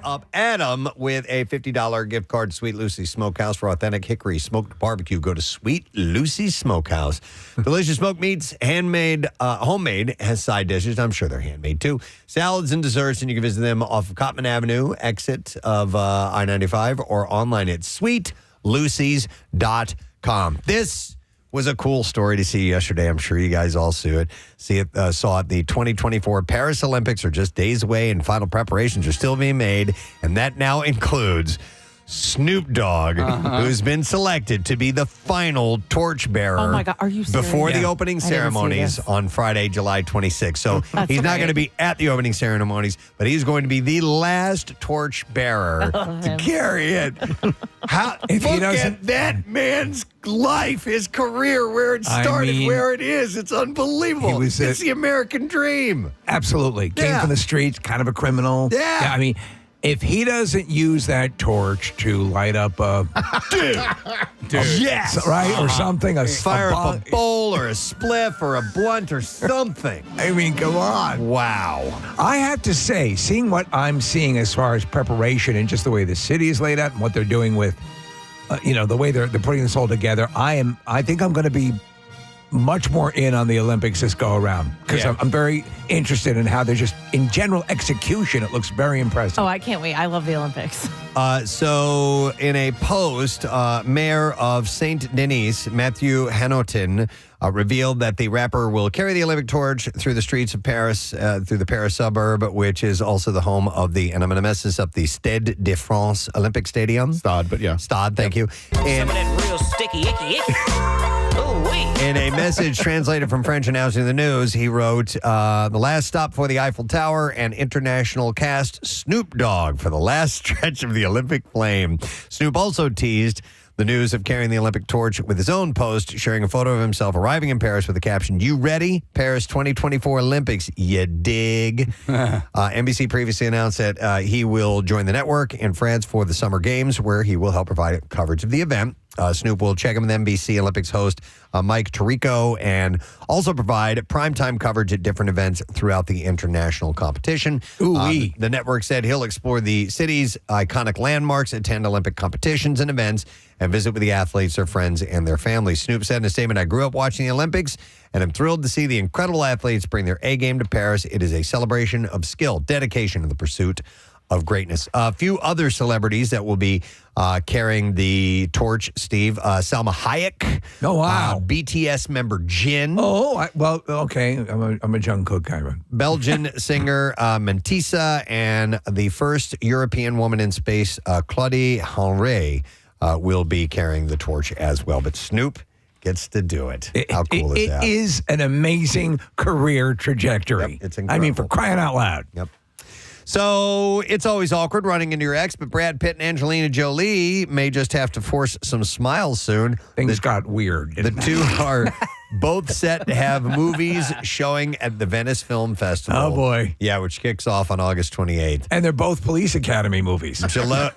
Up Adam with a $50 gift card to Sweet Lucy's Smokehouse for authentic hickory smoked barbecue. Go to Sweet Lucy's Smokehouse. Delicious smoked meats, handmade, homemade, has side dishes. I'm sure they're handmade too. Salads and desserts, and you can visit them off of Cottman Avenue, exit of I-95, or online at sweetlucy's.com. This was a cool story to see yesterday. I'm sure you guys all saw it. The 2024 Paris Olympics are just days away, and final preparations are still being made. And that now includes Snoop Dogg, who's been selected to be the final torchbearer. Oh my God, are you serious? Before the opening ceremonies on Friday, July 26th. So he's not going to be at the opening ceremonies, but he's going to be the last torchbearer to carry it. Look at that man's life, his career, where it started, where it is. It's unbelievable. It's the American dream. Absolutely. Came from the streets, kind of a criminal. Yeah. I mean, if he doesn't use that torch to light up a... Yes. Right? Or something. Fire up a bowl or a spliff or a blunt or something. I mean, come on. Wow. I have to say, seeing what I'm seeing as far as preparation and just the way the city is laid out and what they're doing with, the way they're putting this all together, I think I'm going to be much more in on the Olympics this go around because I'm very interested in how they're just, in general execution, it looks very impressive. Oh, I can't wait. I love the Olympics. So in a post, Mayor of St. Denis, Matthew Hanotin, revealed that the rapper will carry the Olympic torch through the streets of Paris, through the Paris suburb, which is also the home of the, and I'm going to mess this up, the Stade de France Olympic Stadium. Stade, but yeah. Stade, thank you. And Some of that real sticky, icky. in a message translated from French announcing the news, he wrote, the last stop for the Eiffel Tower and international cast Snoop Dogg for the last stretch of the Olympic flame. Snoop also teased the news of carrying the Olympic torch with his own post, sharing a photo of himself arriving in Paris with the caption, "You ready? Paris 2024 Olympics, you dig?" NBC previously announced that he will join the network in France for the Summer Games, where he will help provide coverage of the event. Snoop will check in with NBC Olympics host Mike Tirico and also provide primetime coverage at different events throughout the international competition. The network said he'll explore the city's iconic landmarks, attend Olympic competitions and events, and visit with the athletes, their friends, and their families. Snoop said in a statement, "I grew up watching the Olympics, and I'm thrilled to see the incredible athletes bring their A game to Paris. It is a celebration of skill, dedication, and the pursuit of greatness." A few other celebrities that will be carrying the torch, Steve. Salma Hayek. Oh, wow. BTS member Jin. Okay. I'm a Jungkook guy. Belgian singer Mentissa, and the first European woman in space, Claudie Henry, will be carrying the torch as well. But Snoop gets to do it. How cool is that? It is an amazing career trajectory. Yep, it's incredible. I mean, for crying out loud. Yep. So it's always awkward running into your ex, but Brad Pitt and Angelina Jolie may just have to force some smiles soon. Things got weird. The two are both set to have movies showing at the Venice Film Festival. Oh, boy. Yeah, which kicks off on August 28th. And they're both Police Academy movies.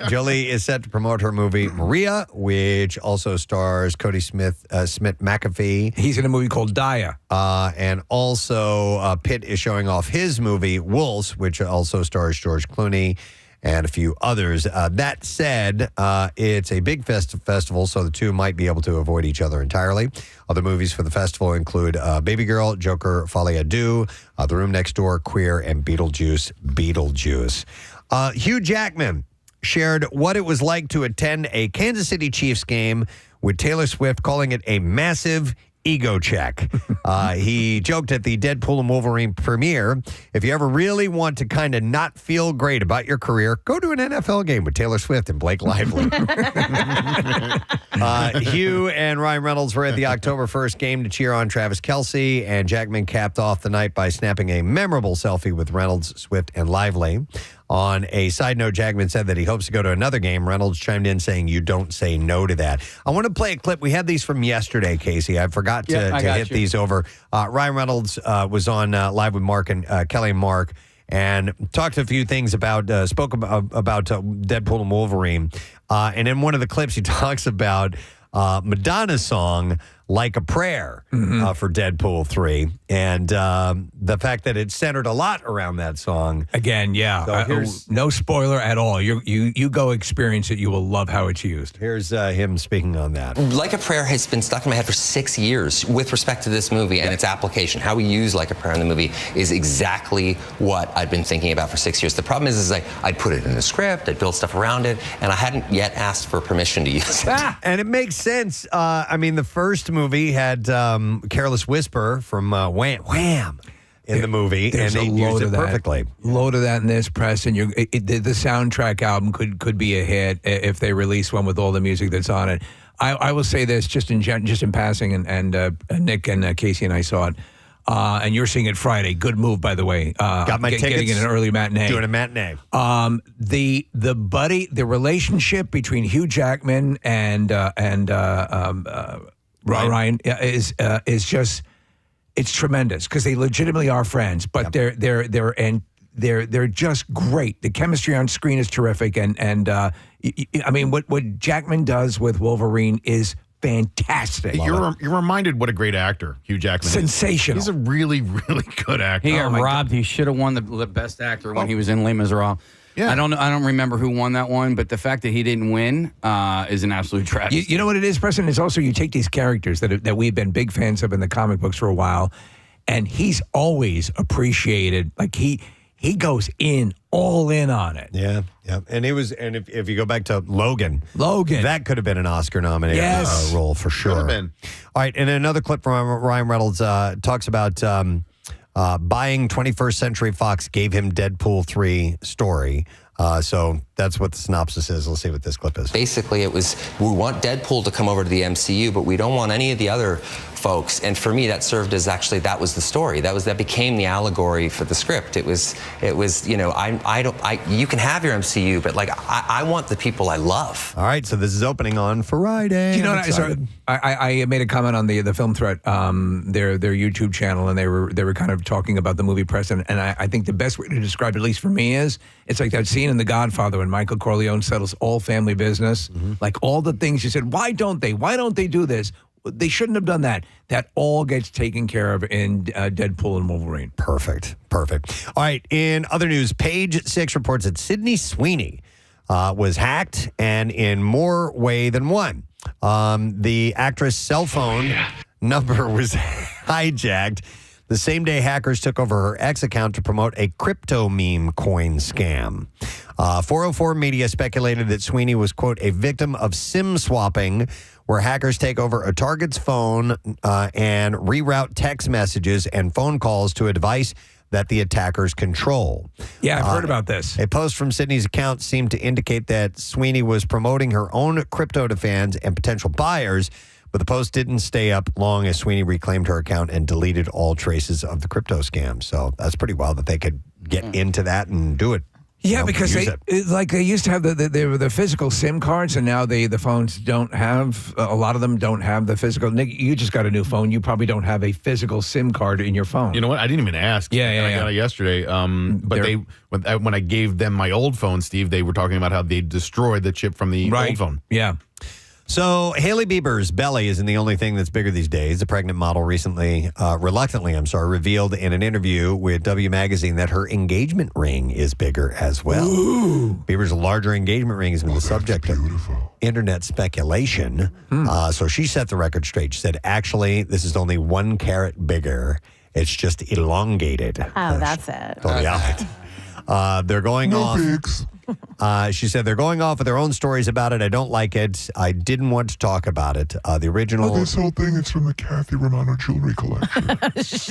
Jolie is set to promote her movie Maria, which also stars Cody Smith McAfee. He's in a movie called Daya. And also Pitt is showing off his movie Wolves, which also stars George Clooney and a few others. That said, it's a big festival, so the two might be able to avoid each other entirely. Other movies for the festival include Baby Girl, Joker, Folie à Deux, The Room Next Door, Queer, and Beetlejuice. Hugh Jackman shared what it was like to attend a Kansas City Chiefs game with Taylor Swift, calling it a massive ego check. He joked at the Deadpool and Wolverine premiere, "If you ever really want to kind of not feel great about your career, go to an NFL game with Taylor Swift and Blake Lively." Hugh and Ryan Reynolds were at the October 1st game to cheer on Travis Kelce, and Jackman capped off the night by snapping a memorable selfie with Reynolds, Swift, and Lively. On a side note, Jackman said that he hopes to go to another game. Reynolds chimed in saying, "You don't say no to that." I want to play a clip. We had these from yesterday, Casey. I forgot to hit these over. Ryan Reynolds was on Live with Mark and Kelly and Mark, and talked a few things spoke about Deadpool and Wolverine. And in one of the clips, he talks about Madonna's song, Like a Prayer, for Deadpool 3. And the fact that it centered a lot around that song. Again, no spoiler at all. You go experience it. You will love how it's used. Here's him speaking on that. Like a Prayer has been stuck in my head for 6 years with respect to this movie and its application. How we use Like a Prayer in the movie is exactly what I've been thinking about for 6 years. The problem is I'd put it in the script, I'd build stuff around it, and I hadn't yet asked for permission to use it. And it makes sense. I mean, the first movie had Careless Whisper from Wham! In the movie, and they used it perfectly. Load of that in this, Preston. The soundtrack album could be a hit if they release one with all the music that's on it. I will say this just in passing, and Nick and Casey and I saw it, and you're seeing it Friday. Good move, by the way. Got my tickets. Getting in an early matinee. Doing a matinee. The relationship between Hugh Jackman and Ryan is just. It's tremendous because they legitimately are friends, but they're just great. The chemistry on screen is terrific, and I mean what Jackman does with Wolverine is fantastic. You're reminded what a great actor Hugh Jackman is. Sensational. He's a really, really good actor. He got robbed. He should have won the best actor when he was in Les Miserables. Yeah. I don't remember who won that one, but the fact that he didn't win is an absolute tragedy. You know what it is, Preston? It's also you take these characters that we've been big fans of in the comic books for a while, and he's always appreciated. Like he goes all in on it. Yeah. And if you go back to Logan, that could have been an Oscar nominated role for sure. Could have been. All right, and another clip from Ryan Reynolds talks about buying 21st Century Fox gave him Deadpool 3 story. So that's what the synopsis is. Let's see what this clip is. Basically, it was, we want Deadpool to come over to the MCU, but we don't want any of the other folks. And for me, that served as actually, that was the story. That became the allegory for the script. It was, you know, you can have your MCU, but like, I want the people I love. All right, so this is opening on Friday. You know, I made a comment on the Film Threat, their YouTube channel, and they were kind of talking about the movie Preston, and I think the best way to describe it, at least for me, is it's like that scene in The Godfather when Michael Corleone settles all family business, like all the things you said. Why don't they do this? They shouldn't have done that. That all gets taken care of in Deadpool and Wolverine. Perfect. All right, in other news, Page 6 reports that Sydney Sweeney was hacked, and in more way than one. The actress' cell phone number was hijacked the same day hackers took over her X account to promote a crypto meme coin scam. 404 Media speculated that Sweeney was, quote, a victim of SIM swapping, where hackers take over a target's phone and reroute text messages and phone calls to a device that the attackers control. Yeah, I've heard about this. A post from Sydney's account seemed to indicate that Sweeney was promoting her own crypto to fans and potential buyers, but the post didn't stay up long as Sweeney reclaimed her account and deleted all traces of the crypto scam. So that's pretty wild that they could get into that and do it. Yeah, because they used to have the physical SIM cards, and now the phones don't have, a lot of them don't have the physical. Nick, you just got a new phone. You probably don't have a physical SIM card in your phone. You know what? I didn't even ask. I got it yesterday. But when I gave them my old phone, Steve, they were talking about how they destroyed the chip from the old phone. Yeah. So Hailey Bieber's belly isn't the only thing that's bigger these days. The pregnant model reluctantly, revealed in an interview with W Magazine that her engagement ring is bigger as well. Ooh. Bieber's larger engagement ring has been the subject of internet speculation. So she set the record straight. She said, actually, this is only 1 carat bigger. It's just elongated. Oh, that's it. Totally out. They're going off. She said they're going off with their own stories about it. I don't like it. I didn't want to talk about it. The original. This whole thing is from the Kathy Romano jewelry collection.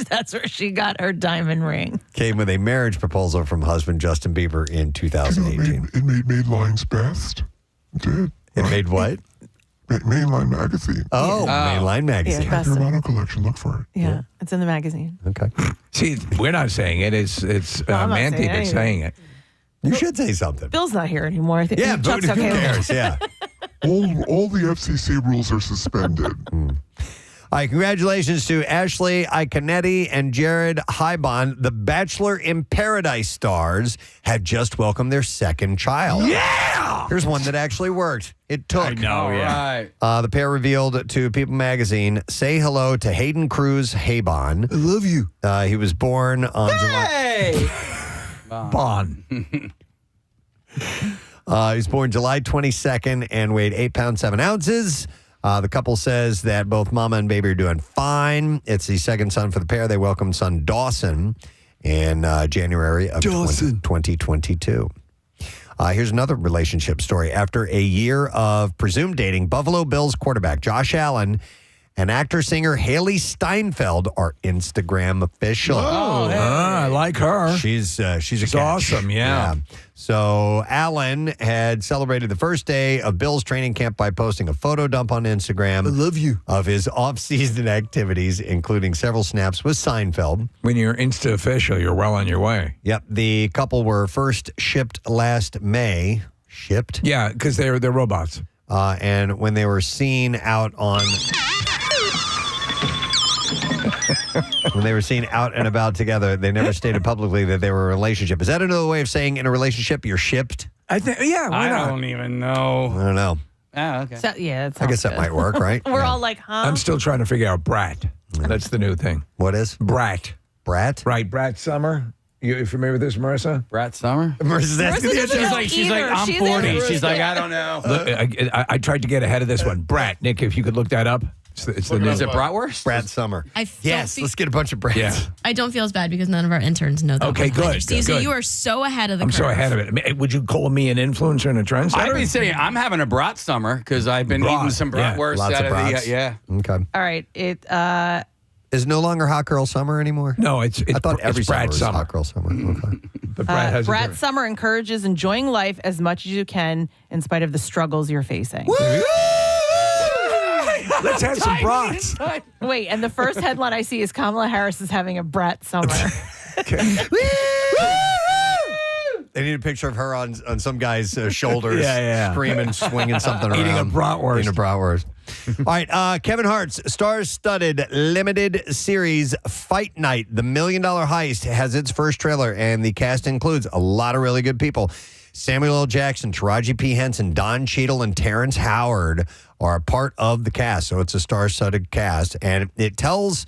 That's where she got her diamond ring. Came with a marriage proposal from husband Justin Bieber in 2018. It made Line's best. It did. It made what? Mainline magazine. Oh, Mainline magazine. Yeah, Kathy Romano collection. Look for it. Yeah, it's in the magazine. Okay. See, we're not saying it. It's I'm not Manti saying that's anything. saying it. You should say something. Bill's not here anymore. I think Yeah, Chuck's but who okay with it. cares? Yeah. All the FCC rules are suspended. All right, congratulations to Ashley Iconetti and Jared Hybon. The Bachelor in Paradise stars have just welcomed their second child. Yeah! Here's one that actually worked. It took. I know, yeah. Right. The pair revealed to People Magazine, say hello to Hayden Cruz Habon. I love you. He was born on July. Hey! Bon. He was born July 22nd and weighed 8 pounds, 7 ounces. The couple says that both mama and baby are doing fine. It's the second son for the pair. They welcomed son Dawson in January of 2022. Here's another relationship story. After a year of presumed dating, Buffalo Bills quarterback Josh Allen and actor-singer Haley Steinfeld are Instagram official. Oh, I like her. She's a catch. awesome, yeah. So Allen had celebrated the first day of Bill's training camp by posting a photo dump on Instagram. I love you. Of his off-season activities, including several snaps with Seinfeld. When you're Insta official, you're well on your way. Yep, the couple were first shipped last May. Shipped? Yeah, because they're robots. And when they were seen out on... When they were seen out and about together, they never stated publicly that they were in a relationship. Is that another way of saying in a relationship you're shipped? I think, yeah, why I not? don't even know. I don't know. Oh, okay. So, yeah, I guess that might work, right? We're all like, huh? I'm still trying to figure out brat. That's the new thing. What is? Brat. Brat? Right, Brat Summer. You familiar with this, Marissa? Brat Summer? Marissa's asking the doesn't answer. know She's like, either. I'm She's 40. in- She's like, I don't know. Look, I tried to get ahead of this one. Brat. Nick, if you could look that up. It's the new. Is it bratwurst? Brad Summer. Yes, let's get a bunch of Brads. Yeah. I don't feel as bad because none of our interns know that. Okay, one either. good, See, so good. you are so ahead of the I'm curve. so ahead of it. I mean, would you call me an influencer and a trendsetter? I've been saying I'm having a brat summer because I've been Brat, eating some yeah. bratwurst Lots out of of brats. the yeah. Okay. All right. Is no longer Hot Girl Summer anymore? No, it's I thought every it's summer Brat was Summer. Hot Girl Summer. Okay. But Brat has Brat a Summer encourages enjoying life as much as you can in spite of the struggles you're facing. Let's have some brats. Wait, and the first headline I see is Kamala Harris is having a Brat Summer. They need a picture of her on some guy's shoulders, Yeah. screaming, swinging something around. Eating a bratwurst. Eating a bratwurst. All right, Kevin Hart's star-studded limited series Fight Night, The $1 Million Heist, has its first trailer, and the cast includes a lot of really good people. Samuel L. Jackson, Taraji P. Henson, Don Cheadle, and Terrence Howard are a part of the cast, so it's a star-studded cast, and it tells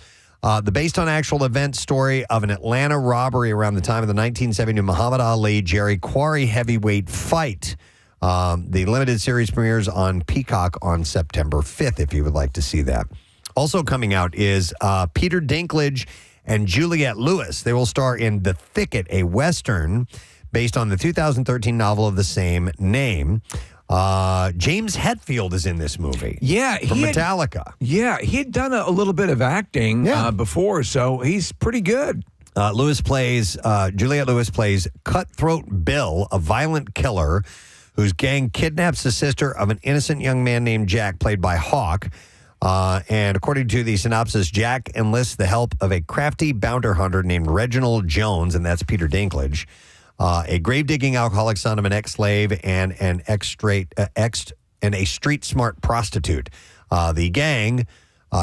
the based-on-actual event story of an Atlanta robbery around the time of the 1970 Muhammad Ali-Jerry Quarry heavyweight fight. The limited series premieres on Peacock on September 5th, if you would like to see that. Also coming out is Peter Dinklage and Juliette Lewis. They will star in The Thicket, a Western based on the 2013 novel of the same name. James Hetfield is in this movie. Yeah, From Metallica. He had done a little bit of acting before, so he's pretty good. Juliette Lewis plays Cutthroat Bill, a violent killer whose gang kidnaps the sister of an innocent young man named Jack, played by Hawk. And according to the synopsis, Jack enlists the help of a crafty bounty hunter named Reginald Jones, and that's Peter Dinklage, a grave-digging alcoholic son of an ex-slave and a street-smart prostitute. The gang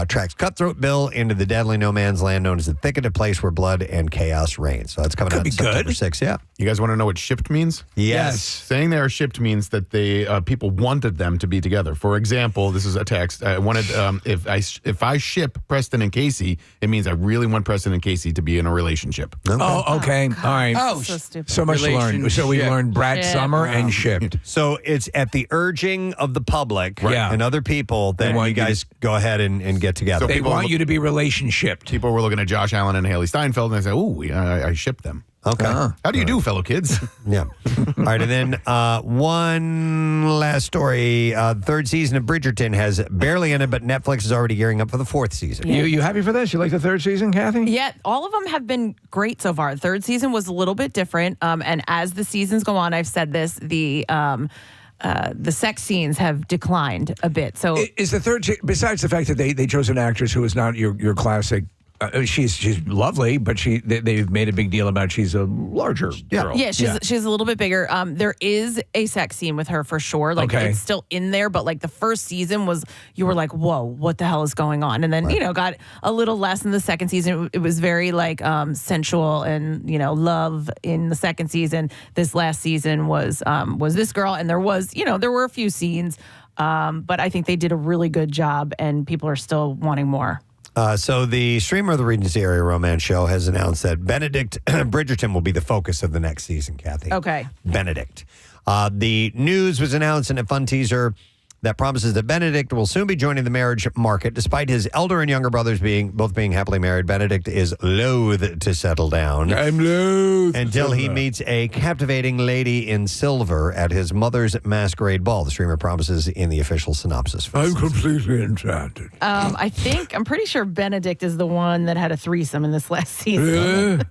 tracks Cutthroat Bill into the deadly no-man's land known as the Thicket, a place where blood and chaos reign. So that's coming out September 6th, yeah. You guys want to know what shipped means? Yes. Saying they are shipped means that they people wanted them to be together. For example, this is a text. I wanted if I ship Preston and Casey, it means I really want Preston and Casey to be in a relationship. Okay. Oh, okay. All right. Oh, So stupid. So much to learn. So we learned Brat Ship. Summer and shipped. So it's at the urging of the public Yeah. and other people that want you you guys go ahead and get together. So They people want look- you to be relationshiped. People were looking at Josh Allen and Haley Steinfeld, and they said, "Ooh, I shipped them." Okay. How do you do, fellow kids? Yeah. All right. And then one last story. The third season of Bridgerton has barely ended, but Netflix is already gearing up for the fourth season. You happy for this? You like the third season, Kathy? Yeah, all of them have been great so far. Third season was a little bit different. And as the seasons go on, I've said this, the sex scenes have declined a bit. So Is the third, besides the fact that they chose an actress who is not your classic she's lovely, but they've made a big deal about she's a larger girl. Yeah, she's a little bit bigger. There is a sex scene with her for sure. Like it's still in there, but like the first season was, you were like, whoa, what the hell is going on? And then got a little less in the second season. It was very like sensual and love in the second season. This last season was this girl, and there were a few scenes, but I think they did a really good job, and people are still wanting more. So the streamer of the Regency Area Romance Show has announced that Benedict Bridgerton will be the focus of the next season, Kathy. Okay. Benedict. The news was announced in a fun teaser that promises that Benedict will soon be joining the marriage market. Despite his elder and younger brothers both being happily married, Benedict is loath to settle down. I'm loath. Until he meets a captivating lady in silver at his mother's masquerade ball. The streamer promises in the official synopsis. I'm completely enchanted. I'm pretty sure Benedict is the one that had a threesome in this last season.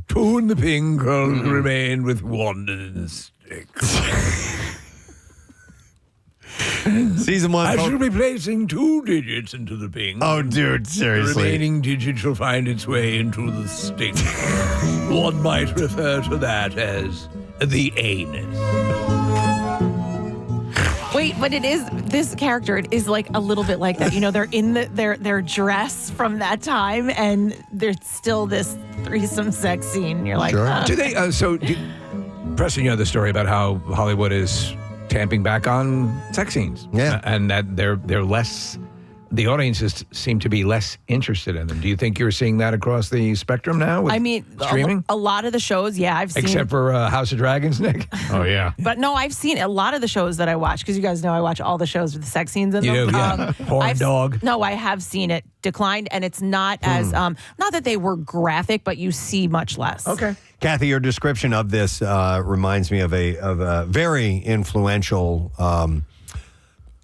Two in the pink remain with one in the stick. Season 1. I shall be placing 2 digits into the ping. Oh, dude, The seriously. remaining digit shall find its way into the stick. One might refer to that as the anus. Wait, but this character, it is like a little bit like that. They're in their dress from that time, and there's still this threesome sex scene. You're like, Sure. Do they? Preston, you know the story about how Hollywood is tamping back on sex scenes. Yeah. And that they're less, the audiences seem to be less interested in them. Do you think you're seeing that across the spectrum now with streaming? a lot of the shows, I've seen. Except for House of Dragons, Nick? Oh, yeah. But no, I've seen a lot of the shows that I watch, because you guys know I watch all the shows with the sex scenes in them. You do, yeah. Horn dog. No, I have seen it declined, and it's not as, not that they were graphic, but you see much less. Okay. Kathy, your description of this reminds me of a very influential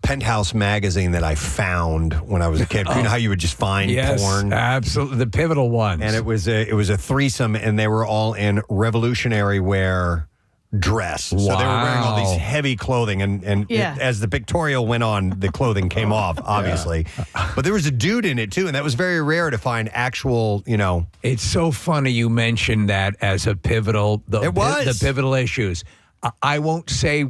Penthouse magazine that I found when I was a kid. You know how you would just find porn? Absolutely. The pivotal ones. And it was a threesome, and they were all in Revolutionary wear dress. So they were wearing all these heavy clothing, and as the pictorial went on, the clothing came off, obviously. But there was a dude in it, too, and that was very rare to find actual, It's so funny you mentioned that as a pivotal, the pivotal issues. I won't say...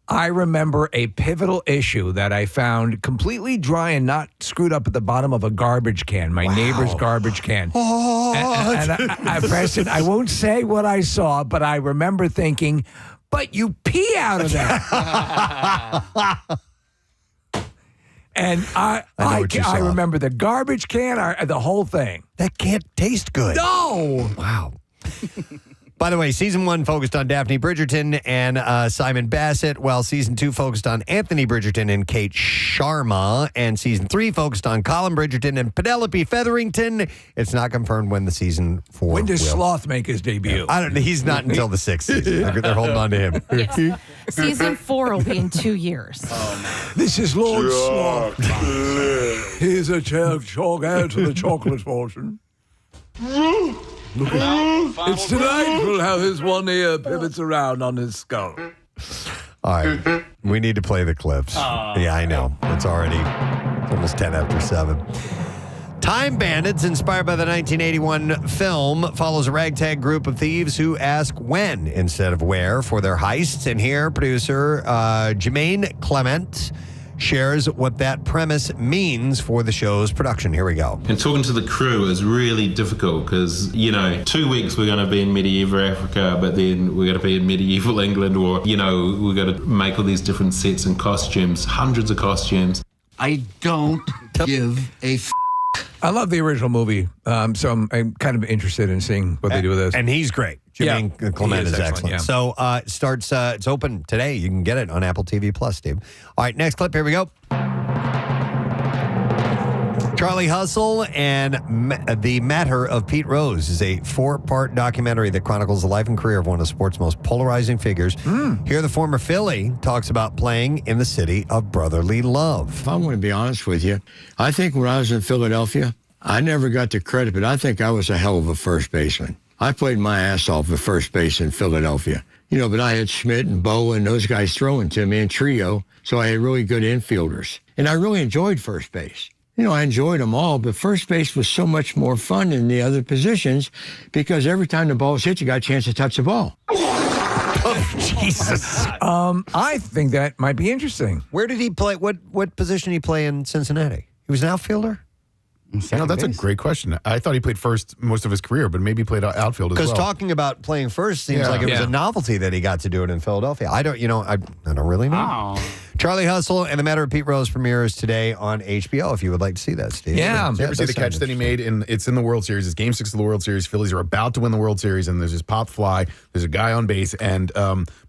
I remember a pivotal issue that I found completely dry and not screwed up at the bottom of a garbage can, my neighbor's garbage can. And I Preston, I won't say what I saw, but I remember thinking, but you pee out of that. And I remember the garbage can, the whole thing. That can't taste good. No! Wow. By the way, season 1 focused on Daphne Bridgerton and Simon Bassett, while season 2 focused on Anthony Bridgerton and Kate Sharma, and season 3 focused on Colin Bridgerton and Penelope Featherington. It's not confirmed when the season 4 When does will. Sloth make his debut? I don't know. He's not until the 6th season. They're holding on to him. Yes. Season 4 will be in 2 years. This is Lord Sloth. Here's a chalk out to the chocolate portion. It's delightful how his one ear pivots around on his skull. All right. We need to play the clips. Yeah, I know. It's almost 10 after 7. Time Bandits, inspired by the 1981 film, follows a ragtag group of thieves who ask when instead of where for their heists. And here, producer Jermaine Clement shares what that premise means for the show's production. Here we go. And talking to the crew is really difficult because, 2 weeks we're going to be in medieval Africa, but then we're going to be in medieval England, or, we're going to make all these different sets and costumes, hundreds of costumes. I don't give a I love the original movie, so I'm kind of interested in seeing what they do with this. And he's great. Jermaine Clement is excellent. Yeah. So it starts, it's open today. You can get it on Apple TV Plus, Steve. All right, next clip. Here we go. Charlie Hustle and The Matter of Pete Rose is a 4-part documentary that chronicles the life and career of one of sport's most polarizing figures. Here, the former Philly talks about playing in the city of brotherly love. If I want to be honest with you, I think when I was in Philadelphia, I never got the credit, but I think I was a hell of a first baseman. I played my ass off at first base in Philadelphia. But I had Schmidt and Bo and those guys throwing to me in trio, so I had really good infielders. And I really enjoyed first base. I enjoyed them all, but first base was so much more fun than the other positions because every time the ball was hit, you got a chance to touch the ball. Oh, Jesus. I think that might be interesting. Where did he play? What position did he play in Cincinnati? He was an outfielder? That's a great question. I thought he played first most of his career, but maybe he played outfield as well. Because talking about playing first seems like it was a novelty that he got to do it in Philadelphia. I don't really know. Oh. Charlie Hustle and The Matter of Pete Rose premieres today on HBO. If you would like to see that, Steve. Yeah. Did you ever see the catch that he made? It's in the World Series. It's Game 6 of the World Series. Phillies are about to win the World Series, and there's this pop fly. There's a guy on base, and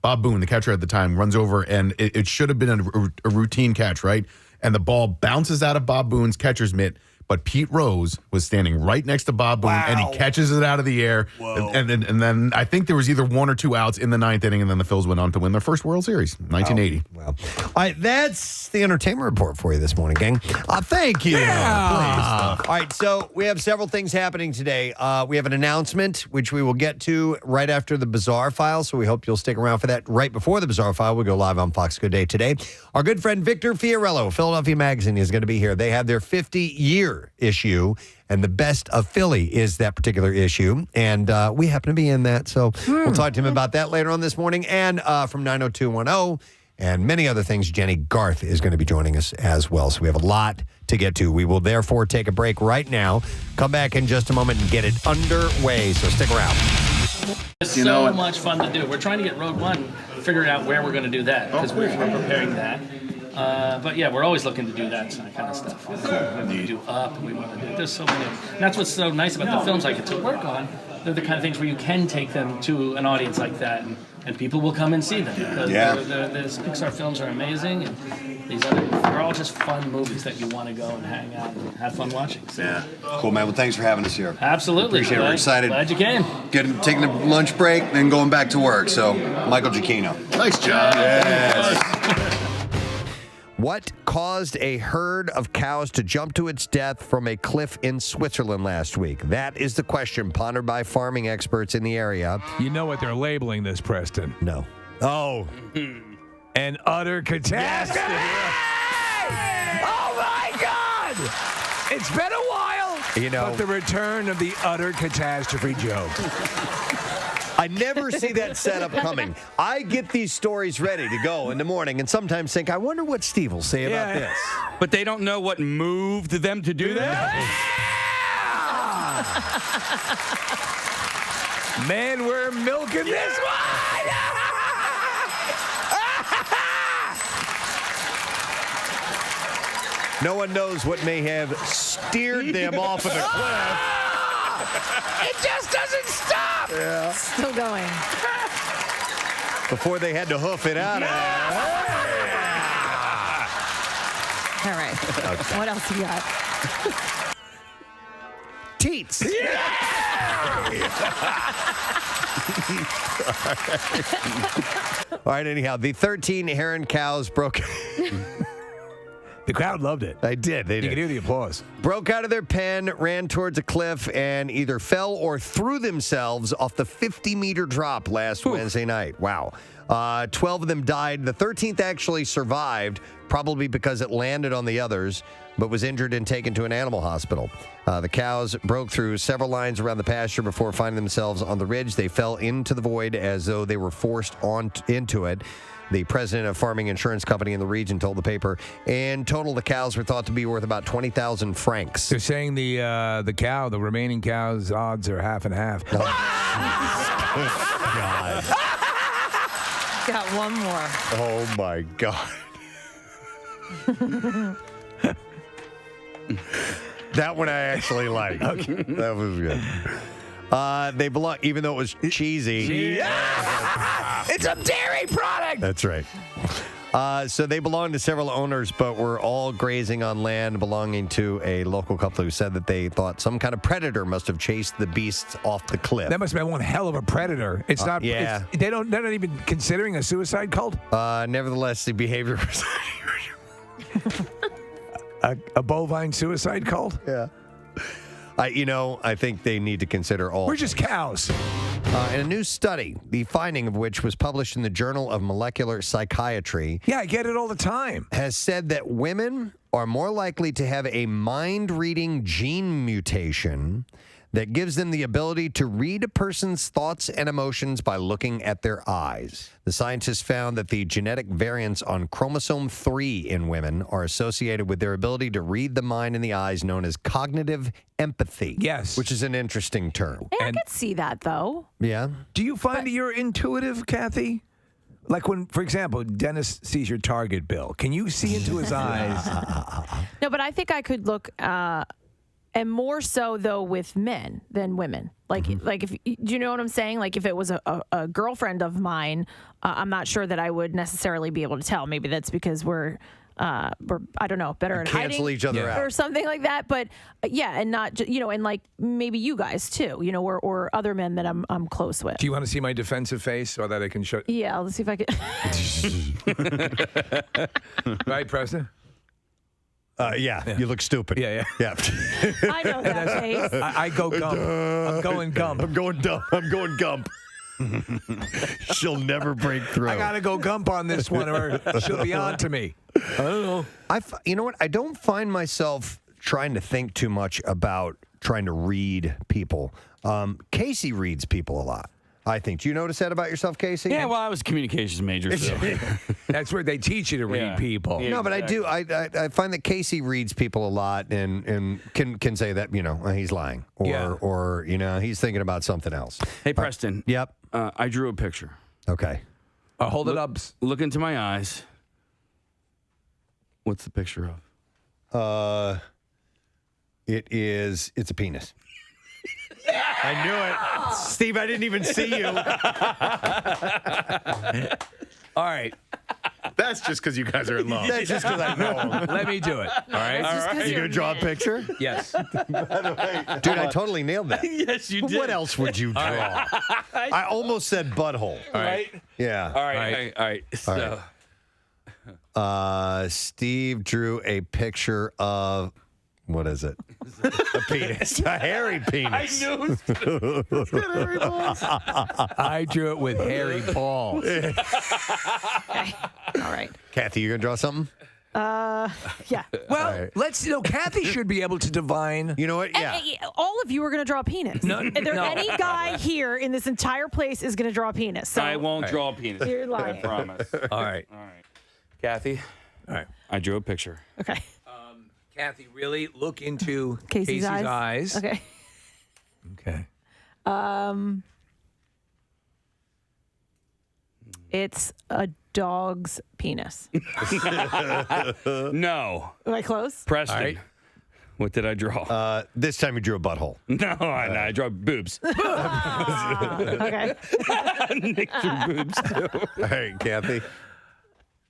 Bob Boone, the catcher at the time, runs over, and it should have been a routine catch, right? And the ball bounces out of Bob Boone's catcher's mitt. But Pete Rose was standing right next to Bob Boone, and he catches it out of the air. And then I think there was either 1 or 2 outs in the 9th inning, and then the Phils went on to win their first World Series, 1980. Well, all right, that's the entertainment report for you this morning, gang. Thank you. Yeah. Please. All right, so we have several things happening today. We have an announcement, which we will get to right after the Bizarre File, so we hope you'll stick around for that. Right before the Bizarre File, we'll go live on Fox Good Day today. Our good friend Victor Fiorillo, Philadelphia Magazine, is going to be here. They have their 50-year issue, and the best of Philly is that particular issue, and we happen to be in that, so we'll talk to him about that later on this morning. And from 90210 and many other things, Jennie, Garth is going to be joining us as well, so we have a lot to get to. We will therefore take a break right now, come back in just a moment and get it underway, so stick around. It's so much fun to do. We're trying to get Road One figured out where we're going to do that, because we're preparing that. But yeah, we're always looking to do that kind of stuff. We want to do Up, and we want to do. There's so many. And that's what's so nice about the films I get to work on. They're the kind of things where you can take them to an audience like that, and people will come and see them because the Pixar films are amazing, and they're all just fun movies that you want to go and hang out and have fun watching. So. Yeah, cool, man. Well, thanks for having us here. Absolutely, appreciate it. We're excited. Glad you came. Taking a lunch break, then going back to work. So, Michael Giacchino. Nice job. Yes. What caused a herd of cows to jump to its death from a cliff in Switzerland last week? That is the question pondered by farming experts in the area. You know what they're labeling this, Preston? No. Oh. An utter catastrophe. Oh, my God. It's been a while. But the return of the utter catastrophe joke. I never see that setup coming. I get these stories ready to go in the morning and sometimes think, I wonder what Steve will say about this. But they don't know what moved them to do that? Man, we're milking this one. No one knows what may have steered them off of the cliff. It just doesn't stop. Yeah. Still going. Before they had to hoof it out. All right. Okay. What else you got? Teats. All right, anyhow, the 13 Heron cows broke. The crowd loved it. They did. You can hear the applause. Broke out of their pen, ran towards a cliff, and either fell or threw themselves off the 50-meter drop last Wednesday night. Wow. 12 of them died. The 13th actually survived, probably because it landed on the others, but was injured and taken to an animal hospital. The cows broke through several lines around the pasture before finding themselves on the ridge. They fell into the void as though they were forced into it. The president of farming insurance company in the region told the paper, in total, the cows were thought to be worth about 20,000 francs. They're saying the remaining cow's odds are half and half. Oh, God. Got one more. Oh, my God. That one I actually liked. Okay. That was good. They belong, even though it was cheesy. It's a dairy product. That's right. So they belonged to several owners, but were all grazing on land belonging to a local couple who said that they thought some kind of predator must have chased the beasts off the cliff. That must have been one hell of a predator. It's not. Yeah. They're not even considering a suicide cult. Nevertheless, the behavior was a bovine suicide cult. Yeah. I think they need to consider all. We're just cows. In a new study, the finding of which was published in the Journal of Molecular Psychiatry. Yeah, I get it all the time. Has said that women are more likely to have a mind-reading gene mutation that gives them the ability to read a person's thoughts and emotions by looking at their eyes. The scientists found that the genetic variants on chromosome 3 in women are associated with their ability to read the mind in the eyes, known as cognitive empathy. Yes. Which is an interesting term. I could see that, though. Yeah. Do you find that you're intuitive, Kathy? Like when, for example, Dennis sees your Target bill. Can you see into his eyes? No, but I think I could look, and more so though with men than women. Like if do you know what I'm saying? Like if it was a girlfriend of mine, I'm not sure that I would necessarily be able to tell. Maybe that's because we're I don't know, better at hiding. Cancel each other out. Or something like that. But yeah, and not, and like maybe you guys too, or other men that I'm close with. Do you want to see my defensive face so that I can show? Yeah, let's see if I can. Right, Preston? Yeah, you look stupid. Yeah. I know that face. I go gump. I'm going gump. I'm going dumb. I'm going gump. She'll never break through. I gotta go gump on this one, or she'll be on to me. I don't know. You know what? I don't find myself trying to think too much about trying to read people. Casey reads people a lot, I think. Do you notice that about yourself, Casey? Yeah, well, I was a communications major, so. That's where they teach you to read people. Yeah, no, but exactly. I find that Casey reads people a lot and can say that, he's lying. Or he's thinking about something else. Hey, Preston. Yep. I drew a picture. Okay. Hold it up. Look into my eyes. What's the picture of? It's a penis. I knew it. Steve, I didn't even see you. All right. That's just because you guys are in love. That's just because I know. Let me do it. All right. You going to draw a picture? Yes. Dude, I totally nailed that. Yes, you did. What else would you draw? I almost said butthole. All right. Yeah. All right. So. Steve drew a picture of, what is it? A penis. A hairy penis. I knew it was hairy balls. I drew it with hairy balls. Okay. All right. Kathy, you going to draw something? Yeah. Well, Kathy should be able to divine. You know what? Yeah. All of you are going to draw a penis. No. Any guy here in this entire place is going to draw a penis. So I won't draw a penis. You're lying. I promise. All right. Kathy. All right. I drew a picture. Okay. Kathy, really look into Casey's eyes. Okay. Okay. It's a dog's penis. No. Am I close? Preston. All right. What did I draw? This time you drew a butthole. No, I draw boobs. Okay. Nick drew boobs too. All right, Kathy.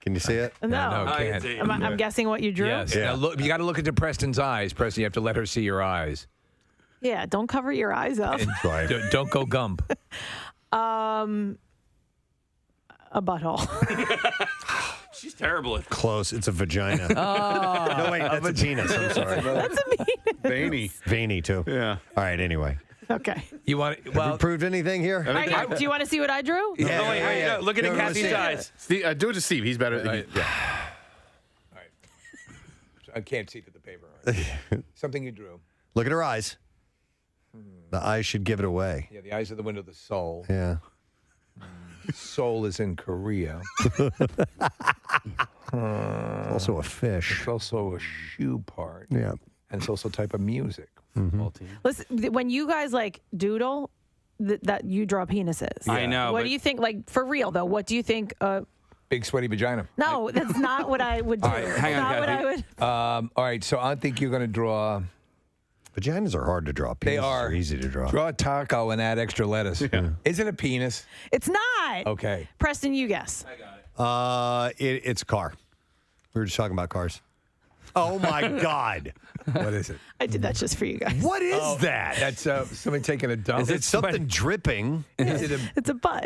Can you see it? No. I can't. I'm guessing what you drew. Yes. Yeah. Now look, you got to look into Preston's eyes. Preston, you have to let her see your eyes. Yeah. Don't cover your eyes up. And don't go gump. A butthole. She's terrible at Close. It's a vagina. No, wait. That's a penis. I'm sorry. That's a penis. Veiny, too. Yeah. All right, anyway. Okay. You want? Have we proved anything here? Do you want to see what I drew? Yeah. Oh, wait, no, look at No, Kathy's see it. eyes. Steve, do it to Steve. He's better. All right. I can't see through the paper. Right. Something you drew. Look at her eyes. The eyes should give it away. Yeah, the eyes are the window of the soul. Yeah. Soul is in Korea. Also a fish. It's also a shoe part. Yeah. And it's also a type of music. Listen, when you guys doodle, that you draw penises. I know. What do you think? For real though, what do you think? Big sweaty vagina. No, that's not what I would do. All right, hang on, not what Kathy. I would. All right, so I think you're going to draw. Vaginas are hard to draw. Penises They are easy to draw. Draw a taco and add extra lettuce. Yeah. Is it a penis? It's not. Okay. Preston, you guess. It's a car. We were just talking about cars. Oh my God! What is it? I did that just for you guys. What is that? That's somebody taking a dump. Is it something dripping? Is it It's a butt.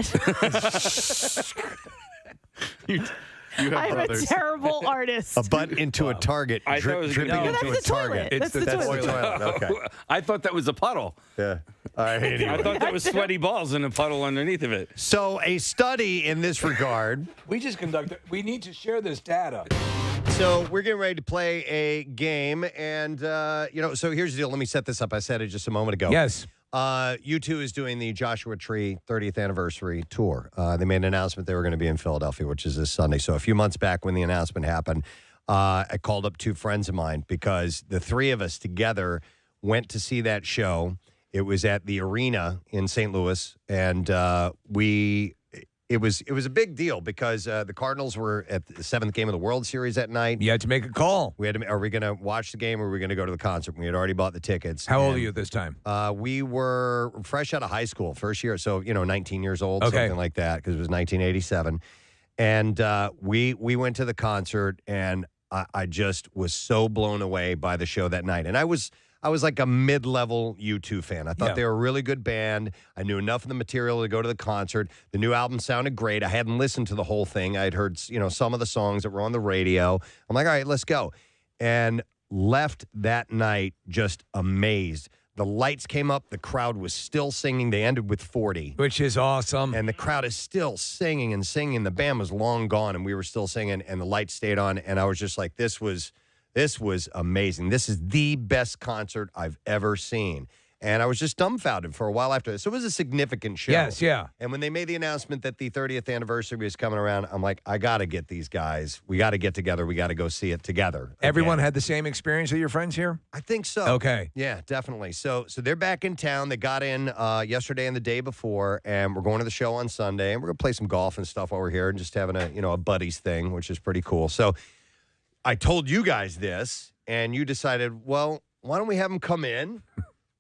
You have I'm brothers. a terrible artist. A butt into a target, I thought it was dripping gonna be- into No, a that's the target. toilet. That's the toilet. Okay. I thought that was a puddle. Yeah. All right. Anyway. I thought that was sweaty balls in a puddle underneath of it. So a study in this regard. We need to share this data. So we're getting ready to play a game, and so here's the deal. Let me set this up. I said it just a moment ago. Yes. U2 is doing the Joshua Tree 30th anniversary tour. They made an announcement they were going to be in Philadelphia, which is this Sunday. So a few months back when the announcement happened, I called up two friends of mine because the three of us together went to see that show. It was at the Arena in St. Louis, and it was a big deal because the Cardinals were at the seventh game of the World Series that night. You had to make a call. Are we going to watch the game or are we going to go to the concert? We had already bought the tickets. How old are you at this time? We were fresh out of high school, first year. So, 19 years old, Okay. something like that, because it was 1987. And we went to the concert, and I just was so blown away by the show that night. And I was like a mid-level U2 fan. I thought they were a really good band. I knew enough of the material to go to the concert. The new album sounded great. I hadn't listened to the whole thing. I'd heard, some of the songs that were on the radio. I'm like, all right, let's go. And left that night just amazed. The lights came up. The crowd was still singing. They ended with 40. Which is awesome. And the crowd is still singing and singing. The band was long gone, and we were still singing, and the lights stayed on. And I was just like, this was amazing. This is the best concert I've ever seen. And I was just dumbfounded for a while after this. So it was a significant show. Yes, yeah. And when they made the announcement that the 30th anniversary was coming around, I'm like, I got to get these guys. We got to get together. We got to go see it together. Everyone again. had the same experience with your friends here? I think so. Okay. Yeah, definitely. So they're back in town. They got in yesterday and the day before, and we're going to the show on Sunday, and we're going to play some golf and stuff while we're here and just having a buddies thing, which is pretty cool. So I told you guys this, and you decided, well, why don't we have them come in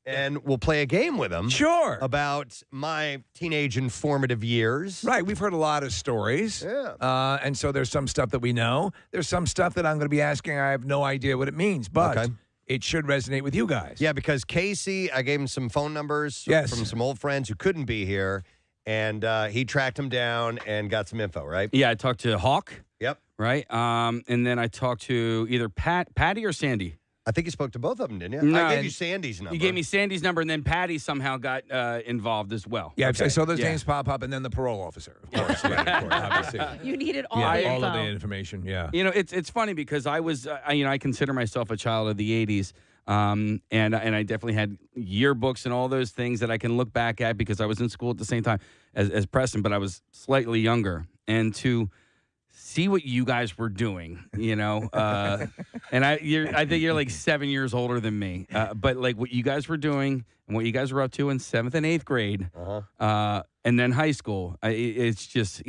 and we'll play a game with them? Sure. About my teenage and formative years. Right. We've heard a lot of stories. Yeah. And so there's some stuff that we know. There's some stuff that I'm going to be asking. I have no idea what it means, but it should resonate with you guys. Yeah, because Casey, I gave him some phone numbers from some old friends who couldn't be here, and he tracked them down and got some info, right? Yeah, I talked to Hawk. Yep. Right. And then I talked to either Patty or Sandy. I think you spoke to both of them, didn't you? No, I gave you Sandy's number. You gave me Sandy's number, and then Patty somehow got involved as well. Yeah, I saw those names pop up, and then the parole officer, of course. Obviously. You needed all Yeah, the all of info. the information, yeah. It's funny because I was, I consider myself a child of the 80s. And I definitely had yearbooks and all those things that I can look back at because I was in school at the same time as Preston, but I was slightly younger. And to see what you guys were doing, and I think you're like 7 years older than me, but like what you guys were doing and what you guys were up to in 7th and 8th grade, and then high school, it's just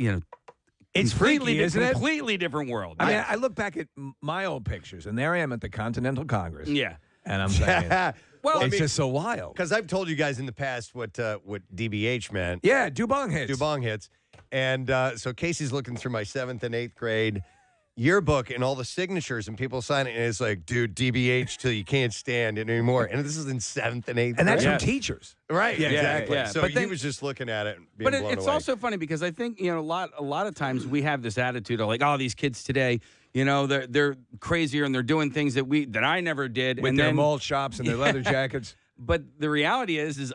It's freaky, isn't it? Completely different world. I mean, I look back at my old pictures, and there I am at the Continental Congress. Yeah. And I'm saying, well, it's just so wild. Because I've told you guys in the past what DBH meant. Yeah, Dubong hits. Dubong hits. And so Casey's looking through my 7th and 8th grade yearbook and all the signatures and people signing, and it's like, dude, DBH till you can't stand it anymore. And this is in 7th and 8th grade. And that's from teachers. Right, Yeah, exactly. yeah. So But he then- was just looking at it and being But blown it's away. also funny because I think a lot of times we have this attitude of like, oh, these kids today, they're crazier and they're doing things that I never did. With and their then, malt shops and their leather jackets. But the reality is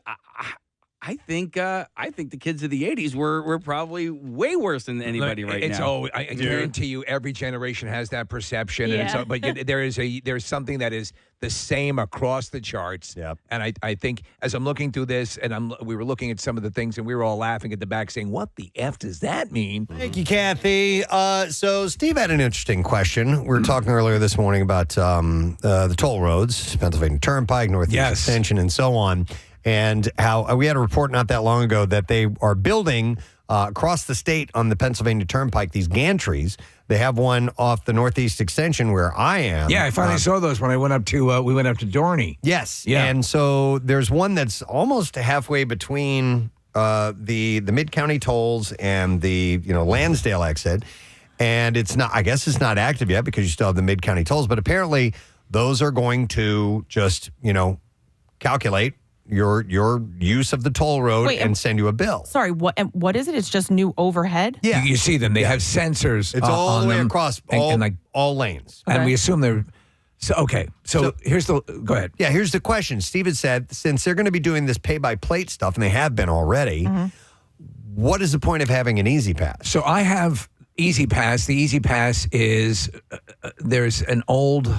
I think the kids of the 80s were probably way worse than anybody right now. I guarantee you, every generation has that perception. And Yeah. but there's something that is the same across the charts. Yep. And I think as I'm looking through this, and we were looking at some of the things, and we were all laughing at the back, saying, "What the f does that mean?" Thank you, Kathy. So Steve had an interesting question. We were talking earlier this morning about the toll roads, Pennsylvania Turnpike, Northeast Extension, and so on, and how we had a report not that long ago that they are building across the state on the Pennsylvania Turnpike these gantries. They have one off the Northeast Extension where I am. Yeah, I finally saw those when I went up to we went up to Dorney. Yes. Yeah. And so there's one that's almost halfway between the mid-county tolls and the Lansdale exit. And it's not, I guess it's not active yet because you still have the mid-county tolls, but apparently those are going to just, calculate your use of the toll road and send you a bill. Sorry, what is it? It's just new overhead? Yeah. You see them. They have sensors. It's all the way them across all lanes. And we assume they're. So here's the. Go ahead. Yeah, here's the question. Steven said, since they're going to be doing this pay-by-plate stuff, and they have been already, what is the point of having an Easy Pass? So I have Easy Pass. The Easy Pass is there's an old.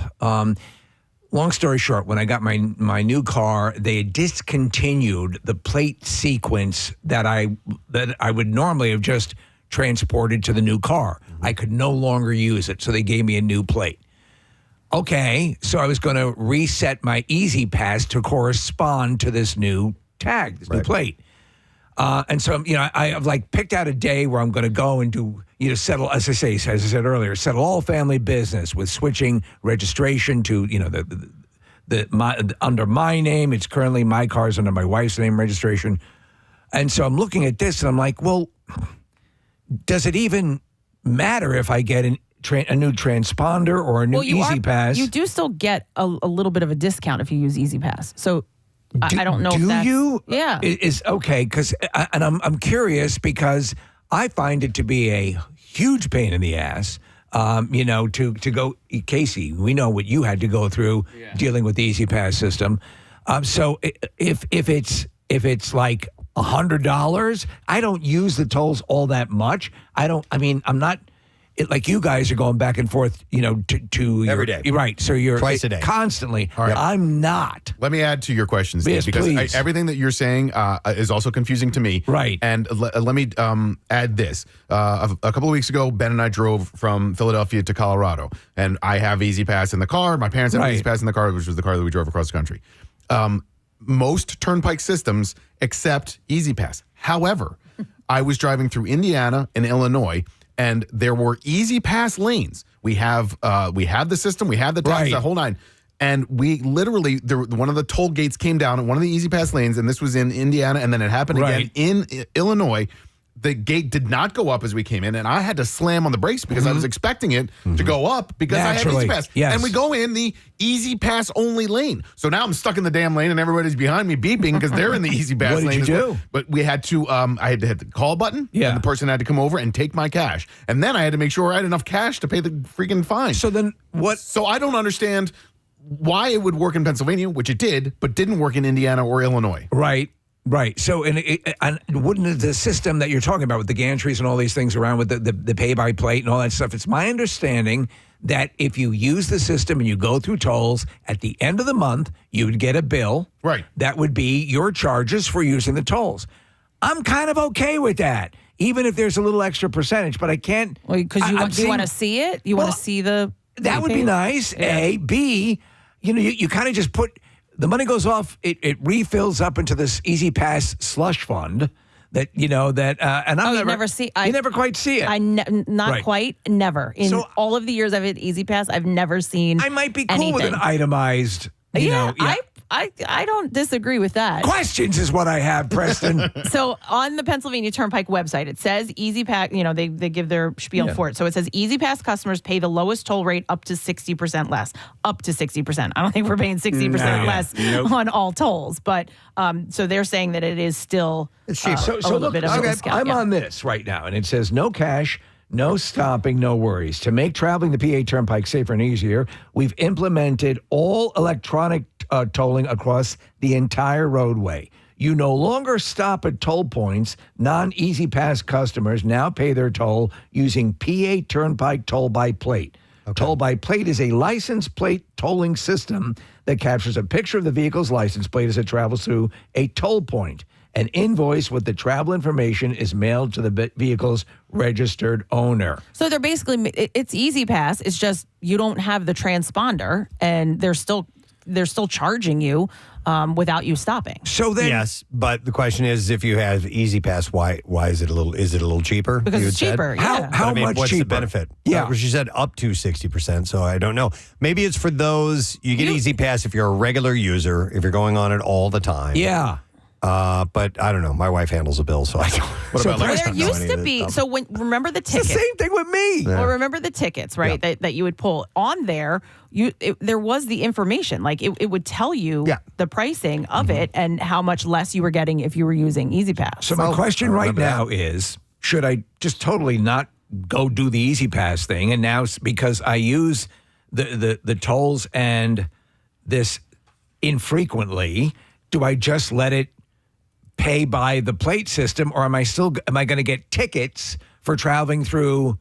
Long story short, when I got my new car, they discontinued the plate sequence that I would normally have just transported to the new car. I could no longer use it, so they gave me a new plate. Okay, so I was going to reset my Easy Pass to correspond to this new tag, this new plate. And so, I've picked out a day where I'm going to go and do, settle, as I said earlier, settle all family business with switching registration to, under my name. It's currently my car's under my wife's name registration. And so I'm looking at this and I'm like, well, does it even matter if I get a new transponder or a new Easy Pass? You do still get a little bit of a discount if you use Easy Pass. So I don't know if that's... Do you? Yeah. Is okay, because I'm curious because I find it to be a huge pain in the ass, to go... Casey, we know what you had to go through dealing with the Easy Pass system. So if it's like $100, I don't use the tolls all that much. I'm not... like you guys are going back and forth, to every day. Right. So you're twice a day. Constantly. All right. I'm not. Let me add to your question, Steve, Yes, because please. everything that you're saying is also confusing to me. Right. And let me add this. A couple of weeks ago, Ben and I drove from Philadelphia to Colorado, and I have Easy Pass in the car. My parents have Easy Pass in the car, which was the car that we drove across the country. Most turnpike systems accept Easy Pass. However, I was driving through Indiana and Illinois, and there were Easy Pass lanes. We have the system, we have the tax, the whole nine. And we literally, one of the toll gates came down at one of the Easy Pass lanes, and this was in Indiana, and then it happened again in Illinois. The gate did not go up as we came in, and I had to slam on the brakes because I was expecting it to go up because I had Easy Pass. Yes. And we go in the Easy Pass only lane. So now I'm stuck in the damn lane, and everybody's behind me beeping because they're in the Easy Pass lane. What did you do? But we had to, I had to hit the call button, and the person had to come over and take my cash. And then I had to make sure I had enough cash to pay the freaking fine. So then what? So I don't understand why it would work in Pennsylvania, which it did, but didn't work in Indiana or Illinois. Right. So, and wouldn't the system that you're talking about with the gantries and all these things around with the pay-by-plate and all that stuff, it's my understanding that if you use the system and you go through tolls, at the end of the month, you would get a bill. Right. That would be your charges for using the tolls. I'm kind of okay with that, even if there's a little extra percentage, but I can't. Well, because you want to see it? You want to see the... That would be nice, A. B, you kind of just put... The money goes off, it refills up into this Easy Pass slush fund that, and I'm never see. You never quite see it. Not quite, never. In all of the years I've had Easy Pass, I've never seen I might be cool anything. with an itemized, I don't disagree with that. Questions is what I have, Preston. So on the Pennsylvania Turnpike website, it says Easy Pass, they give their spiel for it. So it says Easy Pass customers pay the lowest toll rate up to 60% less. Up to 60%. I don't think we're paying 60% less on all tolls. But so they're saying that it is still so a little look, bit of a discount. I'm on this right now, and it says no cash, no stopping, no worries. To make traveling the PA Turnpike safer and easier, we've implemented all electronic tolling across the entire roadway. You no longer stop at toll points. Non-Easy Pass customers now pay their toll using PA Turnpike Toll by Plate. Okay. Toll by Plate is a license plate tolling system that captures a picture of the vehicle's license plate as it travels through a toll point. An invoice with the travel information is mailed to the vehicle's registered owner. So they're basically, it's Easy Pass. It's just you don't have the transponder, and they're still charging you without you stopping. So then, yes, but the question is, if you have Easy Pass, why is it a little cheaper? Because it's cheaper. Yeah. How much what's cheaper? the benefit? Yeah, she said up to 60%. So I don't know. Maybe it's for those you get Easy Pass if you're a regular user, if you're going on it all the time. Yeah. But I don't know. My wife handles the bill, so I don't. What about like There used to be. So remember the It's ticket. the same thing with me. Yeah. Well, remember the tickets, right? That you would pull on there. There was the information, like it would tell you the pricing of it and how much less you were getting if you were using Easy Pass. So my question right now is, should I just totally not go do the Easy Pass thing? And now because I use the tolls and this infrequently, do I just let it pay by the plate system, or am I going to get tickets for traveling through?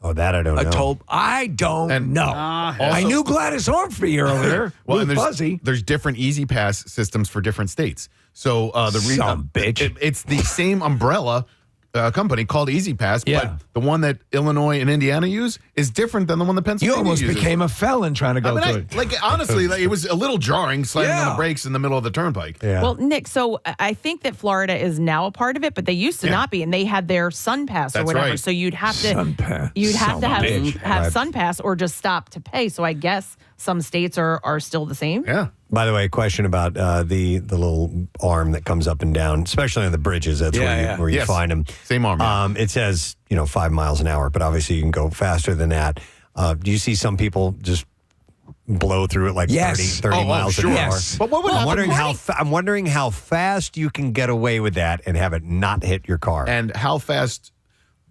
Oh, that I don't know. Toll? I don't know. I knew Gladys Ormsby earlier. Well, Ruth and Buzzy. there's different Easy Pass systems for different states. So the Some bitch. it's the same umbrella company called Easy Pass, but the one that Illinois and Indiana use is different than the one that You Pennsylvania almost uses. became a felon trying to go through it. Like honestly, like, it was a little jarring slamming on the brakes in the middle of the turnpike. Yeah. Well, Nick, so I think that Florida is now a part of it, but they used to not be, and they had their Sun Pass or That's whatever. right. So you'd have to Sun Pass. you'd have to Son of a bitch. have Right. Sun Pass or just stop to pay. So I guess some states are still the same. Yeah. By the way, a question about the little arm that comes up and down, especially on the bridges. That's where you Yes. find them. Same arm. Yeah. It says 5 miles an hour, but obviously you can go faster than that. Do you see some people just blow through it like Yes. 30 miles sure. an hour? Yes. But what would I'm happen? wondering how fast you can get away with that and have it not hit your car. And how fast?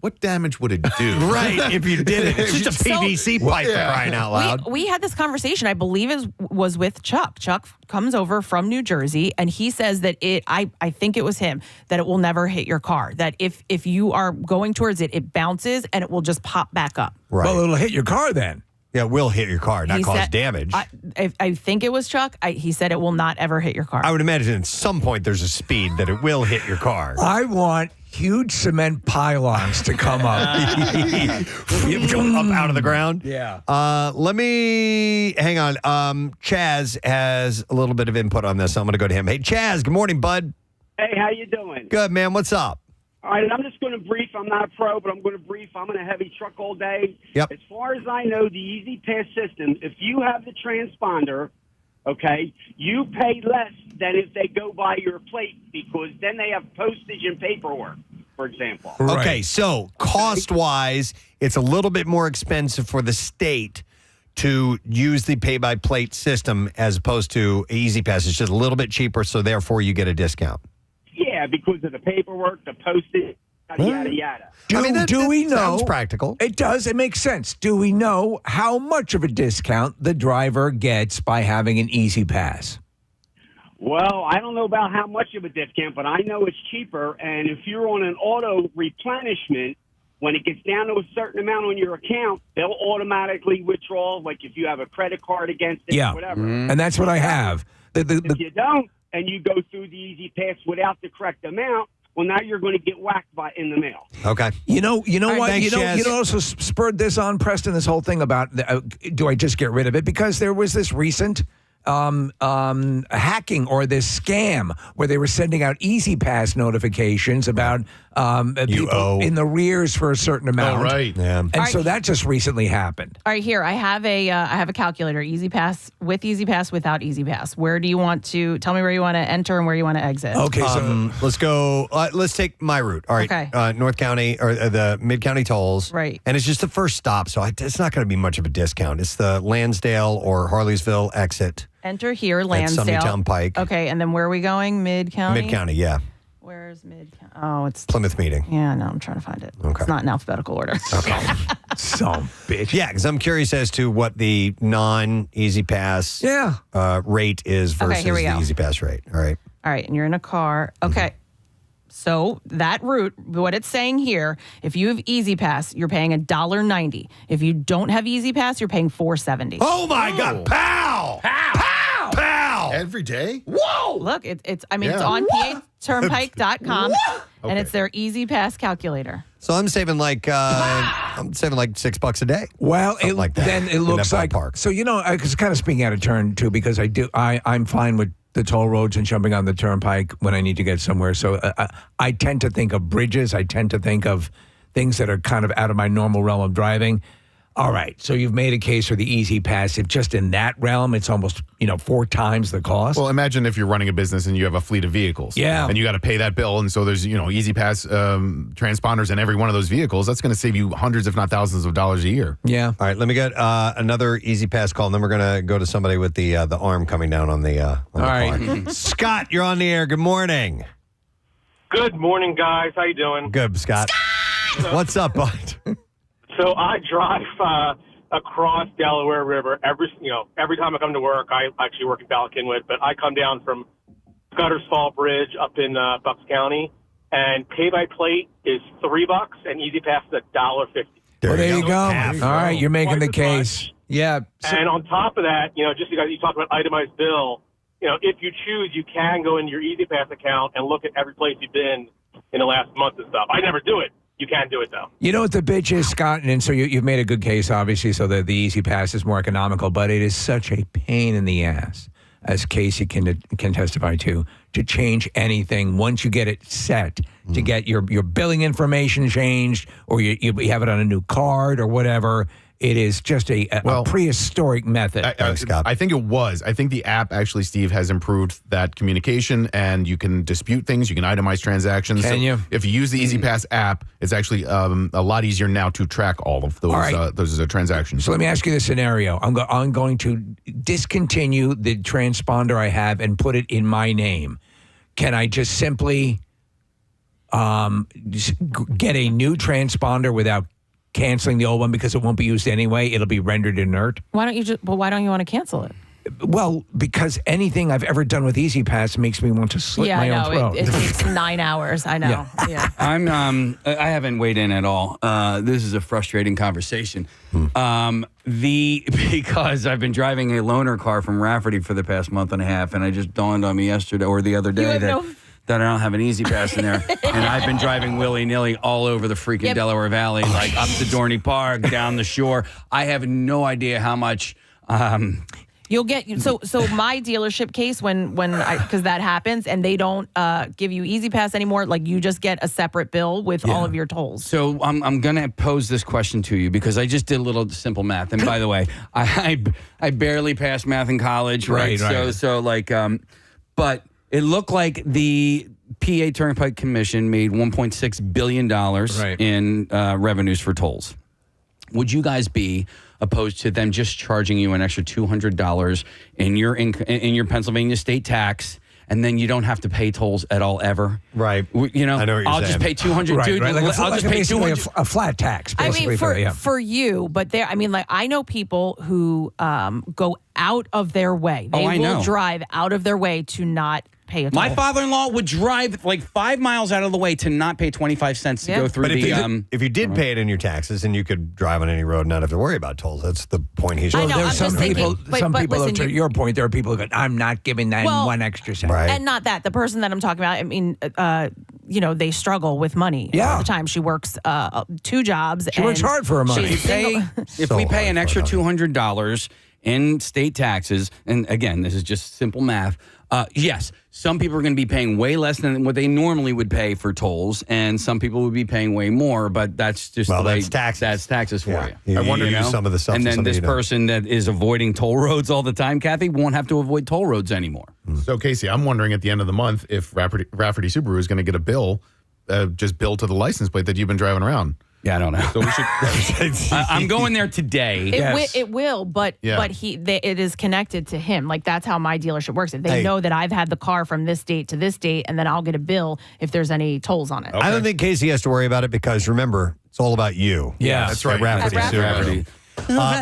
What damage would it do? Right, if you did it. It's just a PVC pipe for crying out loud. We had this conversation, I believe it was with Chuck. Chuck comes over from New Jersey, and he says that I think it was him, that it will never hit your car. That if you are going towards it, it bounces and it will just pop back up. Right. Well, it'll hit your car then. Yeah, it will hit your car, not He cause said- damage. I think it was Chuck. He said it will not ever hit your car. I would imagine at some point there's a speed that it will hit your car. I want huge cement pylons to come up. Up out of the ground. Yeah. Let me hang on. Chaz has a little bit of input on this. So I'm going to go to him. Hey, Chaz. Good morning, bud. Hey, how you doing? Good, man. What's up? All right, I'm just going to brief. I'm not a pro, but I'm going to brief. I'm in a heavy truck all day. Yep. As far as I know, the Easy Pass system, if you have the transponder, okay, you pay less than if they go by your plate because then they have postage and paperwork, for example. Right. Okay, so cost-wise, it's a little bit more expensive for the state to use the pay-by-plate system as opposed to Easy Pass. It's just a little bit cheaper, so therefore you get a discount. Yeah, because of the paperwork, the postage, yada, yada, yada. Do we know? Sounds practical. It does. It makes sense. Do we know how much of a discount the driver gets by having an Easy Pass? Well, I don't know about how much of a discount, but I know it's cheaper. And if you're on an auto replenishment, when it gets down to a certain amount on your account, they'll automatically withdraw, like if you have a credit card against it or whatever. And that's what I have. If you don't, and you go through the Easy Pass without the correct amount, well, now you're going to get whacked in the mail. Okay. You know All right, what? thanks, You Chaz. know also spurred this on, Preston, this whole thing about do I just get rid of it? Because there was this recent hacking or this scam where they were sending out Easy Pass notifications about people owe. in the rears for a certain amount. Oh, right. Yeah. And so that just recently happened. All right, here I have a calculator. Easy Pass with Easy Pass, without Easy Pass. Where do you want to tell me where you want to enter and where you want to exit? Okay, so Let's go. Let's take my route. All right. Okay. North County or the Mid County tolls. Right. And it's just the first stop, so it's not going to be much of a discount. It's the Lansdale or Harleysville exit. Enter here, At Lansdale. Summingtown Pike. Okay, and then where are we going? Mid County. Mid County, yeah. Where's Mid County? Oh, it's Plymouth meeting. Yeah, no, I'm trying to find it. Okay. It's not in alphabetical order. Okay. some bitch. Yeah, because I'm curious as to what the non-Easy Pass rate is versus here we the go. Easy Pass rate. All right. All right, and you're in a car. Okay. So that route, what it's saying here, if you have Easy Pass, you're paying $1.90. If you don't have Easy Pass, you're paying $4.70. Oh my God! Pow! Pow! Pow! Every day? Whoa! Look, it's on paturnpike.com, and it's their Easy Pass calculator. So I'm saving like $6 a day. Well, Something like that, then it in looks that like ballpark. so. You know, it's kind of speaking out of turn too because I'm fine with the toll roads and jumping on the turnpike when I need to get somewhere. So I tend to think of bridges. I tend to think of things that are kind of out of my normal realm of driving. All right. So you've made a case for the Easy Pass. If just in that realm, it's almost, 4 times the cost. Well, imagine if you're running a business and you have a fleet of vehicles. Yeah. And you got to pay that bill. And so there's, Easy Pass transponders in every one of those vehicles. That's going to save you hundreds, if not thousands of dollars a year. Yeah. All right, let me get another Easy Pass call, and then we're going to go to somebody with the arm coming down on the All right. Scott, you're on the air. Good morning. Good morning, guys. How you doing? Good, Scott. What's up, bud? So I drive across Delaware River every time I come to work. I actually work in Ballackinwood, but I come down from Scudder's Fall Bridge up in Bucks County, and pay by plate is $3, and Easy Pass is $1.50. There you go. All right, you're making the case. Yeah. And on top of that, just because you talked about itemized bill, if you choose, you can go into your Easy Pass account and look at every place you've been in the last month and stuff. I never do it. You can do it, though. You know what the bitch is, Scott? And so you've made a good case, obviously, so that the Easy Pass is more economical, but it is such a pain in the ass, as Casey can testify to change anything once you get it set, to get your billing information changed, or you have it on a new card or whatever. It is just a prehistoric method. I think it was. I think the app actually, Steve, has improved that communication, and you can dispute things. You can itemize transactions. Can you? If you use the Easy Pass app, it's actually a lot easier now to track all of those those transactions. So let me ask you this scenario. I'm going to discontinue the transponder I have and put it in my name. Can I just simply just get a new transponder without canceling the old one because it won't be used anyway? It'll be rendered inert. Why don't you want to cancel it? Well, because anything I've ever done with Easy Pass makes me want to slit my own throat. It takes 9 hours. I know. Yeah. I haven't weighed in at all. This is a frustrating conversation. Because I've been driving a loaner car from Rafferty for the past month and a half, and it just dawned on me yesterday or the other day that I don't have an Easy Pass in there. And I've been driving willy-nilly all over the freaking Delaware Valley, like up to Dorney Park, down the shore. I have no idea how much... You'll get so my dealership case because that happens and they don't give you Easy Pass anymore. Like you just get a separate bill with all of your tolls. So I'm gonna pose this question to you because I just did a little simple math. And by the way, I barely passed math in college, right? But it looked like the PA Turnpike Commission made $1.6 billion in revenues for tolls. Would you guys be opposed to them just charging you an extra $200 in your Pennsylvania state tax, and then you don't have to pay tolls at all ever? Right. I know what you're I'll saying. Just pay $200, dude. I'll just pay $200. A flat tax. Basically, for you, but I know people who go out of their way. They will drive out of their way to not pay a toll. My father-in-law would drive like 5 miles out of the way to not pay 25 cents to go through if you did pay it in your taxes, and you could drive on any road and not have to worry about tolls. That's the point he's making. There's some people, to your point, there are people who go, I'm not giving that one extra cent. Right. And not that. The person that I'm talking about, I mean, they struggle with money all the time. She works 2 jobs. She works hard for her money. If we pay an extra $200 in state taxes, and again, this is just simple math, yes, some people are going to be paying way less than what they normally would pay for tolls, and some people would be paying way more, but that's just that's taxes. That's taxes for you. I wonder if some of the stuff. And then this person that is avoiding toll roads all the time, Kathy, won't have to avoid toll roads anymore. So, Casey, I'm wondering at the end of the month if Rafferty Subaru is going to get a bill, just billed to the license plate that you've been driving around. Yeah, I don't know. So we should. I'm going there today. It will, but it is connected to him. Like that's how my dealership works. They know that I've had the car from this date to this date, and then I'll get a bill if there's any tolls on it. I don't think Casey has to worry about it because remember, it's all about you. Yeah, that's right. Rafferty Subaru.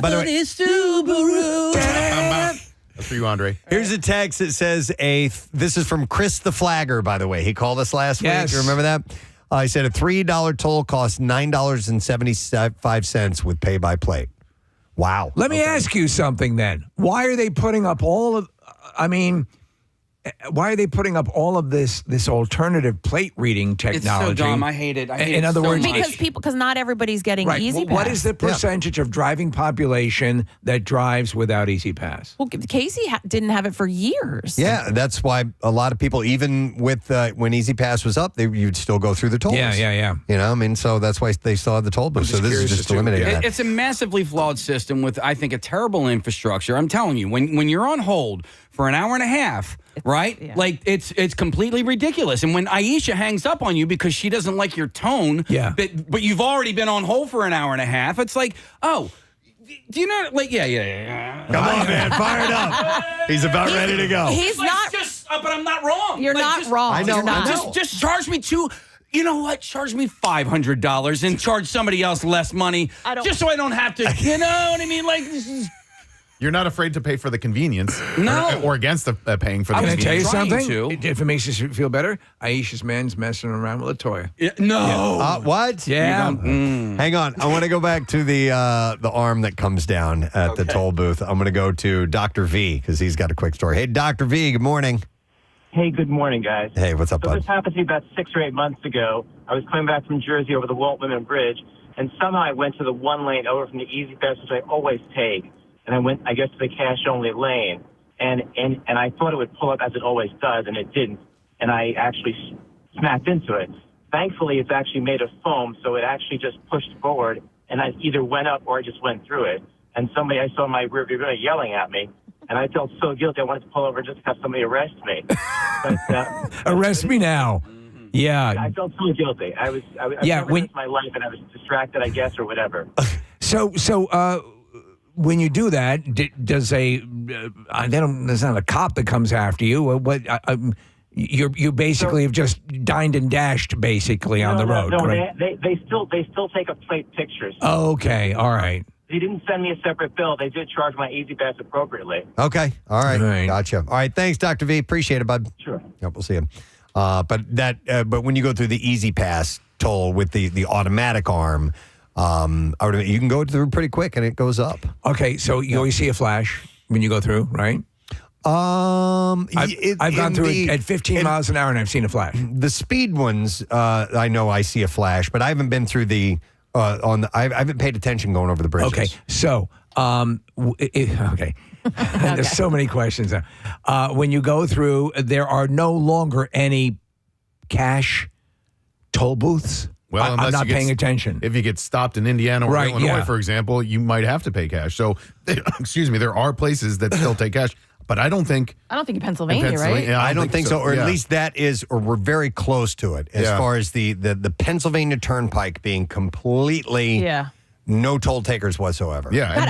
By the way, Subaru. That's for you, Andre. Here's a text that says this is from Chris the Flagger, by the way. He called us last week. You remember that? He said a $3 toll costs $9.75 with pay by plate. Wow. Let me ask you something then. Why are they putting up all of, why are they putting up all of this alternative plate reading technology? It's so dumb. I hate it. In other words, because not everybody's getting Easy Pass. What is the percentage of driving population that drives without Easy Pass? Well, Casey didn't have it for years. Yeah, that's why a lot of people, even with when Easy Pass was up, you'd still go through the tolls. Yeah. You know, I mean, so that's why they still have the toll booth. So this is just eliminating that. It's a massively flawed system with, I think, a terrible infrastructure. I'm telling you, when you're on hold for an hour and a half, right? Yeah. Like it's completely ridiculous. And when Aisha hangs up on you because she doesn't like your tone, but you've already been on hold for an hour and a half, it's like, oh, do you know? Like, yeah. Come on, man, fire it up. He's about ready to go. He's not. But I'm not wrong. You're not wrong. I know. You're not. Just charge me you know what? Charge me $500 and charge somebody else less money, just so I don't have to. You know what I mean? Like this is. You're not afraid to pay for the convenience, no, or against the paying for the Can convenience. I tell you something? If it makes you feel better, Aisha's man's messing around with Latoya. No. What? Yeah. Hang on. I want to go back to the arm that comes down at the toll booth. I'm going to go to Dr. V because he's got a quick story. Hey, Dr. V, good morning. Hey, good morning, guys. Hey, what's up, bud? This happened to me about 6 or 8 months ago. I was coming back from Jersey over the Walt Whitman Bridge, and somehow I went to the one lane over from the Easy Pass, which I always take. And I went, I guess, to the cash-only lane. And I thought it would pull up as it always does, and it didn't. And I actually smacked into it. Thankfully, it's actually made of foam, so it actually just pushed forward, and I either went up or I just went through it. And somebody I saw in my rearview mirror yelling at me, and I felt so guilty I wanted to pull over just to have somebody arrest me. But, arrest me now. Yeah. I felt so guilty. I was my life, and I was distracted, I guess, or whatever. So when you do that, does there's not a cop that comes after you? You basically have just dined and dashed basically on the road. No, correct? they still take a plate pictures. Oh, okay, all right. They didn't send me a separate bill. They did charge my Easy Pass appropriately. Okay, all right. Gotcha. All right, thanks, Dr. V. Appreciate it, bud. Sure. Yep, we'll see you. But when you go through the Easy Pass toll with the automatic arm, you can go through pretty quick and it goes up. Okay, so you always see a flash when you go through, right? I've gone through it at 15 miles an hour and I've seen a flash. The speed ones, I know I see a flash, but I haven't been through I haven't paid attention going over the bridges. Okay, so there's so many questions now. When you go through, there are no longer any cash toll booths. Well, I'm not paying attention. If you get stopped in Indiana or Illinois, for example, you might have to pay cash. So, there are places that still take cash, but I don't think in Pennsylvania, right? Yeah, I don't think so. Or at least that is, or we're very close to it as far as the Pennsylvania Turnpike being completely no toll takers whatsoever. Yeah, God,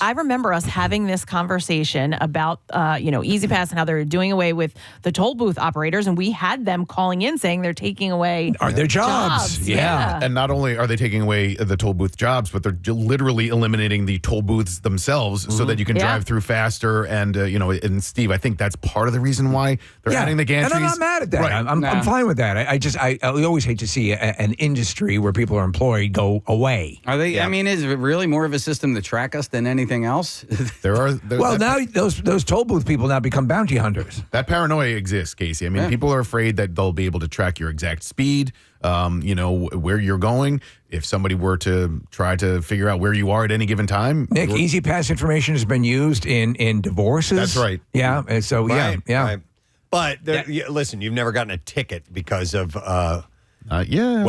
I remember us having this conversation about Easy Pass and how they're doing away with the toll booth operators, and we had them calling in saying they're taking away their jobs. Yeah. And not only are they taking away the toll booth jobs, but they're literally eliminating the toll booths themselves so that you can drive through faster. And and Steve, I think that's part of the reason why they're adding the gantries. And I'm not mad at that. Right. I'm fine with that. I always hate to see an industry where people are employed go away. Are they? Yeah. I mean, is it really more of a system to track us than anything else? Now those toll booth people now become bounty hunters. That paranoia exists, Casey. I mean, people are afraid that they'll be able to track your exact speed, where you're going. If somebody were to try to figure out where you are at any given time. Nick, Easy Pass information has been used in divorces. That's right. Yeah. And so, Right. yeah. But listen, you've never gotten a ticket because of what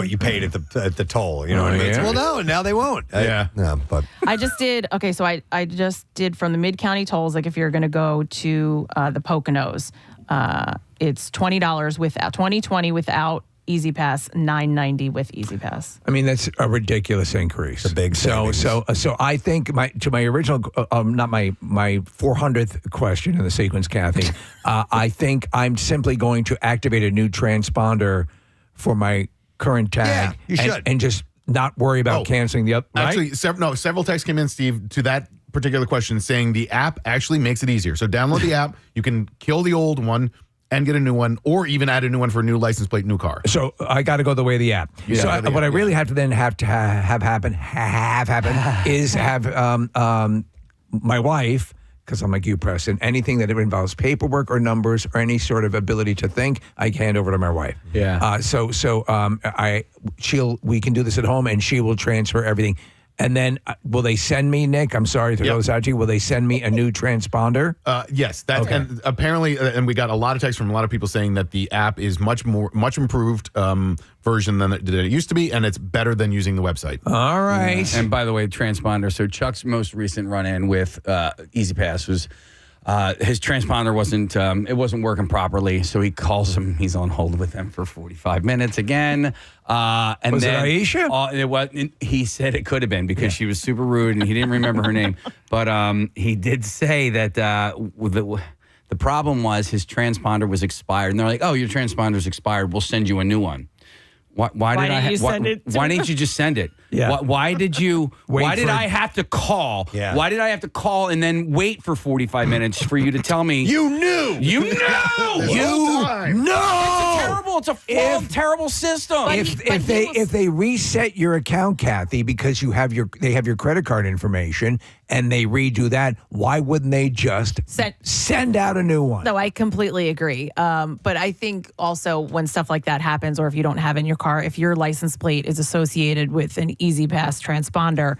you paid at the toll. You know what I mean? Yeah. Well, now they won't. But I just did. Okay, so I just did from the mid-county tolls. Like if you're going to go to the Poconos, it's $20 without 2020 without Easy Pass, $9.90 with Easy Pass. I mean, that's a ridiculous increase. A big savings. So I think my original, not my 400th question in the sequence, Kathy. I think I'm simply going to activate a new transponder for my current tag. Yeah, you should. And just not worry about canceling the other. Right? Actually, several texts came in, Steve, to that particular question saying the app actually makes it easier. So download the app. You can kill the old one and get a new one, or even add a new one for a new license plate, new car. So I got to go the way of the app. Yeah, so what I really have to then have happen is have my wife because I'm like you, Preston, anything that involves paperwork or numbers or any sort of ability to think, I hand over to my wife. Yeah. We can do this at home, and she will transfer everything. And then will they send me, Nick? I'm sorry to throw this out to you. Will they send me a new transponder? Yes. That's and apparently, and we got a lot of texts from a lot of people saying that the app is much improved version than it used to be, and it's better than using the website. All right. And by the way, transponder. So Chuck's most recent run-in with EasyPass was his transponder wasn't working properly, so he calls him. He's on hold with them for 45 minutes again. And was then, it Aisha? He said it could have been because she was super rude and he didn't remember her name. But he did say that the problem was his transponder was expired, and they're like, "Oh, your transponder's expired. We'll send you a new one." Why didn't you just send it? Yeah. Why did you? Why did I have to call? Yeah. Why did I have to call and then wait for 45 minutes for you to tell me? You knew. You knew. It's a flawed, terrible system. If they reset your account, Kathy, because they have your credit card information and they redo that, why wouldn't they just send out a new one? No, I completely agree. But I think also when stuff like that happens, or if you don't have in your car, if your license plate is associated with an EasyPass transponder,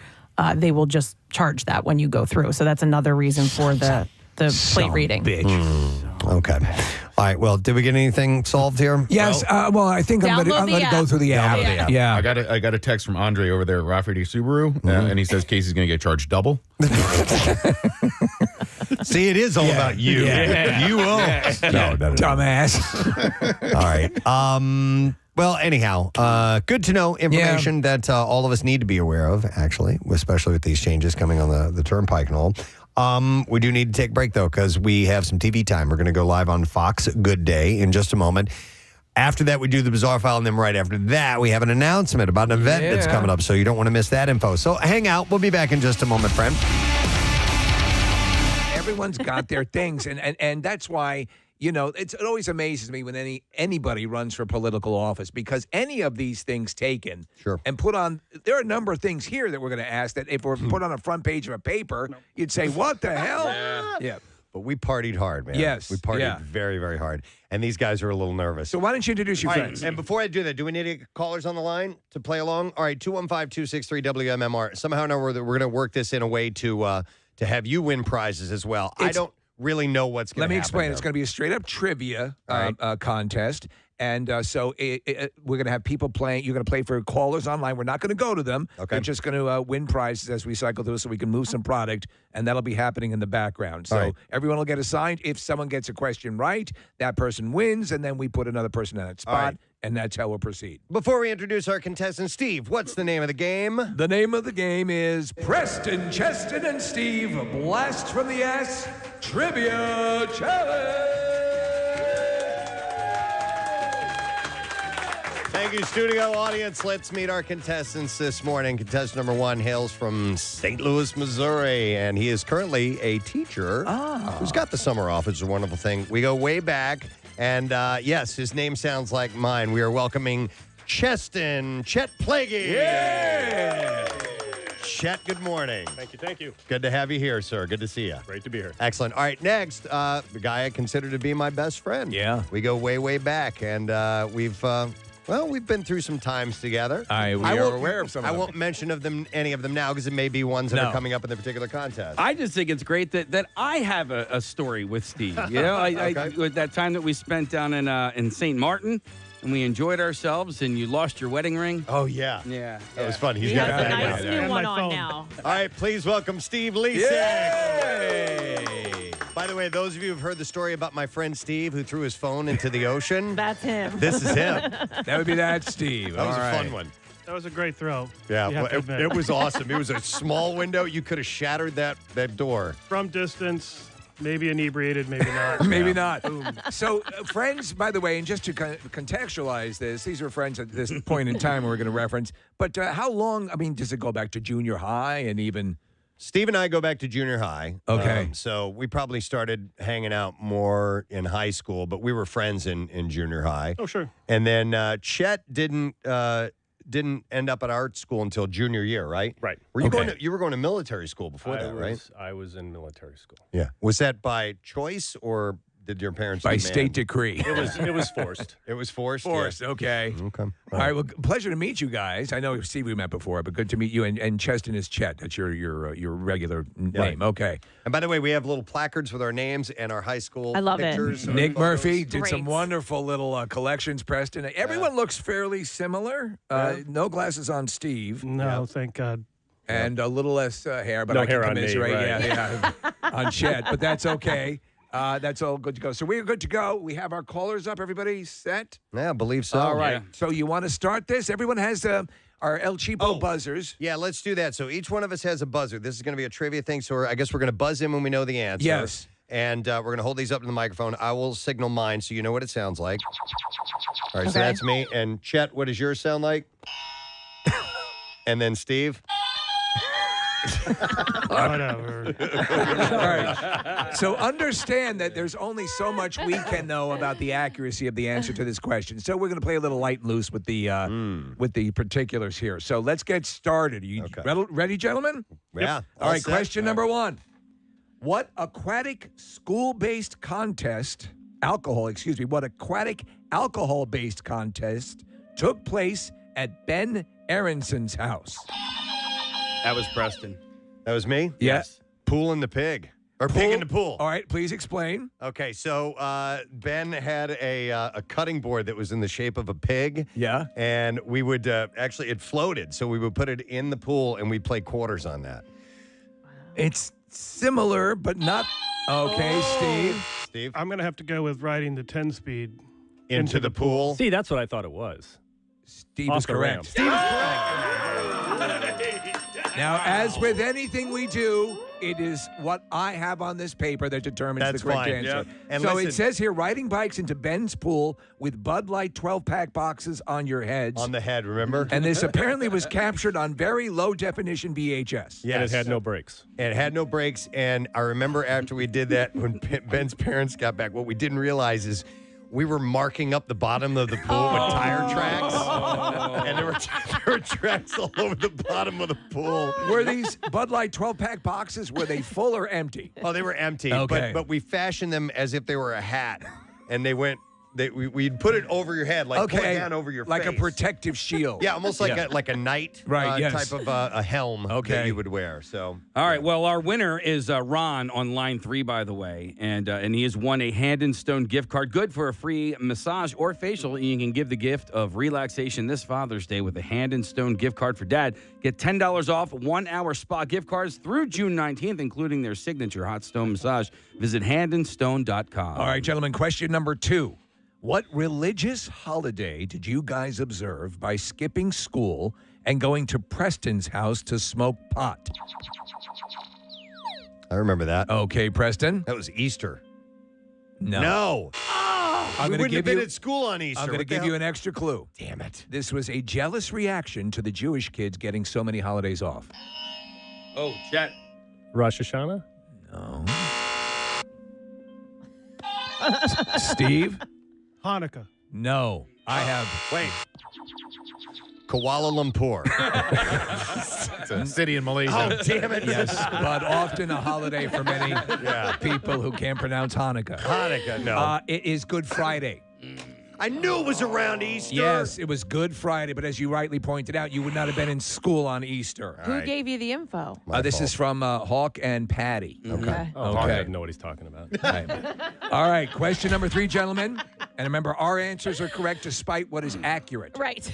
they will just charge that when you go through. So that's another reason for the plate reading. Okay. All right. Well, did we get anything solved here? Yes. Well, I think I'm going to go through the app. Yeah. I got a text from Andre over there at Rafferty Subaru, and he says Casey's going to get charged double. See, it is all about you. Yeah. You own. No, dumbass. All right. Well, anyhow, good to know information that all of us need to be aware of, actually, especially with these changes coming on the turnpike and all. We do need to take a break, though, because we have some TV time. We're going to go live on Fox Good Day in just a moment. After that, we do the Bizarre File, and then right after that, we have an announcement about an event that's coming up, so you don't want to miss that info. So hang out. We'll be back in just a moment, friend. Everyone's got their things, and that's why, it always amazes me when anybody runs for political office, because any of these things taken and put on, there are a number of things here that we're going to ask that if we're put on a front page of a paper, you'd say, what the hell? Yeah. But we partied hard, man. Yes. We partied very, very hard. And these guys are a little nervous. So why don't you introduce your friends? And before I do that, do we need to get callers on the line to play along? All right, 215-263-WMMR. Somehow or another, we're going to work this in a way to have you win prizes as well. I don't really know what's going to happen. Let me explain. It's going to be a straight-up trivia contest. And so we're going to have people playing. You're going to play for callers online. We're not going to go to them. Okay. They're just going to win prizes as we cycle through so we can move some product, and that'll be happening in the background. So everyone will get assigned. If someone gets a question right, that person wins, and then we put another person on that spot, and that's how we'll proceed. Before we introduce our contestant, Steve, what's the name of the game? The name of the game is Preston, Cheston, and Steve Blast from the Ass Trivia Challenge. Thank you, studio audience. Let's meet our contestants this morning. Contestant number 1 hails from St. Louis, Missouri, and he is currently a teacher who's got the summer off. It's a wonderful thing. We go way back, and yes, his name sounds like mine. We are welcoming Cheston Chet Plaguey. Yeah! Chet, good morning. Thank you. Good to have you here, sir. Good to see you. Great to be here. Excellent. All right, next, the guy I consider to be my best friend. Yeah. We go way, way back, and we've been through some times together. We are aware of some of them. I won't mention any of them now because it may be ones that are coming up in the particular contest. I just think it's great that I have a story with Steve. You know, I with that time that we spent down in St. Martin, and we enjoyed ourselves, and you lost your wedding ring. Oh, yeah. Yeah. That was fun. He's He got has a that nice now. new one on now. All right, please welcome Steve Leasick. By the way, those of you who've heard the story about my friend Steve who threw his phone into the ocean, That's him. this is him. That would be that, Steve. That was a fun one. That was a great throw. Yeah, You have to admit. it was awesome. It was a small window. You could have shattered that door. From distance, maybe inebriated, maybe not. Maybe not. So, friends, by the way, and just to contextualize this, these are friends at this point in time we're going to reference. But how long, does it go back to junior high and even... Steve and I go back to junior high. Okay. So we probably started hanging out more in high school, but we were friends in junior high. Oh, sure. And then Chet didn't didn't end up at art school until junior year, right? Right. Were you going? You were going to military school before that, right? I was in military school. Yeah. Was that by choice or did your parents By demand? state decree. It was forced. It was forced. Forced. Yeah. Okay. Okay. All right. Well, pleasure to meet you guys. I know Steve we met before, but good to meet you. And Cheston is Chet. That's your regular name. Okay. And by the way, we have little placards with our names and our high school I love it. pictures. Nick photos. Murphy did some Great. wonderful little collections, Preston. Everyone looks fairly similar. No glasses on Steve. No, thank God. And a little less hair, but No I can hair on me, commiserate. right. Yeah, on Chet, but that's okay. That's all good to go. So we're good to go. We have our callers up. Everybody set? Yeah, I believe so. All right. Yeah. So you want to start this? Everyone has our El Cheapo buzzers. Yeah, let's do that. So each one of us has a buzzer. This is going to be a trivia thing. So I guess we're going to buzz in when we know the answer. Yes. And we're going to hold these up to the microphone. I will signal mine so you know what it sounds like. All right, so Okay. that's me. And Chet, what does yours sound like? And then Steve? Whatever. All right. So understand that there's only so much we can know about the accuracy of the answer to this question. So we're going to play a little light and loose with the particulars here. So let's get started. Are you ready, gentlemen? Yeah. All right. set. Question number one. What aquatic school-based contest, what aquatic alcohol-based contest took place at Ben Aronson's house? That was Preston. That was me? Yes. Pool in the pig. Or pig in the pool. All right, please explain. Okay, so Ben had a cutting board that was in the shape of a pig. Yeah. And we would actually, it floated. So we would put it in the pool and we'd play quarters on that. It's similar, but not. Okay, Steve? I'm going to have to go with riding the 10-speed Into the pool. See, that's what I thought it was. Steve Off is the correct. ramp. Steve is correct. Now, as with anything we do, it is what I have on this paper that determines That's the correct fine. answer. Yeah. And so listen- it says here, riding bikes into Ben's pool with Bud Light 12-pack boxes on your heads. On the head, remember? And this apparently was captured on very low-definition VHS. Yes. And it had no brakes. And it had no brakes. And I remember after we did that, when Ben's parents got back, what we didn't realize is we were marking up the bottom of the pool with tire tracks. And there were tracks all over the bottom of the pool. Were these Bud Light 12-pack boxes, were they full or empty? Oh, they were empty. Okay. But we fashioned them as if they were a hat. And they went, we'd put it over your head, like pull it down over your like face. a protective shield. Yeah, almost like a knight Right, yes. type of a helm that you would wear. So All right. Well, our winner is Ron on line 3, by the way, and he has won a Hand and Stone gift card, good for a free massage or facial. And you can give the gift of relaxation this Father's Day with a Hand and Stone gift card for Dad. Get $10 off 1-hour spa gift cards through June 19th, including their signature hot stone massage. Visit handandstone.com. All right, gentlemen, question number 2. What religious holiday did you guys observe by skipping school and going to Preston's house to smoke pot? I remember that. Okay, Preston. That was Easter. No. We wouldn't have been at school on Easter. I'm going to What the give you hell? an extra clue. Damn it. This was a jealous reaction to the Jewish kids getting so many holidays off. Oh, Chet. Rosh Hashanah? No. Steve? Hanukkah. No. I have. Wait. Kuala Lumpur. It's a city in Malaysia. Oh, damn it. Yes, but often a holiday for many people who can't pronounce Hanukkah. Hanukkah, no. It is Good Friday. I knew it was around Easter. Yes, it was Good Friday, but as you rightly pointed out, you would not have been in school on Easter. Who gave you the info? This is from Hawk and Patty. Okay. Oh, I don't know what he's talking about. Right. All right, question number 3, gentlemen. And remember, our answers are correct despite what is accurate. Right.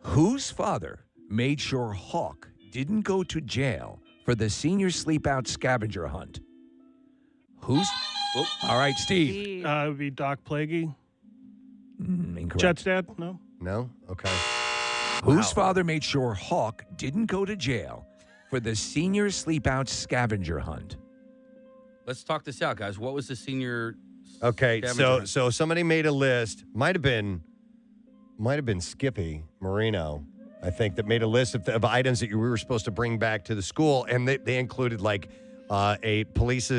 Whose father made sure Hawk didn't go to jail for the senior sleep out scavenger hunt? Who's? All right, Steve. It would be Doc Plaguey. Incorrect. Chet's dad? No. No? Okay. Whose father made sure Hawk didn't go to jail for the senior sleep out scavenger hunt? Let's talk this out, guys. What was the senior? Okay, scavenger hunt? so somebody made a list. Might have been Skippy Marino, I think, that made a list of items that we were supposed to bring back to the school, and they included like a police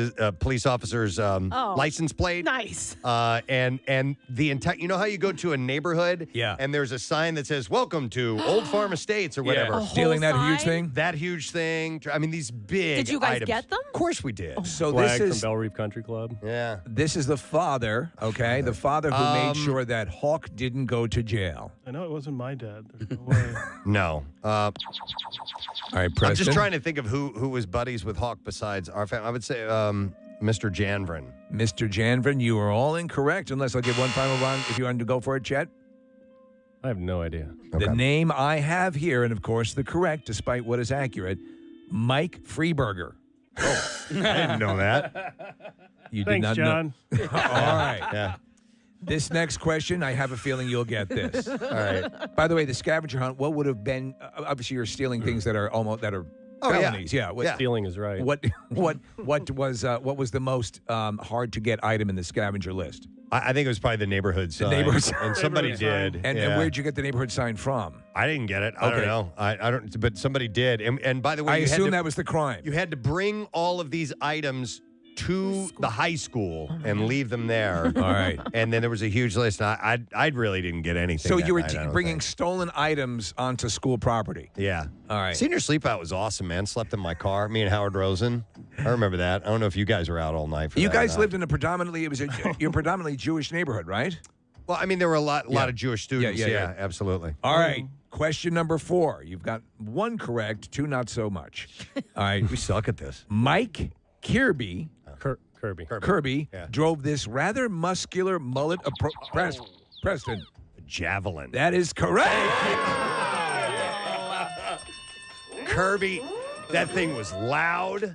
officer's license plate. Nice. And the entire, you know how you go to a neighborhood, and there's a sign that says "Welcome to Old Farm Estates" or whatever. Stealing that huge thing. That huge thing. I mean, these big. Did you guys items. get them? Of course we did. So Flag this is from Belle Reef Country Club. Yeah. This is the father. Okay, the father who made sure that Hawk didn't go to jail. I know it wasn't my dad. There's no way. No. All right, Preston. I'm just trying to think of who was buddies with Hawk besides our family. I would say Mr. Janvrin. Mr. Janvrin, you are all incorrect, unless I'll give one final round if you want to go for it, Chet. I have no idea. The name I have here, and of course the correct, despite what is accurate, Mike Freeburger. Oh, I didn't know that. You Thanks, did not John. know. All right. Yeah. This next question, I have a feeling you'll get this. All right. By the way, the scavenger hunt, what would have been, obviously you're stealing things that are felonies. Yeah. Stealing is right. What was the most hard to get item in the scavenger list? I think it was probably the neighborhood sign. And somebody did. And where'd you get the neighborhood sign from? I didn't get it. I don't know. I don't. But somebody did. And by the way, I assume that was the crime. You had to bring all of these items to the high school and leave them there. All right. And then there was a huge list. And I really didn't get anything. So that you were night, I don't bringing think. stolen items onto school property. Yeah. All right. Senior sleep out was awesome, man. Slept in my car. Me and Howard Rosen. I remember that. I don't know if you guys were out all night for You that or guys not. lived in you're predominantly Jewish neighborhood, right? Well, I mean, there were a lot of Jewish students. Yeah. Absolutely. All right. Question number 4. You've got 1 correct, 2 not so much. All right. We suck at this. Mike Kirby. Kirby. Yeah. Drove this rather muscular mullet Preston. Javelin. That is correct. Kirby, that thing was loud.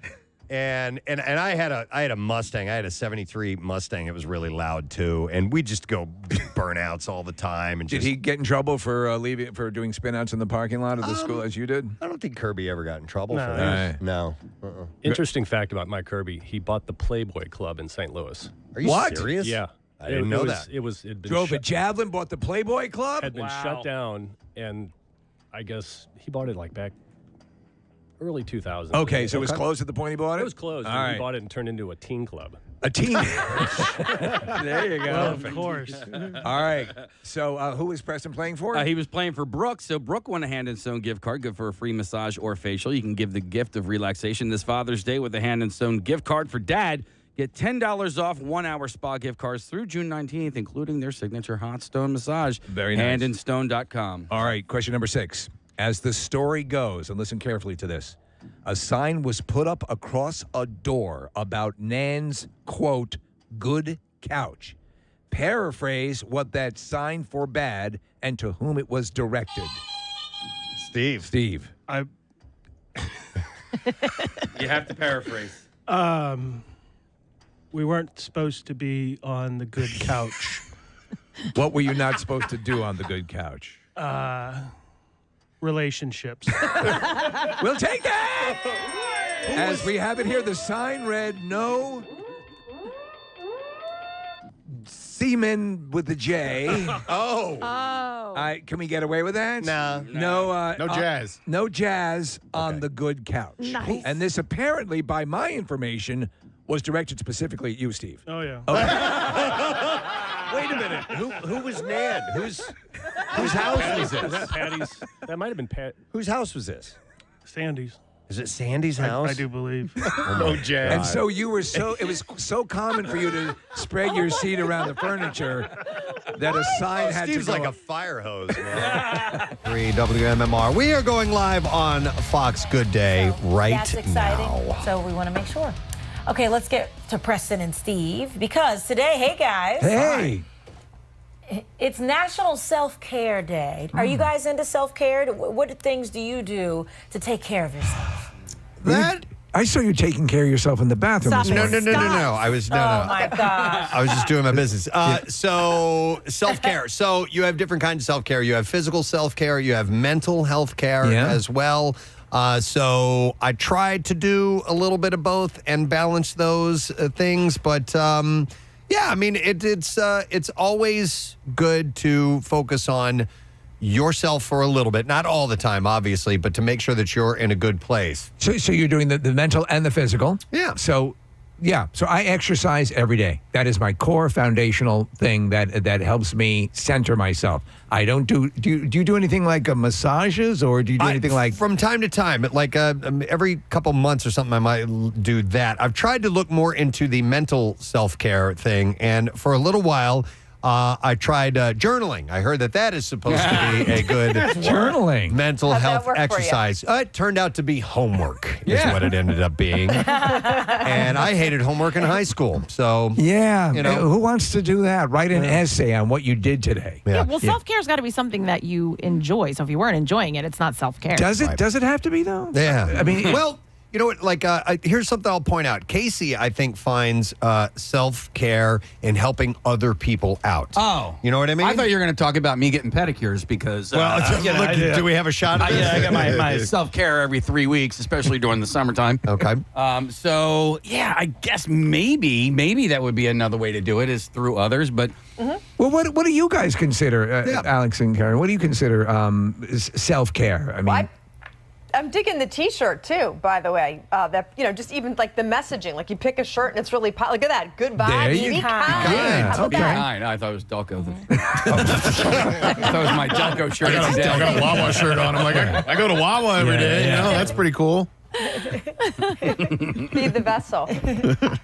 And I had a Mustang. I had a 73 Mustang. It was really loud too. And we just go burnouts all the time. And Did he get in trouble for doing spinouts in the parking lot of the school as you did? I don't think Kirby ever got in trouble No. for that. No. Interesting fact about Mike Kirby: he bought the Playboy Club in St. Louis. Are you What? serious? Yeah, I didn't know that. It'd been Drove a shut, javelin, bought the Playboy Club? had been shut down, and I guess he bought it like back early 2000s. Okay, so it was closed at the point he bought it? It was closed. All and right. He bought it and turned into a teen club. A team. There you go. Well, of course. All right. So who was Preston playing for? He was playing for Brooke, so Brooke won a Hand and Stone gift card, good for a free massage or facial. You can give the gift of relaxation this Father's Day with a Hand and Stone gift card for Dad. Get $10 off 1-hour spa gift cards through June 19th, including their signature hot stone massage. Very nice. Handandstone.com. All right, question number 6. As the story goes, and listen carefully to this, a sign was put up across a door about Nan's, quote, good couch. Paraphrase what that sign forbade and to whom it was directed. Steve. I You have to paraphrase. we weren't supposed to be on the good couch. What were you not supposed to do on the good couch? Relationships. We'll take that! As we have it here, the sign read, no semen with the J. Oh. Can we get away with that? No. No jazz. No jazz on the good couch. Nice. And this apparently, by my information, was directed specifically at you, Steve. Oh, yeah. Wait a minute. Who was Nan? Whose house was Is this? that Patty's? That might have been Pat. Whose house was this? Sandy's. Is it Sandy's house? I do believe. No jazz. And so it was so common for you to spread your seat around the furniture that a sign had Steve's to go like a fire hose, man. 3 WMMR. We are going live on Fox Good Day right That's exciting. now. So we want to make sure. Okay, let's get to Preston and Steve because today, hey guys. Hey. It's National Self-Care Day. Are you guys into self-care? What things do you do to take care of yourself? That I saw you taking care of yourself in the bathroom. Stop this it. morning. No. I was Oh my gosh. I was just doing my business. So self-care. So you have different kinds of self-care. You have physical self-care. You have mental health care as well. So I tried to do a little bit of both and balance those things. But yeah, I mean, it's always good to focus on yourself for a little bit, not all the time, obviously, but to make sure that you're in a good place. So you're doing the mental and the physical. Yeah. So I exercise every day. That is my core foundational thing that helps me center myself. I don't do you do anything like massages, or do you do anything like from time to time, like every couple months or something, I might do that. I've tried to look more into the mental self-care thing, and for a little while I tried journaling. I heard that is supposed to be a good journaling mental How'd that health work for you? exercise. It turned out to be homework is what it ended up being. And I hated homework in high school. So who wants to do that? Write an essay on what you did today. Yeah, well, self-care's got to be something that you enjoy. So if you weren't enjoying it, it's not self-care. Does it? Does it have to be though? Yeah. I mean, well, you know what? Like, here's something I'll point out. Casey, I think, finds self-care in helping other people out. Oh. You know what I mean? I thought you were going to talk about me getting pedicures because... do we have a shot at this? I got my self-care every 3 weeks, especially during the summertime. Okay. So, yeah, I guess maybe that would be another way to do it is through others, but... Well, what do you guys consider, Alex and Karen? What do you consider self-care? I mean... I'm digging the T-shirt too, by the way. That just even like the messaging, like you pick a shirt and it's really look at that, good vibe. There you be go. kind. Yeah, How about okay. that? I thought it was Delco. I thought it was my Delco shirt. I got a Wawa shirt on. I'm like, I go to Wawa every day. You know, that's pretty cool. Be the vessel.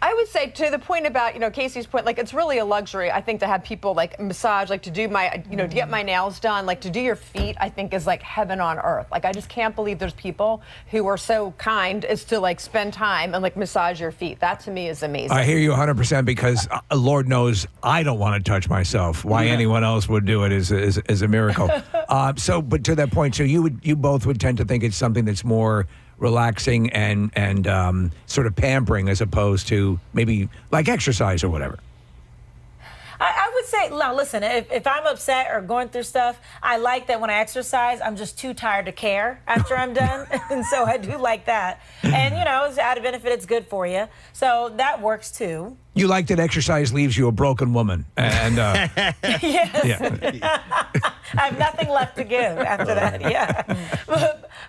I would say to the point about, Casey's point, like it's really a luxury, I think, to have people like massage, like to do my, to get my nails done, like to do your feet, I think is like heaven on earth. Like I just can't believe there's people who are so kind as to like spend time and like massage your feet. That to me is amazing. I hear you 100% because Lord knows I don't want to touch myself. Why anyone else would do it is a miracle. But to that point, so you both would tend to think it's something that's more relaxing and sort of pampering as opposed to maybe like exercise or whatever. I would say, now listen, if I'm upset or going through stuff, I like that when I exercise, I'm just too tired to care after I'm done. And so I do like that. And, it's added benefit, it's good for you. So that works too. You like that exercise leaves you a broken woman. And yes. I have nothing left to give after that, yeah.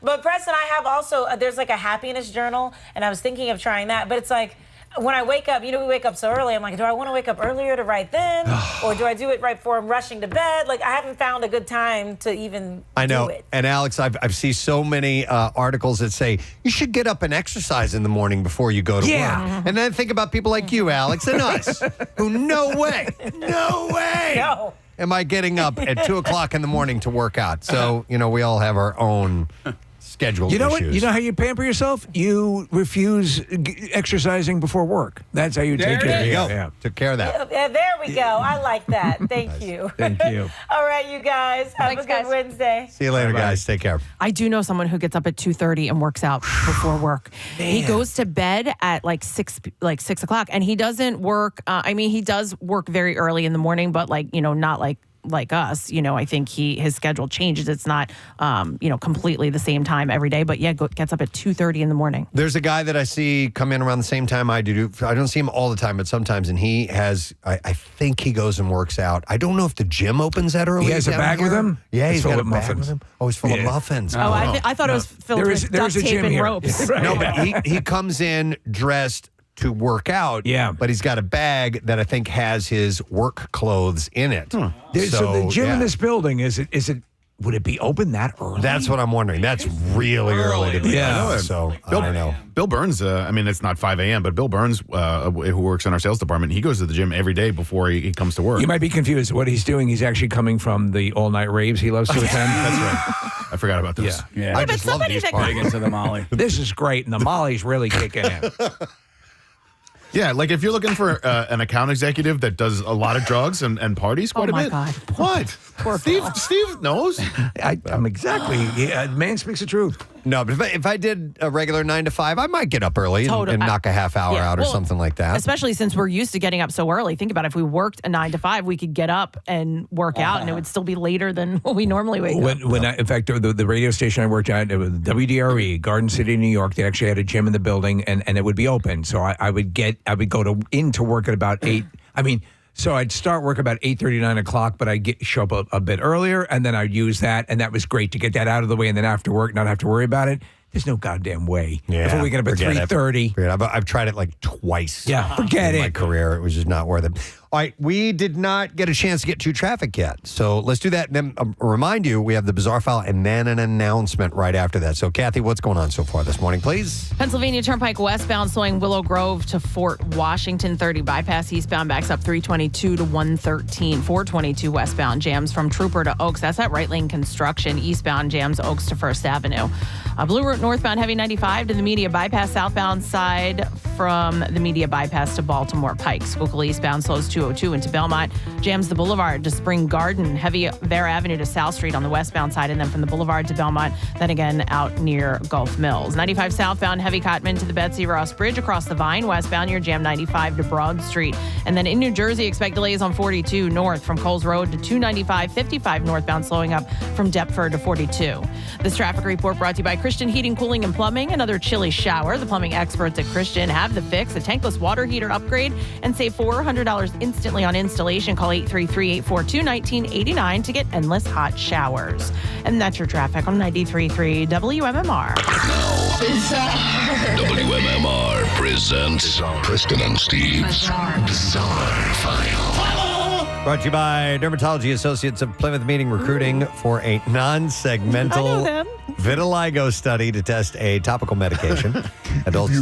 But Preston, I have also, there's like a happiness journal, and I was thinking of trying that, but it's like, when I wake up, we wake up so early, I'm like, do I want to wake up earlier to write then? Or do I do it right before I'm rushing to bed? Like, I haven't found a good time to even do it. And Alex, I've seen so many articles that say you should get up and exercise in the morning before you go to work. And then think about people like you, Alex, and us, who no way am I getting up at 2 o'clock in the morning to work out. So, we all have our own schedule you know issues. what? You know how you pamper yourself? You refuse exercising before work. That's how you take care of it. Yeah. Took care of that. Yeah, there we go. I like that. Thank you. Thank you. All right, you guys. Have a good Wednesday. See you later, guys. Take care. I do know someone who gets up at 2:30 and works out before work. He goes to bed at like 6 o'clock, and he doesn't work. He does work very early in the morning, but not like us, I think his schedule changes. It's not, completely the same time every day. But gets up at 2:30 in the morning. There's a guy that I see come in around the same time I do. I don't see him all the time, but sometimes, and he has. I think he goes and works out. I don't know if the gym opens that early. He has a bag with him. Yeah, he's he's got full a of bag muffins. with him. Oh, he's full of muffins. Oh, I thought it was filled with duct tape and ropes. No, but he comes in dressed to work out. Yeah, but he's got a bag that I think has his work clothes in it. So the gym in this building is it? Would it be open that early? That's what I'm wondering. That's really early to be. Yeah. So Bill, I don't know. Bill Burns, it's not 5 a.m., but Bill Burns, who works in our sales department, he goes to the gym every day before he comes to work. You might be confused. What he's doing, he's actually coming from the all-night raves he loves to attend. That's right. I forgot about this. Yeah. I just love these parties. Into the Molly. This is great, and the Molly's really kicking in. Yeah, like if you're looking for an account executive that does a lot of drugs and parties quite a bit. God. What? Steve knows. I'm exactly. Man speaks the truth. No, but if I did a regular 9 to 5, I might get up early and knock a half hour out or something like that. Especially since we're used to getting up so early. Think about it. If we worked a 9 to 5, we could get up and work out, and it would still be later than what we normally wake up. In fact, the radio station I worked at, it was WDRE, Garden City, New York. They actually had a gym in the building, and it would be open. So I would go into work at about 8. So I'd start work about 8:30, 9 o'clock, but I'd show up a bit earlier, and then I'd use that, and that was great to get that out of the way, and then after work, not have to worry about it. There's no goddamn way. Yeah, if we're waking up at 3:30. I've tried it like twice. Yeah, forget in it. my career. It was just not worth it. All right, we did not get a chance to get to traffic yet. So let's do that. And then remind you, we have the bizarre file and then an announcement right after that. So, Kathy, what's going on so far this morning, please? Pennsylvania Turnpike westbound slowing Willow Grove to Fort Washington. 30 bypass eastbound backs up 322 to 113. 422 westbound jams from Trooper to Oaks. That's at right lane construction. Eastbound jams Oaks to First Avenue. Blue Route northbound heavy 95 to the Media bypass southbound side from the Media bypass to Baltimore Pike. Schuylkill eastbound slows 202 into Belmont. Jams the Boulevard to Spring Garden. Heavy Bear Avenue to South Street on the westbound side. And then from the Boulevard to Belmont, then again out near Gulf Mills. 95 southbound heavy Cotman to the Betsy Ross Bridge across the Vine. Westbound you're jam 95 to Broad Street. And then in New Jersey, expect delays on 42 north from Coles Road to 295. 55 northbound slowing up from Deptford to 42. This traffic report brought to you by Christian Heating, Cooling, and Plumbing. Another chilly shower. The plumbing experts at Christian have the fix. A tankless water heater upgrade and save $400 instantly on installation. Call 833-842-1989 to get endless hot showers. And that's your traffic on 93.3 WMMR. WMMR presents Preston and Steve's Bizarre File. Brought to you by Dermatology Associates of Plymouth Meeting, recruiting for a non-segmental vitiligo study to test a topical medication. Adults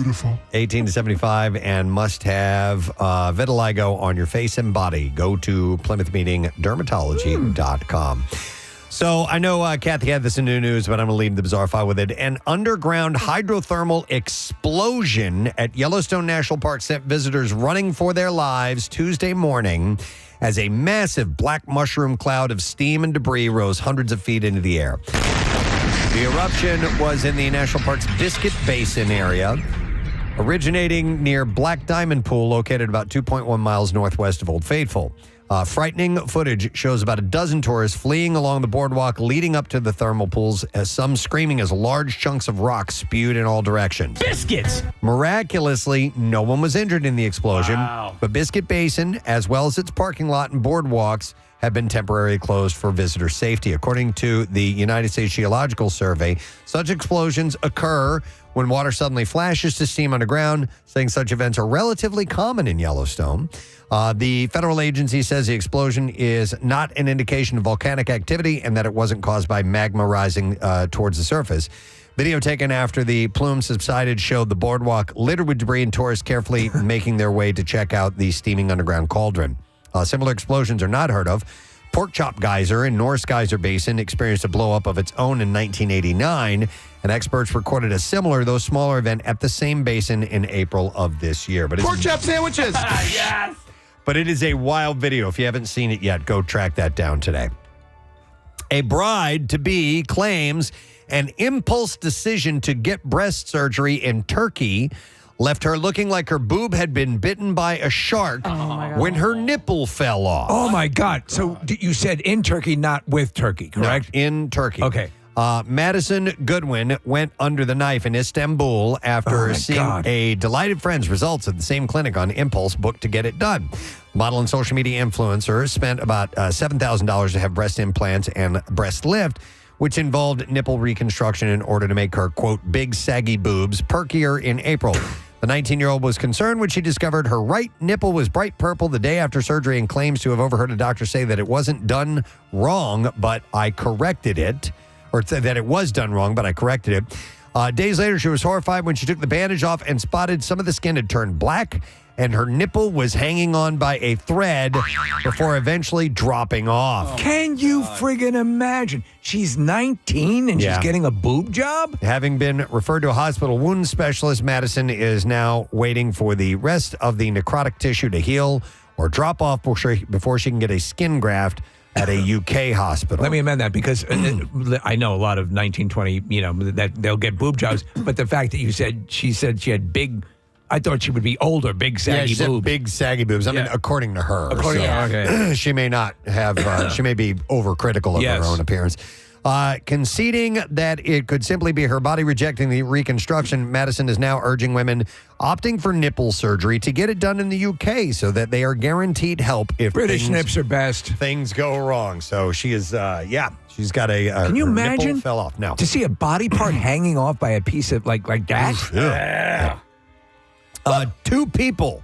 18 to 75 and must have vitiligo on your face and body. Go to PlymouthMeetingDermatology.com. So I know Kathy had this in the news, but I'm going to leave the bizarre file with it. An underground hydrothermal explosion at Yellowstone National Park sent visitors running for their lives Tuesday morning as a massive black mushroom cloud of steam and debris rose hundreds of feet into the air. The eruption was in the national park's Biscuit Basin area, originating near Black Diamond Pool, located about 2.1 miles northwest of Old Faithful. Frightening footage shows about a dozen tourists fleeing along the boardwalk leading up to the thermal pools, as some screaming as large chunks of rock spewed in all directions. Biscuits! Miraculously, no one was injured in the explosion, but Biscuit Basin, as well as its parking lot and boardwalks, have been temporarily closed for visitor safety. According to the United States Geological Survey, such explosions occur when water suddenly flashes to steam underground, saying such events are relatively common in Yellowstone. The federal agency says the explosion is not an indication of volcanic activity and that it wasn't caused by magma rising towards the surface. Video taken after the plume subsided showed the boardwalk littered with debris and tourists carefully making their way to check out the steaming underground cauldron. Similar explosions are not heard of. Pork Chop Geyser in Norris Geyser Basin experienced a blow-up of its own in 1989, and experts recorded a similar, though smaller, event at the same basin in April of this year. But Pork chop sandwiches! Yes! But it is a wild video. If you haven't seen it yet, go track that down today. A bride-to-be claims an impulse decision to get breast surgery in Turkey left her looking like her boob had been bitten by a shark when her nipple fell off. Oh, my God. So you said in Turkey, not with Turkey, correct? No, in Turkey. Okay. Madison Goodwin went under the knife in Istanbul after seeing a delighted friend's results at the same clinic on impulse, booked to get it done. Model and social media influencer spent about $7,000 to have breast implants and breast lift, which involved nipple reconstruction in order to make her, quote, big saggy boobs perkier in April. The 19-year-old was concerned when she discovered her right nipple was bright purple the day after surgery and claims to have overheard a doctor say that it wasn't done wrong, but I corrected it. Or that it was done wrong, but I corrected it. Days later, she was horrified when she took the bandage off and spotted some of the skin had turned black, and her nipple was hanging on by a thread before eventually dropping off. Can you friggin' imagine? She's 19 and she's getting a boob job? Having been referred to a hospital wound specialist, Madison is now waiting for the rest of the necrotic tissue to heal or drop off before she can get a skin graft at a UK hospital. Let me amend that, because I know a lot of 19, 20, that they'll get boob jobs, but the fact that she said she had big, I thought she would be older, big saggy she boobs. Big saggy boobs. I mean, according to her. According to her, okay. She may not have, she may be overcritical of her own appearance. Conceding that it could simply be her body rejecting the reconstruction, Madison is now urging women opting for nipple surgery to get it done in the UK so that they are guaranteed help if British nips are best. Things go wrong. So she is, she's got a Can you her imagine? nipple fell off. No. To see a body part hanging off by a piece of like that? Yeah. 2 people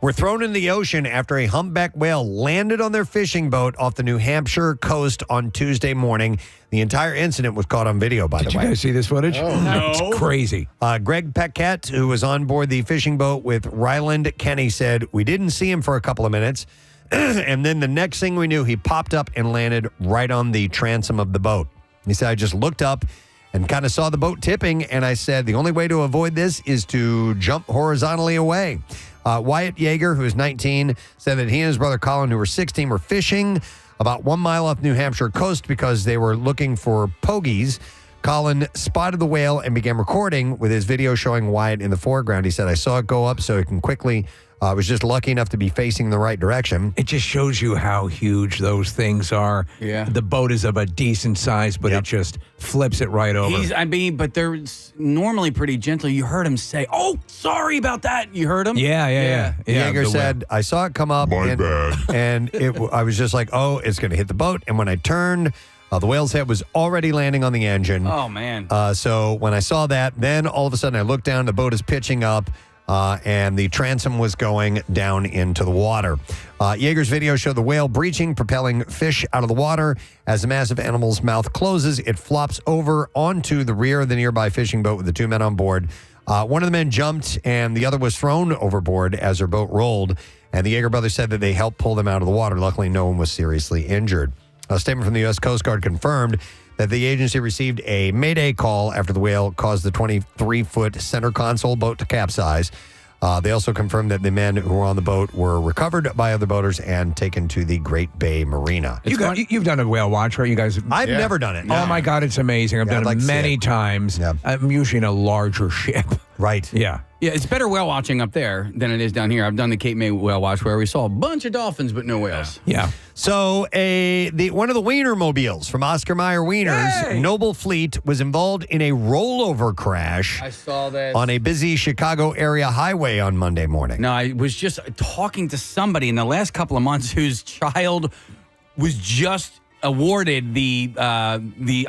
were thrown in the ocean after a humpback whale landed on their fishing boat off the New Hampshire coast on Tuesday morning. The entire incident was caught on video, by the way. Did you guys see this footage? Oh, no. It's crazy. Greg Paquette, who was on board the fishing boat with Ryland Kenny, said, "We didn't see him for a couple of minutes. And then the next thing we knew, he popped up and landed right on the transom of the boat." He said, "I just looked up and kind of saw the boat tipping, and I said, the only way to avoid this is to jump horizontally away." Wyatt Yeager, who is 19, said that he and his brother Colin, who were 16, were fishing about 1 mile off New Hampshire coast because they were looking for pogies. Colin spotted the whale and began recording with his video showing Wyatt in the foreground. He said, "I saw it go up so it can quickly. I was just lucky enough to be facing the right direction." It just shows you how huge those things are. Yeah. The boat is of a decent size, but it just flips it right over. But they're normally pretty gentle. You heard him say, "Oh, sorry about that." You heard him? Yeah. Yeager said, "I saw it come up. My bad. And I was just like, oh, it's going to hit the boat. And when I turned, the whale's head was already landing on the engine. Oh, man. So when I saw that, then all of a sudden I looked down, the boat is pitching up. And the transom was going down into the water. Yeager's video showed the whale breaching, propelling fish out of the water. As the massive animal's mouth closes, it flops over onto the rear of the nearby fishing boat with the 2 men on board. One of the men jumped, and the other was thrown overboard as their boat rolled. And the Yeager brothers said that they helped pull them out of the water. Luckily, no one was seriously injured. A statement from the U.S. Coast Guard confirmed that the agency received a mayday call after the whale caused the 23-foot center console boat to capsize. They also confirmed that the men who were on the boat were recovered by other boaters and taken to the Great Bay Marina. You've done a whale watch, right? You guys? I've never done it. Oh my God, it's amazing! I've done it many times. I'm usually in a larger ship. Right. Yeah. Yeah, it's better whale watching up there than it is down here. I've done the Cape May whale watch where we saw a bunch of dolphins but no whales. Yeah. So one of the Wienermobiles from Oscar Mayer Wieners, Noble Fleet, was involved in a rollover crash. I saw that on a busy Chicago area highway on Monday morning. No, I was just talking to somebody in the last couple of months whose child was just awarded the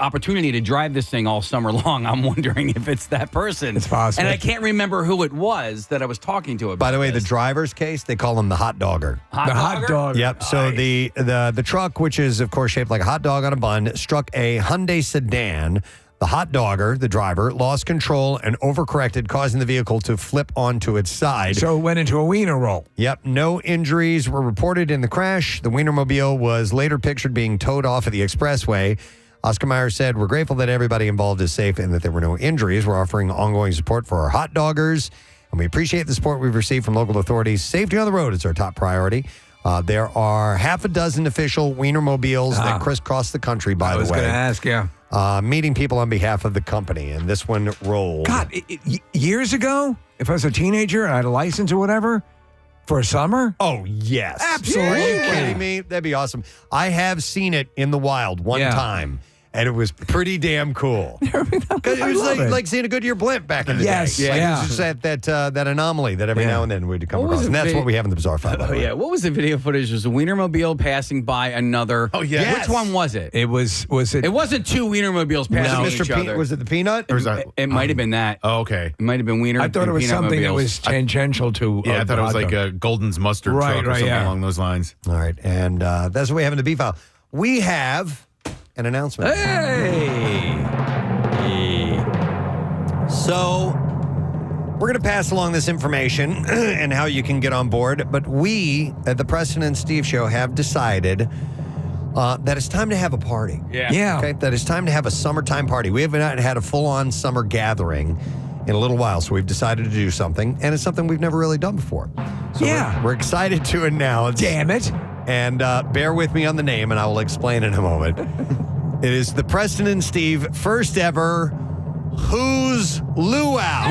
opportunity to drive this thing all summer long. I'm wondering if it's that person. It's possible. And I can't remember who it was that I was talking to about. By the way, this. the driver's case, they call him the hot dogger. Hot dog. Yep. So the truck, which is of course shaped like a hot dog on a bun, struck a Hyundai sedan. The hot dogger, the driver, lost control and overcorrected, causing the vehicle to flip onto its side. So it went into a wiener roll. Yep. No injuries were reported in the crash. The Wienermobile was later pictured being towed off of the expressway. Oscar Mayer said, "We're grateful that everybody involved is safe and that there were no injuries. We're offering ongoing support for our hot doggers, and we appreciate the support we've received from local authorities. Safety on the road is our top priority." There are half a dozen official Wienermobiles that crisscross the country, by the way. I was going to ask, yeah. Meeting people on behalf of the company, and this one rolled. God, years ago, if I was a teenager and I had a license or whatever, for a summer? Oh, yes. Absolutely. Are you kidding me? That'd be awesome. I have seen it in the wild one time, and it was pretty damn cool. Because it was like seeing a Goodyear blimp back in the day. It was just that anomaly that every now and then we'd come across. And that's what we have in the Bizarre File. Oh, yeah. What was the video footage? It was a Wienermobile passing by another. Oh, yeah. Which one was it? It was it? It wasn't 2 Wienermobiles passing each other. Was it the Peanut? Or was that, it might have been that. Oh, okay. It might have been Wiener. I thought it was something that Peanut-mobiles. was tangential to. Yeah, I thought it was like a Golden's mustard truck or something along those lines. All right. And that's what we have in the B-File. We have an announcement. So we're going to pass along this information and how you can get on board. But we at the Preston and Steve Show have decided that it's time to have a party. Yeah. Okay. That it's time to have a summertime party. We have not had a full-on summer gathering in a little while, so we've decided to do something, and it's something we've never really done before. So we're excited to announce. Damn it. And bear with me on the name, and I will explain in a moment. It is the Preston and Steve first ever Who's Luau?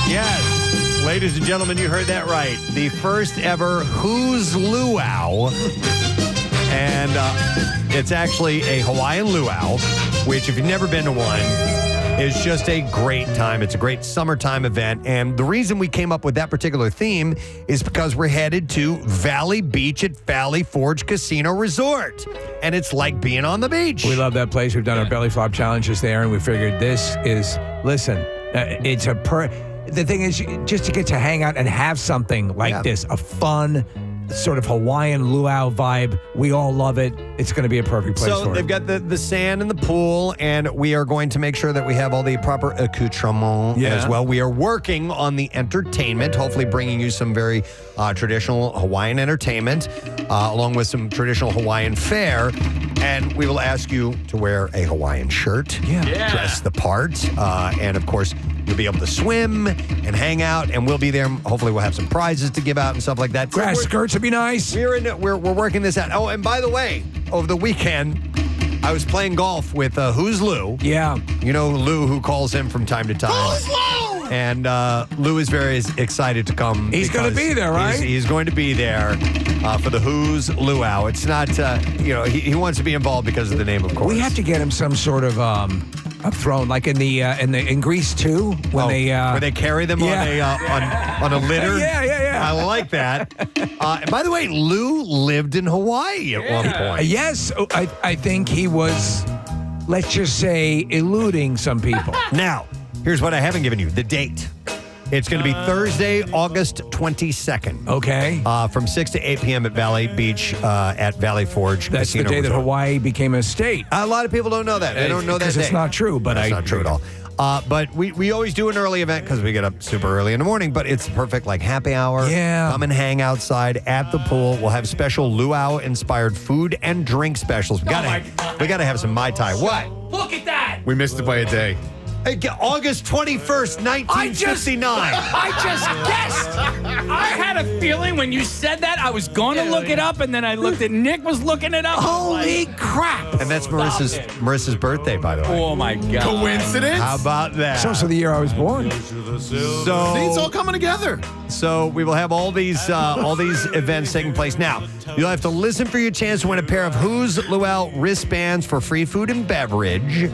Yes, ladies and gentlemen, you heard that right. The first ever Who's Luau And it's actually a Hawaiian luau, which if you've never been to one, is just a great time. It's a great summertime event. And the reason we came up with that particular theme is because we're headed to Valley Beach at Valley Forge Casino Resort. And it's like being on the beach. We love that place. We've done our belly flop challenges there, and we figured this is, listen, it's the thing is, just to get to hang out and have something like this, a fun, sort of Hawaiian luau vibe. We all love it. It's going to be a perfect place for it. So they've got the sand and the pool, and we are going to make sure that we have all the proper accoutrements as well. We are working on the entertainment, hopefully bringing you some very traditional Hawaiian entertainment, along with some traditional Hawaiian fare. And we will ask you to wear a Hawaiian shirt, dress the part, and of course, you'll be able to swim and hang out, and we'll be there. Hopefully, we'll have some prizes to give out and stuff like that. Grass skirts would be nice. We're working this out. Oh, and by the way, over the weekend, I was playing golf with Who's Lou. Yeah. You know Lou, who calls him from time to time. Who's Lou? And Lou is very excited to come. He's going to be there, right? He's going to be there for the Who's Luau. It's not, he wants to be involved because of the name, of course. We have to get him some sort of a throne, like in Grease 2, when where they carry them on a litter. Yeah. I like that. And by the way, Lou lived in Hawaii at one point. Yes, I think he was, let's just say, eluding some people. Now, here's what I haven't given you, the date. It's going to be Thursday, August 22nd. Okay. From 6 to 8 p.m. at Valley Beach at Valley Forge That's Casino the day Resort. that Hawaii became a state. A lot of people don't know that. They don't know that because day. it's not true, but It's not true at all. But we always do an early event because we get up super early in the morning, but it's perfect like happy hour. Yeah. Come and hang outside at the pool. We'll have special luau-inspired food and drink specials. We gotta have some Mai Tai. What? Look at that. We missed it by a day. August 21st, 1959. I just guessed. I had a feeling when you said that I was going to look it up, and then I looked at Nick was looking it up. Holy crap. And that's Marissa's birthday, by the way. Oh, my God. Coincidence? How about that? So the year I was born. So See, it's all coming together. So we will have all these events taking place. Now, you'll have to listen for your chance to win a pair of Who's Luau wristbands for free food and beverage.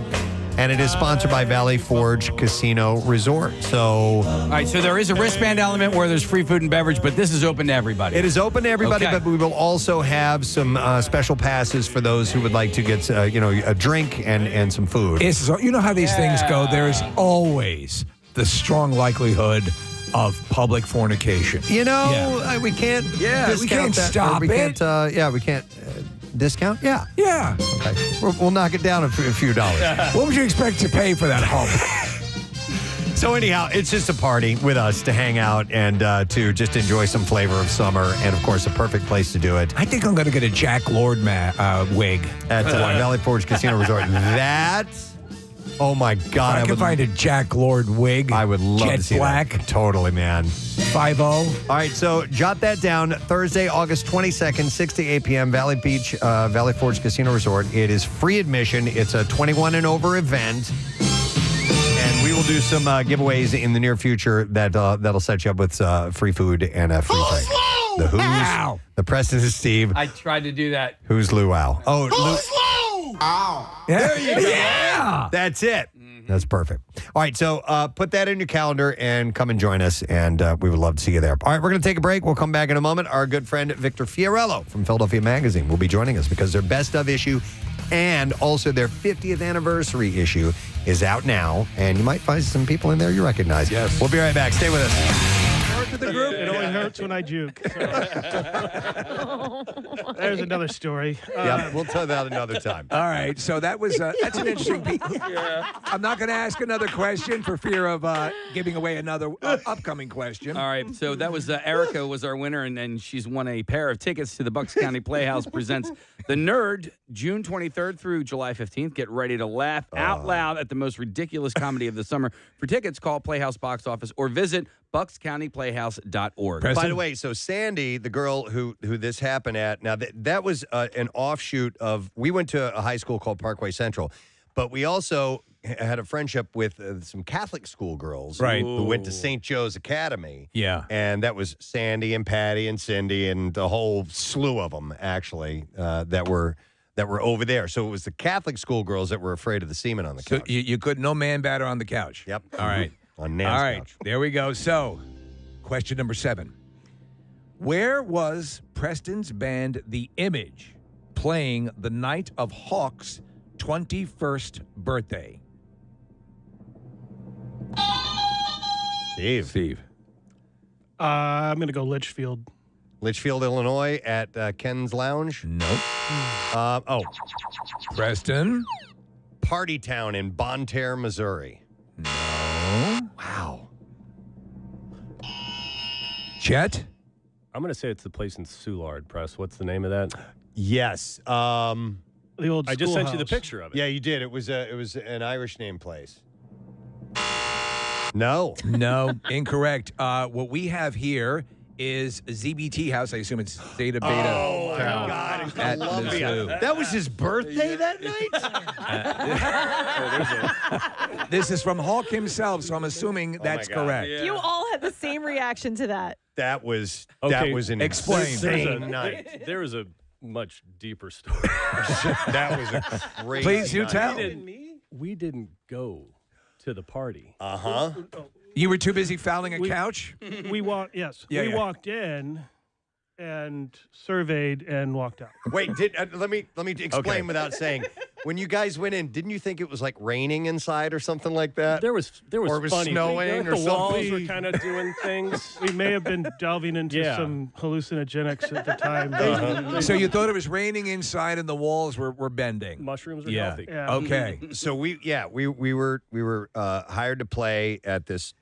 And it is sponsored by Valley Forge Casino Resort. So, all right, so there is a wristband element where there's free food and beverage, but this is open to everybody. It is open to everybody, Okay. but we will also have some special passes for those who would like to get, a drink and some food. You know how these things go. There's always the strong likelihood of public fornication. We can't. we can't that. stop we it. Can't. We can't. Discount? Yeah. Yeah. Okay. We'll knock it down a few dollars. What would you expect to pay for that hump? So anyhow, it's just a party with us to hang out and to just enjoy some flavor of summer, and of course, a perfect place to do it. I think I'm going to get a Jack Lord wig At Valley Forge Casino Resort. Oh my God! I could find a Jack Lord wig. I would love Jet to see black. that. Totally, man. 5-0. All right, so jot that down. Thursday, August 22nd, 6 to 8 p.m. Valley Beach, Valley Forge Casino Resort. It is free admission. It's a 21 and over event. And we will do some giveaways in the near future that'll set you up with free food and a free drink. The Who's, Ow. the Preston and Steve. I tried to do that. Who's Luau? Oh, Ow. There you go. Yeah. That's it. That's perfect. All right, so put that in your calendar and come and join us, and we would love to see you there. All right, we're going to take a break. We'll come back in a moment. Our good friend Victor Fiorillo from Philadelphia Magazine will be joining us because their best of issue and also their 50th anniversary issue is out now, and you might find some people in there you recognize. Yes. We'll be right back. Stay with us. To the group, it only hurts when I juke. There's another story. Yeah, we'll tell that another time. All right, so that's an interesting piece. I'm not going to ask another question for fear of giving away another upcoming question. All right, so that was Erica was our winner, and she's won a pair of tickets to the Bucks County Playhouse presents The Nerd, June 23rd through July 15th. Get ready to laugh out loud at the most ridiculous comedy of the summer. For tickets, call Playhouse box office or visit buckscountyplayhouse.org. By the way, so Sandy, the girl who this happened at, now that was an offshoot of, we went to a high school called Parkway Central, But we also had a friendship with some Catholic schoolgirls who went to St. Joe's Academy. Yeah. And that was Sandy and Patty and Cindy and a whole slew of them, actually, that were over there. So it was the Catholic schoolgirls that were afraid of the semen on the couch. So you could no man batter on the couch. Yep. All right. On Nan's All right. couch. There we go. So, question number 7. Where was Preston's band The Image playing the night of Hawk's 21st birthday? Steve. I'm going to go Litchfield. Litchfield, Illinois at Ken's Lounge? Nope. Preston? Party Town in Bonne Terre, Missouri. No. Wow. Chet? I'm going to say it's the place in Soulard, Press. What's the name of that? Yes. The old I just sent you the schoolhouse. picture of it. Yeah, you did. It was an Irish name place. No. No, incorrect. What we have here is ZBT House. I assume it's Zeta Beta. Oh, my God. In At the Columbia. zoo. That was his birthday that night? This is from Hawk himself, so I'm assuming that's God. correct. You all had the same reaction to that. That was Okay, an explain. insane night. There is a much deeper story. That was a crazy Please, you night. tell. We didn't go to the party. Uh-huh. You were too busy fouling a couch? We walked. Yes, Yeah, we yeah. walked in and surveyed and walked out. Wait, let me explain without saying. When you guys went in, didn't you think it was like raining inside or something like that? There was Or it was funny snowing things. or The walls something? were kind of doing things. We may have been delving into Yeah. some hallucinogenics at the time. So you thought it was raining inside and the walls were bending? Mushrooms are Yeah. healthy. Yeah. Okay. So we were hired to play at this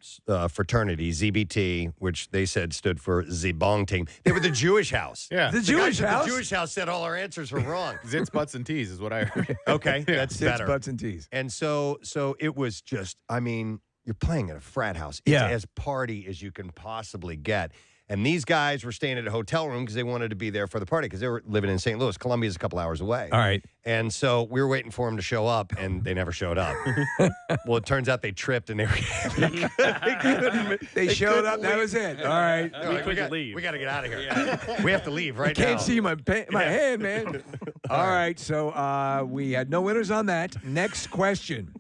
fraternity ZBT, which they said stood for Zibong Team. They were the Jewish house. Yeah. The guys Jewish at house? The Jewish house said all our answers were wrong. Zits, butts, and teas is what I heard. Okay, that's Six better. butts and teas. And so it was just, I mean, you're playing at a frat house. It's Yeah. as party as you can possibly get. And these guys were staying at a hotel room because they wanted to be there for the party because they were living in St. Louis. Columbia's a couple hours away. All right. And so we were waiting for them to show up, and they never showed up. Well, it turns out they tripped, and they couldn't. They showed up. That was it. All right. They're like, couldn't leave. We got to get out of here. We have to leave right Can't now. see my hand, man. All right. So we had no winners on that. Next question.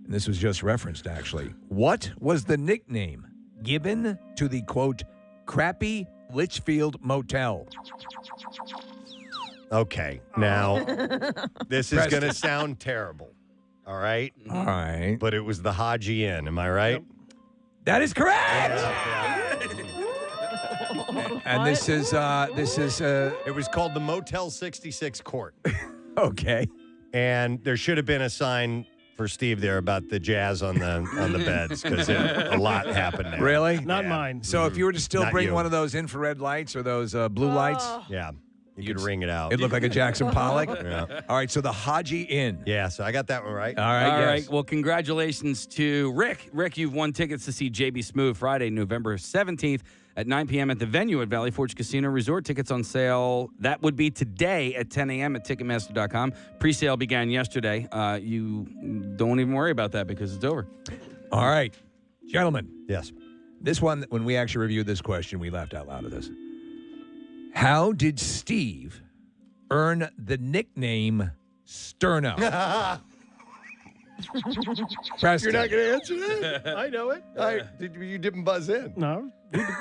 And this was just referenced, actually. What was the nickname given to the, quote, crappy Litchfield Motel? Okay, now this is Preston. going to sound terrible. All right, All right. but it was the Haji Inn. Am I right? That is correct. Yeah. And this is It was called the Motel 66 Court, okay. and there should have been a sign for Steve there about the jazz on the beds because a lot happened there. Really? Not Yeah. mine. So if you were to still Not bring you. one of those infrared lights or those blue lights, Yeah, you could ring it out. it looked like a Jackson Pollock. Yeah. All right, so the Haji Inn. Yeah, so I got that one right. All right, All yes. right. Well, congratulations to Rick. Rick, you've won tickets to see JB Smoove Friday, November 17th at 9 p.m. at the venue at Valley Forge Casino Resort. Tickets on sale. That would be today at 10 a.m. at Ticketmaster.com. Pre-sale began yesterday. You don't even worry about that because it's over. All right, gentlemen. Yes. This one, when we actually reviewed this question, we laughed out loud at this. How did Steve earn the nickname Sterno? Preston. You're not going to answer that? I know it. You didn't buzz in. No,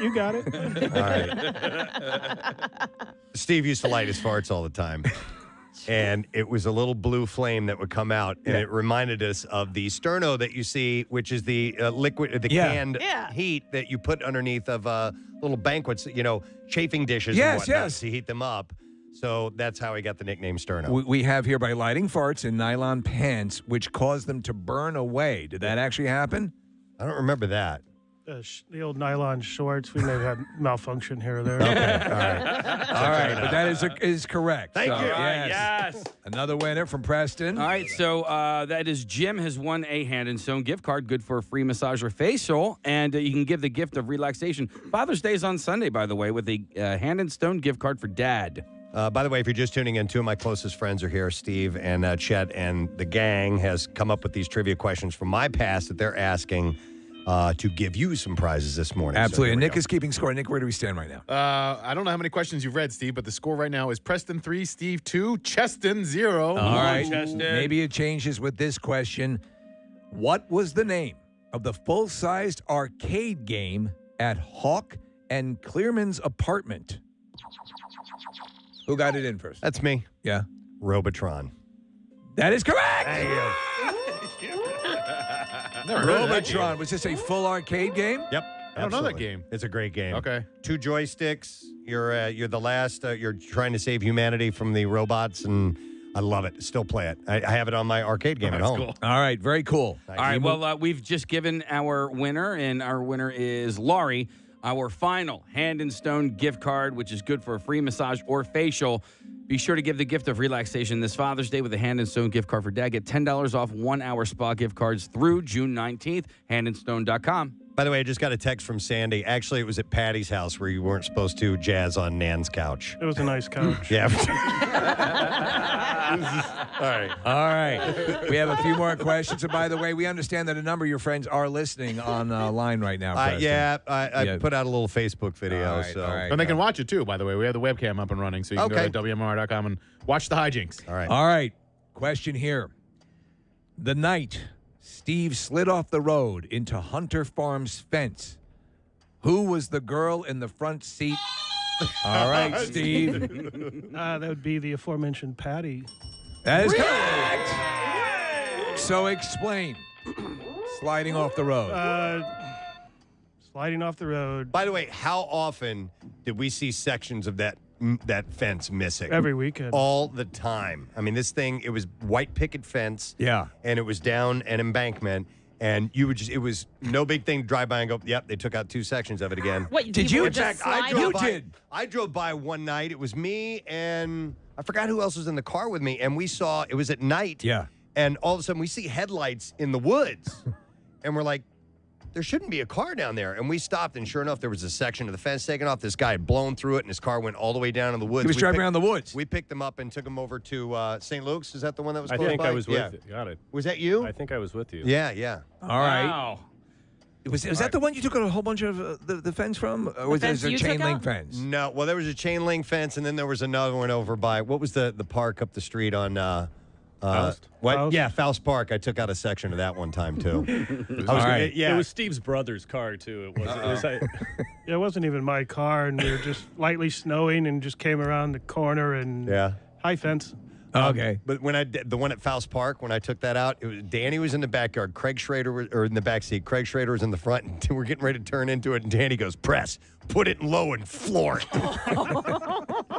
you got it. All right. Steve used to light his farts all the time. And it was a little blue flame that would come out, and it reminded us of the sterno that you see, which is the liquid, the canned heat that you put underneath of little banquets, chafing dishes and whatnot to heat them up. So that's how he got the nickname Sterno. We have here by lighting farts in nylon pants, which caused them to burn away. Did that actually happen? I don't remember that. The old nylon shorts. We may have had malfunction here or there. Okay, all right. All right, but that is correct. Thank you. Yes. Another winner from Preston. All right, so that is Jim has won a Hand and Stone gift card, good for a free massage or facial, and you can give the gift of relaxation. Father's Day is on Sunday, by the way, with a Hand and Stone gift card for Dad. By the way, if you're just tuning in, two of my closest friends are here, Steve and Chet, and the gang has come up with these trivia questions from my past that they're asking to give you some prizes this morning. Absolutely. So And Nick is keeping score. Nick, where do we stand right now? I don't know how many questions you've read, Steve, but the score right now is Preston 3, Steve 2, Cheston 0. All right. Maybe it changes with this question. What was the name of the full-sized arcade game at Hawk and Clearman's apartment? Who got it in first? That's me. Yeah. Robotron. That is correct. Thank you. Never heard of that Robotron. game. Was this a full arcade game? Yep. I don't know that Absolutely. game. It's a great game. Okay. 2 joysticks. You're the last. You're trying to save humanity from the robots, and I love it. Still play it. I have it on my arcade game at That's home. cool. All right. Very cool. All right. Well, we've just given our winner, and our winner is Laurie. Our final Hand and Stone gift card, which is good for a free massage or facial. Be sure to give the gift of relaxation this Father's Day with a Hand and Stone gift card for Dad. Get $10 off 1-hour spa gift cards through June 19th. Handandstone.com. By the way, I just got a text from Sandy. Actually, it was at Patty's house where you weren't supposed to jazz on Nan's couch. It was a nice couch. Yeah. All right. All right. We have a few more questions. And by the way, we understand that a number of your friends are listening on line right now. Preston. I put out a little Facebook video. All right, so. all right. And they can watch it too, by the way. We have the webcam up and running, so you can Okay. go to WMR.com and watch the hijinks. All right. All right. Question here. The night Steve slid off the road into Hunter Farm's fence, who was the girl in the front seat? All right, Steve. That would be the aforementioned Patty. That is correct. So explain. Sliding off the road. Sliding off the road. By the way, how often did we see sections of that fence missing? Every weekend. All the time. I mean, this thing, it was white picket fence. Yeah. And it was down an embankment. And you would it was no big thing to drive by and go, yep, they took out 2 sections of it again. What, Did people you? were In just fact, I sliding? drove by, did. I drove by one night. It was me and I forgot who else was in the car with me. And we saw, it was at night. Yeah. And all of a sudden we see headlights in the woods. And we're like, there shouldn't be a car down there. And we stopped, and sure enough, there was a section of the fence taken off. This guy had blown through it, and his car went all the way down in the woods. He was driving around the woods. We picked him up and took him over to St. Luke's. Is that the one that was close I think by? I was with you. Got it. Was that you? I think I was with you. Yeah. All right. Wow. Was that the one you took a whole bunch of the fence from? Or was fence there a you chain took link out? fence? No. Well, there was a chain link fence, and then there was another one over by, what was the park up the street on Faust? What? Faust? Yeah, Faust Park. I took out a section of that one time too. All right. Yeah. It was Steve's brother's car too. It Yeah, it wasn't even my car, and we were just lightly snowing and just came around the corner and Yeah. high fence. Okay. But when I did the one at Faust Park, when I took that out, it was Danny was in the backyard, Craig Schrader or in the back seat. Craig Schrader was in the front, and we're getting ready to turn into it. And Danny goes, "Press, put it low and floor it."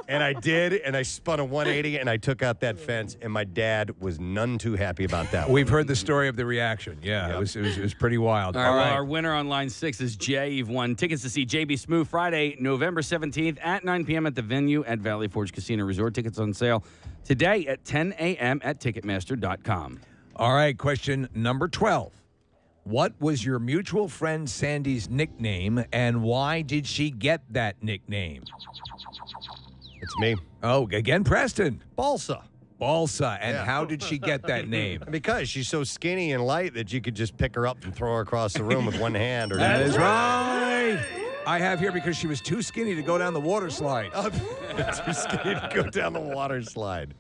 And I did, and I spun a 180, and I took out that fence. And my dad was none too happy about that. We've heard the story of the reaction. Yeah, Yep. it was pretty wild. All right, well, our winner on line 6 is Jay. You've won tickets to see JB Smoove Friday, November 17th at 9 p.m. at the venue at Valley Forge Casino Resort. Tickets on sale today at 10 a.m. at Ticketmaster.com. All right, question number 12. What was your mutual friend Sandy's nickname, and why did she get that nickname? It's me. Oh, again, Preston. Balsa. Balsa. And Yeah. how did she get that name? Because she's so skinny and light that you could just pick her up and throw her across the room with one hand. Or That is right. I have here because she was too skinny to go down the water slide. Too skinny to go down the water slide.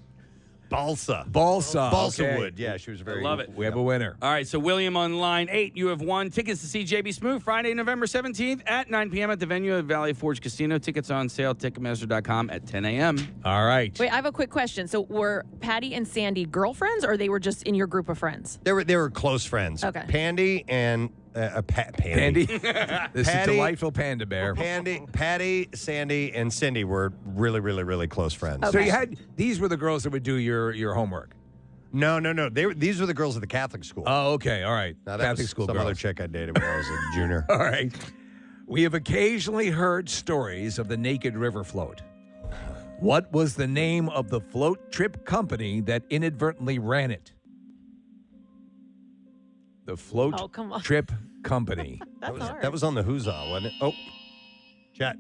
Balsa. Balsa. Balsa okay. wood. Yeah, she was very. love it. We have a winner. All right, so William on line 8, you have won tickets to see JB Smoove Friday, November 17th at 9 p.m. at the venue at Valley Forge Casino. Tickets on sale, Ticketmaster.com at 10 a.m. All right. Wait, I have a quick question. So were Patty and Sandy girlfriends, or they were just in your group of friends? They were close friends. Okay. Pandy and Pandy. This is delightful panda bear. Patty, Sandy, and Cindy were really, really, really close friends. So you had these were the girls that would do your homework. No. These were the girls at the Catholic school. Oh, okay. All right. Now, that Catholic was school some girls. other chick I dated when I was a junior. All right. We have occasionally heard stories of the naked river float. What was the name of the float trip company that inadvertently ran it? The float Oh, come on. trip company. That's hard. That was on the Who's On, wasn't it? Oh, chat.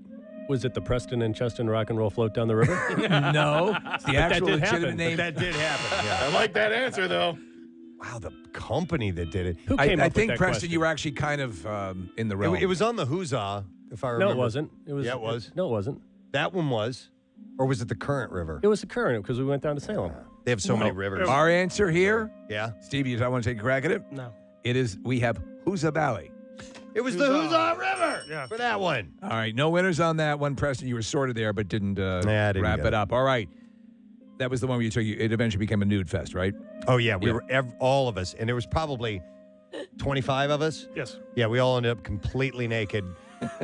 Was it the Preston and Cheston Rock and Roll Float down the river? No. The actual legitimate name. That did happen. Yeah. I like that answer, though. Wow, the company that did it. Who came I up with think, that Preston, question? you were actually kind of in the realm. It was on the Huzzah, if I remember. No, it wasn't. It was. Yeah, it was. No, it wasn't. That one was. Or was it the current river? It was the current because we went down to Salem. They have so many rivers. Our answer here, Yeah. Steve, you want to take a crack at it? No. It is, we have Huzzah Valley. It was the Huzzah River Yeah. for that one. All right, no winners on that one, Preston. You were sorted there, but didn't, I didn't wrap get it it. up. All right. That was the one where it eventually became a nude fest, right? Oh, yeah. We Yeah. were all of us. And there was probably 25 of us. Yes. Yeah, we all ended up completely naked.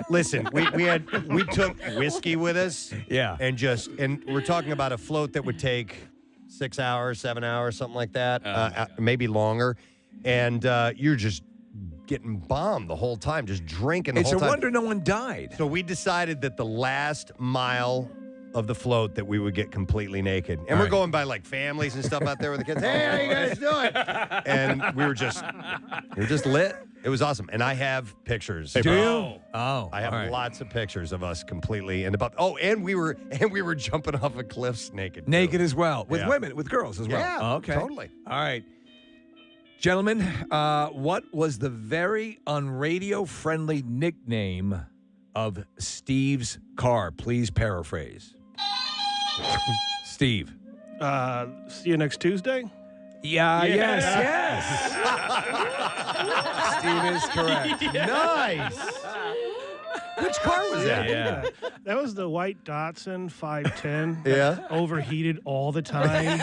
Listen, we took whiskey with us. Yeah. And we're talking about a float that would take 6 hours, 7 hours, something like that, maybe longer. And you're just getting bombed the whole time, just drinking the It's whole a time. wonder no one died. So we decided that the last mile of the float that we would get completely naked. And we're going by like families and stuff out there with the kids. Hey, how you guys doing? And we were just lit. It was awesome. And I have pictures. Do you? Oh, I have all right. lots of pictures of us completely and about. Oh, and we were jumping off of cliffs naked. too. Naked as well. With Yeah. women, with girls as well. Yeah, Oh, okay. totally. All right. Gentlemen, what was the very unradio-friendly nickname of Steve's car? Please paraphrase. Steve. See you next Tuesday. Yeah, yes. Steve is correct. Nice. Which car was that? Yeah. That was the white Datsun 510. Yeah. Overheated all the time.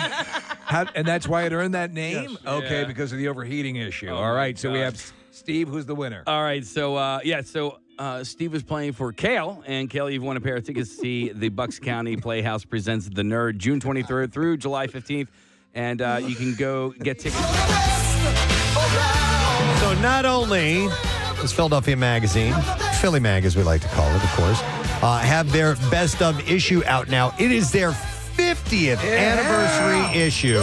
And that's why it earned that name? Yes. Okay, Yeah. because of the overheating issue. Oh, All my right, so we gosh. have Steve, who's the winner. All right, so Steve was playing for Kale, and Kale, you've won a pair of tickets to see the Bucks County Playhouse presents The Nerd, June 23rd through July 15th, and you can go get tickets. So not only does Philadelphia Magazine, Philly Mag as we like to call it, of course, have their best of issue out now. It is their 50th anniversary issue.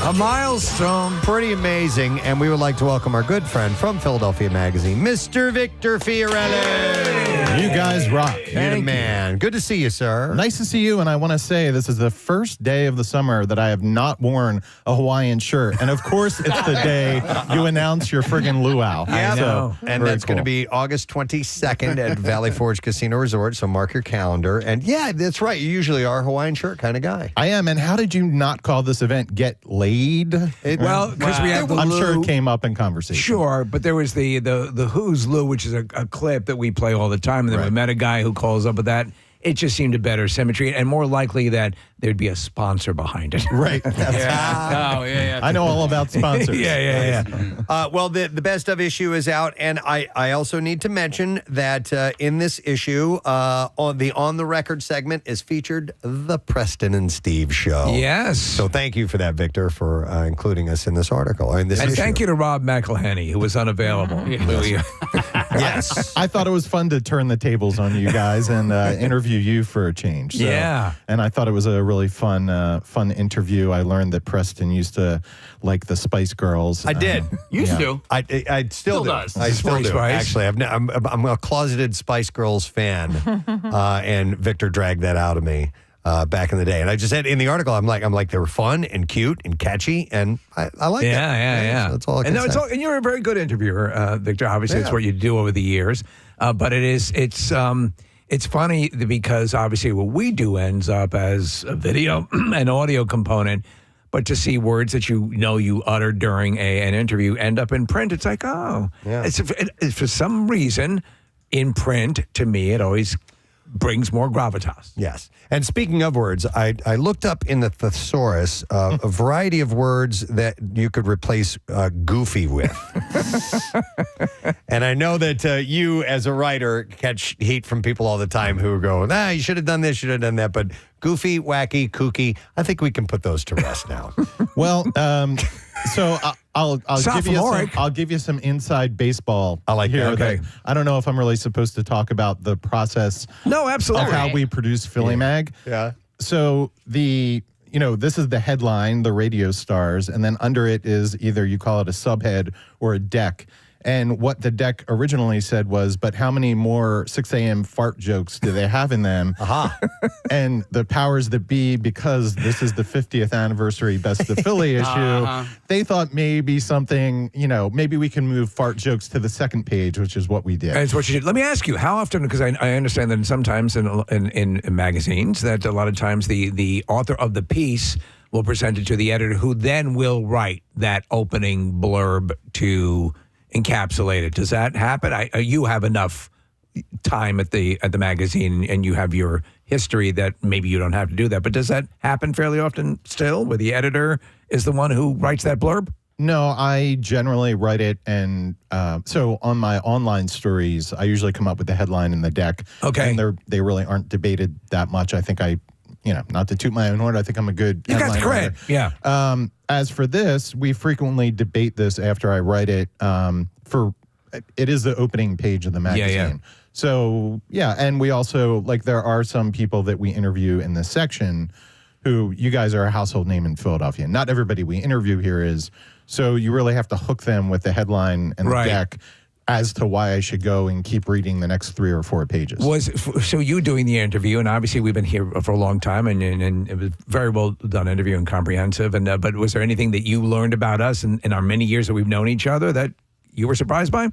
A milestone. Pretty amazing. And we would like to welcome our good friend from Philadelphia Magazine, Mr. Victor Fiorillo. You guys rock. You're the man. Good to see you, sir. Nice to see you, and I want to say this is the first day of the summer that I have not worn a Hawaiian shirt. And of course, it's the day you announce your friggin' luau. Yeah, So, and very that's going to cool. be August 22nd at Valley Forge Casino Resort, so mark your calendar. And yeah, that's right. You usually are a Hawaiian shirt kind of guy. I am. And how did you not call this event Get Laid? Well, because we have the I'm sure Lou. it came up in conversation. Sure, but there was the Who's Lou, which is a clip that we play all the time, and then we met a guy who calls up with that. It just seemed a better symmetry and more likely that there'd be a sponsor behind it. Right. yeah. I know all about sponsors. yeah. Well, the best of issue is out, and I also need to mention that in this issue, on the record segment is featured the Preston and Steve Show. Yes. So thank you for that, Victor, for including us in this article or in this And issue. thank you to Rob McElhenney, who was unavailable. Yes. I thought it was fun to turn the tables on you guys and interview you for a change. So, Yeah. And I thought it was a really fun interview. I learned that Preston used to like the Spice Girls. I did. Used to. I still do. does. I still do. Spice. Actually, I'm a closeted Spice Girls fan, and Victor dragged that out of me back in the day. And I just said in the article, I'm like they were fun and cute and catchy, and I like it. Yeah. So that's all I can say. And you're a very good interviewer, Victor. Obviously, it's what you do over the years. But it's funny because obviously what we do ends up as a video and audio component. But to see words that you uttered during an interview end up in print, it's like, oh, it's for some reason in print, to me, it always brings more gravitas. Yes. And speaking of words, I looked up in the thesaurus a variety of words that you could replace goofy with. And I know that you, as a writer, catch heat from people all the time who go, you should have done this, should have done that. But goofy, wacky, kooky, I think we can put those to rest now. Well, so I'll give you some inside baseball. I like here. that. Okay. I don't know if I'm really supposed to talk about the process. No, absolutely. Of how we produce Philly Mag. Yeah. So this is the headline, the radio stars, and then under it is either you call it a subhead or a deck. And what the deck originally said was, but how many more 6 a.m. fart jokes do they have in them? And the powers that be, because this is the 50th anniversary Best of Philly issue, they thought maybe something, maybe we can move fart jokes to the second page, which is what we did. That's what you did. Let me ask you, how often, because I understand that sometimes in magazines that a lot of times the author of the piece will present it to the editor, who then will write that opening blurb to encapsulate it. Does that happen? You have enough time at the magazine and you have your history that maybe you don't have to do that. But does that happen fairly often still, where the editor is the one who writes that blurb? No, I generally write it, and so on my online stories, I usually come up with the headline and the deck. Okay. And they really aren't debated that much. I think not to toot my own horn, I think I'm a good You got the headline cred, writer. yeah. As for this, we frequently debate this after I write it. It is the opening page of the magazine. Yeah. So, and we also, there are some people that we interview in this section who, you guys are a household name in Philadelphia. Not everybody we interview here is. So you really have to hook them with the headline and the deck as to why I should go and keep reading the next 3 or 4 pages. So you doing the interview, and obviously we've been here for a long time, and it was very well done interview and comprehensive. But was there anything that you learned about us in our many years that we've known each other that you were surprised by?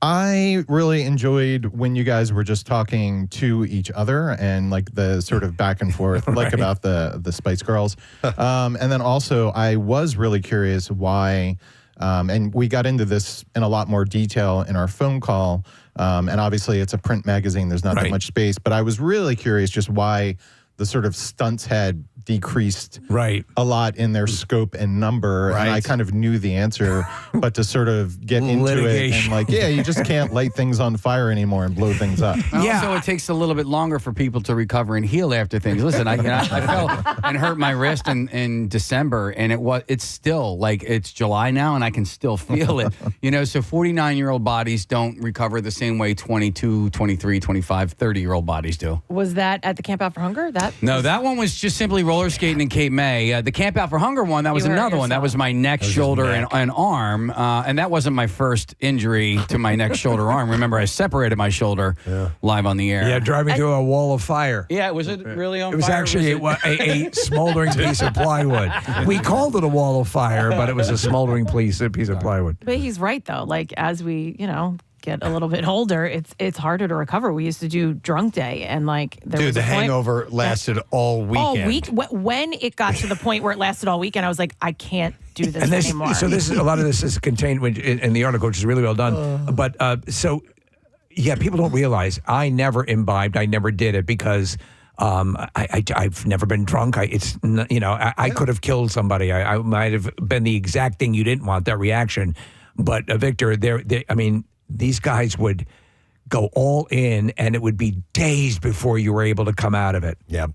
I really enjoyed when you guys were just talking to each other and the sort of back and forth, about the Spice Girls. And then also I was really curious why, and we got into this in a lot more detail in our phone call. And obviously it's a print magazine. There's not that much space, but I was really curious just why the sort of stunts had decreased a lot in their scope and number. And I kind of knew the answer, but to sort of get into it and you just can't light things on fire anymore and blow things up. Also, it takes a little bit longer for people to recover and heal after things. Listen, I fell and hurt my wrist in December, and it's still it's July now, and I can still feel it. So 49-year-old bodies don't recover the same way 22, 23, 25, 30-year-old bodies do. Was that at the Camp Out for Hunger? No, that one was just simply roller skating in Cape May. The Camp Out for Hunger one, that was another one. That was my neck, shoulder, and arm. And that wasn't my first injury to my neck, shoulder, arm. Remember, I separated my shoulder live on the air. Yeah, driving through a wall of fire. Yeah, was it really on fire? It was actually a smoldering piece of plywood. We called it a wall of fire, but it was a smoldering piece of plywood. But he's right, though. As we, get a little bit older, it's harder to recover. We used to do drunk day, and there was the hangover lasted all weekend. All week. When it got to the point where it lasted all weekend, I was like, I can't do this anymore. So a lot of this is contained in the article, which is really well done. But people don't realize I never imbibed. I never did it because I've never been drunk. I could have killed somebody. I might have been the exact thing you didn't want, that reaction. But Victor, these guys would go all in, and it would be days before you were able to come out of it. Yeah.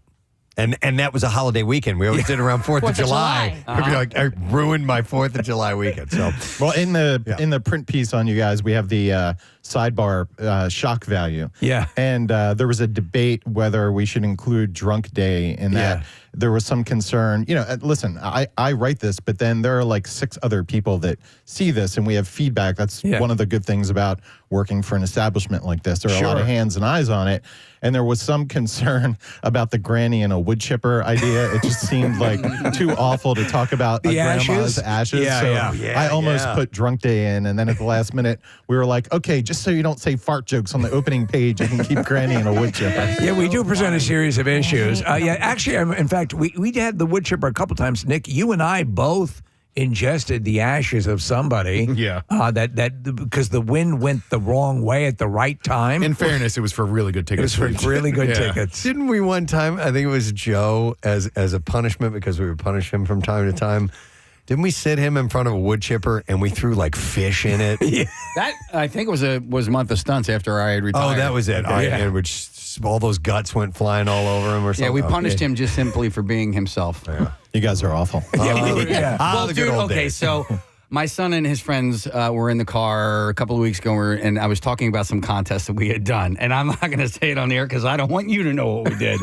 And that was a holiday weekend. We always did around 4th of July. I ruined my 4th of July weekend. So, well, in the print piece on you guys, we have the sidebar shock value. Yeah. And there was a debate whether we should include drunk day in that. There was some concern. Listen, I write this, but then there are 6 other people that see this, and we have feedback. That's one of the good things about working for an establishment like this. There are a lot of hands and eyes on it. And there was some concern about the granny and a wood chipper idea. It just seemed too awful to talk about a grandma's ashes. I almost put drunk day in, and then at the last minute, we were like, okay, just so you don't say fart jokes on the opening page, you can keep granny and a wood chipper. Yeah, we do present a series of issues. Actually, in fact, we had the wood chipper a couple times. Nick, you and I both ingested the ashes of somebody. That because the wind went the wrong way at the right time. In fairness, it was for really good tickets. It was for really good tickets. Didn't we one time, I think it was Joe, as a punishment, because we would punish him from time to time, didn't we sit him in front of a wood chipper and we threw fish in it? That, I think, was a month of stunts after I had retired. Oh, that was it. And which all those guts went flying all over him or something. Yeah, we punished him just simply for being himself. Yeah. You guys are awful. Oh, Well, dude, okay, so My son and his friends were in the car a couple of weeks ago, and I was talking about some contests that we had done. And I'm not going to say it on the air because I don't want you to know what we did.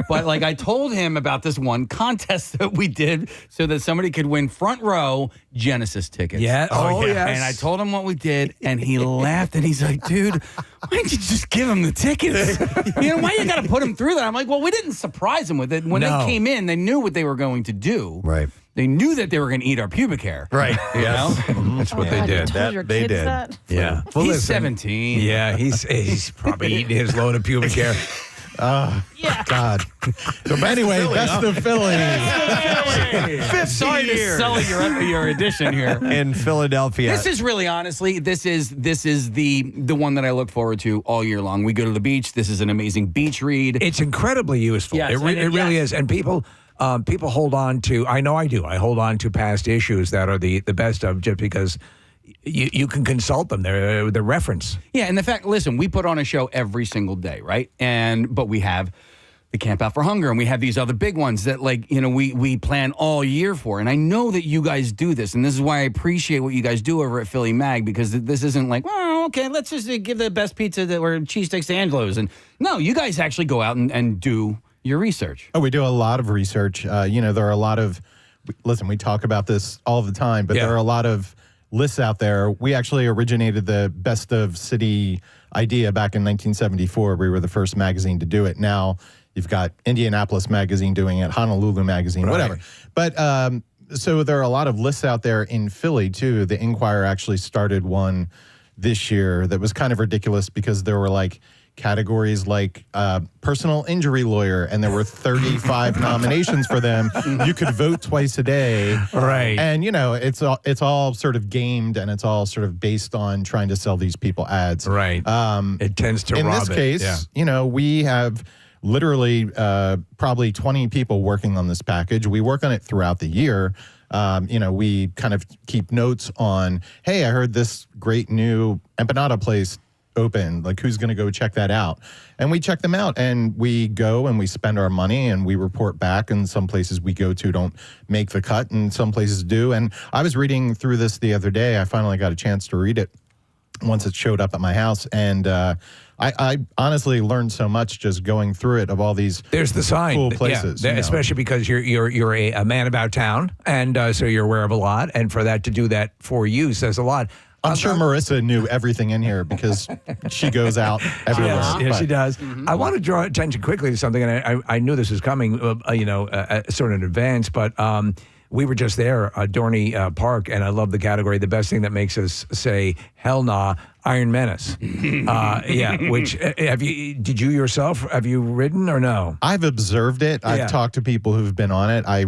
But like I told him about this one contest that we did so that somebody could win front row Genesis tickets. Yeah. Oh, yes. And I told him what we did, and he laughed, and he's like, dude, why didn't you just give him the tickets? Why you got to put him through that? I'm like, well, we didn't surprise him with it. When they came in, they knew what they were going to do. Right. They knew that they were going to eat our pubic hair. Right. You know? That's what they did. They did. Yeah. Well, he's listen, 17. Yeah, he's probably eating his load of pubic hair. God. So anyway, best of Philly. Sorry to sully your edition here. In Philadelphia. This is really, honestly, this is the one that I look forward to all year long. We go to the beach. This is an amazing beach read. It's incredibly useful. Yes, it really is. And people hold on to, I know I do, I hold on to past issues that are the best of just because you can consult them. They're the reference. Yeah, and the fact, listen, we put on a show every single day, right? But we have the Camp Out for Hunger, and we have these other big ones that, we plan all year for. And I know that you guys do this, and this is why I appreciate what you guys do over at Philly Mag, because this isn't like, well, okay, let's just give the best pizza or cheesesteaks to Angelo's. And no, you guys actually go out and do your research. Oh, we do a lot of research. There are a lot of, listen, we talk about this all the time, but there are a lot of lists out there. We actually originated the best of city idea back in 1974. We were the first magazine to do it. Now you've got Indianapolis Magazine doing it, Honolulu Magazine, whatever. But so there are a lot of lists out there in Philly too. The Inquirer actually started one this year that was kind of ridiculous because there were like categories like personal injury lawyer, and there were 35 nominations for them. You could vote twice a day. Right. And, it's all sort of gamed, and it's all sort of based on trying to sell these people ads. Right. It tends to in rob this it. case, Yeah. We have literally probably 20 people working on this package. We work on it throughout the year. We kind of keep notes on, hey, I heard this great new empanada place open, like who's going to go check that out? And we check them out, and we go and we spend our money and we report back, and some places we go to don't make the cut and some places do. And I was reading through this the other day. I finally got a chance to read it once it showed up at my house, and I honestly learned so much just going through it of all these There's the sign. cool places. Especially because you're a man about town, and so you're aware of a lot, and for that to do that for you says a lot. I'm sure Marissa knew everything in here because she goes out everywhere. Yes, she does. Mm-hmm. I want to draw attention quickly to something, and I knew this was coming, sort of in advance, but we were just there, Dorney Park, and I love the category. The best thing that makes us say "hell nah," Iron Menace. Which have you yourself? Have you ridden or no? I've observed it. I've talked to people who've been on it. I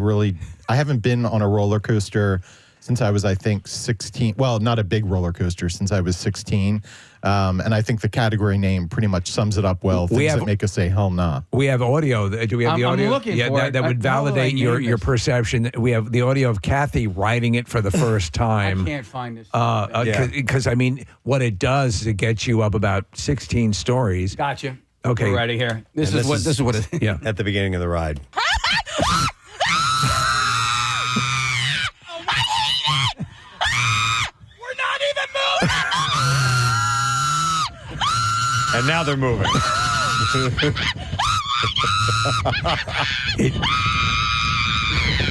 haven't been on a roller coaster since I was, I think, 16. Well, not a big roller coaster, since I was 16. And I think the category name pretty much sums it up well. Things that make us say, hell nah. We have audio. Do we have the audio? I'm looking for it. That would validate your perception. We have the audio of Kathy riding it for the first time. I can't find this. Because, what it does is it gets you up about 16 stories. Gotcha. Okay. We're right here. This is what it is. Yeah. At the beginning of the ride. And now they're moving.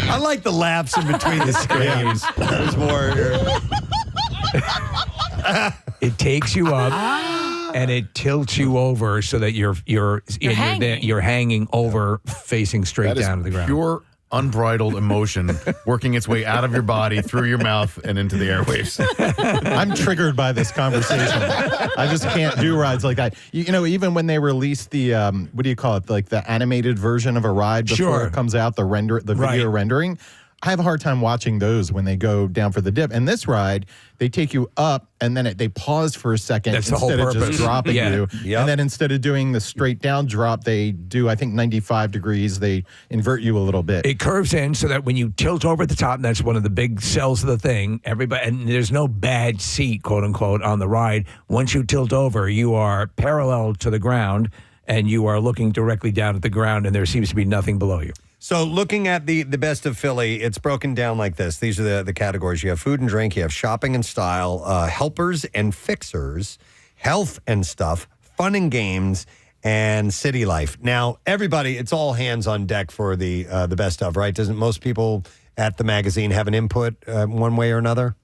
I like the laughs in between the screams. There's more. It takes you up and it tilts you over so that you're hanging over, facing straight down to the ground. Pure unbridled emotion working its way out of your body, through your mouth, and into the airwaves. I'm triggered by this conversation. I just can't do rides like that. Even when they release the, what do you call it? Like the animated version of a ride before it comes out, the video rendering. I have a hard time watching those when they go down for the dip. And this ride, they take you up and then they pause for a second. That's the whole purpose. Of just dropping you. Yep. And then instead of doing the straight down drop, they do, I think, 95 degrees. They invert you a little bit. It curves in so that when you tilt over at the top, and that's one of the big sells of the thing, and there's no bad seat, quote unquote, on the ride. Once you tilt over, you are parallel to the ground and you are looking directly down at the ground, and there seems to be nothing below you. So looking at the best of Philly, it's broken down like this. These are the categories. You have food and drink, you have shopping and style, helpers and fixers, health and stuff, fun and games, and city life. Now, everybody, it's all hands on deck for the best of, right? Doesn't most people at the magazine have an input one way or another?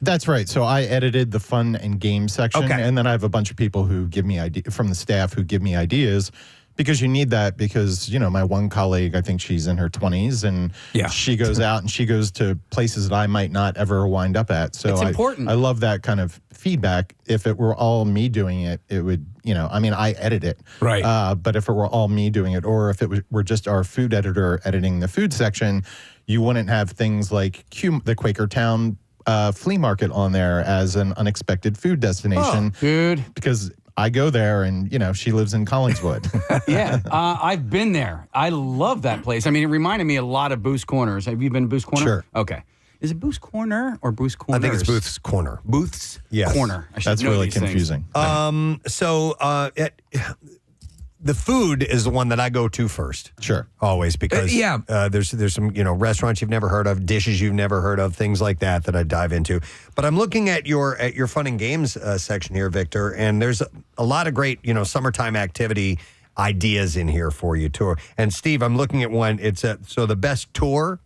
That's right. So I edited the fun and game section, Okay. and then I have a bunch of people who give me from the staff who give me ideas. Because you need that because, my one colleague, I think she's in her 20s, and she goes out and she goes to places that I might not ever wind up at. So It's important. I love that kind of feedback. If it were all me doing it, it would, I edit it. Right. But if it were all me doing it, or if it were just our food editor editing the food section, you wouldn't have things like the Quakertown flea market on there as an unexpected food destination. Dude. Because I go there and, she lives in Collingswood. Yeah, I've been there. I love that place. I mean, it reminded me a lot of Booth's Corners. Have you been to Booth's Corner? Sure. Okay. Is it Booth's Corner or Booth's Corners? I think it's Booth's Corner. Booth's Yes. Corner. I should That's know really these things. confusing. The food is the one that I go to first. Sure. Always, because there's some, restaurants you've never heard of, dishes you've never heard of, things like that I dive into. But I'm looking at your fun and games section here, Victor, and there's a lot of great, summertime activity ideas in here for you, tour. And Steve, I'm looking at one. It's so the best tour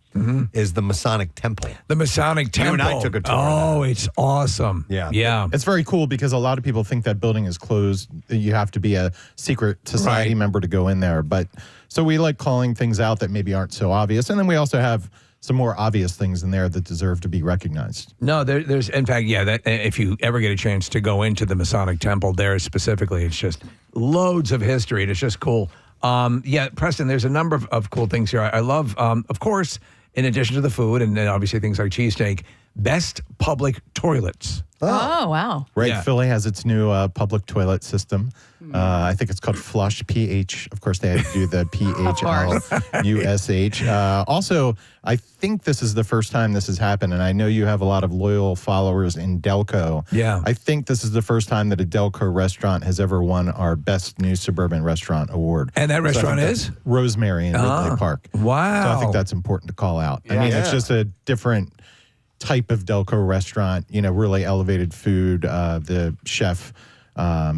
is the Masonic Temple. The Masonic Temple. You and I took a tour. Oh, it's awesome. Yeah. Yeah. It's very cool because a lot of people think that building is closed. You have to be a secret society member to go in there. But so we like calling things out that maybe aren't so obvious. And then we also have some more obvious things in there that deserve to be recognized. No, there's, in fact, that if you ever get a chance to go into the Masonic Temple there specifically, it's just loads of history. And it's just cool. Preston, there's a number of cool things here. I love, of course, in addition to the food and then obviously things like cheesesteak, best public toilets. Oh, wow. Right. Yeah. Philly has its new public toilet system. I think it's called Flush, PH. Of course, they had to do the PHLUSH. Also, I think this is the first time this has happened, and I know you have a lot of loyal followers in Delco. Yeah. I think this is the first time that a Delco restaurant has ever won our Best New Suburban Restaurant Award. And that restaurant is? Rosemary in Ridley Park. Wow. So I think that's important to call out. I mean, it's just a different type of Delco restaurant, really elevated food. The chef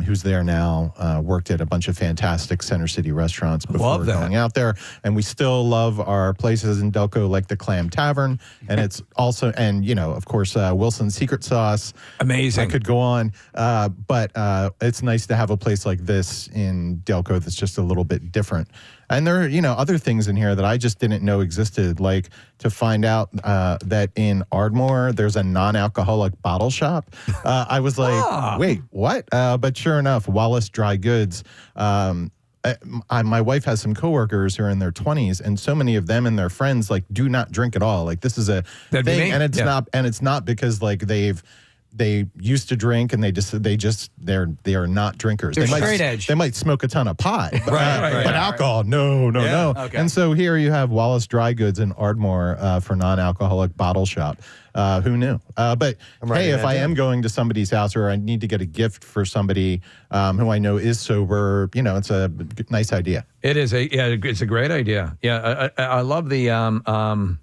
who's there now worked at a bunch of fantastic Center City restaurants before going out there. And we still love our places in Delco like the Clam Tavern. And it's also, of course, Wilson's Secret Sauce. Amazing. I could go on. But it's nice to have a place like this in Delco that's just a little bit different. And there are, other things in here that I just didn't know existed, like to find out that in Ardmore, there's a non-alcoholic bottle shop. I was like, wait, what? But sure enough, Wallace Dry Goods. My wife has some coworkers who are in their 20s, and so many of them and their friends do not drink at all. Like this is a thing, and it's not because they used to drink and they are not drinkers. They're They straight edge. They might smoke a ton of pot, but, Right. but alcohol, no. Okay. And so here you have Wallace Dry Goods in Ardmore for non-alcoholic bottle shop. Who knew? But hey, if I am going to somebody's house or I need to get a gift for somebody who I know is sober, it's a nice idea. It is it's a great idea. Yeah, I love the and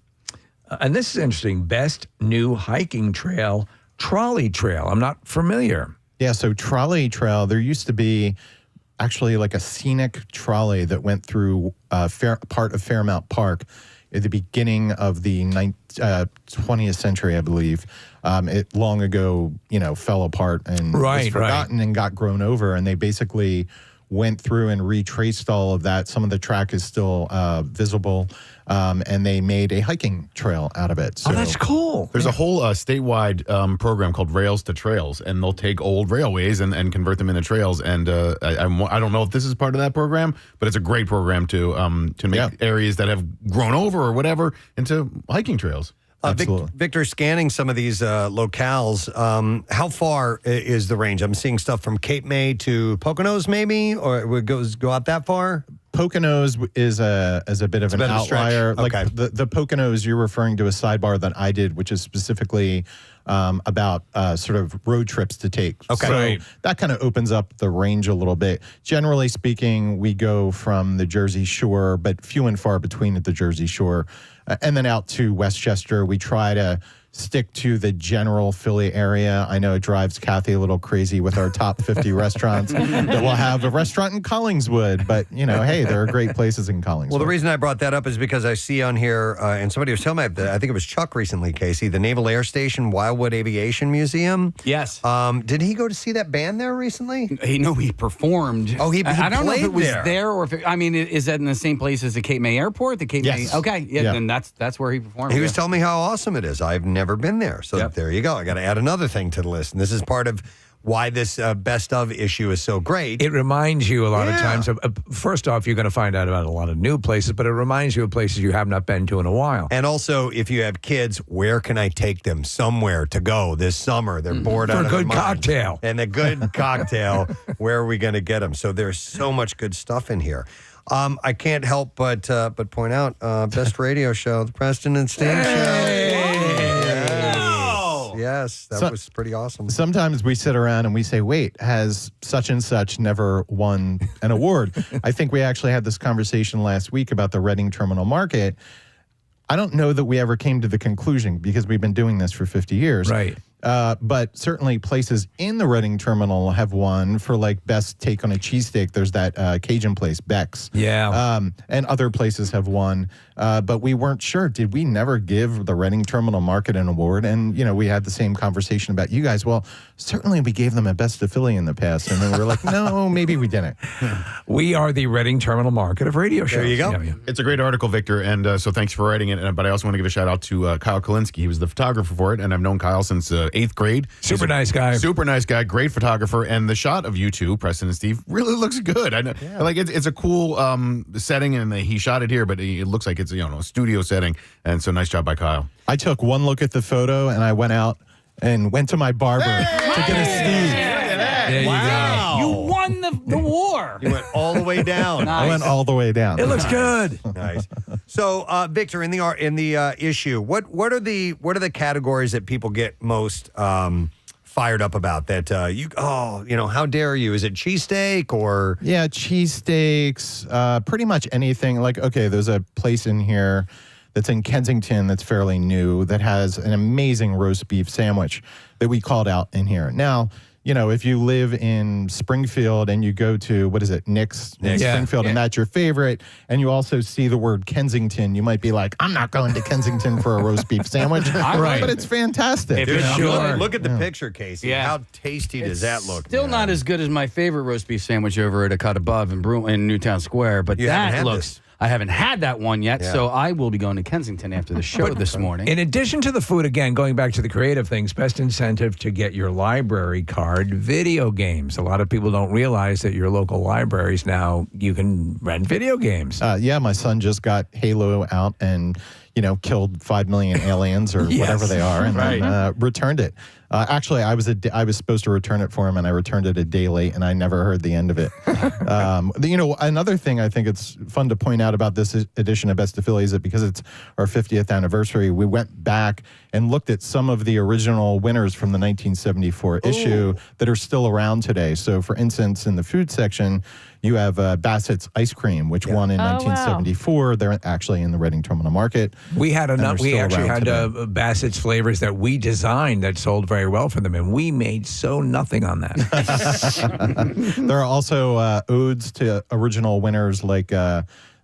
this is interesting. Best new hiking trail. Trolley Trail. I'm not familiar. Yeah, so Trolley Trail, there used to be actually like a scenic trolley that went through part of Fairmount Park at the beginning of the 20th century, I believe. It long ago, fell apart and was forgotten and got grown over, and they basically went through and retraced all of that. Some of the track is still visible, and they made a hiking trail out of it. So that's cool. There's a whole statewide program called Rails to Trails, and they'll take old railways and convert them into trails. And I don't know if this is part of that program, but it's a great program to make areas that have grown over or whatever into hiking trails. Victor, scanning some of these locales, how far is the range? I'm seeing stuff from Cape May to Poconos, maybe, or it would go out that far? Poconos is a bit of an outlier. Like the Poconos, you're referring to a sidebar that I did, which is specifically about sort of road trips to take. Okay. So that kind of opens up the range a little bit. Generally speaking, we go from the Jersey Shore, but few and far between at the Jersey Shore, and then out to Westchester. We try to stick to the general Philly area. I know it drives Kathy a little crazy with our top 50 restaurants. That we'll have a restaurant in Collingswood, but hey, there are great places in Collingswood. Well, the reason I brought that up is because I see on here, and somebody was telling me, I think it was Chuck recently, Casey, the Naval Air Station Wildwood Aviation Museum. Yes. Did he go to see that band there recently? He performed. Oh, he I don't know if played it was there or if is that in the same place as the Cape May Airport? The Cape Yes. May. Okay, yeah, then that's where he performed. He was telling me how awesome it is. I've never been there. So there you go. I got to add another thing to the list. And this is part of why this best of issue is so great. It reminds you a lot of times of, first off, you're going to find out about a lot of new places, but it reminds you of places you have not been to in a while. And also, if you have kids, where can I take them somewhere to go this summer? They're bored out of their For a good minds. cocktail. And a good cocktail, where are we going to get them? So there's so much good stuff in here. I can't help but point out best radio show, the Preston and Steve Show. Yes, that was pretty awesome. Sometimes we sit around and we say, wait, has such and such never won an award? I think we actually had this conversation last week about the Reading Terminal Market. I don't know that we ever came to the conclusion because we've been doing this for 50 years. Right. But certainly places in the Reading Terminal have won for like best take on a cheesesteak. There's that Cajun place, Beck's. Yeah. And other places have won. But we weren't sure. Did we never give the Reading Terminal Market an award? And, we had the same conversation about you guys. Well, certainly we gave them a best of Philly in the past. And then we were like, no, maybe we didn't. We are the Reading Terminal Market of radio shows. There you go. It's a great article, Victor, and so thanks for writing it. But I also want to give a shout out to Kyle Kalinsky. He was the photographer for it, and I've known Kyle since 8th grade. Super nice guy. Super nice guy, great photographer, and the shot of you two, Preston and Steve, really looks good. I know, like it's a cool setting, and he shot it here, but it looks like it's a studio setting, and so nice job by Kyle. I took one look at the photo and I went out and went to my barber to get a Steve. There you go. You won the war. You went all the way down. I went all the way down. It looks good. Nice. So, Victor, in the issue, what are the categories that people get most fired up about? That how dare you? Is it cheesesteak or? Yeah, cheesesteaks, pretty much anything. Like, okay, there's a place in here that's in Kensington that's fairly new that has an amazing roast beef sandwich that we called out in here. Now, if you live in Springfield and you go to, Nick's in Springfield, and that's your favorite, and you also see the word Kensington, you might be like, I'm not going to Kensington for a roast beef sandwich. Right. But it's fantastic. Look at the picture, Casey. Yeah. How tasty does that look? Still not as good as my favorite roast beef sandwich over at A Cut Above in Newtown Square, but You haven't that had looks. this. I haven't had that one yet, Yeah. so I will be going to Kensington after the show this morning. In addition to the food, again, going back to the creative things, best incentive to get your library card, video games. A lot of people don't realize that your local libraries now, you can rent video games. Yeah, my son just got Halo out and, killed 5 million aliens or whatever they are and then, returned it. Actually, I was supposed to return it for him, and I returned it a day late, and I never heard the end of it. Another thing I think it's fun to point out about this edition of Best of Philly is that because it's our 50th anniversary, we went back and looked at some of the original winners from the 1974 issue that are still around today. So, for instance, in the food section, you have Bassett's Ice Cream, which won in 1974. They're actually in the Reading Terminal Market. We had we actually had Bassett's flavors that we designed that sold very well for them, and we made nothing on that. There are also odes to original winners like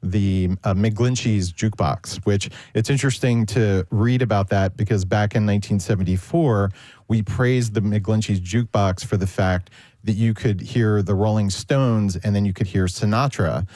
the McGlinchey's Jukebox, which it's interesting to read about that because back in 1974, we praised the McGlinchey's Jukebox for the fact that you could hear the Rolling Stones and then you could hear Sinatra,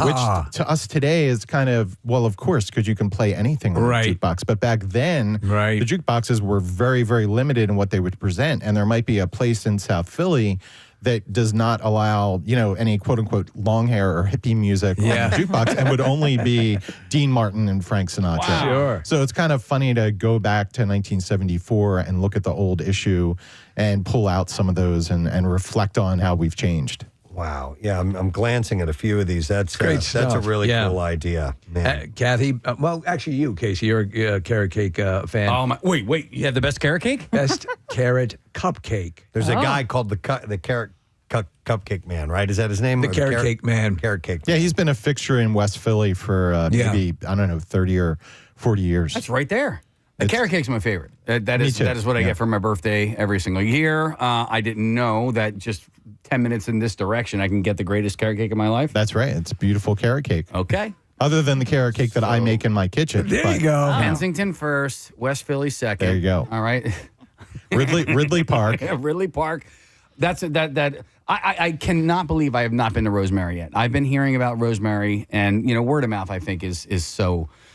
which to us today is kind of, well, of course, because you can play anything on the jukebox. But back then, the jukeboxes were very, very limited in what they would present. And there might be a place in South Philly that does not allow, any quote-unquote long hair or hippie music on the jukebox and would only be Dean Martin and Frank Sinatra. Wow. Sure. So it's kind of funny to go back to 1974 and look at the old issue and pull out some of those and reflect on how we've changed. Wow. Yeah, I'm glancing at a few of these. That's great That's a stuff. really Yeah. cool idea, man. Kathy, well, actually you, Casey, you're a carrot cake fan. Oh my! Wait! You have the best carrot cake? Best carrot cupcake. There's a guy called the carrot cupcake man, right? Is that his name? The Or carrot cake man. Carrot cake. Yeah, he's been a fixture in West Philly for maybe, I don't know, 30 or 40 years. That's right there. The carrot cake's my favorite. That Me is too. what I Yeah. get for my birthday every single year. I didn't know that just 10 minutes in this direction, I can get the greatest carrot cake of my life. That's right. It's beautiful carrot cake. Okay. Other than the carrot cake that I make in my kitchen. There you but- go. Kensington first, West Philly second. There you go. All right. Ridley Park. Ridley Park. I cannot believe I have not been to Rosemary yet. I've been hearing about Rosemary, and word of mouth I think is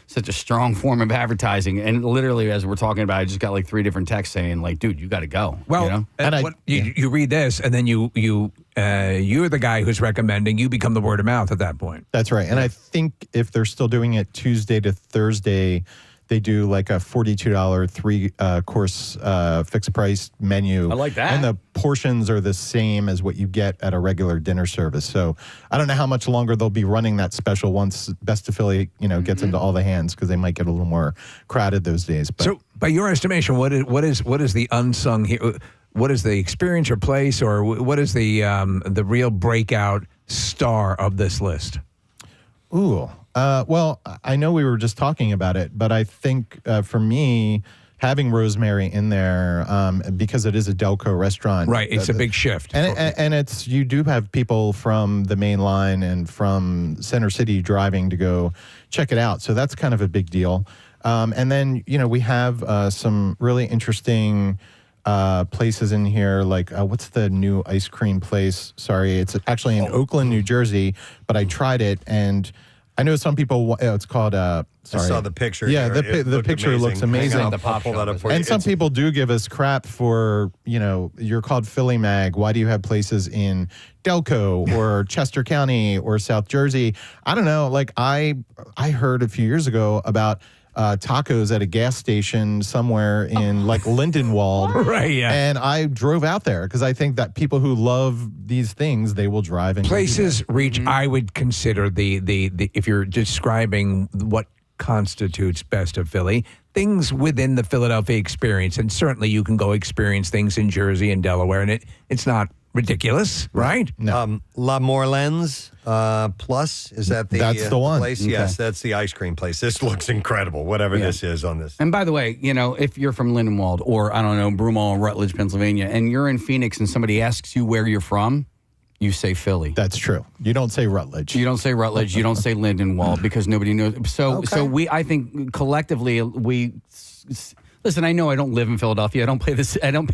such a strong form of advertising. And literally, as we're talking about, I just got like 3 different texts saying, like, dude, you got to go. Well, you read this, and then you're the guy who's recommending. You become the word of mouth at that point. That's right. And I think if they're still doing it Tuesday to Thursday, they do like a $42 3-course fixed price menu. I like that. And the portions are the same as what you get at a regular dinner service. So I don't know how much longer they'll be running that special once Best of Philly, gets into all the hands, because they might get a little more crowded those days. But So, by your estimation, what is the unsung here? What is the experience or place, or what is the real breakout star of this list? Ooh. Well, I know we were just talking about it, but I think for me, having Rosemary in there, because it is a Delco restaurant. Right. It's a big shift. And it's, you do have people from the main line and from Center City driving to go check it out. So that's kind of a big deal. And then, we have some really interesting places in here, like what's the new ice cream place? Sorry, it's actually in Oakland, New Jersey, but I tried it, and I know some people. It's called. Sorry, I saw the picture. Yeah, here. It the looked picture looks amazing. Hang on, I'll pull that up for you. And some people do give us crap for, you're called Philly Mag. Why do you have places in Delco or Chester County or South Jersey? I don't know. Like I heard a few years ago about tacos at a gas station somewhere in like Lindenwold. Right, yeah. And I drove out there because I think that people who love these things, they will drive and Places reach, I would consider the if you're describing what constitutes Best of Philly, things within the Philadelphia experience. And certainly you can go experience things in Jersey and Delaware, and it's not ridiculous, right? No. La Morlens Plus, is that the That's the one. place? Okay. Yes, that's the ice cream place. This looks incredible, whatever this is on this. And by the way, if you're from Lindenwold or, I don't know, Broomall or Rutledge, Pennsylvania, and you're in Phoenix and somebody asks you where you're from, you say Philly. That's true. You don't say Rutledge. You don't say Rutledge. You don't say Lindenwold, because nobody knows. So I think collectively listen, I know I don't live in Philadelphia. I don't pay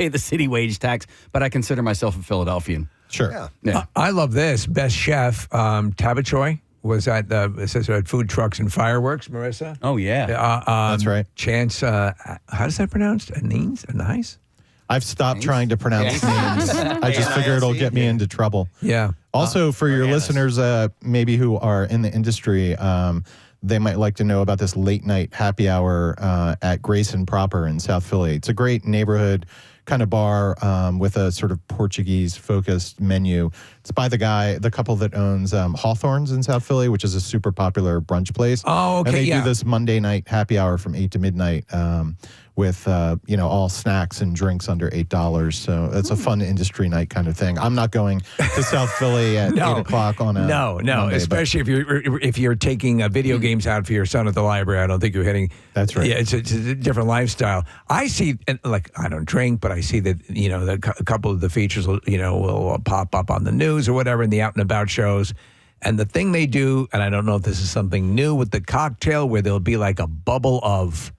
the city wage tax, but I consider myself a Philadelphian. Sure. Yeah. I love this. Best chef, Tabachoy, was at Food Trucks and Fireworks, Marissa. Oh, yeah. That's right. Chance, how's that pronounced? Anise? I've stopped trying to pronounce names. I just figure it'll get me into trouble. Yeah. Also, for your listeners, maybe who are in the industry, they might like to know about this late night happy hour at Grayson Proper in South Philly. It's a great neighborhood kind of bar with a sort of Portuguese focused menu. It's by the couple that owns Hawthorne's in South Philly, which is a super popular brunch place. Oh, okay. And they yeah. do this Monday night happy hour from 8 to midnight with all snacks and drinks under $8. So it's a fun industry night kind of thing. I'm not going to South Philly at 8 o'clock on a Monday, especially if you're taking video games out for your son at the library. I don't think you're heading. That's right. Yeah, it's a different lifestyle. I see, like, I don't drink, but I see that a couple of the features will pop up on the news or whatever in the out and about shows. And the thing they do, and I don't know if this is something new with the cocktail, where there'll be like a bubble of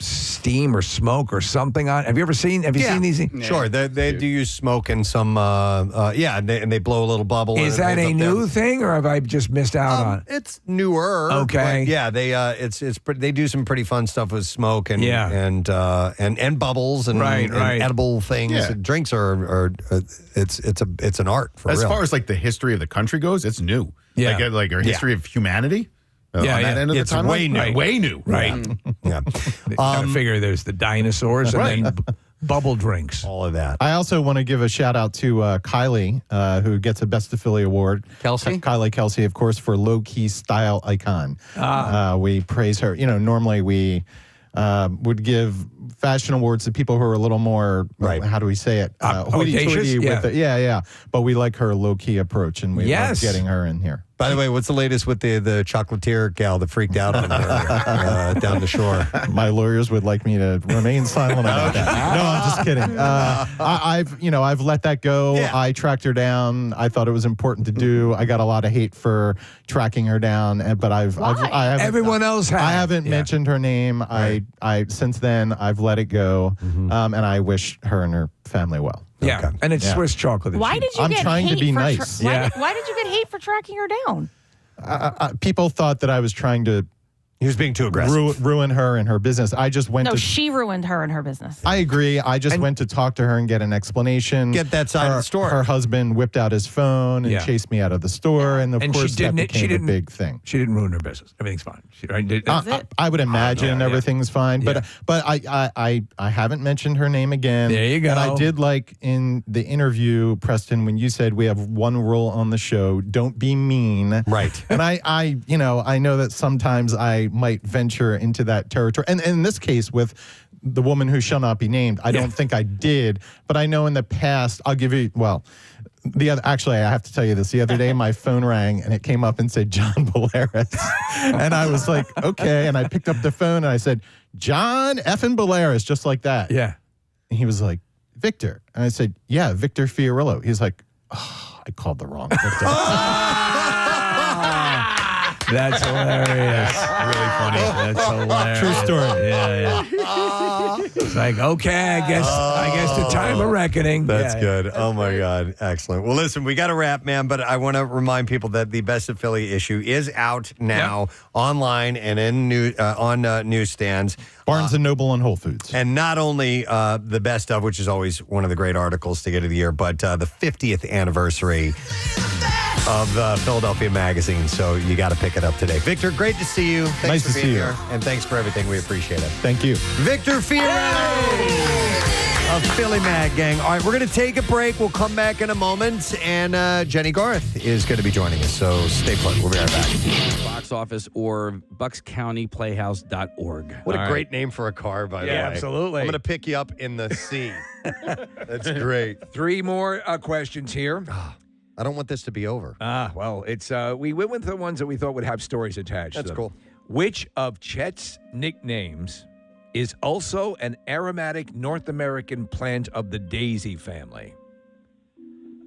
steam or smoke or something on. Have you seen these? Sure, they do use smoke and some and they blow a little bubble. Is that a new thing, or have I just missed out on it? It's newer. Okay. But yeah, they do some pretty fun stuff with smoke and and bubbles and, right. and edible things. Yeah. And drinks are it's an art for As real. far as like the history of the country goes, it's new. Yeah. Like our history of humanity. On that end of It's the timeline, way new. Way new. Right. Yeah. Gotta figure there's the dinosaurs and then bubble drinks. All of that. I also want to give a shout out to Kylie, who gets a Best of Philly award. Kylie Kelsey, of course, for low key style icon. We praise her. Normally we would give fashion awards to people who are a little more, how do we say it? Hoity-toity with it. Yeah. But we like her low key approach, and we love getting her in here. By the way, what's the latest with the chocolatier gal that freaked out on her down the shore? My lawyers would like me to remain silent about that. No, I'm just kidding. I've let that go. Yeah. I tracked her down. I thought it was important to do. I got a lot of hate for tracking her down, but everyone else has. I haven't mentioned her name. Right. I since then I've let it go, and I wish her and her family well. Yeah, okay. And it's Swiss chocolate. Why did you I'm get trying hate to be for nice. Why did you get hate for tracking her down? People thought that I was trying to. He was being too aggressive. Ruin her and her business. I just went No, to. she ruined her and her business. I agree. I just went to talk to her and get an explanation. Get that side of the store. Her husband whipped out his phone and chased me out of the store, and of course that became a big thing. She didn't ruin her business. Everything's fine. I would imagine everything's fine, but I haven't mentioned her name again. There you go. And I did like in the interview, Preston, when you said we have one rule on the show: don't be mean. Right. And I know that sometimes I might venture into that territory, and in this case with the woman who shall not be named, I don't think I did, but I know in the past, I'll give you, actually, I have to tell you this. The other day, my phone rang and it came up and said John Bolaris. And I was like, okay. And I picked up the phone and I said, John effing Bolaris, just like that. Yeah. And he was like, Victor. And I said, yeah, Victor Fiorillo. He's like, oh, I called the wrong Victor. That's hilarious. Really funny. That's hilarious. True story. Yeah. It's like, okay, I guess the time of reckoning. That's good. Oh my God. Excellent. Well, listen, we got to wrap, man, but I want to remind people that the Best of Philly issue is out now online and in on newsstands. Barnes & Noble and Whole Foods. And not only the best of, which is always one of the great articles to get of the year, but the 50th anniversary of Philadelphia Magazine. So you got to pick it up today. Victor, great to see you. Thanks nice for to being see here. you. And thanks for everything. We appreciate it. Thank you. Victor Fiorillo of Philly Mag Gang. All right, we're going to take a break. We'll come back in a moment. And Jennie Garth is going to be joining us. So stay put. We'll be right back. Box office or buckscountyplayhouse.org. What a great name for a car, by the way. Yeah, absolutely. I'm going to pick you up in the sea. That's great. 3 more questions here. I don't want this to be over. Well, it's we went with the ones that we thought would have stories attached. That's to them. cool. Which of Chet's nicknames is also an aromatic North American plant of the daisy family?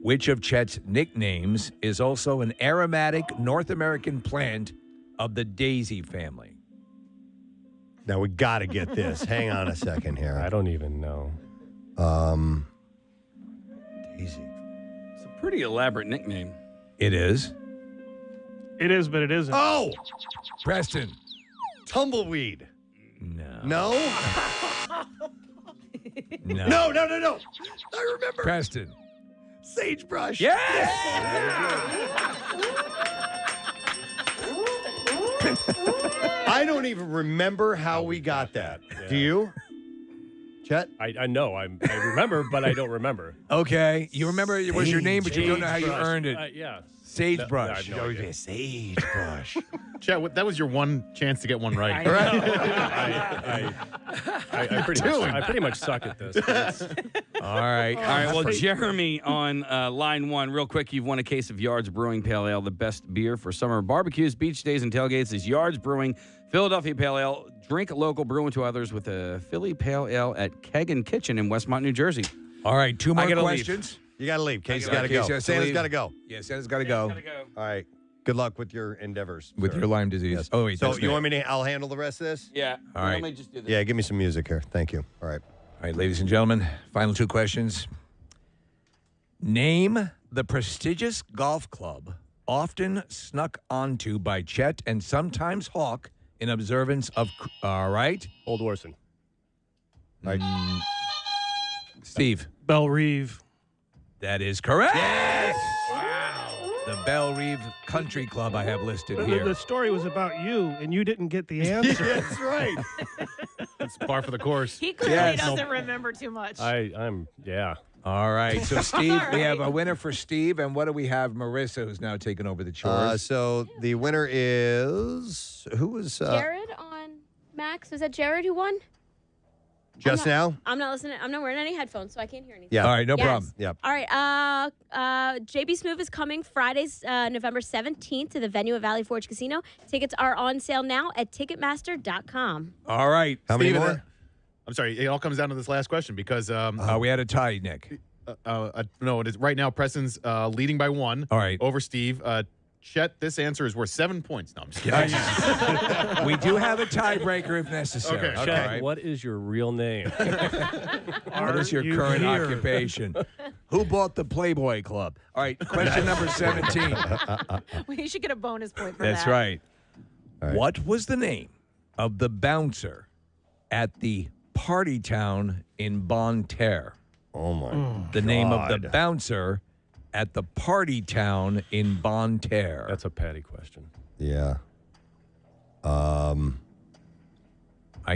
Which of Chet's nicknames is also an aromatic North American plant of the daisy family? Now, we got to get this. Hang on a second here. I don't even know. Daisy. It's a pretty elaborate nickname. It is. It is, but it isn't. Oh! Preston. Tumbleweed. No. No? No. No. I remember. Preston. Sagebrush. Yes! I don't even remember how we got that. Yeah. Do you? Chet? I know. I remember, but I don't remember. Okay. You remember it was your name, but you don't know how you earned it. Yeah. Sagebrush. No, no Sagebrush. Chet, that was your one chance to get one right. I pretty much suck at this. All right. Well, Jeremy on line 1, real quick, you've won a case of Yards Brewing Pale Ale, the best beer for summer barbecues, beach days, and tailgates is Yards Brewing Philadelphia Pale Ale. Drink local, brew into others with a Philly Pale Ale at Keg and Kitchen in Westmont, New Jersey. All right, 2 more questions. You got to leave. Casey's got to go. Santa's got to go. Yeah, Santa's got to go. All right. Good luck with your endeavors. With your Lyme disease. Yes. Oh, wait. So you want me to, I'll handle the rest of this? Yeah. All right. Let me just do this. Yeah, give me some music here. Thank you. All right. All right, ladies and gentlemen, final 2 questions. Name the prestigious golf club often snuck onto by Chet and sometimes Hawk in observance of, all right? Old Orson. Right. Steve. Belle Reeve. That is correct. Yes! Wow. the Belle Reve Country Club I have listed here. The story was about you, and you didn't get the answer. That's right. That's par for the course. He clearly doesn't remember too much. Yeah. All right. So, Steve, we have a winner for Steve. And what do we have? Marissa, who's now taken over the chores. So the winner is who was Jared on Max. Was that Jared who won? just now? I'm not listening. I'm not wearing any headphones, so I can't hear anything. Yeah. All right, no Yes. problem. Yep. All right. JB Smoove is coming Fridays, November 17th to the venue at Valley Forge Casino. Tickets are on sale now at Ticketmaster.com. All right. How many Steven, more? I'm sorry. It all comes down to this last question because we had a tie, Nick. no, it is right now. Preston's leading by 1. All right. Over Steve. Chet, this answer is worth 7 points. No, I'm just kidding. We do have a tiebreaker if necessary. Okay. Chet, All right. what is your real name? What is your current occupation? Who bought the Playboy Club? All right, question number 17. Well, you should get a bonus point for That's that. right. All right. What was the name of the bouncer at the party town in Bonne Terre? Oh my! The name of the God. bouncer at the party town in Bonne Terre. That's a Patty question. Yeah. I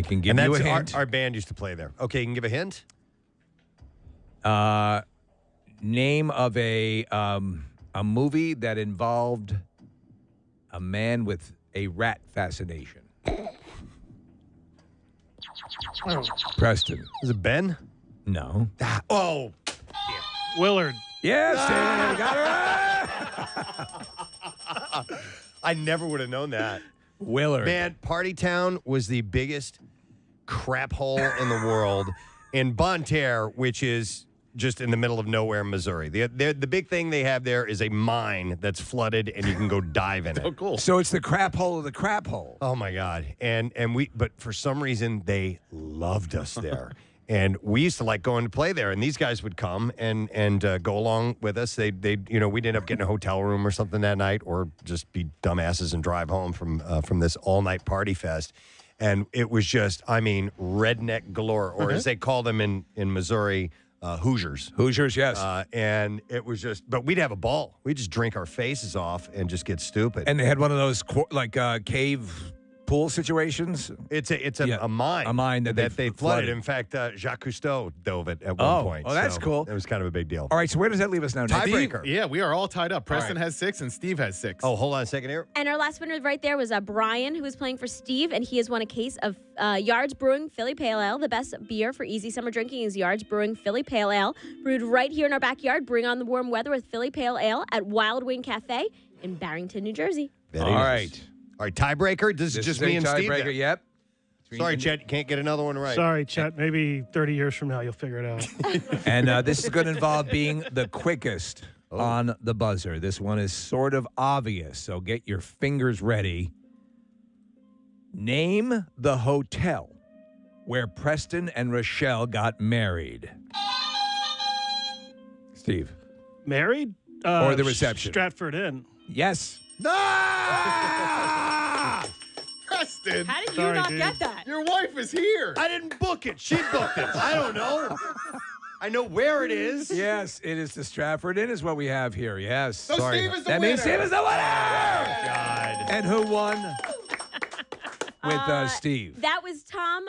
can give And you a that's hint. our band used to play there. Okay, you can give a hint. Name of a movie that involved a man with a rat fascination. Preston. Is it Ben? No. Oh, Willard. Yes, David, got it. I never would have known that. Willard. Man, Party Town was the biggest crap hole in the world in Bonne Terre, which is just in the middle of nowhere, Missouri. The big thing they have there is a mine that's flooded, and you can go dive in it. Oh, cool. So it's the crap hole of the crap hole. Oh my God! But for some reason they loved us there, and we used to like going to play there. And these guys would come and go along with us. They we'd end up getting a hotel room or something that night, or just be dumbasses and drive home from this all night party fest. And it was just, I mean, redneck galore, or as they call them in Missouri. Hoosiers. Hoosiers, yes. And it was just, but we'd have a ball. We'd just drink our faces off and just get stupid. And they had one of those cave pool situations. It's a mine. A mine that they flooded. In fact, Jacques Cousteau dove it at one point. Oh, that's so cool. It was kind of a big deal. All right, so where does that leave us now? Nick? Tiebreaker. Yeah, we are all tied up. Preston right. has 6 and Steve has 6. Oh, hold on a second here. And our last winner right there was Brian, who was playing for Steve, and he has won a case of Yards Brewing Philly Pale Ale. The best beer for easy summer drinking is Yards Brewing Philly Pale Ale, brewed right here in our backyard. Bring on the warm weather with Philly Pale Ale at Wild Wing Cafe in Barrington, New Jersey. All right, tiebreaker. This is just me and Steve. Tiebreaker, then. yep. Sorry, Chet, you can't get another one right. Sorry, Chet. Maybe 30 years from now you'll figure it out. And this is going to involve being the quickest on the buzzer. This one is sort of obvious, so get your fingers ready. Name the hotel where Preston and Rochelle got married. Steve. Married? Or the reception. Stratford Inn. Yes. Preston. How did you Sorry, not dude. get that? Your wife is here. I didn't book it. She booked it. I don't know. I know where it is. Yes, it is the Stratford Inn is what we have here. Yes. So Sorry. Steve is the That winner. means Steve is the winner. God. And who won? With Steve. That was Tom.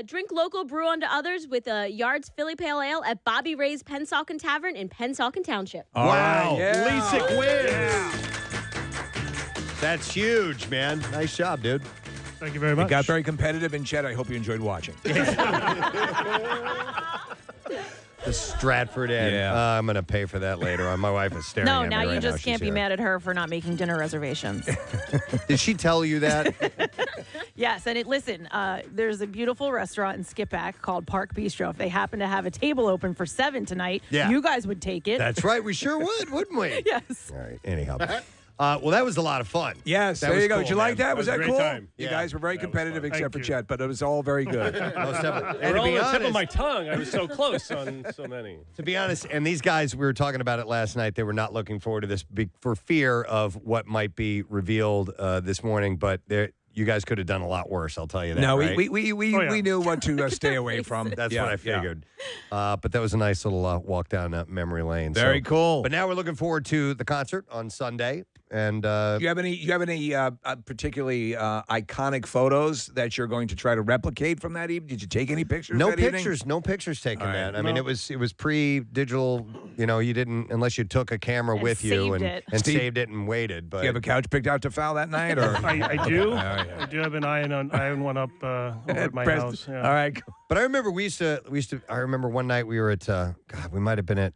Drink local, brew unto others with Yards Philly Pale Ale at Bobby Ray's Pennsauken Tavern in Pennsauken Township. All Wow. right, yeah. Lisick wins. That's huge, man. Nice job, dude. Thank you very much. It got very competitive in chat. I hope you enjoyed watching. The Stratford Inn. Yeah. I'm going to pay for that later on. My wife is staring No, at me now right you just She's can't be here. mad at her for not making dinner reservations. Did she tell you that? Yes, and listen, there's a beautiful restaurant in Skippack called Park Bistro. If they happen to have a table open for 7 tonight, Yeah. you guys would take it. That's right. We sure would, wouldn't we? Yes. All right. Anyhow. Well, that was a lot of fun. Yes, That there was you go. cool, Did you like man. that? Was That that was a cool? great time. You Yeah. guys were very That was competitive fun. except Thank for you. Chet, but it was all very good. Most definitely. They're And all to be on the tip of honest, my tongue. I was so close on so many. to be honest, and these guys, we were talking about it last night. They were not looking forward to this for fear of what might be revealed this morning. But you guys could have done a lot worse. I'll tell you that. No, right? we knew what to stay away from. That's Yeah, what I yeah. figured. But that was a nice little walk down memory lane. Very cool. But now we're looking forward to the concert on Sunday. And Do you have any particularly iconic photos that you're going to try to replicate from that evening? Did you take any pictures? no that evening? pictures, no pictures taken. All right. That I mean, it was pre-digital. You know, you didn't unless you took a camera And with you saved and, it. and Steve, saved it and waited. But Do you have a couch picked out to foul that night, or I do. Oh, yeah. I do have an iron one up over at my Preston. house. Yeah. All right. But I remember we used to. I remember one night we were at. God, we might have been at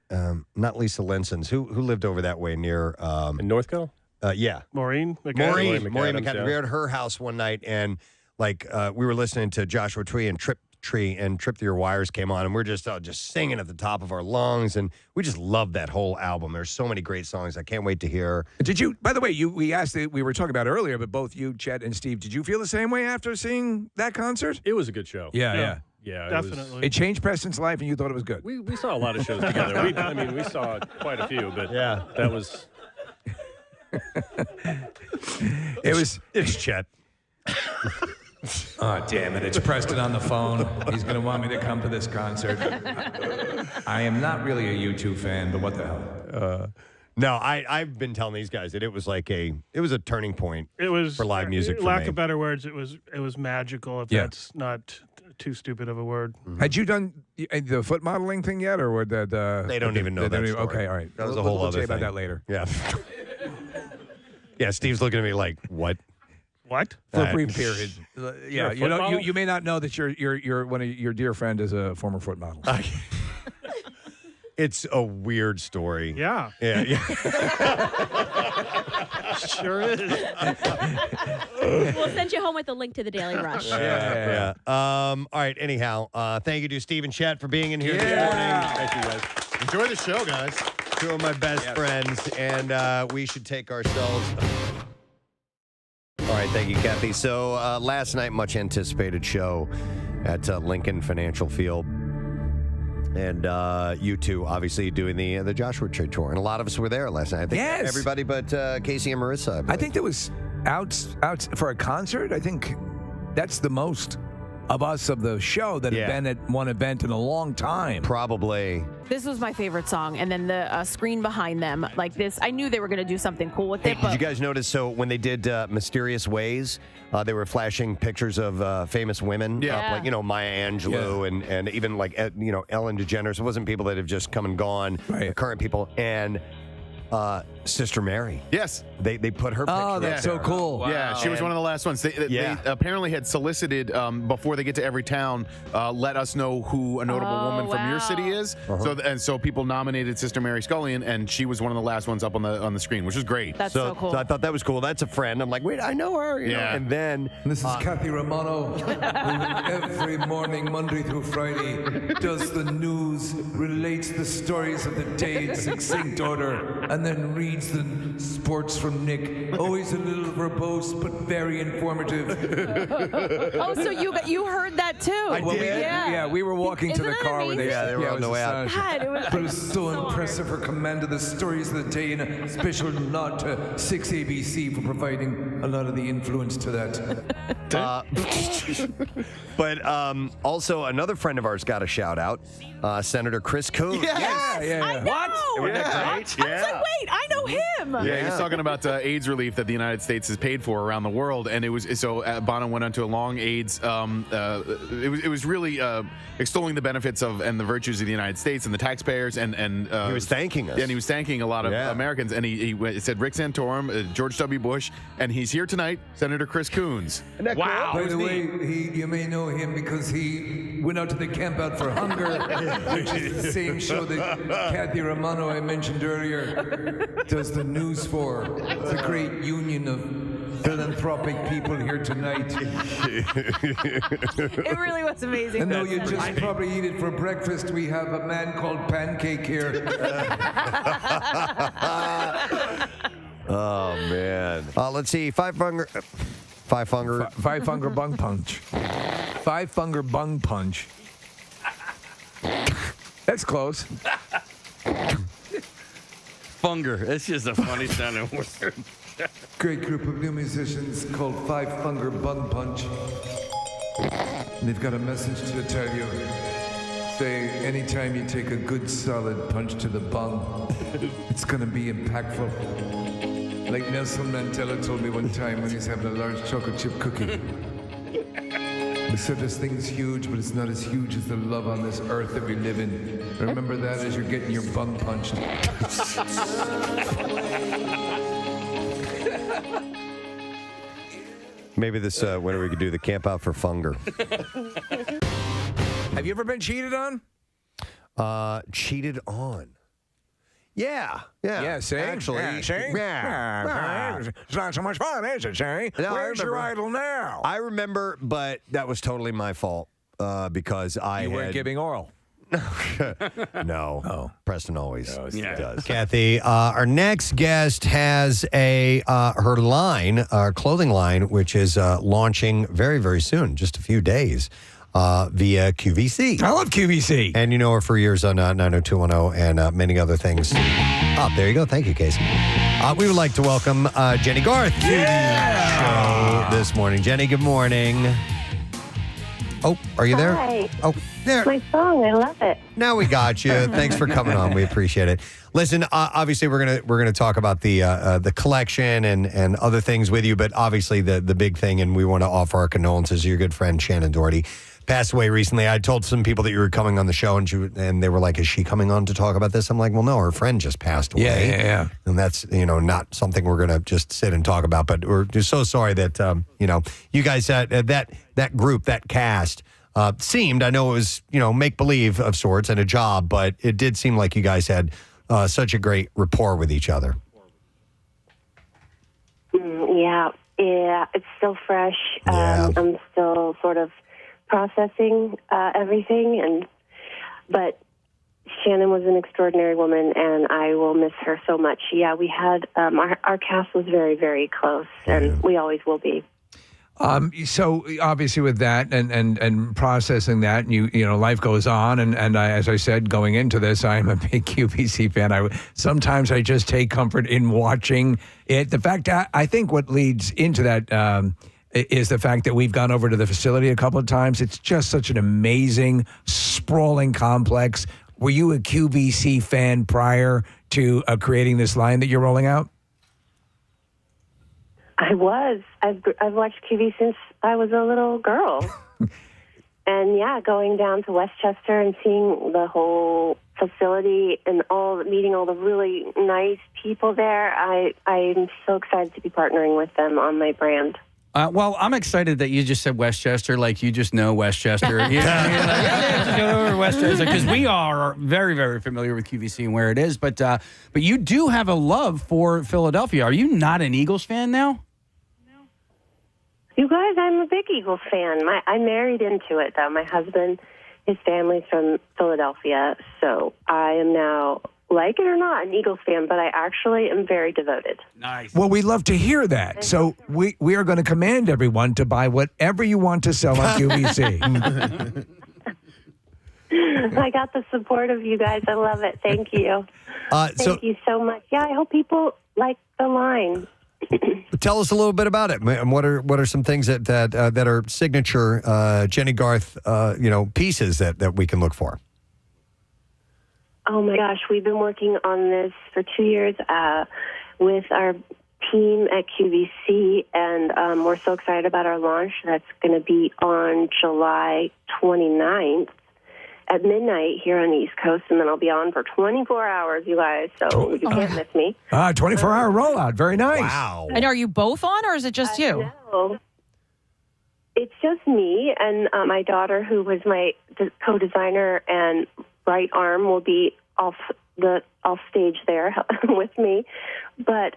not Lisa Linson's. Who lived over that way near. In Northville? Yeah. Maureen McAdams. Maureen McAdams, McAdams. yeah. We were at her house one night, and we were listening to Joshua Tree and Trip Through Your Wires came on, and we're just singing at the top of our lungs, and we just love that whole album. There's so many great songs. I can't wait to hear. Did you? By the way, we were talking about earlier, but both you, Chet, and Steve, did you feel the same way after seeing that concert? It was a good show. Yeah. Yeah, Definitely. It changed Preston's life, and you thought it was good. We saw a lot of shows together. We saw quite a few, but that was. It's Chet. Oh, damn it. It's Preston on the phone. He's going to want me to come to this concert. I am not really a U2 fan, but what the hell? No, I've been telling these guys that it was a turning point. It was for live music. For lack me. of better words, it was magical. If that's not too stupid of a word. Had you done the foot modeling thing yet, or would that? They don't even know that story. Okay, all right. That was a whole we'll other say about thing. that later. Yeah. Yeah, Steve's looking at me like, what? What? Flipping period. Yeah, You're a foot model? you may not know that your one of your dear friend is a former foot model. It's a weird story. Yeah. Yeah. Sure is. We'll send you home with a link to the Daily Rush. Yeah. All right. Anyhow, thank you to Steve and Chet for being in here this morning. Thank you, guys. Enjoy the show, guys. Two of my best friends, and we should take ourselves. All right, thank you, Kathy. So last night, much anticipated show at Lincoln Financial Field, and you two obviously doing the Joshua Tree tour, and a lot of us were there last night. I think everybody but Casey and Marissa. I think there was out for a concert. I think that's the most of us of the show that have been at one event in a long time. Probably. This was my favorite song, and then the screen behind them, like this. I knew they were going to do something cool with it. Did you guys notice? So when they did Mysterious Ways, they were flashing pictures of famous women, like Maya Angelou and even like Ellen DeGeneres. It wasn't people that have just come and gone, current people, and Sister Mary. Yes. They put her picture Oh, that's so cool. Wow. Yeah, she was one of the last ones. They apparently had solicited, before they get to every town, let us know who a notable woman from your city is. So people nominated Sister Mary Scullion, and she was one of the last ones up on the screen, which is great. That's so cool. So I thought that was cool. That's a friend. I'm like, wait, I know her. you know? And then This is Kathy Romano, who every morning, Monday through Friday, does the news, relates the stories of the day in succinct order, and then reads the sports from Nick. Always a little verbose, but very informative. Oh, so you heard that too? Well, we were walking to Isn't the that car when they they were on the way out. God, it was But it was so impressive, her command of the stories of the day, and a special nod to 6ABC for providing a lot of the influence to that. But also another friend of ours got a shout out, Senator Chris Coons. I know. What? Wasn't that great? I was like, wait, I know him. Yeah, he was talking about AIDS relief that the United States has paid for around the world, and it was so Bono went onto a long AIDS. It was really extolling the benefits of and the virtues of the United States and the taxpayers, and he was thanking us. and he was thanking a lot of Americans, and he said Rick Santorum, George W. Bush, and he's here tonight, Senator Chris Coons. Wow! By the way, you may know him because he went out to the Camp Out for Hunger, which is the same show that Kathy Romano I mentioned earlier does the news for. It's a great union of philanthropic people here tonight. It really was amazing. I know you just probably eat it for breakfast. We have a man called Pancake here. Oh man. Let's see. Five Funger Bung Punch. Five Funger Bung Punch. That's close. Funger. It's just a funny sounding word. Great group of new musicians called Five Funger Bung Punch. And they've got a message to tell you. Say, anytime you take a good solid punch to the bung, it's gonna be impactful. Like Nelson Mandela told me one time when he was having a large chocolate chip cookie. He said this thing's huge, but it's not as huge as the love on this earth that we live in. Remember that as you're getting your bung punched. Maybe this winter we could do the camp out for Funger. Have you ever been cheated on? Cheated on? Yeah. See? Actually. Yeah, see? Yeah. It's not so much fun, is it, see? No, Where's your idol now? I remember, but that was totally my fault because You weren't giving oral. No. Oh. Preston always Yeah. does. Kathy, our next guest has her line, our clothing line, which is launching very, very soon, just a few days. Via QVC. I love QVC. And you know her for years on 90210 and many other things. Oh, there you go. Thank you, Casey. We would like to welcome Jennie Garth to the show this morning. Jennie, good morning. Oh, are you there? Hi. Oh, there. My song, I love it. Now we got you. Thanks for coming on. We appreciate it. Listen, obviously we're gonna talk about the collection and other things with you, but obviously the big thing, and we want to offer our condolences to your good friend Shannon Doherty. Passed away recently. I told some people that you were coming on the show, and they were like, "Is she coming on to talk about this?" I'm like, "Well, no, her friend just passed away." Yeah. And that's not something we're gonna just sit and talk about. But we're just so sorry that you guys that group, that cast. Seemed, I know it was, make believe of sorts and a job, but it did seem like you guys had such a great rapport with each other. Yeah, it's still fresh. I'm still sort of processing everything, but Shannon was an extraordinary woman, and I will miss her so much. Yeah, we had our cast was very, very close, and we always will be. So obviously with that and processing that, and you know life goes on, and I, as I said going into this, I am a big QVC fan. Sometimes I just take comfort in watching it. The fact I think what leads into that is the fact that we've gone over to the facility a couple of times. It's just such an amazing, sprawling complex. Were you a QVC fan prior to creating this line that you're rolling out? I was. I've watched QV since I was a little girl. And yeah, going down to Westchester and seeing the whole facility and meeting all the really nice people there, I'm so excited to be partnering with them on my brand. Well, I'm excited that you just said Westchester, like you just know Westchester. Just go over to Westchester, because we are very, very familiar with QVC and where it is. But you do have a love for Philadelphia. Are you not an Eagles fan now? You guys, I'm a big Eagles fan. I married into it, though. My husband, his family's from Philadelphia, so I am now, like it or not, an Eagles fan, but I actually am very devoted. Nice. Well, we love to hear that. So we are going to command everyone to buy whatever you want to sell on QVC. I got the support of you guys. I love it. Thank you. Thank you so much. Yeah, I hope people like the line. Tell us a little bit about it. And what are some things that are signature Jennie Garth pieces that we can look for? Oh my gosh, we've been working on this for 2 years with our team at QVC, and we're so excited about our launch. That's going to be on July 29th at midnight here on the East Coast, and then I'll be on for 24 hours, you guys, so you can't miss me. 24-hour rollout. Very nice. Wow. And are you both on, or is it just you? No. It's just me, and my daughter, who was my co-designer and right arm, will be off stage there with me. But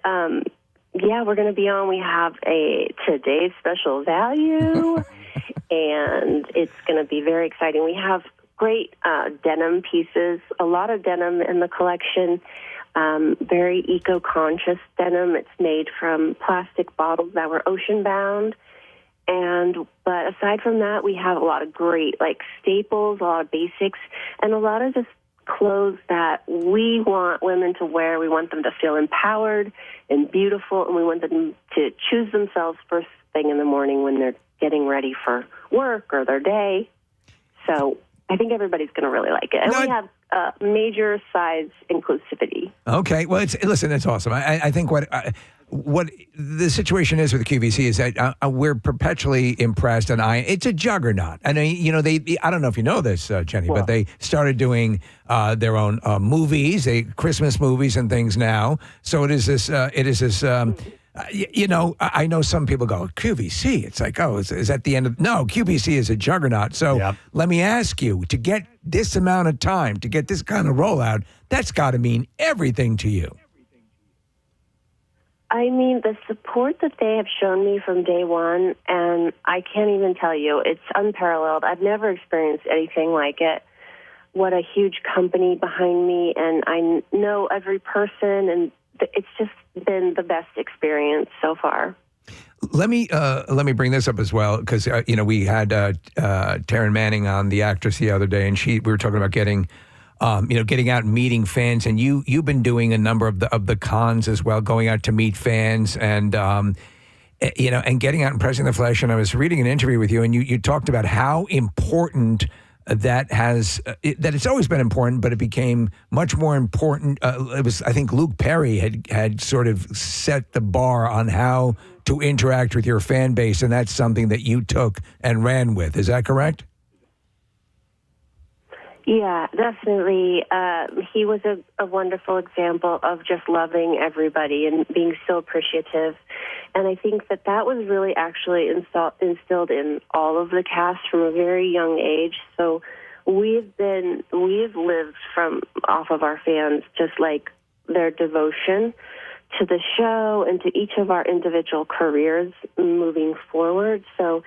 yeah, we're going to be on. We have a today's special value, and it's going to be very exciting. We have great denim pieces, a lot of denim in the collection, very eco-conscious denim. It's made from plastic bottles that were ocean-bound. But aside from that, we have a lot of great, staples, a lot of basics, and a lot of just clothes that we want women to wear. We want them to feel empowered and beautiful, and we want them to choose themselves first thing in the morning when they're getting ready for work or their day. So I think everybody's going to really like it. And we have major size inclusivity. Okay. Well, listen, that's awesome. I think what the situation is with QVC is that we're perpetually impressed, and it's a juggernaut. And I don't know if you know this, Jennie, but they started doing their own movies, Christmas movies and things now. So it is this. I know some people go, QVC. It's like, is that the end of? No, QVC is a juggernaut. So let me ask you, to get this amount of time, to get this kind of rollout, that's got to mean everything to you. I mean, the support that they have shown me from day one, and I can't even tell you, it's unparalleled. I've never experienced anything like it. What a huge company behind me, and I know every person, and it's just been the best experience so far. Let me bring this up as well, because we had Taryn Manning on, the actress, the other day, and we were talking about getting out and meeting fans, and you've been doing a number of the cons as well, going out to meet fans, and and getting out and pressing the flesh. And I was reading an interview with you, and you talked about how important that it's always been important, but it became much more important. It was, I think, Luke Perry had sort of set the bar on how to interact with your fan base, and that's something that you took and ran with. Is that correct? Yeah, definitely. He was a wonderful example of just loving everybody and being so appreciative. And I think that was really actually instilled in all of the cast from a very young age. So we've lived off of our fans, just like their devotion to the show and to each of our individual careers moving forward. So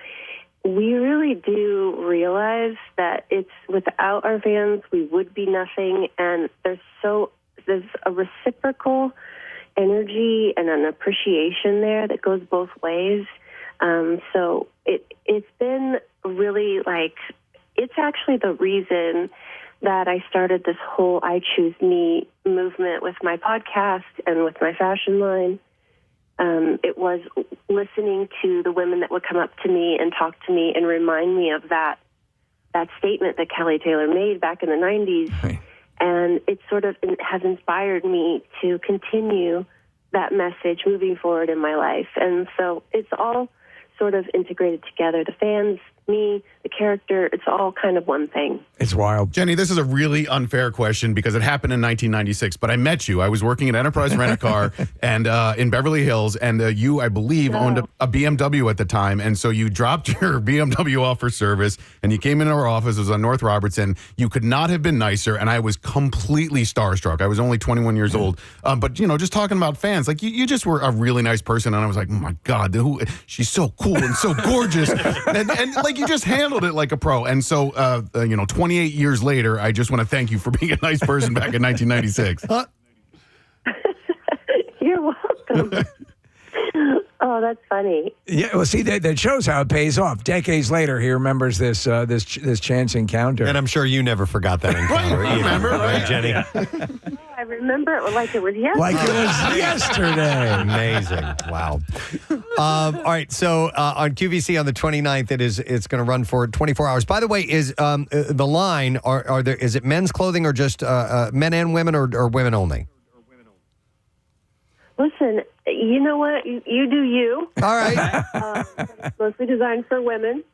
we really do realize that without our fans, we would be nothing. And there's a reciprocal energy and an appreciation there that goes both ways. So it's been really it's actually the reason that I started this whole I Choose Me movement with my podcast and with my fashion line. It was listening to the women that would come up to me and talk to me and remind me of that statement that Kelly Taylor made back in the 90s. Right. And it sort of has inspired me to continue that message moving forward in my life. And so it's all sort of integrated together. The fans, me, the character, it's all kind of one thing. It's wild. Jennie, this is a really unfair question because it happened in 1996, but I met you. I was working at Enterprise Rent-A-Car and in Beverly Hills, and you, I believe, owned a BMW at the time, and so you dropped your BMW off for service, and you came into our office. It was on North Robertson. You could not have been nicer, and I was completely starstruck. I was only 21 years old, but, just talking about fans, you just were a really nice person, and I was like, oh, my God, she's so cool and so gorgeous, and you just handled it like a pro. And so, 28 years later, I just want to thank you for being a nice person back in 1996. You're welcome. Oh, that's funny. Yeah, well, see, that shows how it pays off. Decades later, he remembers this chance encounter. And I'm sure you never forgot that encounter. Remember, right, Jennie? I remember it like it was yesterday. Like it was yesterday. Amazing. Wow. All right. So on QVC on the 29th, it's going to run for 24 hours. By the way, is the line, is it men's clothing or just men and women or women only? Listen, you know what? You do you. All right. It's mostly designed for women.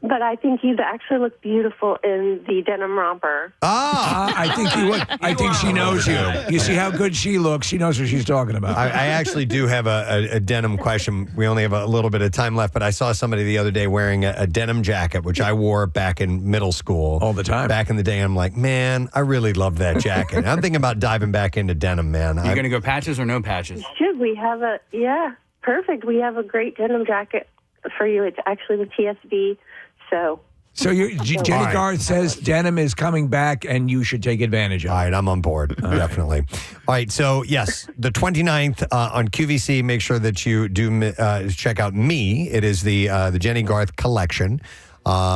But I think you'd actually look beautiful in the denim romper. I think you would. I think she knows you. You see how good she looks. She knows what she's talking about. I actually do have a denim question. We only have a little bit of time left, but I saw somebody the other day wearing a denim jacket, which I wore back in middle school. All the time. Back in the day, I'm like, man, I really love that jacket. I'm thinking about diving back into denim, man. You're going to go patches or no patches? Should we have perfect. We have a great denim jacket for you. It's actually the TSB. So Jennie Garth says denim is coming back and you should take advantage of it. All right, I'm on board. Definitely. All right, so yes, the 29th on QVC, make sure that you do check out Me. It is the Jennie Garth collection.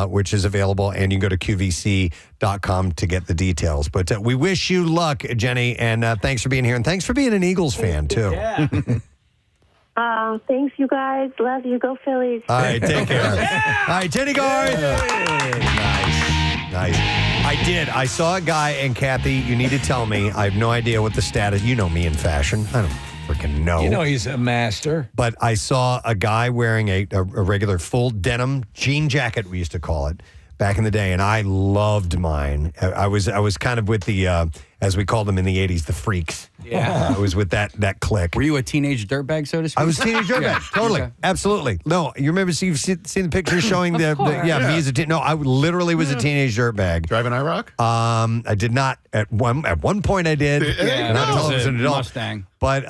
which is available, and you can go to QVC.com to get the details. But we wish you luck, Jenny, and thanks for being here, and thanks for being an Eagles fan, too. Yeah. Thanks, you guys. Love you. Go Phillies. All right, take care. All right, Jenny Garth. Nice. I saw a guy, and Kathy, you need to tell me. I have no idea what the status. You know me in fashion. I don't freaking know. You know he's a master. But I saw a guy wearing a regular full denim jean jacket, we used to call it, back in the day, and I loved mine. I was kind of with the, as we called them in the 80s, the freaks. Yeah. I was with that clique. Were you a teenage dirtbag, so to speak? I was a teenage dirtbag. Totally. Okay. Absolutely. No, you remember you've seen the pictures showing me as a teen. No, I literally was a teenage dirtbag. Driving IROC? I did not at one point I did. Yeah, not that until I was was a an adult. Mustang. But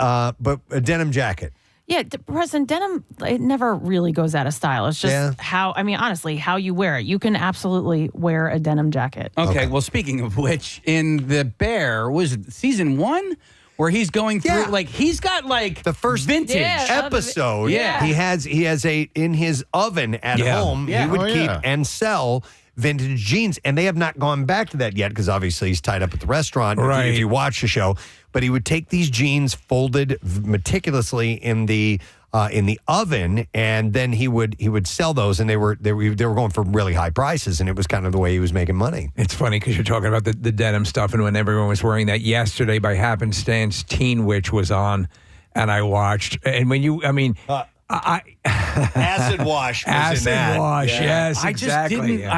a denim jacket. Yeah, Preston, denim, it never really goes out of style. It's just honestly, how you wear it. You can absolutely wear a denim jacket. Okay, well, speaking of which, in The Bear, was it season 1? Where he's going through, he's got the first vintage episode. Yeah. He has in his oven at home. Yeah. He would keep and sell vintage jeans, and they have not gone back to that yet because obviously he's tied up at the restaurant. Right. If you watch the show, but he would take these jeans folded meticulously in the oven, and then he would sell those, and they were going for really high prices, and it was kind of the way he was making money. It's funny because you're talking about the denim stuff, and when everyone was wearing that yesterday, by happenstance, Teen Witch was on, and I watched. And when you, Acid Wash was Acid in that. Wash, Yeah. yes, I exactly. just didn't. yeah.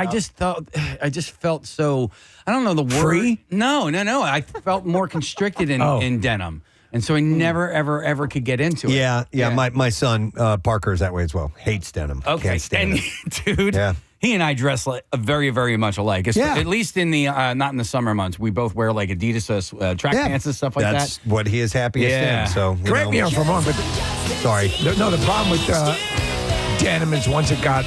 I just felt so. I don't know the word. Free? No. I felt more constricted in denim, and so I never, ever could get into it. Yeah. My son Parker is that way as well. Hates denim. Okay, Can't stand and it. dude, Yeah. he and I dress very, very much alike. At least in the not in the summer months. We both wear like Adidas track pants and stuff like That's that. what he is happiest in. So Correct me if I'm wrong, but sorry. No, the problem with denim is once it got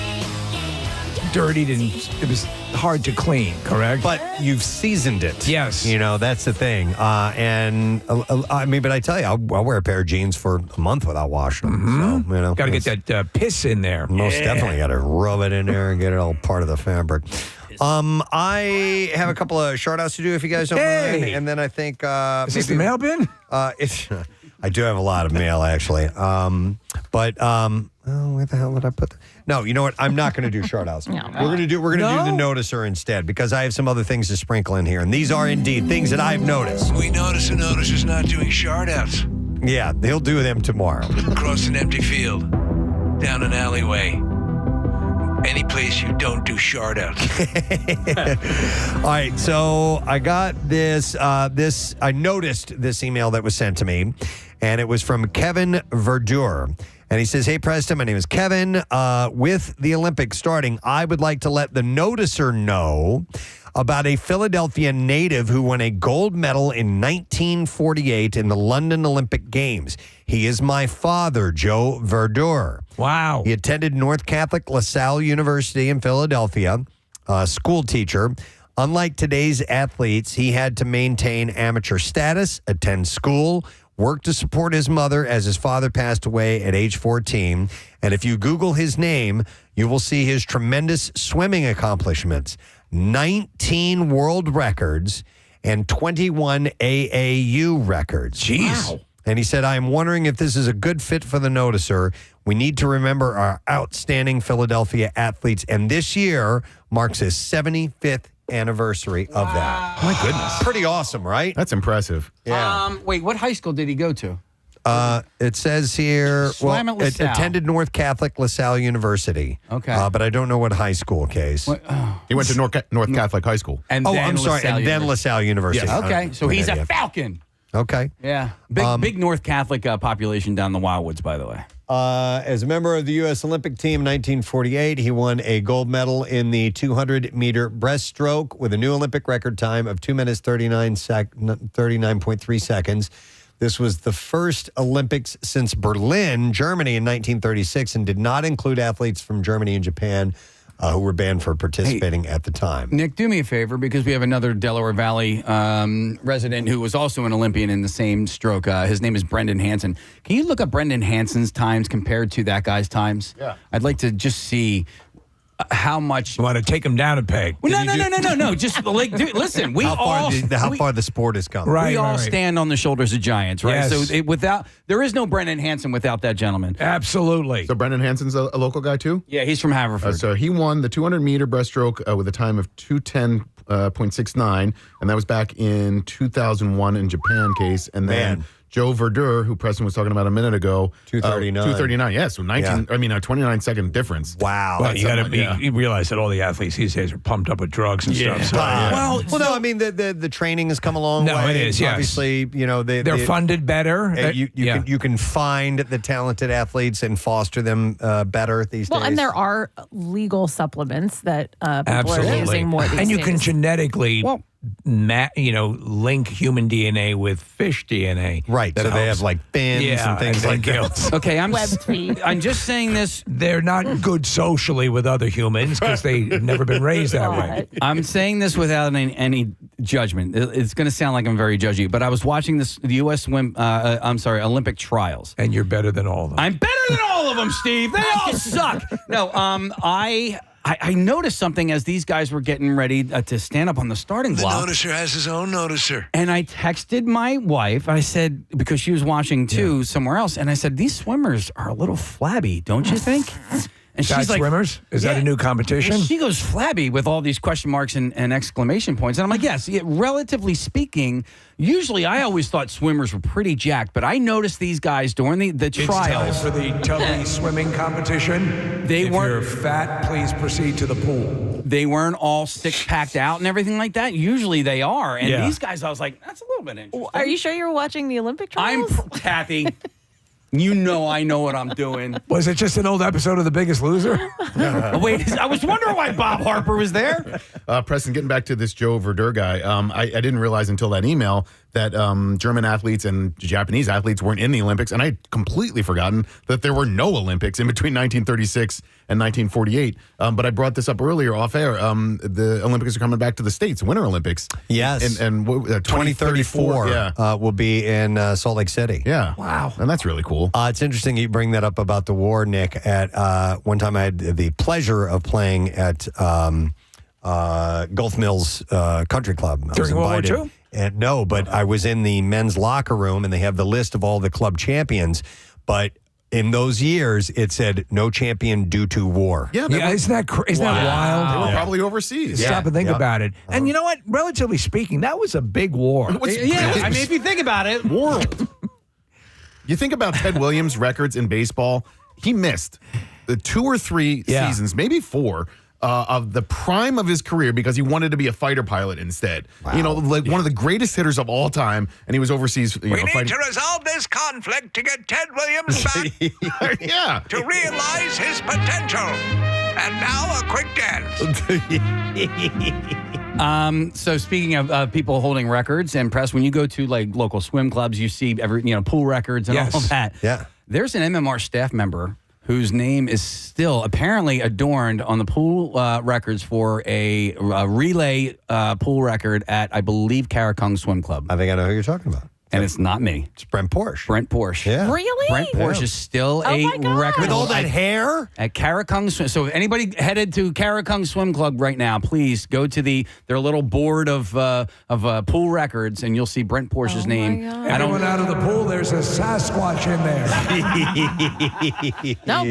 dirtied and it was hard to clean, correct? But you've seasoned it. Yes. That's the thing. But I tell you, I'll wear a pair of jeans for a month without washing them. So, Got to get that piss in there. Most definitely got to rub it in there and get it all part of the fabric. I have a couple of shout outs to do if you guys don't mind. And then I think is this the mail bin? I do have a lot of mail actually. Where the hell did I put that? No, you know what? I'm not going to do shout outs. We're going to do the noticer instead because I have some other things to sprinkle in here. And these are indeed things that I've noticed. We notice the noticer's not doing shout outs. Yeah, they'll do them tomorrow. Across an empty field, down an alleyway. Any place you don't do shout outs. All right, so I got this. I noticed this email that was sent to me, and it was from Kevin Verdure. And he says, "Hey, Preston, my name is Kevin. With the Olympics starting, I would like to let the noticer know about a Philadelphia native who won a gold medal in 1948 in the London Olympic Games. He is my father, Joe Verdure. Wow. He attended North Catholic LaSalle University in Philadelphia, school teacher. Unlike today's athletes, he had to maintain amateur status, attend school, work to support his mother as his father passed away at age 14. And if you Google his name, you will see his tremendous swimming accomplishments, 19 world records and 21 AAU records. Jeez. Wow. And he said, I am wondering if this is a good fit for the noticer. We need to remember our outstanding Philadelphia athletes. And this year marks his 75th anniversary of that. My goodness. Pretty awesome, right? That's impressive. Yeah. Wait, what high school did he go to? It says here, Swam at LaSalle. attended North Catholic LaSalle University. Okay. But I don't know what high school case. He went to North Catholic High School. And I'm sorry. LaSalle And then University. LaSalle University. Yes. Okay, so he's a Falcon. Okay. Yeah. Big North Catholic population down the Wildwoods, by the way. As a member of the U.S. Olympic team in 1948, he won a gold medal in the 200-meter breaststroke with a new Olympic record time of 2 minutes 39.3 seconds. This was the first Olympics since Berlin, Germany in 1936, and did not include athletes from Germany and Japan who were banned for participating at the time. Nick, do me a favor because we have another Delaware Valley resident who was also an Olympian in the same stroke. His name is Brendan Hansen. Can you look up Brendan Hansen's times compared to that guy's times? Yeah. I'd like to just see how much. You want to take them down a peg? Well, no. Just like, dude, listen, we how all far the sport has come. We all stand on the shoulders of giants, right? Yes. So there is no Brendan Hansen without that gentleman. Absolutely. So Brendan Hansen's a local guy too? Yeah, he's from Haverford. So he won the 200-meter breaststroke with a time of 2:10.69, and that was back in 2001 in Japan case. And then Joe Verdur, who Preston was talking about a minute ago, 2:39. 2:39. Yeah, so 29-second difference. Wow. Well, you realize that all the athletes these days are pumped up with drugs and stuff. So, Well, no, I mean the training has come a long way. No, it is. Yes. Obviously, they're funded better. You can find the talented athletes and foster them better these days. Well, and there are legal supplements that people are using more these and you days. can genetically. Link human DNA with fish DNA. Right. So they have like fins and things like that. Okay, I'm just saying this. They're not good socially with other humans because they've never been raised that way. I'm saying this without any judgment. It's going to sound like I'm very judgy, but I was watching the U.S. Olympic trials. And you're better than all of them. I'm better than all of them, Steve. They all suck. No, I noticed something as these guys were getting ready to stand up on the starting block. The noticer has his own noticer. And I texted my wife. I said, because she was watching too somewhere else, and I said, these swimmers are a little flabby, don't you think? And she's like, swimmers? Is that a new competition? She goes flabby with all these question marks and exclamation points. And I'm like, yes, relatively speaking, usually I always thought swimmers were pretty jacked, but I noticed these guys during the trials. It's time for the tubby swimming competition. If you're fat, please proceed to the pool. They weren't all six-packed out and everything like that. Usually they are. And these guys, I was like, that's a little bit interesting. Are you sure you were watching the Olympic trials? Kathy. You know I know what I'm doing. Was it just an old episode of The Biggest Loser? Wait, I was wondering why Bob Harper was there. Preston, getting back to this Joe Verdur guy, I didn't realize until that email that German athletes and Japanese athletes weren't in the Olympics, and I had completely forgotten that there were no Olympics in between 1936 and 1948. But I brought this up earlier off air. The Olympics are coming back to the States, Winter Olympics. Yes. And 2034 will be in Salt Lake City. Yeah. Wow. And that's really cool. It's interesting you bring that up about the war, Nick. At one time I had the pleasure of playing at Gulf Mills Country Club. During World War II? And no, but I was in the men's locker room, and they have the list of all the club champions. But in those years, it said no champion due to war. Yeah, isn't that wild? They were probably overseas. Stop and think about it. And you know what? Relatively speaking, that was a big war. I mean, if you think about it, world. You think about Ted Williams' records in baseball, he missed the 2 or 3 seasons, maybe 4, of the prime of his career because he wanted to be a fighter pilot instead. Wow. You know, like one of the greatest hitters of all time, and he was overseas. We need to resolve this conflict to get Ted Williams back to realize his potential. And now a quick dance. So speaking of people holding records, and press, when you go to like local swim clubs, you see pool records and all that. Yeah. There's an MMR staff member whose name is still apparently adorned on the pool records for a relay pool record at, I believe, Karakung Swim Club. I think I know who you're talking about. And it's not me. It's Brent Porsche. Brent Porsche. Yeah. Really? Brent Porsche is still a record. With all that hair? At Karakung Swim. So if anybody headed to Karakung Swim Club right now, please go to their little board of pool records, and you'll see Brent Porsche's name. Everyone out of the pool, there's a Sasquatch in there. No,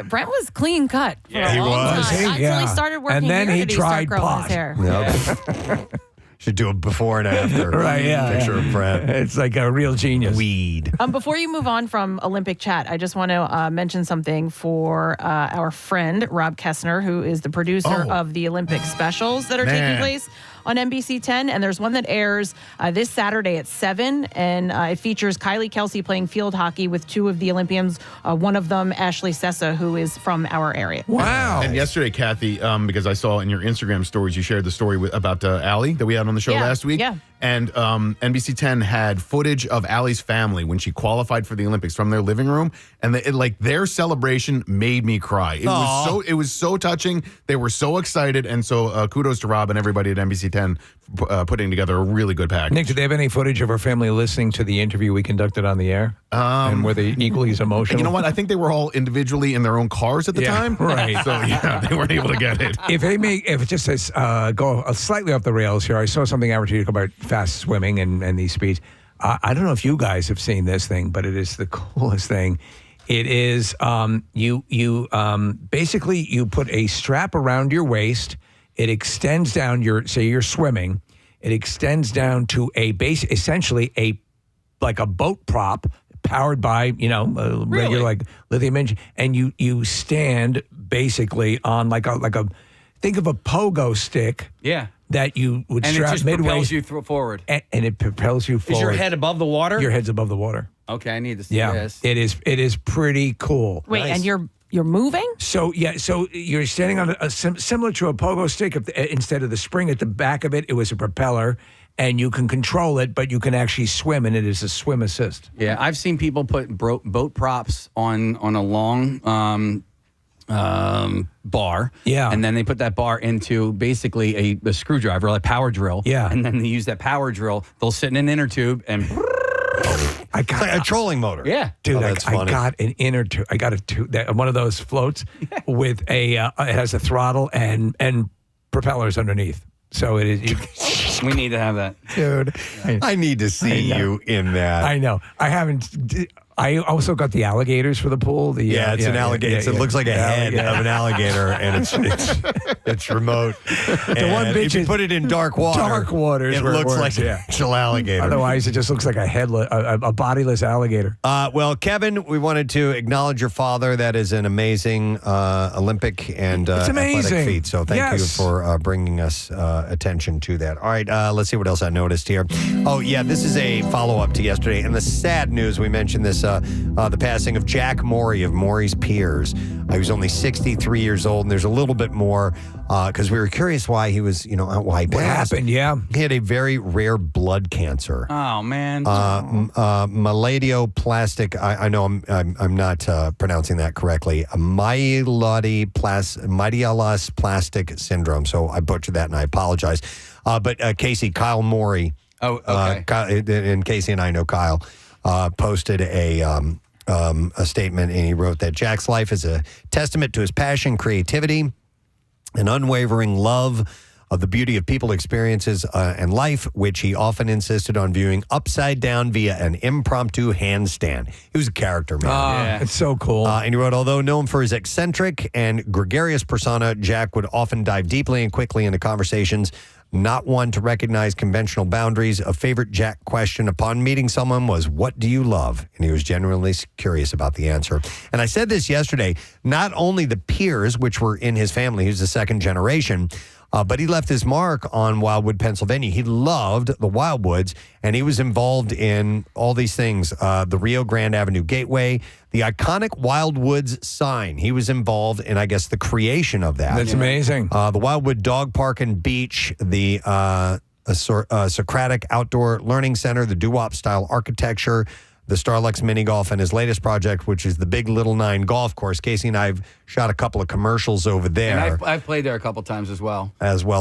Brent was clean cut. For a he long was. time. Not until he started working And then here he did start tried growing pot. his hair. Yep. Should do a before and after. Right, yeah. Picture of Brent. It's like a real genius. Weed. Before you move on from Olympic chat, I just want to mention something for our friend, Rob Kessner, who is the producer of the Olympic specials that are taking place on NBC 10. And there's one that airs this Saturday at 7. And it features Kylie Kelsey playing field hockey with 2 of the Olympians, one of them, Ashley Sessa, who is from our area. Wow. And yesterday, Kathy, because I saw in your Instagram stories, you shared the story about Allie that we had on the show last week. Yeah. And NBC 10 had footage of Allie's family when she qualified for the Olympics from their living room, and their celebration made me cry. It was so touching. They were so excited, and so kudos to Rob and everybody at NBC 10 putting together a really good package. Nick, do they have any footage of our family listening to the interview we conducted on the air? And were they equally as emotional? You know what? I think they were all individually in their own cars at the time. Right. So, yeah, they weren't able to get it. If it just says, go slightly off the rails here, I saw something advertised about fast swimming and these speeds. I don't know if you guys have seen this thing, but it is the coolest thing. It is basically you put a strap around your waist. It extends down say you're swimming. It extends down to essentially like a boat prop powered by regular like lithium engine, and you stand basically on like a think of a pogo stick. Yeah. That you would and strap it just midway. propels you forward. And it propels you forward. Is your head above the water? Your head's above the water. Okay, I need to see this. It is pretty cool. Wait, and you're moving? So you're standing on similar to a pogo stick. Instead of the spring at the back of it, it was a propeller, and you can control it, but you can actually swim, and it is a swim assist. Yeah, I've seen people put boat props on a long bar. Yeah. And then they put that bar into basically a screwdriver, like power drill. Yeah. And then they use that power drill. They'll sit in an inner tube and I got a trolling motor. Yeah. Dude, that's I funny. got an inner tube. I got one of those floats with it has a throttle and propellers underneath. So it is. We need to have that. Dude. I need to see you in that. I know. I haven't. I also got the alligators for the pool. It's an alligator. It looks like a head alligator. of an alligator, and it's remote. The one bitch if you is put it in dark water, dark waters it where looks works, like an actual alligator. Otherwise, it just looks like a bodiless alligator. Well, Kevin, we wanted to acknowledge your father. That is an amazing Olympic and It's amazing. athletic feat. So thank you Yes. for bringing us attention to that. All right, let's see what else I noticed here. Oh, yeah, this is a follow-up to yesterday. And the sad news, we mentioned this, the passing of Jack Morey of Morey's Piers. He was only 63 years old, and there's a little bit more because we were curious why he was, why he passed. What happened? Yeah. He had a very rare blood cancer. Oh, man. Myeloplastic. I know I'm not pronouncing that correctly. Myelodysplastic syndrome. So I butchered that, and I apologize. But Kyle Morey. Oh, okay. And Casey and I know Kyle. Posted a statement, and he wrote that Jack's life is a testament to his passion, creativity, and unwavering love of the beauty of people experiences and life, which he often insisted on viewing upside down via an impromptu handstand. He was a character, man. It's so cool. And he wrote, although known for his eccentric and gregarious persona, Jack would often dive deeply and quickly into conversations, not one to recognize conventional boundaries. A favorite Jack question upon meeting someone was, what do you love? And he was genuinely curious about the answer. And I said this yesterday, not only the Piers, which were in his family, he was the second generation, but he left his mark on Wildwood, Pennsylvania. He loved the Wildwoods, and he was involved in all these things. The Rio Grande Avenue Gateway, the iconic Wildwoods sign. He was involved in, I guess, the creation of that. That's amazing. The Wildwood Dog Park and Beach, the Socratic Outdoor Learning Center, the doo-wop-style architecture, the Starlux Mini Golf, and his latest project, which is the Big Little Nine Golf Course. Casey and I have shot a couple of commercials over there. And I've played there a couple times as well.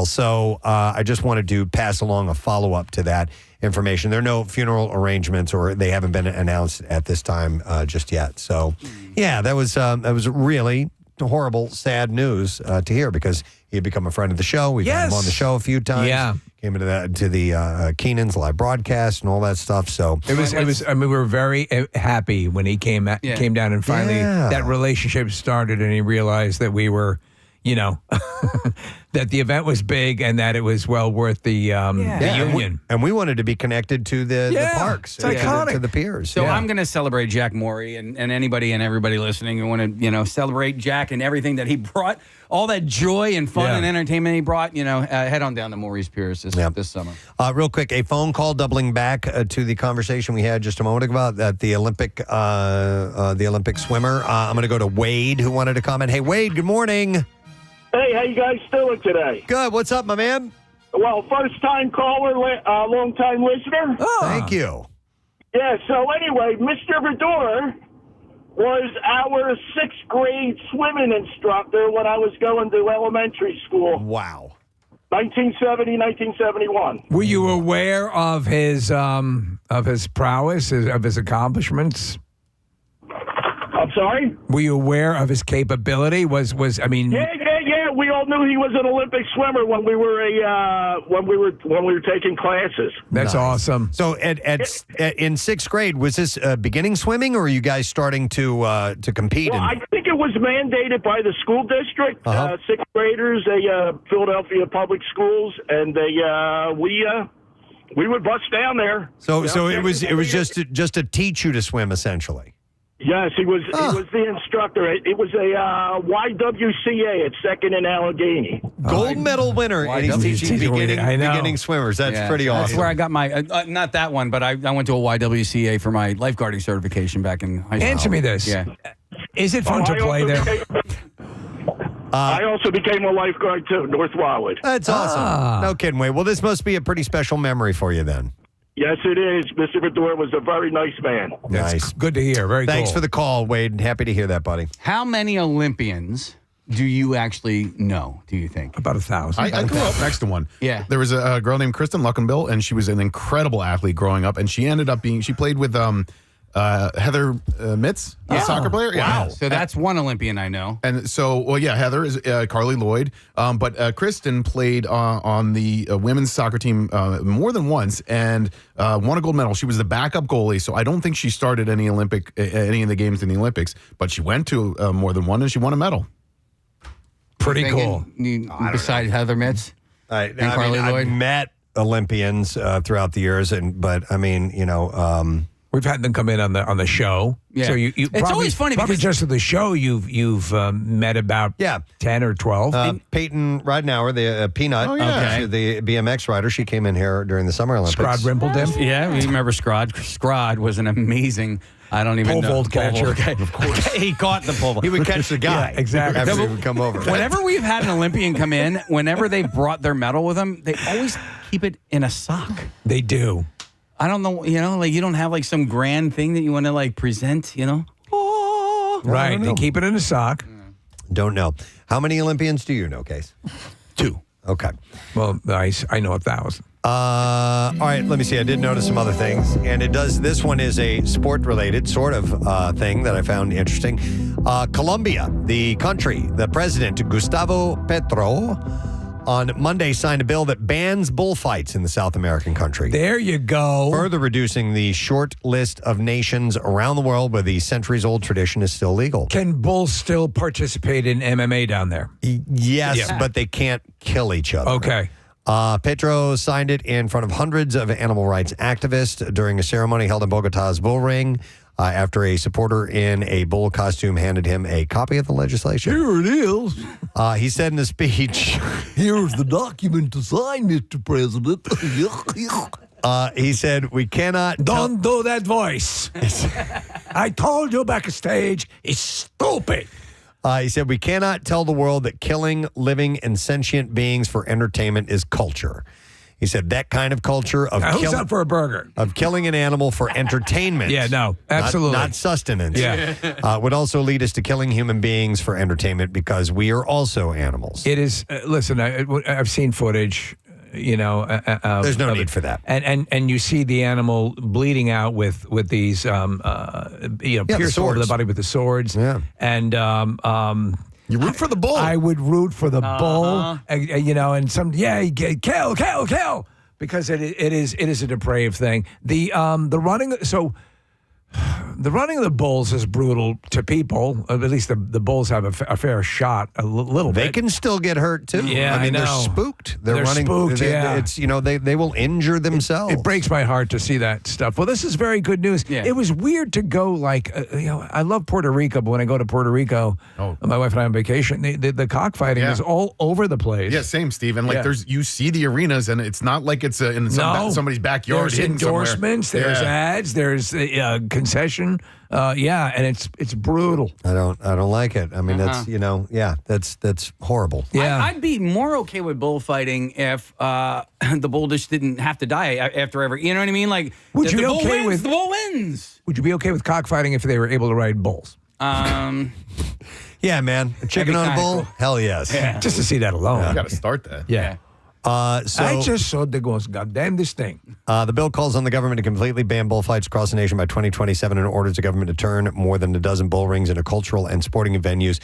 So I just wanted to pass along a follow-up to that information. There are no funeral arrangements, or they haven't been announced at this time just yet. So, yeah, that was really horrible, sad news to hear, because he had become a friend of the show. We've had him on the show a few times. Yeah. Came into the Keenan's live broadcast and all that stuff. So It was. I mean, we were very happy when he came down, and finally that relationship started, and he realized that we were, that the event was big and that it was well worth the union. And we wanted to be connected to the parks, it's iconic. to the piers. So I'm going to celebrate Jack Morey and anybody and everybody listening. I want to, celebrate Jack and everything that he brought, all that joy and fun and entertainment he brought. Head on down to Morey's Piers this summer. Real quick, a phone call doubling back to the conversation we had just a moment ago about the Olympic swimmer. I'm going to go to Wade, who wanted to comment. Hey, Wade, good morning. Hey, how you guys doing today? Good. What's up, my man? Well, first-time caller, long-time listener. Oh. Thank you. Yeah, so anyway, Mr. Vidor was our 6th grade swimming instructor when I was going to elementary school. Wow. 1970, 1971. Were you aware of his prowess, of his accomplishments? I'm sorry? Were you aware of his capability? I mean? Yeah. We all knew he was an Olympic swimmer when we were taking classes. That's awesome. So in sixth grade, was this beginning swimming, or are you guys starting to compete? Well, I think it was mandated by the school district. Sixth graders, Philadelphia public schools, and we would bust down there. So it was just to teach you to swim, essentially. Yes, he was the instructor. It was a YWCA at Second and Allegheny. Gold medal winner, and he's teaching beginning swimmers. That's pretty awesome. That's where I got my, not that one, but I went to a YWCA for my lifeguarding certification back in high school. Answer me this. Yeah. Is it fun to play there? I also became a lifeguard, too, North Wildwood. That's awesome. No kidding, Wade. Well, this must be a pretty special memory for you then. Yes, it is. Mr. Vidor was a very nice man. Nice. Good to hear. Very Thanks cool. for the call, Wade. Happy to hear that, buddy. How many Olympians do you actually know, do you think? About 1,000. I grew up next to one. Yeah. There was a girl named Kristen Luckenbill, and she was an incredible athlete growing up, and she ended up she played with Heather Mitz, a soccer player. Wow. Yeah. So that's one Olympian I know. And so, Heather is Carly Lloyd, but Kristen played on the women's soccer team more than once and won a gold medal. She was the backup goalie, so I don't think she started any of the games in the Olympics, but she went to more than one and she won a medal. Pretty cool. Besides Heather Mitz and Carly Lloyd? I've met Olympians throughout the years, but I mean, we've had them come in on the show. Yeah. So you It's probably, always funny probably because- just at the show you've met about 10 or 12. Peyton Ridenauer, the Peanut, the BMX rider, she came in here during the Summer Olympics. Scrod Rimpledam. Yeah, we remember Scrod. Scrod was an amazing, I don't even Pole know. vault catcher. Of course. He caught the pole vault. He would catch the guy. Yeah, exactly. After he would come over. Whenever we've had an Olympian come in, whenever they've brought their medal with them, they always keep it in a sock. They do. I don't know, you don't have like some grand thing that you want to present, Right. They keep it in a sock. Don't know. How many Olympians do you know, Case? 2. Okay. Well, nice. I know 1,000. All right, let me see. I did notice some other things, and this one is a sport-related sort of thing that I found interesting. Colombia, the country, the president, Gustavo Petro, on Monday signed a bill that bans bullfights in the South American country. There you go. Further reducing the short list of nations around the world where the centuries-old tradition is still legal. Can bulls still participate in MMA down there? Yes, but they can't kill each other. Okay. Petro signed it in front of hundreds of animal rights activists during a ceremony held in Bogota's Bull Ring after a supporter in a bull costume handed him a copy of the legislation. Here it is. He said in a speech, "Here's the document to sign, Mr. President." He said, "We cannot..." Don't do that voice. I told you backstage, it's stupid. He said, "We cannot tell the world that killing living and sentient beings for entertainment is culture." He said that kind of culture of who's up for a burger? Of killing an animal for entertainment. Yeah, no, absolutely. Not sustenance. Yeah. Would also lead us to killing human beings for entertainment because we are also animals. It is, listen, I've seen footage, There's no need for that. And you see the animal bleeding out with these, pierced over the body with the swords. Yeah. And, you root for the bull. I would root for the bull, and kill, because it is a depraved thing. The running of the bulls is brutal to people. At least the bulls have a fair shot, a little bit. They can still get hurt too. Yeah, I mean know. they're spooked. They're running. Spooked, It's they will injure themselves. It breaks my heart to see that stuff. Well, this is very good news. Yeah. It was weird to go I love Puerto Rico, but when I go to Puerto Rico, my wife and I on vacation, the cockfighting is all over the place. Yeah, same, Steve. And you see the arenas, and it's not like it's in somebody's backyard. There's endorsements, there's ads, there's concession. And it's brutal. I don't like it. I mean, that's horrible. Yeah. I'd be more okay with bullfighting if the bull just didn't have to die after every. You know what I mean? Like, Would you the be bull okay wins, with the bull wins? Would you be okay with cockfighting if they were able to ride bulls? Yeah, man. A chicken on a bull? Cool. Hell yes. Yeah. Just to see that alone. You got to start that. Yeah. I just saw the most goddamn this thing. The bill calls on the government to completely ban bullfights across the nation by 2027 and orders the government to turn more than a dozen bull rings into cultural and sporting venues.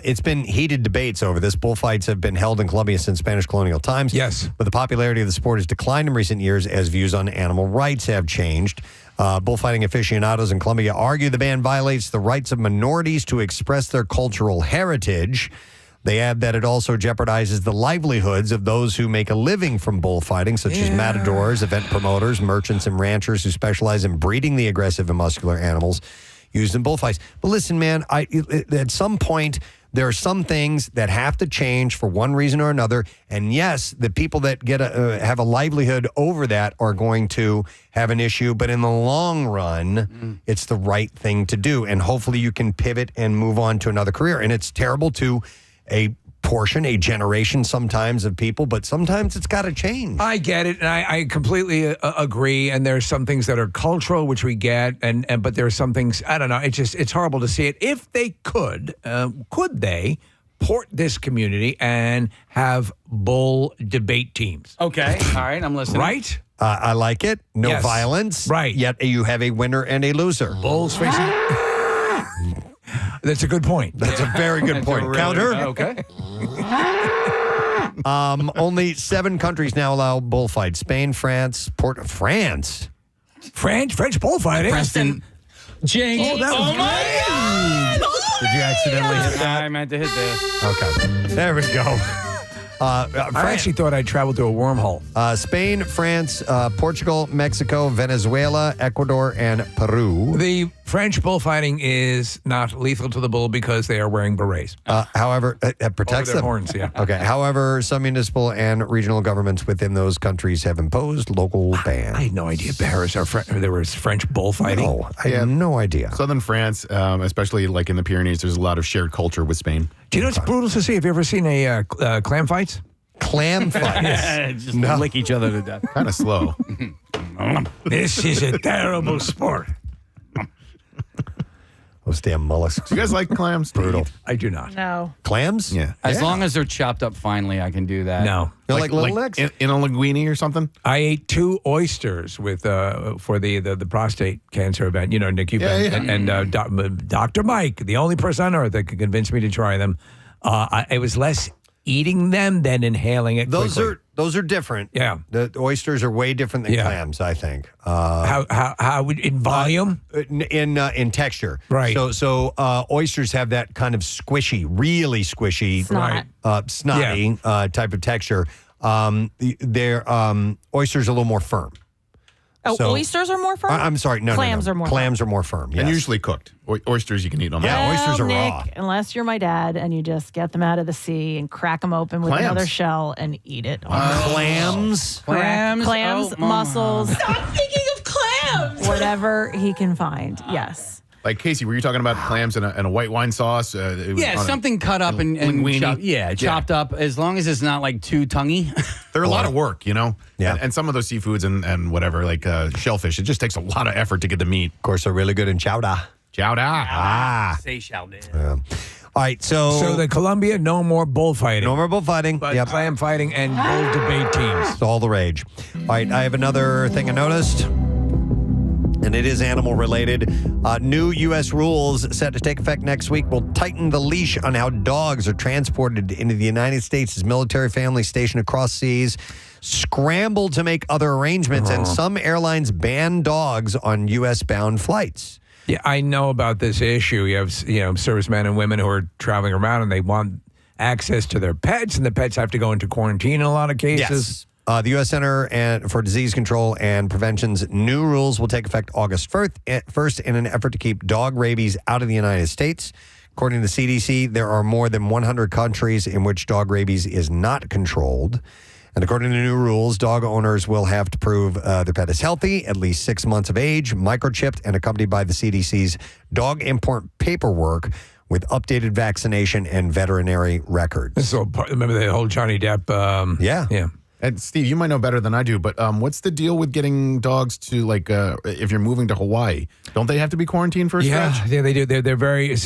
It's been heated debates over this. Bullfights have been held in Colombia since Spanish colonial times. Yes. But the popularity of the sport has declined in recent years as views on animal rights have changed. Bullfighting aficionados in Colombia argue the ban violates the rights of minorities to express their cultural heritage. They add that it also jeopardizes the livelihoods of those who make a living from bullfighting, such as matadors, event promoters, merchants, and ranchers who specialize in breeding the aggressive and muscular animals used in bullfights. But listen, man, at some point, there are some things that have to change for one reason or another. And yes, the people that have a livelihood over that are going to have an issue. But in the long run, it's the right thing to do. And hopefully you can pivot and move on to another career. And it's terrible to a generation sometimes of people, but sometimes it's got to change. I get it, and I completely agree. And there's some things that are cultural, which we get, and but there are some things, I don't know, it's horrible to see it. If they could they port this community and have bull debate teams? Okay, all right, I'm listening. Right? I like it. No Yes. violence. Right. Yet you have a winner and a loser. Bulls facing... That's a good point. That's a very good point. Counter. Okay. Only 7 countries now allow bullfights: Spain, France, France. French bullfighting. Preston. Jinx. Oh, that was my God. Did you accidentally hit that? I meant to hit this. Okay. There we go. I actually thought I'd travel through a wormhole. Spain, France, Portugal, Mexico, Venezuela, Ecuador, and Peru. The French bullfighting is not lethal to the bull because they are wearing berets. However, it protects their them. horns, yeah. Okay. However, some municipal and regional governments within those countries have imposed local bans. I had no idea Paris there was French bullfighting. No, I had no idea. Southern France, especially like in the Pyrenees, there's a lot of shared culture with Spain. Do you know what's brutal to see? Have you ever seen a clam fights? Clam fights? Just lick each other to death. Kind of slow. This is a terrible sport. Those damn mollusks. You guys like clams? Brutal. I do not. No. Clams? Yeah. As long as they're chopped up finely, I can do that. No. You like little legs? in a linguine or something? I ate 2 oysters with for the prostate cancer event. You know, Nick, you've been, and Dr. Mike, the only person on earth that could convince me to try them. It was less eating them than inhaling it. Those are different. Yeah. The oysters are way different than clams, I think. How in volume? In texture. Right. So oysters have that kind of squishy, really squishy, snotty type of texture. Their oysters are a little more firm. Oh, So- oysters are more firm? I'm sorry. No, Clams no. are more Clams are more firm. Yes. And usually cooked. Oysters you can eat on Yeah, oysters are Nick, raw. unless you're my dad and you just get them out of the sea and crack them open with Clams. another shell and eat it. Clams. Correct. Clams, Oh, Mama. mussels, Stop thinking of clams. whatever he can find. Yes. Like, Casey, were you talking about clams in a white wine sauce? It was Yeah, on a- something cut up and linguine. chopped up, as long as it's not like too tonguey. They're a lot of work, you know? Yeah. And some of those seafoods and whatever, like shellfish, it just takes a lot of effort to get the meat. Of course, they're really good in chowder. Chowder. Say shall do. All right, so the Colombia, no more bullfighting. no more bullfighting. But Yep. clam fighting and bull debate teams. It's all the rage. All right, I have another thing I noticed, and it is animal related. New U.S. rules set to take effect next week will tighten the leash on how dogs are transported into the United States as military families stationed across seas scramble to make other arrangements, and some airlines ban dogs on U.S.-bound flights. Yeah, I know about this issue. You have, servicemen and women who are traveling around and they want access to their pets, and the pets have to go into quarantine in a lot of cases. Yes. The U.S. Center for Disease Control and Prevention's new rules will take effect August 1st in an effort to keep dog rabies out of the United States. According to the CDC, there are more than 100 countries in which dog rabies is not controlled. And according to the new rules, dog owners will have to prove their pet is healthy, at least 6 months of age, microchipped, and accompanied by the CDC's dog import paperwork with updated vaccination and veterinary records. So remember the whole Johnny Depp? Yeah. And Steve, you might know better than I do, but what's the deal with getting dogs to, like, if you're moving to Hawaii? Don't they have to be quarantined for a stretch? Yeah, they do. They're very,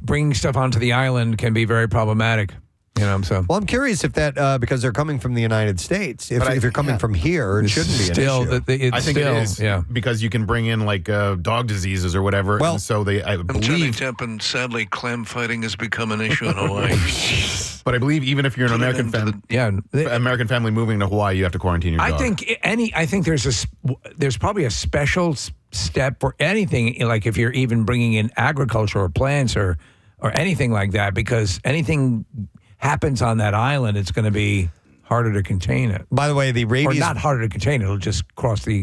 bringing stuff onto the island can be very problematic. You know, so. Well, I'm curious if that because they're coming from the United States. If you're coming from here, it shouldn't be an issue. I think it is. Yeah, because you can bring in like dog diseases or whatever. Well, and so I I'm Johnny believe. Depp, and sadly, clam fighting has become an issue in Hawaii. But I believe even if you're an American American family moving to Hawaii, you have to quarantine your dog. I think there's probably a special step for anything, like if you're even bringing in agriculture or plants or anything like that, because anything happens on that island, it's going to be harder to contain it. By the way, the rabies... Or not harder to contain it, it'll just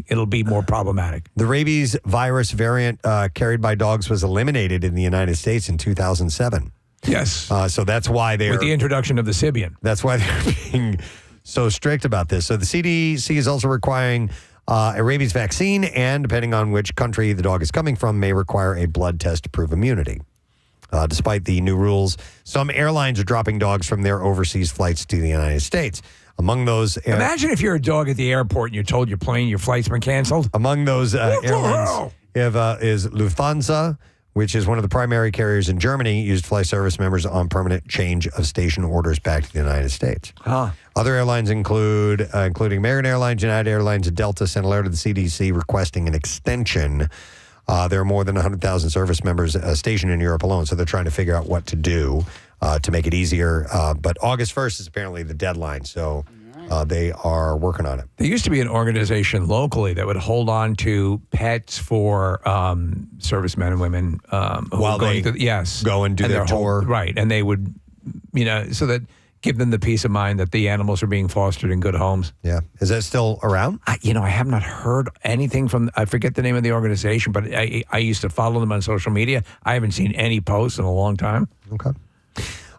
it'll be more problematic. The rabies virus variant carried by dogs was eliminated in the United States in 2007. Yes. So that's why they're... With the introduction of the Sibian. That's why they're being so strict about this. So the CDC is also requiring a rabies vaccine, and depending on which country the dog is coming from, may require a blood test to prove immunity. Despite the new rules, some airlines are dropping dogs from their overseas flights to the United States. Among those... Imagine if you're a dog at the airport and you're told your flight's been canceled. Among those airlines is Lufthansa, which is one of the primary carriers in Germany, used flight service members on permanent change of station orders back to the United States. Other airlines including American Airlines, United Airlines, and Delta, sent a letter to the CDC requesting an extension. There are more than 100,000 service members stationed in Europe alone, so they're trying to figure out what to do to make it easier. But August 1st is apparently the deadline, so they are working on it. There used to be an organization locally that would hold on to pets for servicemen and women while they go and do their tour. Right, and they would, so that give them the peace of mind that the animals are being fostered in good homes. Yeah. Is that still around? I have not heard anything from, I forget the name of the organization, but I used to follow them on social media. I haven't seen any posts in a long time. Okay.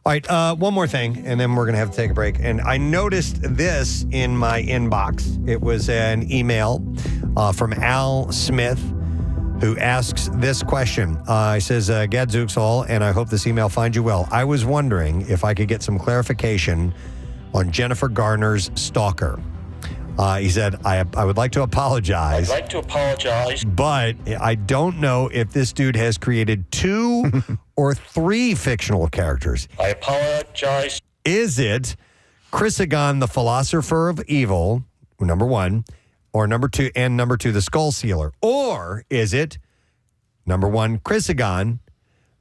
All right, one more thing, and then we're going to have to take a break. And I noticed this in my inbox. It was an email from Al Smith, who asks this question. He says, Gadzooks all, and I hope this email finds you well. I was wondering if I could get some clarification on Jennifer Garner's stalker. He said, I would like to apologize. But I don't know if this dude has created 2 or 3 fictional characters. I apologize. Is it Chrysagon, the philosopher of evil, number 1, or number 2, the Skull Sealer? Or is it number 1, Chrysagon,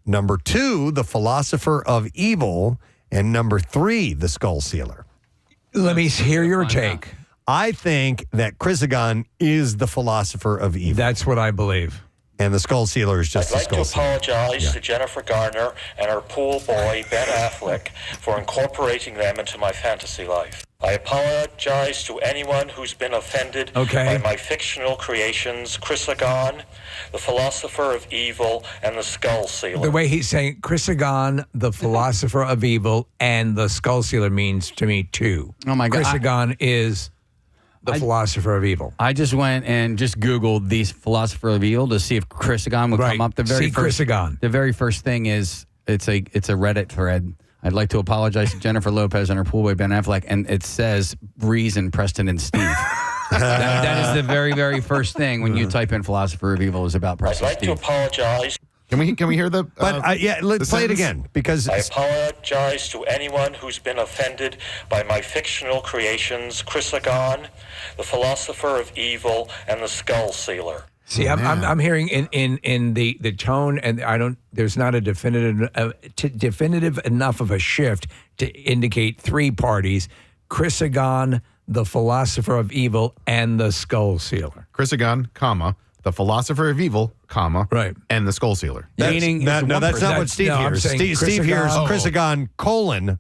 number 2, the philosopher of evil, and number 3, the Skull Sealer? Let me hear your take. I think that Chrysagon is the philosopher of evil. That's what I believe. And the Skull Sealer is just the Skull Sealer. I'd like to apologize to Jennifer Garner and her pool boy, Ben Affleck, for incorporating them into my fantasy life. I apologize to anyone who's been offended by my fictional creations, Chrysagon, the philosopher of evil, and the Skull Sealer. The way he's saying Chrysagon, the philosopher of evil, and the Skull Sealer means to me 2. Oh, my God. Chrysagon is the philosopher of evil. I just went and just Googled the philosopher of evil to see if Chrysagon would come up. The very first Chrysagon. The very first thing is it's a Reddit thread. I'd like to apologize to Jennifer Lopez and her pool boy Ben Affleck, and it says reason Preston and Steve. that is the very, very first thing when you type in philosopher of evil is about Preston. I'd like to apologize. Can we hear the? Let's play it again because I apologize to anyone who's been offended by my fictional creations, Chrysagon, the philosopher of evil, and the Skull Sealer. See, I'm hearing in the tone, and there's not a definitive enough of a shift to indicate 3 parties: Chrysagon, the philosopher of evil, and the Skull Sealer. Chrysagon, comma, the philosopher of evil, comma, right, and the Skull Sealer. That's not what Steve hears. Steve hears Chrysagon,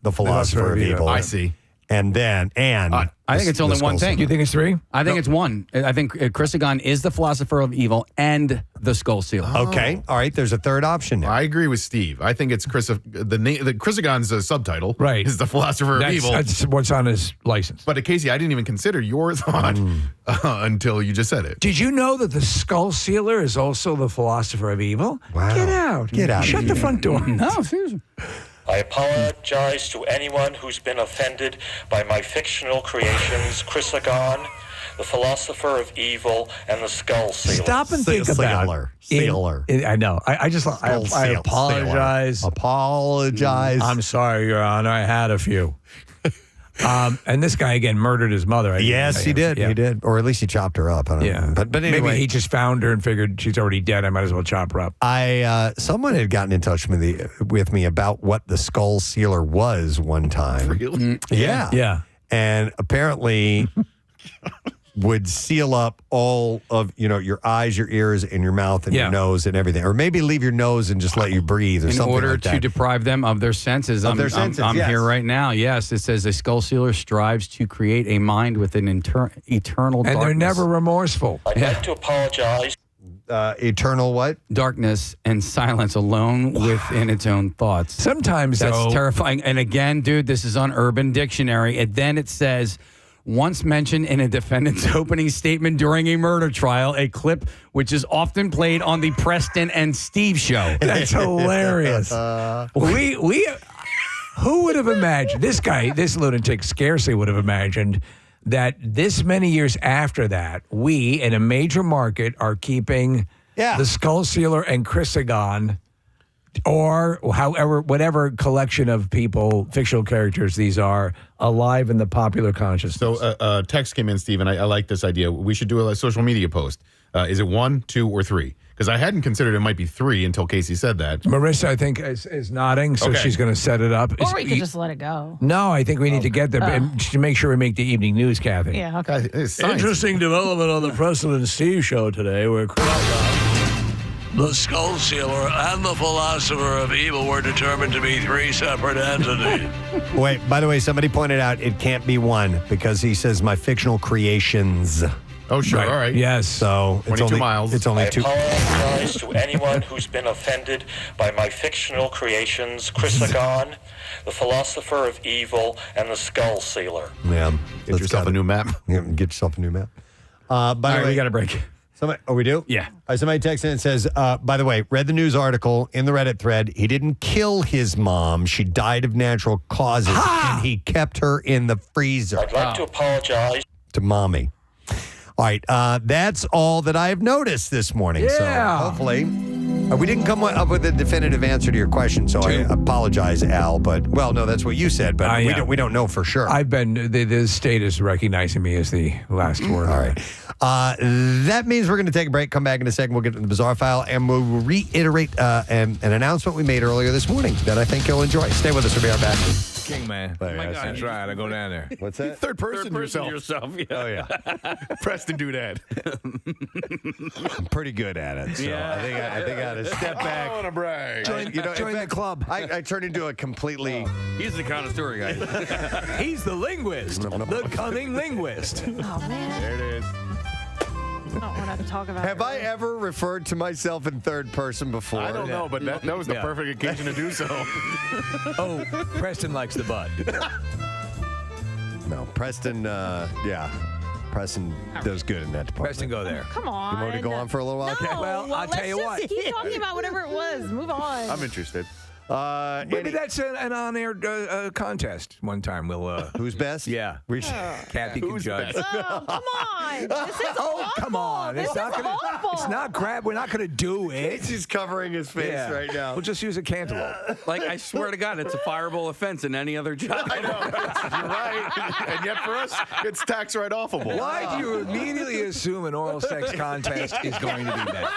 the philosopher of evil. I see. And then, I think it's only one thing. You think it's 3? I think it's 1. I think Chrysagon is the philosopher of evil and the Skull Sealer. Okay. All right. There's a third option now. I agree with Steve. I think it's the Chrysagon's a subtitle. Right. Is the philosopher of evil. That's what's on his license. But Casey, I didn't even consider your thought until you just said it. Did you know that the Skull Sealer is also the philosopher of evil? Wow. Get out. Get out. Shut the front door. No, seriously. I apologize to anyone who's been offended by my fictional creations, Chrysagon, the philosopher of evil, and the skull sealer. Stop and think about Sailor. I know. I apologize. Apologize. I'm sorry, Your Honor. I had a few. And this guy again murdered his mother. Yes, he did. Yeah. He did, or at least he chopped her up. I don't know. But anyway, maybe he just found her and figured she's already dead. I might as well chop her up. Someone had gotten in touch with me about what the skull sealer was one time. Really? Yeah. And apparently would seal up all of your eyes, your ears, and your mouth and your nose and everything, or maybe leave your nose and just let you breathe, or in something order like that. to deprive them of their senses. I'm yes. here right now. Yes, it says a skull sealer strives to create a mind with an eternal darkness. And they're never remorseful. I'd like to apologize. Eternal what? Darkness and silence alone within its own thoughts. Sometimes that's terrifying. And again, dude, this is on Urban Dictionary. And then it says, once mentioned in a defendant's opening statement during a murder trial, a clip which is often played on the Preston and Steve show. That's hilarious. Who would have imagined, this lunatic scarcely would have imagined that this many years after that, we in a major market are keeping the Skull Sealer and Chrysagon, or whatever collection of people, fictional characters these are, alive in the popular consciousness. So text came in, Steve, and I like this idea. We should do a social media post. Is it 1, 2, or 3? Because I hadn't considered it might be 3 until Casey said that. Marissa, I think, is nodding, so she's going to set it up. Or we could just let it go. No, I think we need to get there to make sure we make the evening news, Kathy. Yeah, okay. Interesting development on the Preston and Steve show today, where the Skull Sealer and the Philosopher of Evil were determined to be 3 separate entities. Wait, by the way, somebody pointed out it can't be 1 because he says my fictional creations. Oh, sure. All right. Yes. So 22 miles. It's only I 2. apologize to anyone who's been offended by my fictional creations, Chrysagon, the Philosopher of Evil, and the Skull Sealer. Yeah. Get yourself a new map. Yeah, get yourself a new map. By the way, we got a break. We do? Yeah. Somebody texts in and says, by the way, read the news article in the Reddit thread. He didn't kill his mom. She died of natural causes, and he kept her in the freezer. I'd like to apologize to mommy. All right, that's all that I've noticed this morning. Yeah. So hopefully, we didn't come up with a definitive answer to your question. So I apologize, Al. But no, that's what you said. But we don't know for sure. I've been the state is recognizing me as the last word. All right. That means we're going to take a break. Come back in a second. We'll get to the bizarre file, and we'll reiterate an announcement we made earlier this morning that I think you'll enjoy. Stay with us. We'll be right back. King man. That's right. I go down there. What's that? Third person yourself. Yeah. Oh yeah. Preston do that. I'm pretty good at it. So I think I got to step back. I want to brag. Join the club. I turned into a completely. He's the connoisseur guy. He's the linguist. The cunning linguist. Oh, man. There it is. I don't want to talk about Have I ever referred to myself in third person before? I don't know, but that was the perfect occasion to do so. Oh, Preston likes the butt. No, Preston, Preston does good in that department. Preston, go there. Come on. You want me to go on for a little while? No, Okay. Well, I'll tell you what. Keep talking about whatever it was. Move on. I'm interested. Maybe that's an on-air contest one time. We'll who's best? Yeah. Kathy can judge. Oh, come on. This is come on. This is awful. It's not crap. We're not going to do it. He's covering his face right now. We'll just use a cantaloupe. Like, I swear to God, it's a fireable offense in any other job. I know. You're right. And yet for us, it's tax write-offable. Why do you immediately assume an oral sex contest is going to be bad?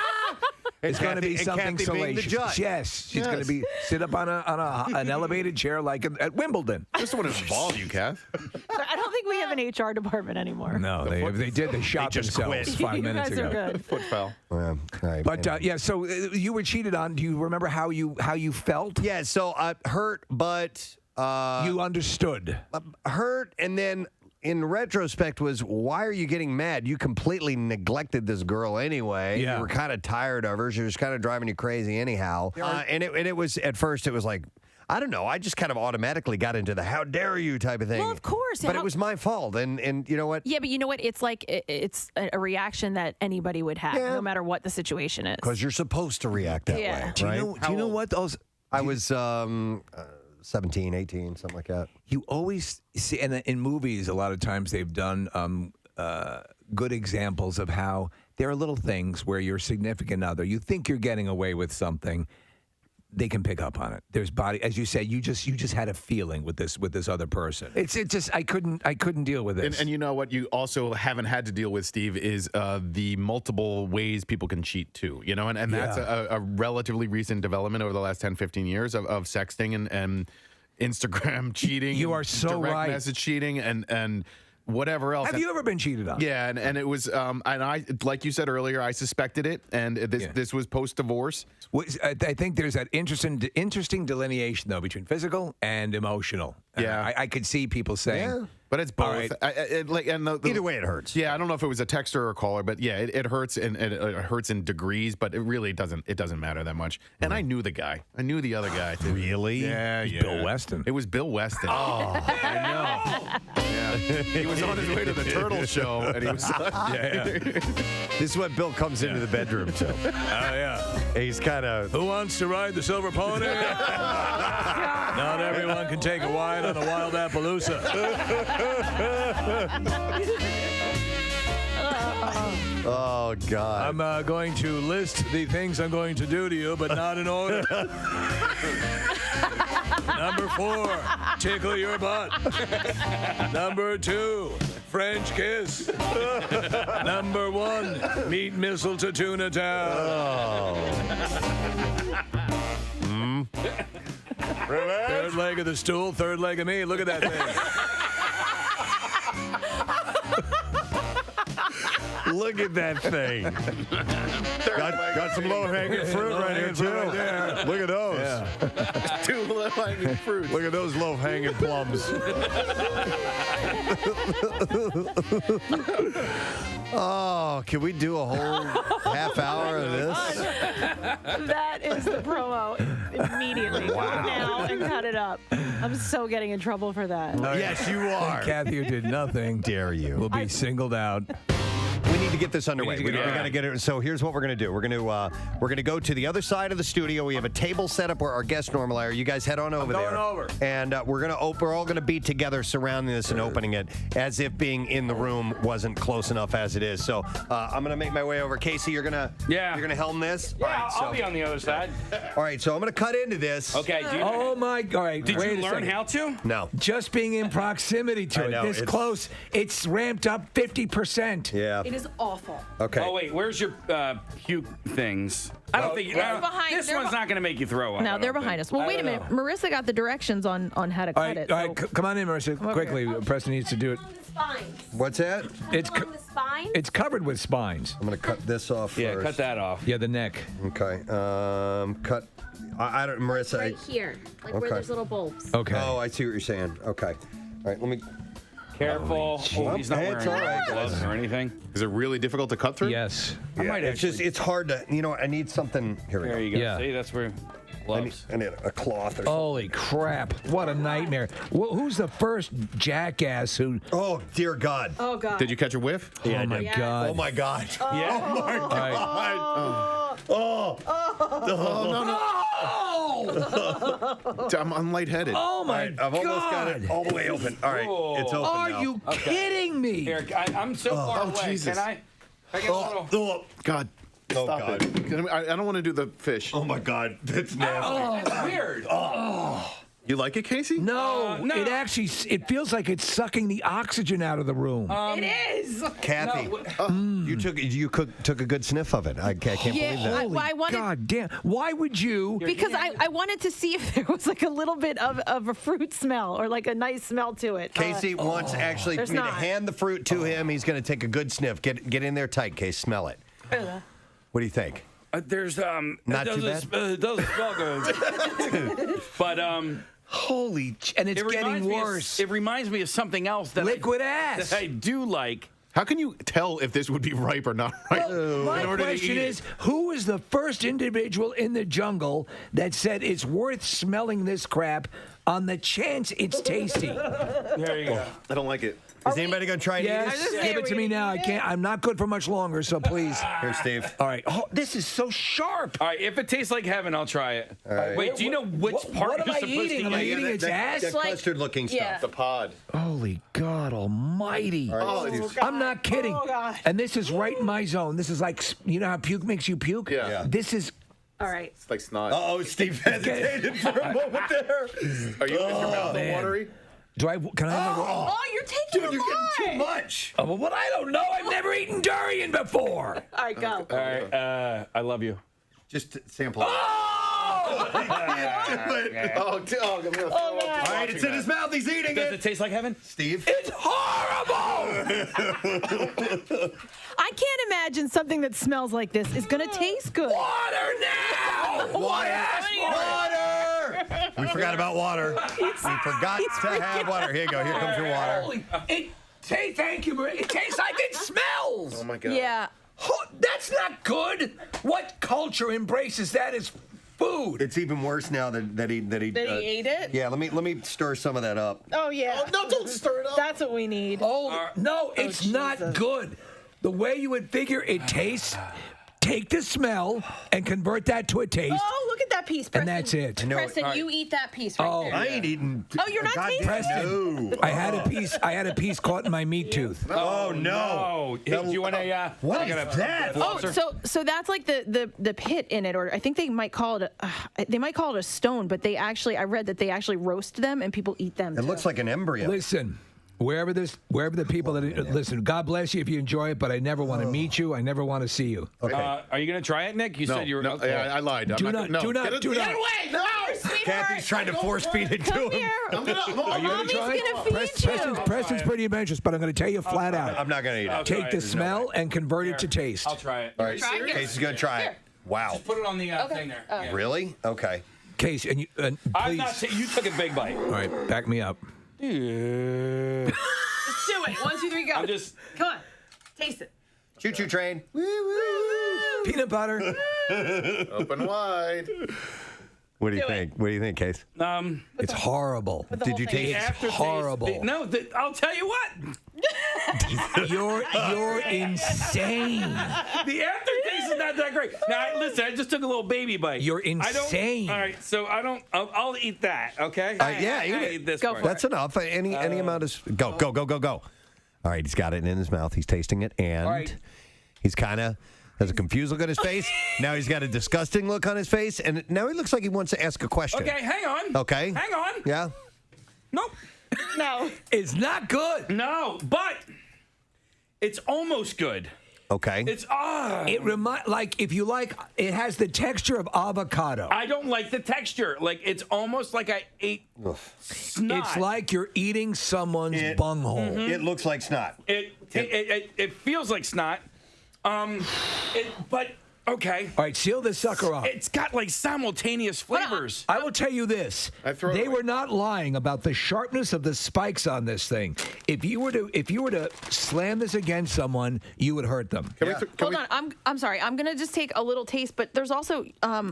It's going to be something salacious. Yes, she's going to be sit up on an elevated chair like at Wimbledon. Just want to involve you, Kath. I don't think we have an HR department anymore. No, they did. They shot themselves 5 minutes ago. ago. Good. Foot fell. All right. But so you were cheated on. Do you remember how you felt? Yeah. So hurt, but you understood. Hurt, and then. In retrospect, was why are you getting mad? You completely neglected this girl anyway. Yeah. You were kind of tired of her. She was kind of driving you crazy anyhow. And it was at first it was like, I don't know. I just kind of automatically got into the "how dare you" type of thing. Well, of course, but it was my fault. And you know what? Yeah, but you know what? It's like it's a reaction that anybody would have, no matter what the situation is. Because you're supposed to react that way, right? Do you know what those? I was 17, 18, something like that. You always see, and in movies, a lot of times they've done good examples of how there are little things where your significant other, you think you're getting away with something, they can pick up on it. There's body, as you said, you just had a feeling with this other person. It's just I couldn't deal with this. And you know what you also haven't had to deal with, Steve, is the multiple ways people can cheat too. You know, and that's a relatively recent development over the last 10, 15 years of sexting and Instagram cheating. You are so direct right. message cheating and whatever else. Have you ever been cheated on? Yeah, and it was, and I, like you said earlier, I suspected it, and this was post-divorce. I think there's that interesting delineation, though, between physical and emotional. Yeah. I could see people saying... But it's both. Right. Either way, it hurts. Yeah, I don't know if it was a texter or a caller, but yeah, it hurts, and it hurts in degrees. But it really doesn't matter that much. And I knew the guy. I knew the other guy too. Really? Yeah, It was Bill Weston. It was Bill Weston. Oh, I know. Yeah, he was on his way to the Turtle Show, and he was. This is what Bill comes into the bedroom to. Oh yeah. He's kind of. Who wants to ride the silver pony? Not everyone can take a ride on a wild Appaloosa. Oh, God. I'm going to list the things I'm going to do to you, but not in order. Number 4, tickle your butt. Number 2, French kiss. Number 1, meet missile to Tuna Town. Third leg of the stool, third leg of me. Look at that thing. Look at that thing. got some low-hanging fruit right here, too. Right there. Look at those. Yeah. 2 low-hanging fruits. Look at those low-hanging plums. Oh, can we do a whole half hour of this? That is the promo immediately. Go now and cut it up. I'm so getting in trouble for that. Yes, you are. Kathy, who did nothing, dare you, will be singled out. We need to get this underway. We get it. got to get it. So here's what we're going to do. We're going to go to the other side of the studio. We have a table set up where our guests normally are. You guys head on over there. Going over. And we're all going to be together surrounding this and opening it as if being in the room wasn't close enough as it is. So I'm going to make my way over. Casey, you're going to helm this? Yeah, All right, I'll be on the other side. All right, so I'm going to cut into this. Okay. Oh, my God. Did you learn how to? No. Just being in proximity to it, this close, it's ramped up 50%. Yeah. It is awful. Okay. Oh, wait, where's your puke things? I don't think this one's not going to make you throw up. No, they're behind us. Well, wait a minute. Marissa got the directions on how to cut it. All right, come on in, Marissa. Quickly. Preston needs to do it. What's that? It's covered with spines. I'm going to cut this off Yeah, first. cut that off. Yeah, the neck. Okay. Cut. I don't, Marissa. Right here, like where Okay. there's little bulbs. Okay. Oh, I see what you're saying. Okay. All right, let me. Careful. Oh, he's not It's wearing all right, gloves or anything. Is it really difficult to cut through? Yes. Yeah, it's hard to, I need something. Here we go. There you go. Yeah. See, that's where gloves. I need a cloth or something. Holy crap. What a nightmare. Who's the first jackass who... Oh, dear God. Oh, God. Did you catch a whiff? Oh, my God. Oh, my God. Yeah. Oh, my God. Oh. I'm lightheaded. Oh, my I've God. almost got it all the way open. All right, it's open Are now. you kidding me? Here, I'm so far away. Jesus. Can I get a little... Oh, God. Oh, Stop God. it. I don't want to do the fish. Oh, my God. That's nasty. That's weird. You like it, Casey? No, no. it feels like it's sucking the oxygen out of the room. It is. Kathy, you took a good sniff of it. I can't believe that. Holy I wanted- God damn. Why would you? Because I wanted to see if there was like a little bit of a fruit smell or like a nice smell to it. Casey wants actually me There's to not. hand the fruit to him. He's going to take a good sniff. Get in there tight, Case. Smell it. What do you think? There's Not it too doesn't, bad? it doesn't smell good. But Holy, and it's getting worse. It reminds me of something else that Liquid ass. that I do like. How can you tell if this would be ripe or not ripe? My in order to question eat it? is, who is the first individual in the jungle that said it's worth smelling this crap on the chance it's tasty. There you go. I don't like it. Is anybody going to try and eat Yes, it? give it to me now. I can't. I'm not good for much longer, so please. Here, Steve. All right. Oh, this is so sharp. All right, if it tastes like heaven, I'll try it. All right. Wait, do you know which part what am you're I supposed eating? to Am I eat? eating its ass? That custard-looking stuff. Yeah. The pod. Holy God Almighty! Oh, it's- I'm not kidding. Oh, God. And this is right in my zone. This is like, you know how puke makes you puke? Yeah. This is. All right. It's like snot. Uh-oh, Steve hesitated for a moment there. Are you in your mouth man. watery? Do I? Can I have a? Oh, you're taking Dude, you're getting too much. Oh, well, what I don't know. I've never eaten durian before. All right, go. All right, I love you. Just sample it. Oh, Oh, God. All right, it's in his mouth. He's eating Does it. it taste like heaven? Steve? It's horrible. I can't imagine something that smells like this is going to taste good. Water now. Water! We forgot about water. We forgot to have water. Here you go. Here comes your water. Thank you. It tastes like it smells. Oh my God. Yeah. Oh, that's not good. What culture embraces that as food? It's even worse now that he ate it? Yeah, let me stir some of that up. Oh, yeah. Oh, no, don't stir it up. That's what we need. Oh, no, it's not good. The way you would figure it tastes, take the smell and convert that to a taste. Oh, look at that piece, Preston. And that's it. Preston, you eat that piece right there. I ain't eating. Oh, you're not tasting Preston, No. I had a piece caught in my meat tooth. Oh no! Hey, do you want a? What I got is a that? flosser? So that's like the pit in it, or I think they might call it a stone, but I read that they actually roast them and people eat them. It looks like an embryo. Listen, wherever the people listen, God bless you if you enjoy it, but I never want to meet you. I never want to see you. Okay. Are you going to try it, Nick? You said you were. No, I lied. Do not. Get Away! No. Kathy's trying to force feed it to him. I'm gonna. Are you Mommy's gonna try? gonna feed you. Preston's pretty adventurous, but I'm going to tell you flat out. I'm not going to eat it. Take the smell and convert it to taste. I'll try it. All right, Try it? Casey's going to try it. Wow. Just put it on the thing there. Yeah. Really? Okay. Case, and I'm please. not saying you took a big bite. All right, back me up. Let's do it. 1, 2, 3, go. I'm just. Come on. Taste it. Choo-choo train. Peanut butter. Open wide. What do you think? What do you think, Case? It's horrible. Did you taste it? It's horrible. I'll tell you what. You're insane. The aftertaste is not that great. Now, listen, I just took a little baby bite. You're insane. All right, so I'll eat that. Okay. Yeah, I eat eat this Go part. for That's enough. Any amount of go. All right, he's got it in his mouth. He's tasting it, and All right. he's kind of has a confused look on his face. Now he's got a disgusting look on his face, and now he looks like he wants to ask a question. Okay, hang on. Okay. Hang on. Yeah. Nope. No. It's not good. No, but it's almost good. Okay. It's it has the texture of avocado. I don't like the texture. Like it's almost like I ate snot. It's like you're eating someone's bunghole. It looks like snot. It feels like snot. But okay. All right, seal this sucker up. It's got like simultaneous flavors. I will tell you this: they were not lying about the sharpness of the spikes on this thing. If you were to slam this against someone, you would hurt them. Hold on, I'm sorry. I'm gonna just take a little taste, but there's also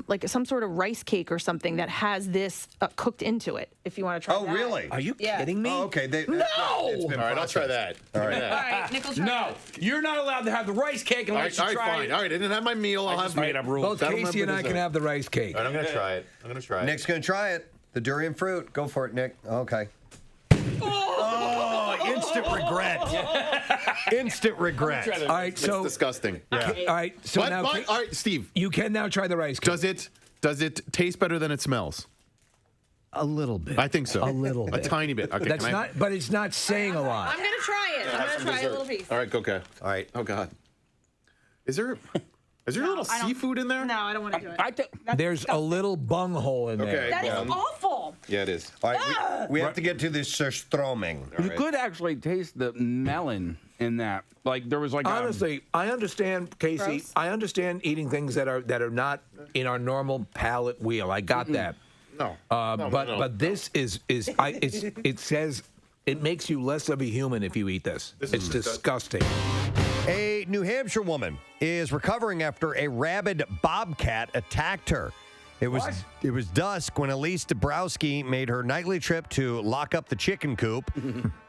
like some sort of rice cake or something that has this cooked into it. If you want to try. Oh, that. really? Are you kidding me? Oh, okay. No! It's been All right, I'll try that. All right. All right, Nick will try No, that. you're not allowed to have the rice cake All unless right, you try fine. it. All right, I didn't have my meal. I just made up rules. Both Casey and I can have the rice cake. All right, I'm gonna try it. Nick's going to try it. The durian fruit. Go for it, Nick. Okay. Instant regret. Instant regret. All right, so It's disgusting. All right, so But, now all right, Steve. you can now try the rice cake. Does it taste better than it smells? A little bit. I think so. A little bit. A tiny bit. Okay. That's not, but it's not saying a lot. I'm gonna try it. I'm gonna try a little piece. All right, okay. All right. Oh God. Is there a little seafood in there? No, I don't want to do it. There's a little bunghole in there. Okay. That is awful. Yeah, it is. All right. We have to get to this stroming. You could actually taste the melon in that. Like there was like Honestly, I understand, Casey. Gross. I understand eating things that are not in our normal palate wheel. I got that. No. But this it says it makes you less of a human if you eat this. It's disgusting. A New Hampshire woman is recovering after a rabid bobcat attacked her. It was dusk when Elise Dabrowski made her nightly trip to lock up the chicken coop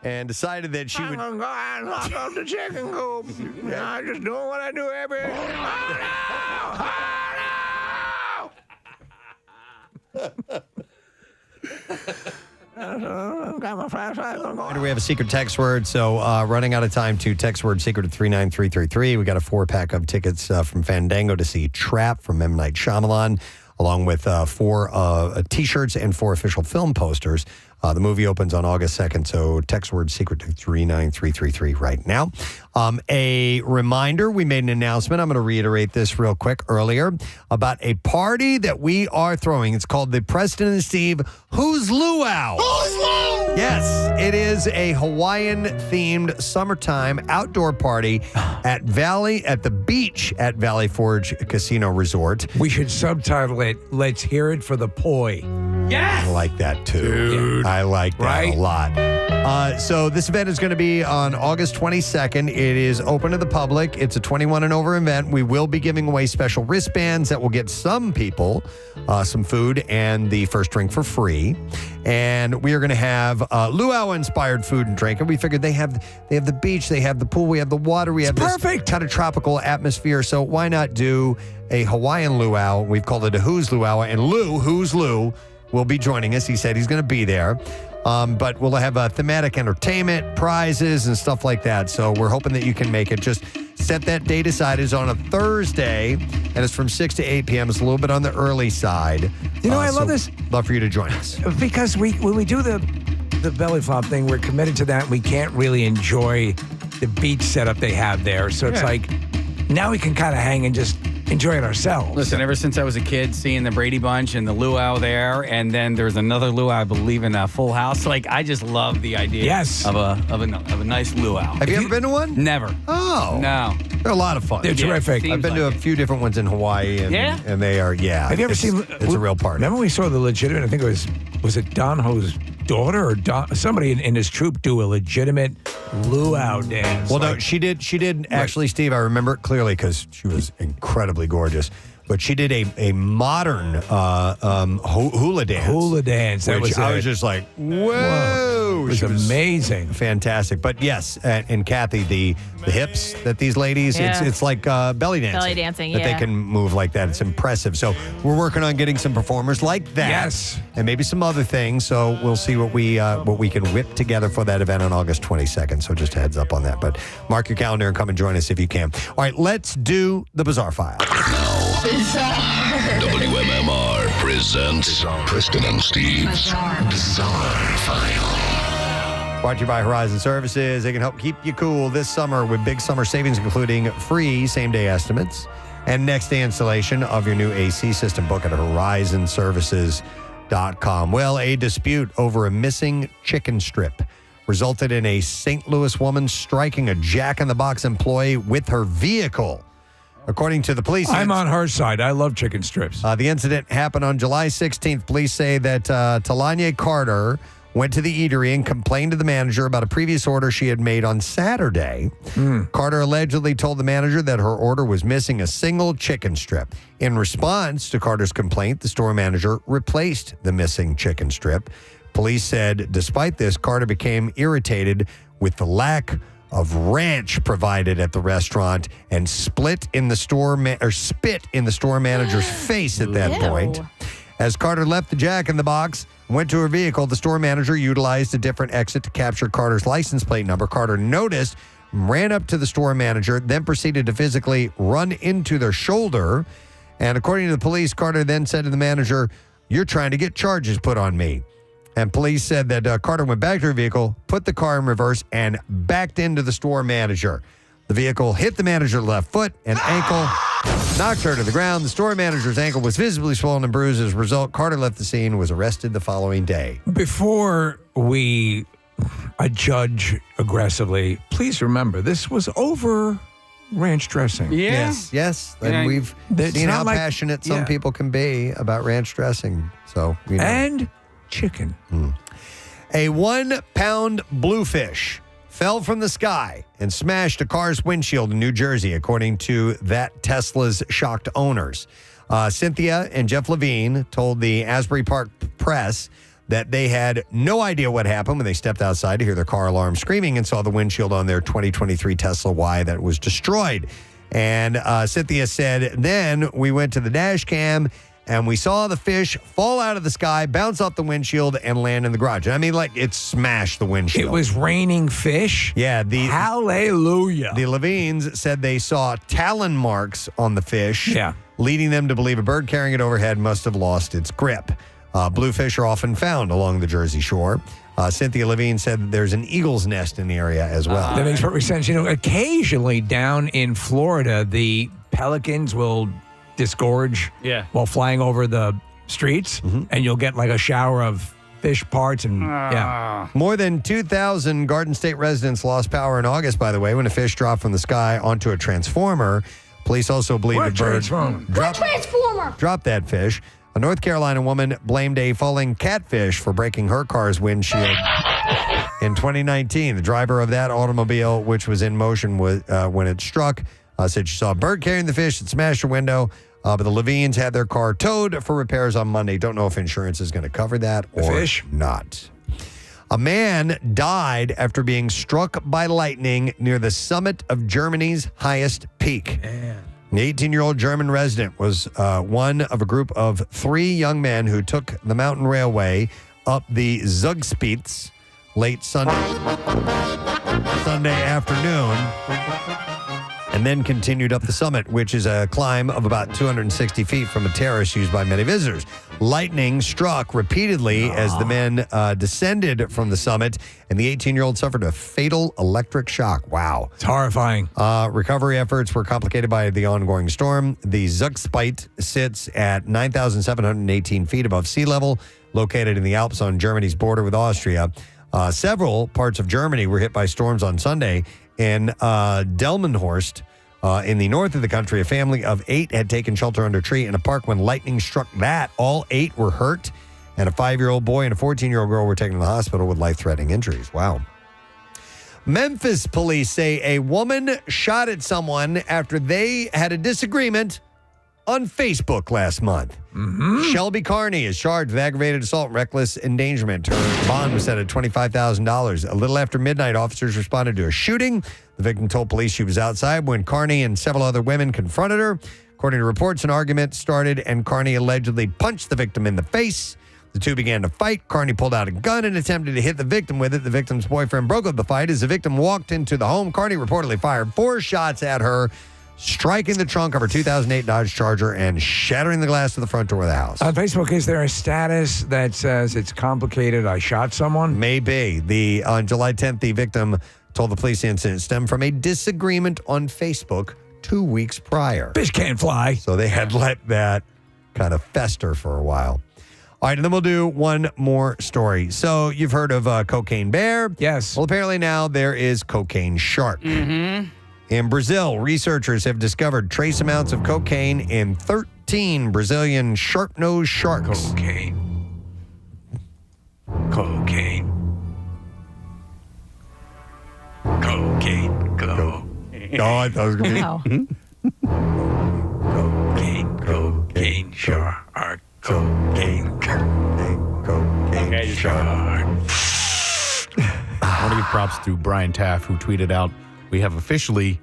and decided that she would. I'm going to go out and lock up the chicken coop. I'm just doing what I do every. We have a secret text word, so running out of time to text word secret to 39333. We got a 4-pack of tickets from Fandango to see Trap from M. Night Shyamalan, along with 4 T-shirts and 4 official film posters. The movie opens on August 2nd, so text word secret to 39333 right now. A reminder, we made an announcement. I'm going to reiterate this real quick earlier about a party that we are throwing. It's called the Preston and Steve Who's Luau? Who's Luau? Yes, it is a Hawaiian-themed summertime outdoor party at the beach at Valley Forge Casino Resort. We should subtitle it, Let's Hear It for the Poi. Yes! I like that, too. Dude. I like that a lot. So this event is going to be on August 22nd. It is open to the public. It's a 21 and over event. We will be giving away special wristbands that will get some people some food and the first drink for free. And we are going to have luau-inspired food and drink. And we figured they have the beach, they have the pool, we have the water, we have this kind of tropical atmosphere. So why not do a Hawaiian luau? We've called it a Who's Luau. And Who's Lou, will be joining us. He said he's going to be there. But we'll have thematic entertainment, prizes, and stuff like that. So we're hoping that you can make it. Just set that date aside. It's on a Thursday, and it's from 6 to 8 p.m. It's a little bit on the early side. You know, I love this. Love for you to join us. Because when we do the belly flop thing, we're committed to that. We can't really enjoy the beach setup they have there. So it's like, now we can kind of hang and just enjoy it ourselves. Listen, ever since I was a kid, seeing the Brady Bunch and the luau there, and then there's another luau, I believe, in Full House. Like, I just love the idea of a nice luau. Have you ever been to one? Never. Oh. No. They're a lot of fun. They're terrific. I've been to a few different ones in Hawaii, and they are, Have you ever seen? It's a real party. Remember we saw the legitimate, I think was it Don Ho's daughter or somebody in his troupe do a legitimate luau dance? Well, no, she did actually, Steve. I remember it clearly because she was incredibly gorgeous. But she did a modern hula dance. Hula dance. That was I was just like, whoa. It was amazing. Fantastic. But yes, and Kathy, the hips that these ladies, it's like belly dancing. Belly dancing, that they can move like that. It's impressive. So we're working on getting some performers like that. Yes. And maybe some other things. So we'll see what we can whip together for that event on August 22nd. So just a heads up on that. But mark your calendar and come and join us if you can. All right, let's do the Bizarre File. WMMR presents Preston and Steve's Bizarre File. Brought to you by Horizon Services. They can help keep you cool this summer with big summer savings, including free same-day estimates and next-day installation of your new AC system. Book at horizonservices.com. Well, a dispute over a missing chicken strip resulted in a St. Louis woman striking a Jack-in-the-Box employee with her vehicle. According to the police, I'm on her side. I love chicken strips. The incident happened on July 16th. Police say that Talanya Carter went to the eatery and complained to the manager about a previous order she had made on Saturday. Carter allegedly told the manager that her order was missing a single chicken strip. In response to Carter's complaint, the store manager replaced the missing chicken strip. Police said, despite this, Carter became irritated with the lack of ranch provided at the restaurant and spit in the store manager's face at that point. As Carter left the Jack-in-the-Box and went to her vehicle, the store manager utilized a different exit to capture Carter's license plate number. Carter noticed, ran up to the store manager, then proceeded to physically run into their shoulder. And according to the police, Carter then said to the manager, "You're trying to get charges put on me." And police said that Carter went back to her vehicle, put the car in reverse, and backed into the store manager. The vehicle hit the manager's left foot and ankle, knocked her to the ground. The store manager's ankle was visibly swollen and bruised. As a result, Carter left the scene and was arrested the following day. Before we judge aggressively, please remember this was over ranch dressing. Yes. And we've seen how passionate some people can be about ranch dressing. So, And chicken. A 1-pound bluefish fell from the sky and smashed a car's windshield in New Jersey, according to that Tesla's shocked owners. Cynthia and Jeff Levine told the Asbury Park Press that they had no idea what happened when they stepped outside to hear their car alarm screaming and saw the windshield on their 2023 Tesla Y that was destroyed. And Cynthia said, then we went to the dash cam and we saw the fish fall out of the sky, bounce off the windshield, and land in the garage. I mean, like, it smashed the windshield. It was raining fish? Yeah. Hallelujah. The Levines said they saw talon marks on the fish, leading them to believe a bird carrying it overhead must have lost its grip. Bluefish are often found along the Jersey Shore. Cynthia Levine said that there's an eagle's nest in the area as well. That makes perfect sense. You know, occasionally down in Florida, the pelicans will disgorge while flying over the streets, and you'll get like a shower of fish parts and More than 2,000 Garden State residents lost power in August, by the way, when a fish dropped from the sky onto a transformer. Police also believe the bird dropped that fish. A North Carolina woman blamed a falling catfish for breaking her car's windshield in 2019. The driver of that automobile, which was in motion when it struck, said she saw a bird carrying the fish that smashed her window. But the Levines had their car towed for repairs on Monday. Don't know if insurance is going to cover that or not. A man died after being struck by lightning near the summit of Germany's highest peak. Man. The 18-year-old German resident was one of a group of 3 young men who took the mountain railway up the Zugspitze late Sunday afternoon, and then continued up the summit, which is a climb of about 260 feet from a terrace used by many visitors. Lightning struck repeatedly as the men descended from the summit, and the 18-year-old suffered a fatal electric shock. Wow. It's horrifying. Recovery efforts were complicated by the ongoing storm. The Zugspitze sits at 9,718 feet above sea level, located in the Alps on Germany's border with Austria. Several parts of Germany were hit by storms on Sunday. In Delmenhorst, in the north of the country, a family of 8 had taken shelter under a tree in a park when lightning struck that. All 8 were hurt, and a 5-year-old boy and a 14-year-old girl were taken to the hospital with life-threatening injuries. Wow. Memphis police say a woman shot at someone after they had a disagreement on Facebook last month. Shelby Carney is charged with aggravated assault and reckless endangerment. Her bond was set at $25,000. A little after midnight, officers responded to a shooting. The victim told police she was outside when Carney and several other women confronted her. According to reports, an argument started and Carney allegedly punched the victim in the face. The two began to fight. Carney pulled out a gun and attempted to hit the victim with it. The victim's boyfriend broke up the fight. As the victim walked into the home, Carney reportedly fired 4 shots at her, striking the trunk of her 2008 Dodge Charger and shattering the glass of the front door of the house. On Facebook, is there a status that says it's complicated, I shot someone? Maybe. On July 10th, the victim told the police the incident stemmed from a disagreement on Facebook 2 weeks prior. Fish can't fly. So they had let that kind of fester for a while. All right, and then we'll do one more story. So you've heard of Cocaine Bear? Yes. Well, apparently now there is Cocaine Shark. In Brazil, researchers have discovered trace amounts of cocaine in 13 Brazilian sharp-nosed sharks. Cocaine. Oh, I thought it was going to be. Cocaine shark. Cocaine shark. I want to give props to Brian Taff, who tweeted out, "We have officially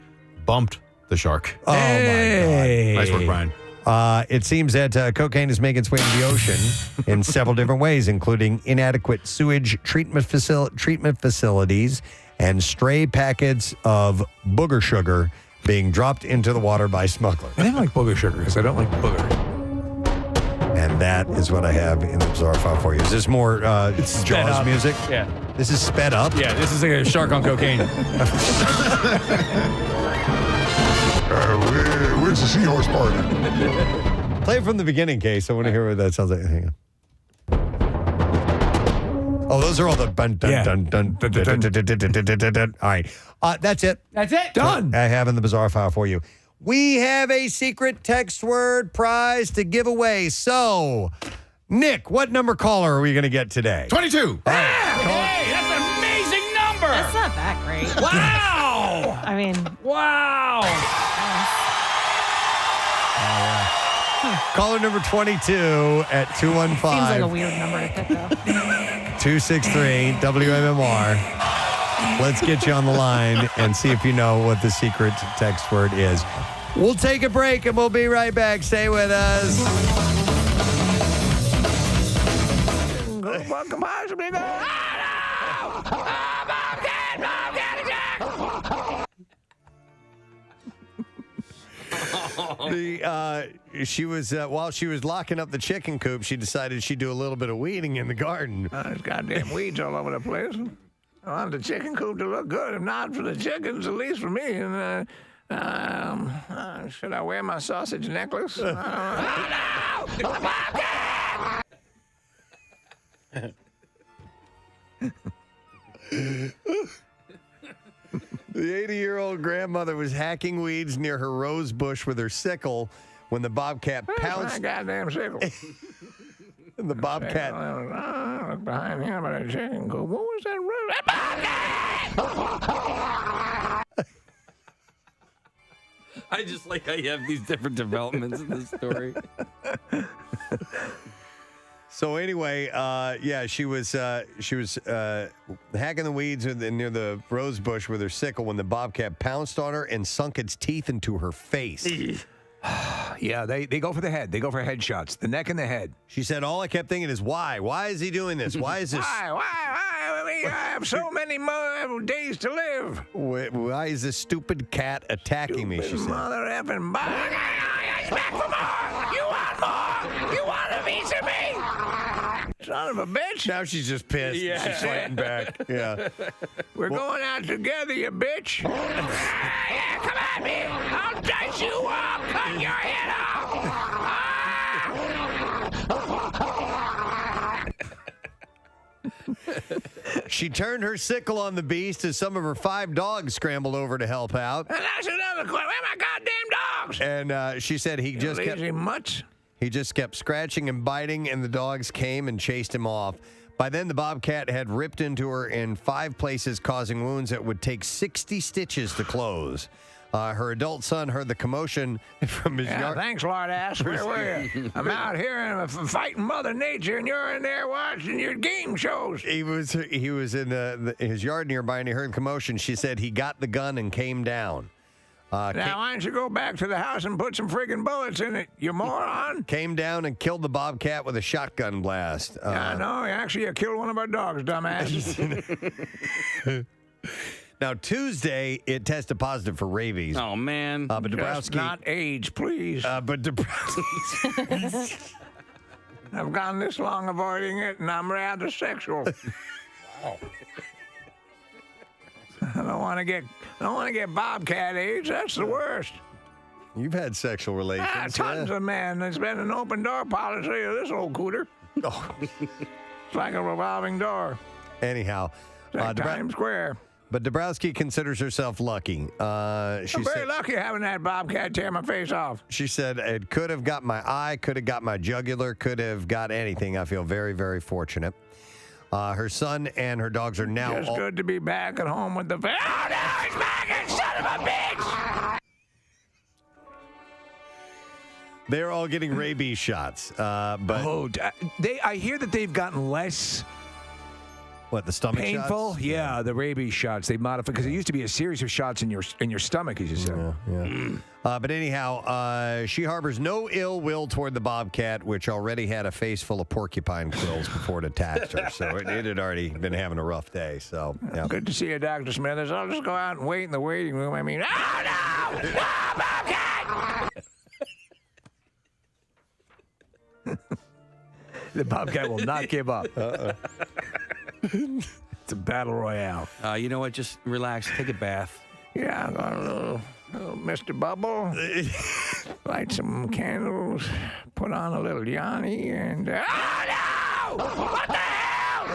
bumped the shark." Oh, my God. Nice work, Brian. It seems that cocaine is making its way into the ocean in several different ways, including inadequate sewage treatment facilities and stray packets of booger sugar being dropped into the water by smugglers. I didn't like booger sugar because I don't like booger. And that is what I have in the bizarre file for you. Is this more Jaws music? Yeah. This is sped up? Yeah, this is like a shark on cocaine. Where's the seahorse party? Play it from the beginning, Case. I want to hear what that sounds like. Hang on. Oh, those are all the dun dun dun dun dun dun dun dun dun dun. All right. That's it. That's it. Done. I have in the bizarre file for you. We have a secret text word prize to give away. So, Nick, what number caller are we going to get today? 22. Hey, that's an amazing number. That's not that great. Wow. I mean, Wow. Caller number 22 at 215. Seems like a weird number to pick up. 263 WMMR. Let's get you on the line and see if you know what the secret text word is. We'll take a break and we'll be right back. Stay with us. What could possibly go? She was while she was locking up the chicken coop, she decided she'd do a little bit of weeding in the garden. There's goddamn weeds all over the place. I want the chicken coop to look good. If not for the chickens, at least for me. And should I wear my sausage necklace? The 80-year-old grandmother was hacking weeds near her rose bush with her sickle when the bobcat pounced. My goddamn sickle. The bobcat. Look behind him at a chicken coop. What was that? I just like how you have these different developments in this story. So anyway, she was hacking the weeds near the rose bush with her sickle when the bobcat pounced on her and sunk its teeth into her face. Yeah, they go for the head. They go for headshots. The neck and the head. She said, all I kept thinking is, why? Why is he doing this? Why is this? Why? We have so many more days to live. Why is this stupid cat attacking me? She said. Mother effing bug. He's back for more. You want more? You want a piece of me? Son of a bitch. Now she's just pissed. Yeah. She's fighting back. Yeah. We're going out together, you bitch. Yeah, come at me. I'll dice you up. Cut your head off. She turned her sickle on the beast as some of her 5 dogs scrambled over to help out. And that's another question. Where are my goddamn dogs? And she said he just kept mutts. He just kept scratching and biting, and the dogs came and chased him off. By then, the bobcat had ripped into her in 5 places, causing wounds that would take 60 stitches to close. Her adult son heard the commotion from his yard. Thanks, Lord Ass. Where were you? I'm out here and fighting Mother Nature, and you're in there watching your game shows. He was in his yard nearby, and he heard the commotion. She said he got the gun and came down. Now, why don't you go back to the house and put some friggin' bullets in it, you moron? Came down and killed the bobcat with a shotgun blast. I know. Actually, you killed one of our dogs, dumbass. Now, Tuesday, it tested positive for rabies. Oh, man. But Just not age, please. But Dabrowski... I've gone this long avoiding it, and I'm rather sexual. Wow. I don't want to get bobcat age. That's the worst. You've had sexual relations. Tons of men. There's been an open door policy of this old cooter. Oh. It's like a revolving door. Anyhow, Times Square. But Dabrowski considers herself lucky. I'm very lucky having that bobcat tear my face off. She said it could have got my eye, could have got my jugular, could have got anything. I feel very, very fortunate. Her son and her dogs are now... Just good to be back at home with the... Oh, no, he's back, son of a bitch! They're all getting rabies shots. But I hear that they've gotten less... What, the stomach painful? shots? Yeah, the rabies shots. They modified because it used to be a series of shots in your stomach, as you said. Yeah. But anyhow, she harbors no ill will toward the bobcat, which already had a face full of porcupine quills before it attacked her. So it had already been having a rough day. So yeah. Good to see you, Dr. Smithers. I'll just go out and wait in the waiting room. I mean, oh, no! No, bobcat! The bobcat will not give up. It's a battle royale. You know what? Just relax. Take a bath. Yeah, I got a little Mr. Bubble. Light some candles. Put on a little Yanni and... oh, no! What the hell?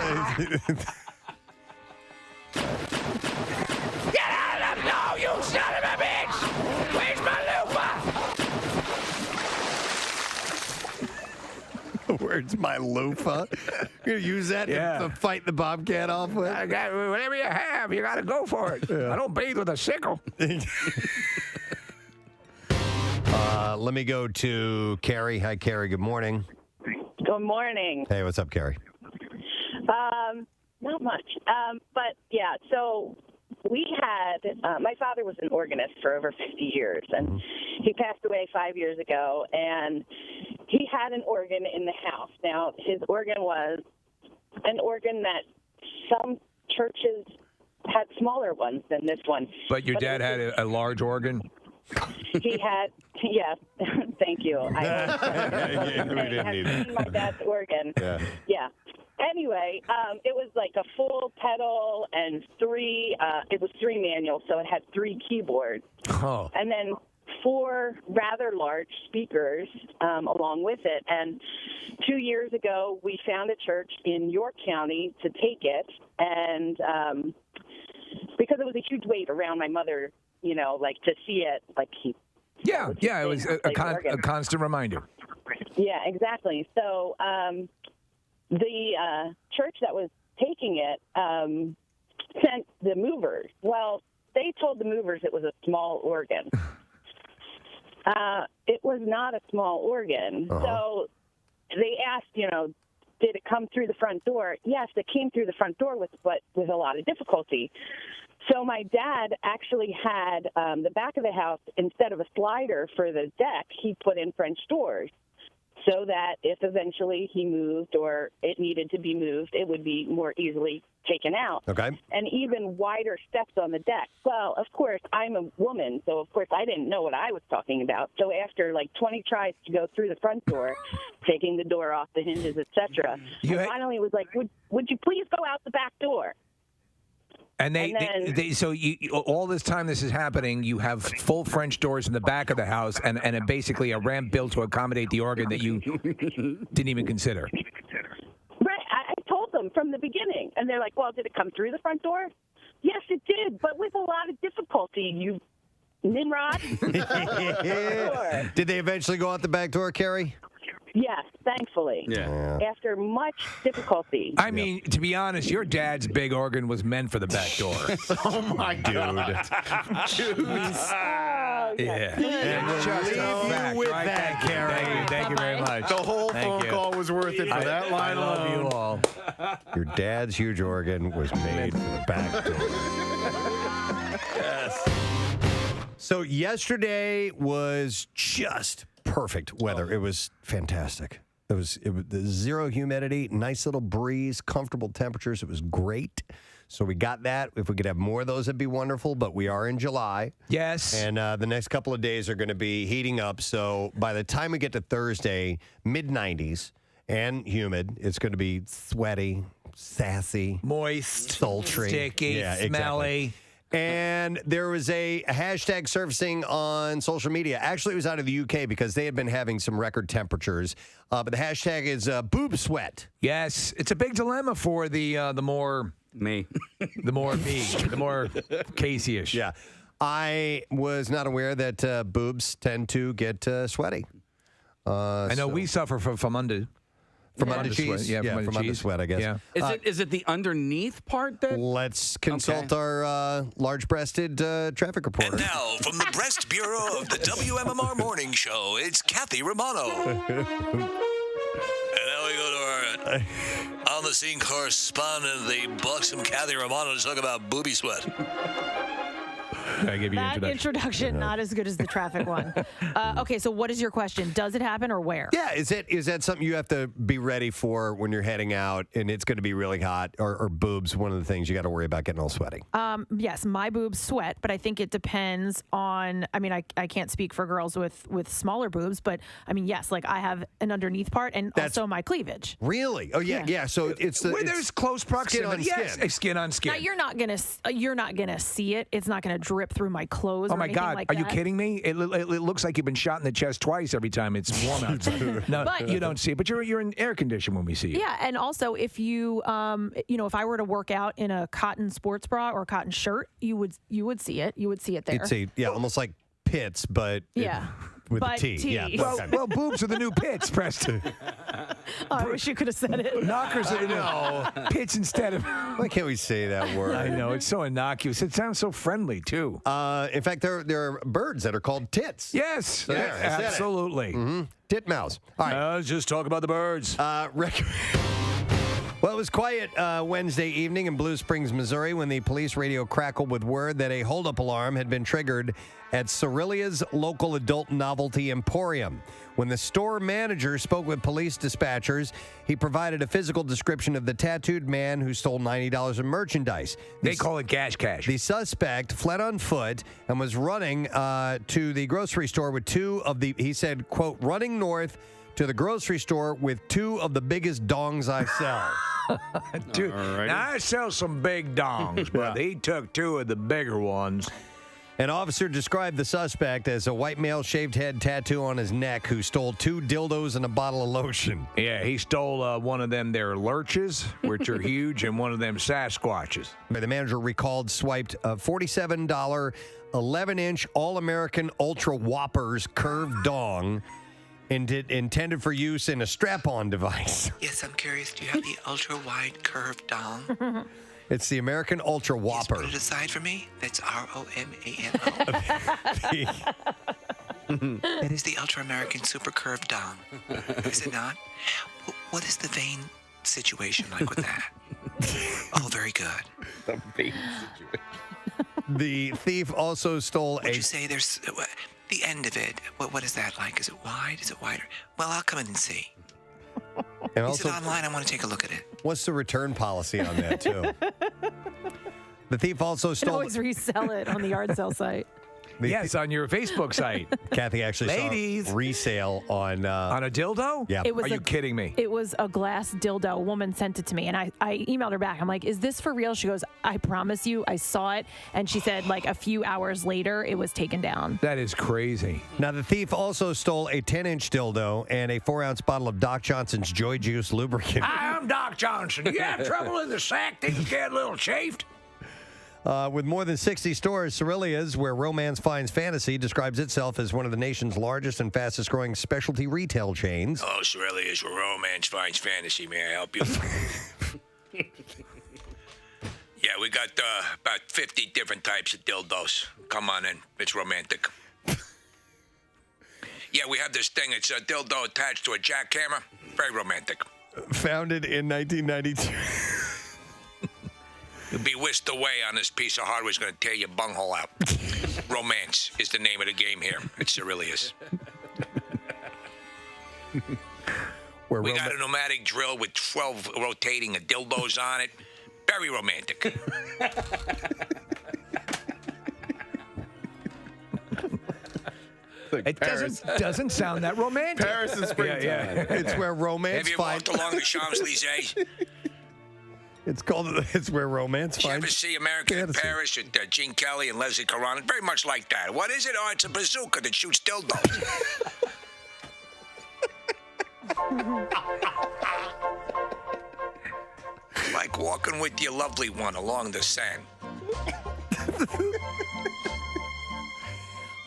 Get out of the... No, you son of a bitch! Where's my loofah? Where's my loofah? You're going to use that to fight the bobcat off with? Whatever you have, you got to go for it. I don't bathe with a sickle. Let me go to Carrie. Hi, Carrie. Good morning. Good morning. Hey, what's up, Carrie? Not much. But yeah, so we had, my father was an organist for over 50 years, and he passed away 5 years ago, and he had an organ in the house. Now, his organ was an organ that some churches had smaller ones than this one. But your dad had a large organ? He had, yeah, thank you. I didn't need it. my dad's organ. Yeah. Anyway, it was like a full pedal and it was 3 manuals, so it had 3 keyboards. Oh. And then 4 rather large speakers along with it. And 2 years ago, we found a church in York County to take it. And because it was a huge weight around my mother, you know, like to see it, like he. Yeah, it was a constant reminder. Yeah, exactly. So the church that was taking it sent the movers. Well, they told the movers it was a small organ. It was not a small organ. So they asked, you know, did it come through the front door? Yes, it came through the front door with a lot of difficulty. So my dad actually had the back of the house, instead of a slider for the deck, he put in French doors so that if eventually he moved or it needed to be moved, it would be more easily taken out. Okay. And even wider steps on the deck. Well, of course, I'm a woman, so of course I didn't know what I was talking about. So after like 20 tries to go through the front door, taking the door off the hinges, etc., I finally was like, would you please go out the back door? And so all this time this is happening, you have full French doors in the back of the house and basically a ramp built to accommodate the organ that you didn't even consider. Right. I told them from the beginning. And they're like, well, did it come through the front door? Yes, it did, but with a lot of difficulty, you Nimrod. Did they eventually go out the back door, Carrie? Yes, thankfully. Yeah. After much difficulty. I mean, to be honest, your dad's big organ was meant for the back door. Oh, my God. Yeah. And we'll leave you with that, Carrie. Thank you very much. The whole phone call was worth it for that line alone. I love you all. Your dad's huge organ was made for the back door. Yes. So yesterday was just perfect weather. It was fantastic. It was the zero humidity, nice little breeze, comfortable temperatures. It was great. So we got that. If we could have more of those, it'd be wonderful. But we are in July. Yes. And the next couple of days are going to be heating up. So by the time we get to Thursday, mid-90s and humid, it's going to be sweaty, sassy, moist, sultry, sticky, smelly. Exactly. And there was a hashtag surfacing on social media. Actually, it was out of the UK because they had been having some record temperatures. But the hashtag is boob sweat. Yes, it's a big dilemma for the more me, the more Casey-ish. Yeah, I was not aware that boobs tend to get sweaty. I know we suffer from under. From under cheese? Yeah, from from under sweat, I guess. Yeah. Is it the underneath part that? Let's consult our large-breasted traffic reporter. And now, from the Breast Bureau of the WMMR Morning Show, it's Kathy Romano. And now we go to our on-the-scene correspondent, the buxom Kathy Romano, to talk about booby sweat. I gave you that introduction not as good as the traffic one. Okay, so what is your question? Does it happen or where? Yeah, is that something you have to be ready for when you're heading out and it's going to be really hot, or boobs? One of the things you got to worry about getting all sweaty. Yes, my boobs sweat, but I think it depends on. I mean, I can't speak for girls with smaller boobs, but I mean, yes, like I have an underneath part and also my cleavage. Really? Oh yeah. So it's where there's close proximity. Skin on skin. Yes, skin on skin. Now you're not gonna see it. It's not gonna drip through my clothes. Oh or my anything God! like Are that. you kidding me? It looks like you've been shot in the chest twice every time it's warm outside. No, But- you don't see it, but you're in air condition when we see you. Yeah, and also if you, if I were to work out in a cotton sports bra or a cotton shirt, you would see it. You would see it there. It's almost like pits, but Yeah. With but the T. Yeah. Well, boobs are the new pits, Preston. I wish you could have said it. Knockers are the new pits instead of. Why can't we say that word? I know, it's so innocuous. It sounds so friendly, too. In fact, there are birds that are called tits. Yes, So yes, there, I said it. absolutely. Mm-hmm. Titmouse. All right. Let's just talk about the birds. Well, it was quiet Wednesday evening in Blue Springs, Missouri, when the police radio crackled with word that a holdup alarm had been triggered at Fiorillo's local adult novelty emporium. When the store manager spoke with police dispatchers, he provided a physical description of the tattooed man who stole $90 in merchandise. They call it cash. The suspect fled on foot and was running to the grocery store with he said, quote, running north to the grocery store with 2 of the biggest dongs I sell. Dude, now I sell some big dongs, but he took 2 of the bigger ones. An officer described the suspect as a white male shaved head tattoo on his neck who stole 2 dildos and a bottle of lotion. Yeah, he stole one of them there lurches, which are huge, and one of them Sasquatches. The manager recalled swiped a $47 11-inch All-American Ultra Whoppers curved dong intended for use in a strap-on device. Yes, I'm curious. Do you have the ultra-wide curved dong? It's the American Ultra Whopper. Put it aside for me. That's ROMANO. That is the Ultra American Super Curved Dong. Is it not? What is the vein situation like with that? Oh, very good. The vein situation. The thief also stole Would you say there's the end of it? What is that like? Is it wide? Is it wider? Well, I'll come in and see. And Is it online? I want to take a look at it. What's the return policy on that, too? The thief also You can stole... always resell it on the yard sale site. Yes, on your Facebook site. Kathy actually Ladies. saw resale on a dildo? Yeah. It was Are you kidding me? It was a glass dildo. A woman sent it to me, and I emailed her back. I'm like, is this for real? She goes, I promise you, I saw it. And she said, like, a few hours later, it was taken down. That is crazy. Now, the thief also stole a 10-inch dildo and a 4-ounce bottle of Doc Johnson's Joy Juice lubricant. Hi, I'm Doc Johnson. Do you have trouble in the sack? Think you get a little chafed? With more than 60 stores, Fiorillo's, where romance finds fantasy, describes itself as one of the nation's largest and fastest-growing specialty retail chains. Oh, Fiorillo's, where romance finds fantasy. May I help you? Yeah, we got about 50 different types of dildos. Come on in. It's romantic. Yeah, we have this thing. It's a dildo attached to a jackhammer. Very romantic. Founded in 1992. You'll be whisked away on this piece of hardware. It's going to tear your bunghole out. Romance is the name of the game here. It really is. We got a pneumatic drill with 12 rotating dildos on it. Very romantic. It doesn't sound that romantic. Paris in springtime. Yeah. It's where romance Have you walked along the Champs-Elysees? It's where romance Did you ever finds see American in fantasy. Paris with Gene Kelly and Leslie Caron? Very much like that. What is it? Oh, it's a bazooka that shoots dildos. Like walking with your lovely one along the sand.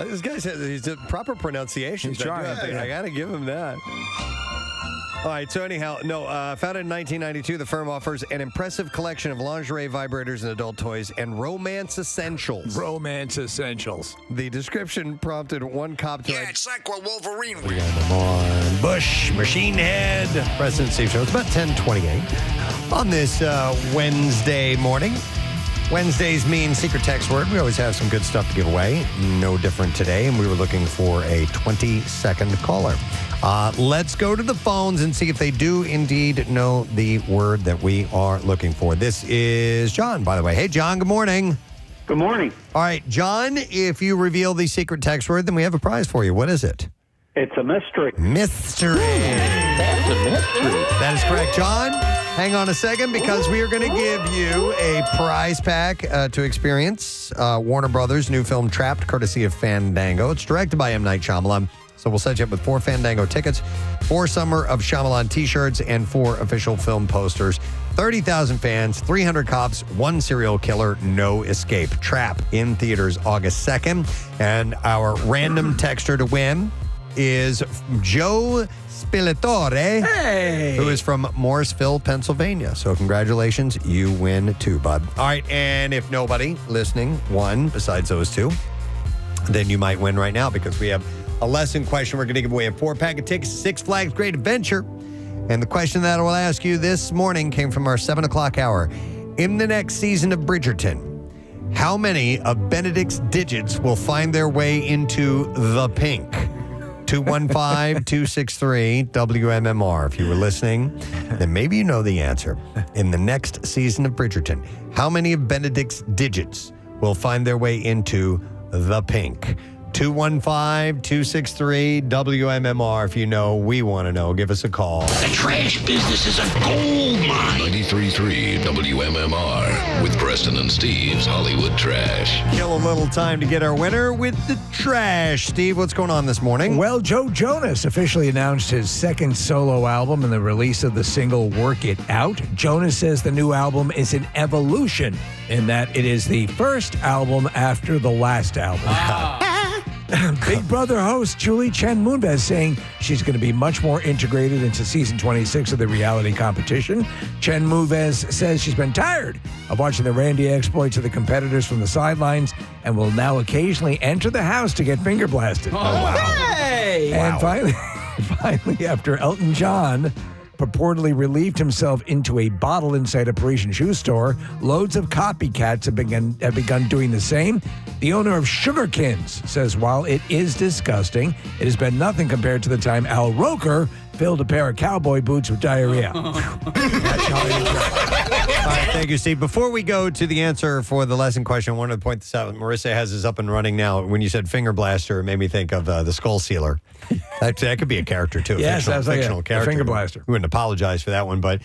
This guy says he's a proper pronunciation. He's trying. I got to give him that. All right, so anyhow, founded in 1992, the firm offers an impressive collection of lingerie, vibrators, and adult toys, and romance essentials. Romance essentials. The description prompted one cop to... Yeah, it's like what Wolverine would. on Bush, Machine Head, Preston and Steve Show. It's about 10:28 on this Wednesday morning. Wednesdays mean secret text word. We always have some good stuff to give away. No different today, and we were looking for a 20-second caller. Let's go to the phones and see if they do indeed know the word that we are looking for. This is John, by the way. Hey, John, good morning. Good morning. All right, John, if you reveal the secret text word, then we have a prize for you. What is it? It's a mystery. Mystery. That's a mystery. That is correct, John. Hang on a second, because we are going to give you a prize pack to experience Warner Brothers' new film Trapped, courtesy of Fandango. It's directed by M. Night Shyamalan. So we'll set you up with 4 Fandango tickets, 4 Summer of Shyamalan t-shirts, and 4 official film posters. 30,000 fans, 300 cops, 1 serial killer, no escape. Trap in theaters August 2nd. And our random texter to win is Joe Spilatore, who is from Morrisville, Pennsylvania. So congratulations, you win too, bud. All right, and if nobody listening won besides those two, then you might win right now because we have a lesson question. We're going to give away a 4-pack of tickets to Six Flags Great Adventure. And the question that I will ask you this morning came from our 7 o'clock hour. In the next season of Bridgerton, how many of Benedict's digits will find their way into the pink? 215-263-WMMR. If you were listening, then maybe you know the answer. In the next season of Bridgerton, how many of Benedict's digits will find their way into the pink? 215-263-WMMR. If you know, we want to know. Give us a call. The trash business is a gold mine. 93.3 WMMR with Preston and Steve's Hollywood Trash. Kill a little time to get our winner with the trash. Steve, what's going on this morning? Well, Joe Jonas officially announced his second solo album and the release of the single Work It Out. Jonas says the new album is an evolution in that it is the first album after the last album. Big Brother host Julie Chen Moonves saying she's going to be much more integrated into season 26 of the reality competition. Chen Moonves says she's been tired of watching the randy exploits of the competitors from the sidelines and will now occasionally enter the house to get finger blasted. Oh, wow. Hey! And finally, after Elton John purportedly relieved himself into a bottle inside a Parisian shoe store, loads of copycats have begun doing the same. The owner of Sugarkins says while it is disgusting, it has been nothing compared to the time Al Roker filled a pair of cowboy boots with diarrhea. All right, thank you, Steve. Before we go to the answer for the lesson question, I wanted to point this out. Marissa has this up and running now. When you said finger blaster, it made me think of the Skull Sealer. That could be a character, too. Yes, that's fictional like character. A finger blaster. We wouldn't apologize for that one, but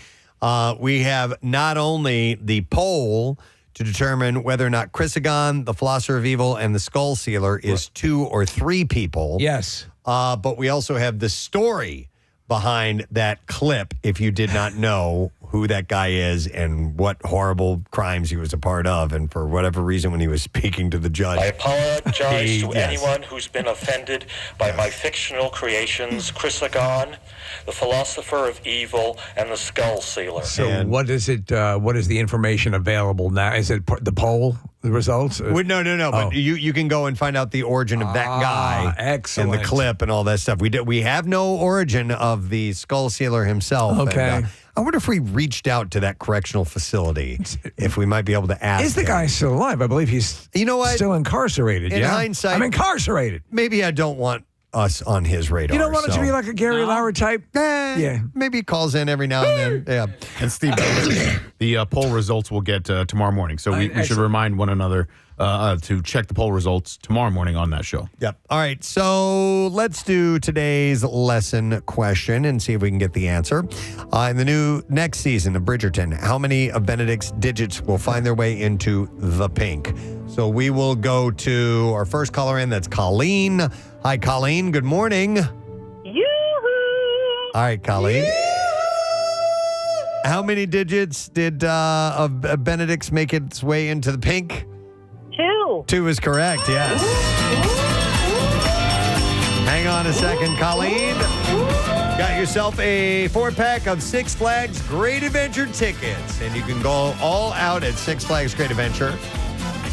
we have not only the poll to determine whether or not Chrysagon, the Philosopher of Evil, and the Skull Sealer is 2 or 3 people. Yes. But we also have the story behind that clip if you did not know who that guy is and what horrible crimes he was a part of, and for whatever reason when he was speaking to the judge. I apologize to anyone who's been offended by my fictional creations, Chrysagon, the Philosopher of Evil, and the Skull Sealer. So what is it? What is the information available now? Is it the poll, the results? No. But you can go and find out the origin of that guy. Excellent. And the clip and all that stuff. We have no origin of the Skull Sealer himself. Okay. And, I wonder if we reached out to that correctional facility, if we might be able to ask Is the guy still alive? I believe he's still incarcerated. In hindsight, I'm incarcerated. Maybe I don't want us on his radar. You don't want it to be like a Gary Lauer type? Yeah. Maybe he calls in every now and then. Yeah. And Steve, the poll results we'll get tomorrow morning. So we should remind one another to check the poll results tomorrow morning on that show. Yep. All right. So let's do today's lesson question and see if we can get the answer. In the next season of Bridgerton, how many of Benedict's digits will find their way into the pink? So we will go to our first caller in. That's Colleen. Hi, Colleen. Good morning. Yoo-hoo! All right, Colleen. How many digits did of Benedict's make its way into the pink? 2. 2 is correct, yes. Hang on a second, Colleen. Got yourself a 4-pack of Six Flags Great Adventure tickets. And you can go all out at Six Flags Great Adventure,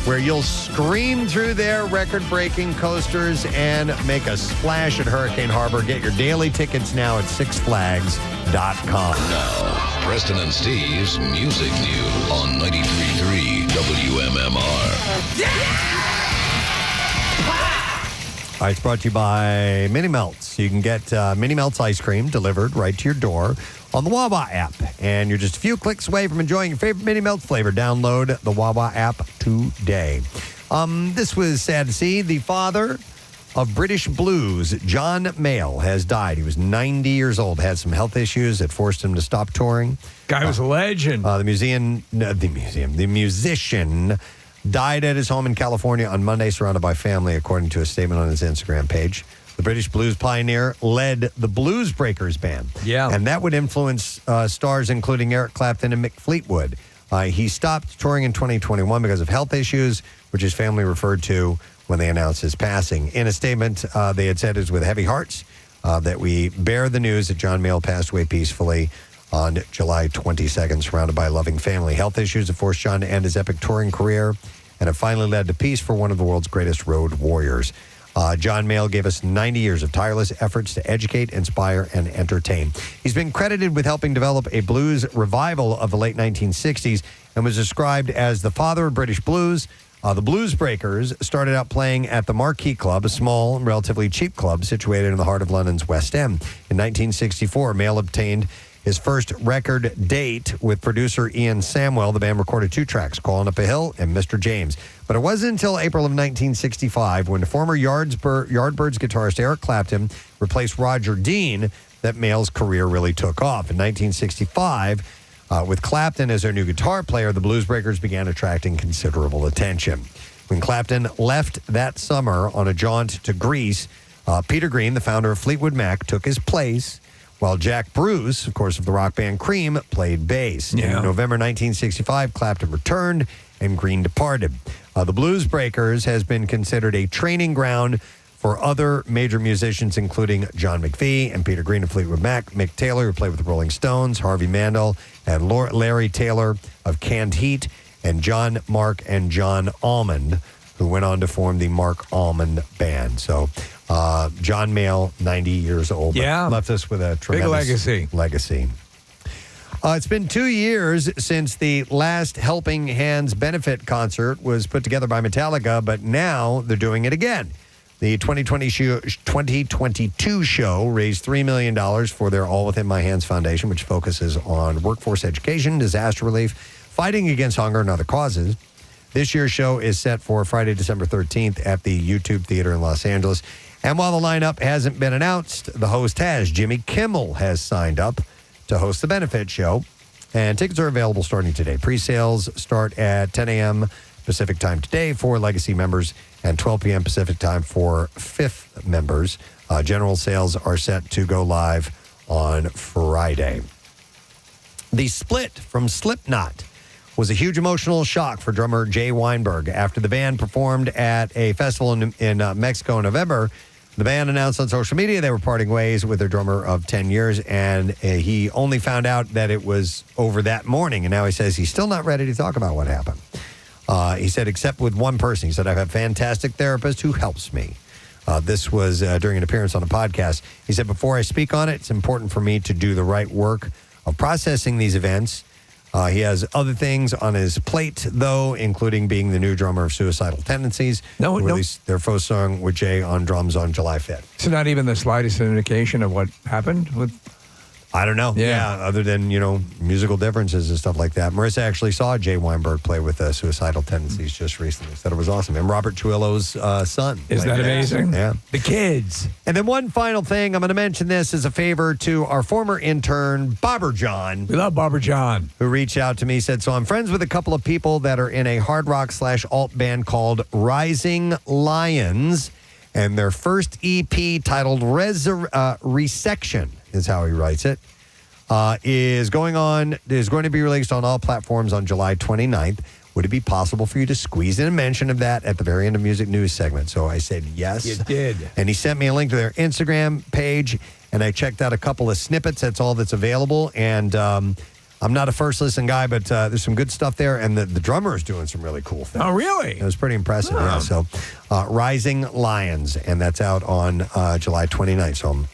where you'll scream through their record-breaking coasters and make a splash at Hurricane Harbor. Get your daily tickets now at sixflags.com. Now, Preston and Steve's Music News on 93.3 WMMR. All right, it's brought to you by Mini Melts. You can get Mini Melts ice cream delivered right to your door on the Wawa app. And you're just a few clicks away from enjoying your favorite Mini Melts flavor. Download the Wawa app today. This was sad to see. The father of British blues, John Mayall, has died. He was 90 years old, had some health issues that forced him to stop touring. Guy was a legend. The musician died at his home in California on Monday, surrounded by family, according to a statement on his Instagram page. The British blues pioneer led the Blues Breakers band. Yeah. And that would influence stars including Eric Clapton and Mick Fleetwood. He stopped touring in 2021 because of health issues, which his family referred to when they announced his passing. In a statement, they had said it was with heavy hearts that we bear the news that John Mayall passed away peacefully on July 22nd, surrounded by a loving family. Health issues have forced John to end his epic touring career and have finally led to peace for one of the world's greatest road warriors. John Mayall gave us 90 years of tireless efforts to educate, inspire, and entertain. He's been credited with helping develop a blues revival of the late 1960s and was described as the father of British blues. The Blues Breakers started out playing at the Marquee Club, a small, relatively cheap club situated in the heart of London's West End. In 1964, Mayall obtained his first record date with producer Ian Samwell. The band recorded 2 tracks, Calling Up a Hill and Mr. James. But it wasn't until April of 1965 when the former Yardbirds guitarist Eric Clapton replaced Roger Dean that Mayall's career really took off. In 1965, with Clapton as their new guitar player, the Blues Breakers began attracting considerable attention. When Clapton left that summer on a jaunt to Greece, Peter Green, the founder of Fleetwood Mac, took his place, while Jack Bruce, of course, of the rock band Cream, played bass. Yeah. In November 1965, Clapton returned and Green departed. The Blues Breakers has been considered a training ground for other major musicians, including John McVie and Peter Green of Fleetwood Mac, Mick Taylor, who played with the Rolling Stones, Harvey Mandel, and Larry Taylor of Canned Heat, and John, Mark, and John Almond, who went on to form the Mark Almond Band. So John Mayall, 90 years old, but left us with a tremendous legacy. It's been 2 years since the last Helping Hands benefit concert was put together by Metallica, but now they're doing it again. The 2022 show raised $3 million for their All Within My Hands Foundation, which focuses on workforce education, disaster relief, fighting against hunger, and other causes. This year's show is set for Friday, December 13th at the YouTube Theater in Los Angeles. And while the lineup hasn't been announced, the host has. Jimmy Kimmel has signed up to host the benefit show. And tickets are available starting today. Pre-sales start at 10 a.m. Pacific time today for Legacy members and 12 p.m. Pacific time for Fifth members. General sales are set to go live on Friday. The split from Slipknot was a huge emotional shock for drummer Jay Weinberg. After the band performed at a festival in Mexico in November, the band announced on social media they were parting ways with their drummer of 10 years, and he only found out that it was over that morning, and now he says he's still not ready to talk about what happened. He said, except with one person. He said, I've had a fantastic therapist who helps me. This was during an appearance on a podcast. He said, before I speak on it, it's important for me to do the right work of processing these events. He has other things on his plate, though, including being the new drummer of Suicidal Tendencies. Who released their first song with Jay on drums on July 5th. So not even the slightest indication of what happened with... I don't know. Yeah, other than, musical differences and stuff like that. Marissa actually saw Jay Weinberg play with Suicidal Tendencies just recently. Said it was awesome. And Robert Trujillo's son. Isn't that amazing? Yeah. The kids. And then one final thing. I'm going to mention this as a favor to our former intern, Bobber John. We love Bobber John. Who reached out to me, said, so I'm friends with a couple of people that are in a hard rock / alt band called Rising Lions. And their first EP titled Resection is how he writes it, is going to be released on all platforms on July 29th. Would it be possible for you to squeeze in a mention of that at the very end of Music News segment? So I said yes. You did. And he sent me a link to their Instagram page, and I checked out a couple of snippets. That's all that's available. And I'm not a first listen guy, but there's some good stuff there. And the drummer is doing some really cool things. Oh, really? It was pretty impressive. Oh. Yeah. So Rising Lions, and that's out on July 29th. So I'm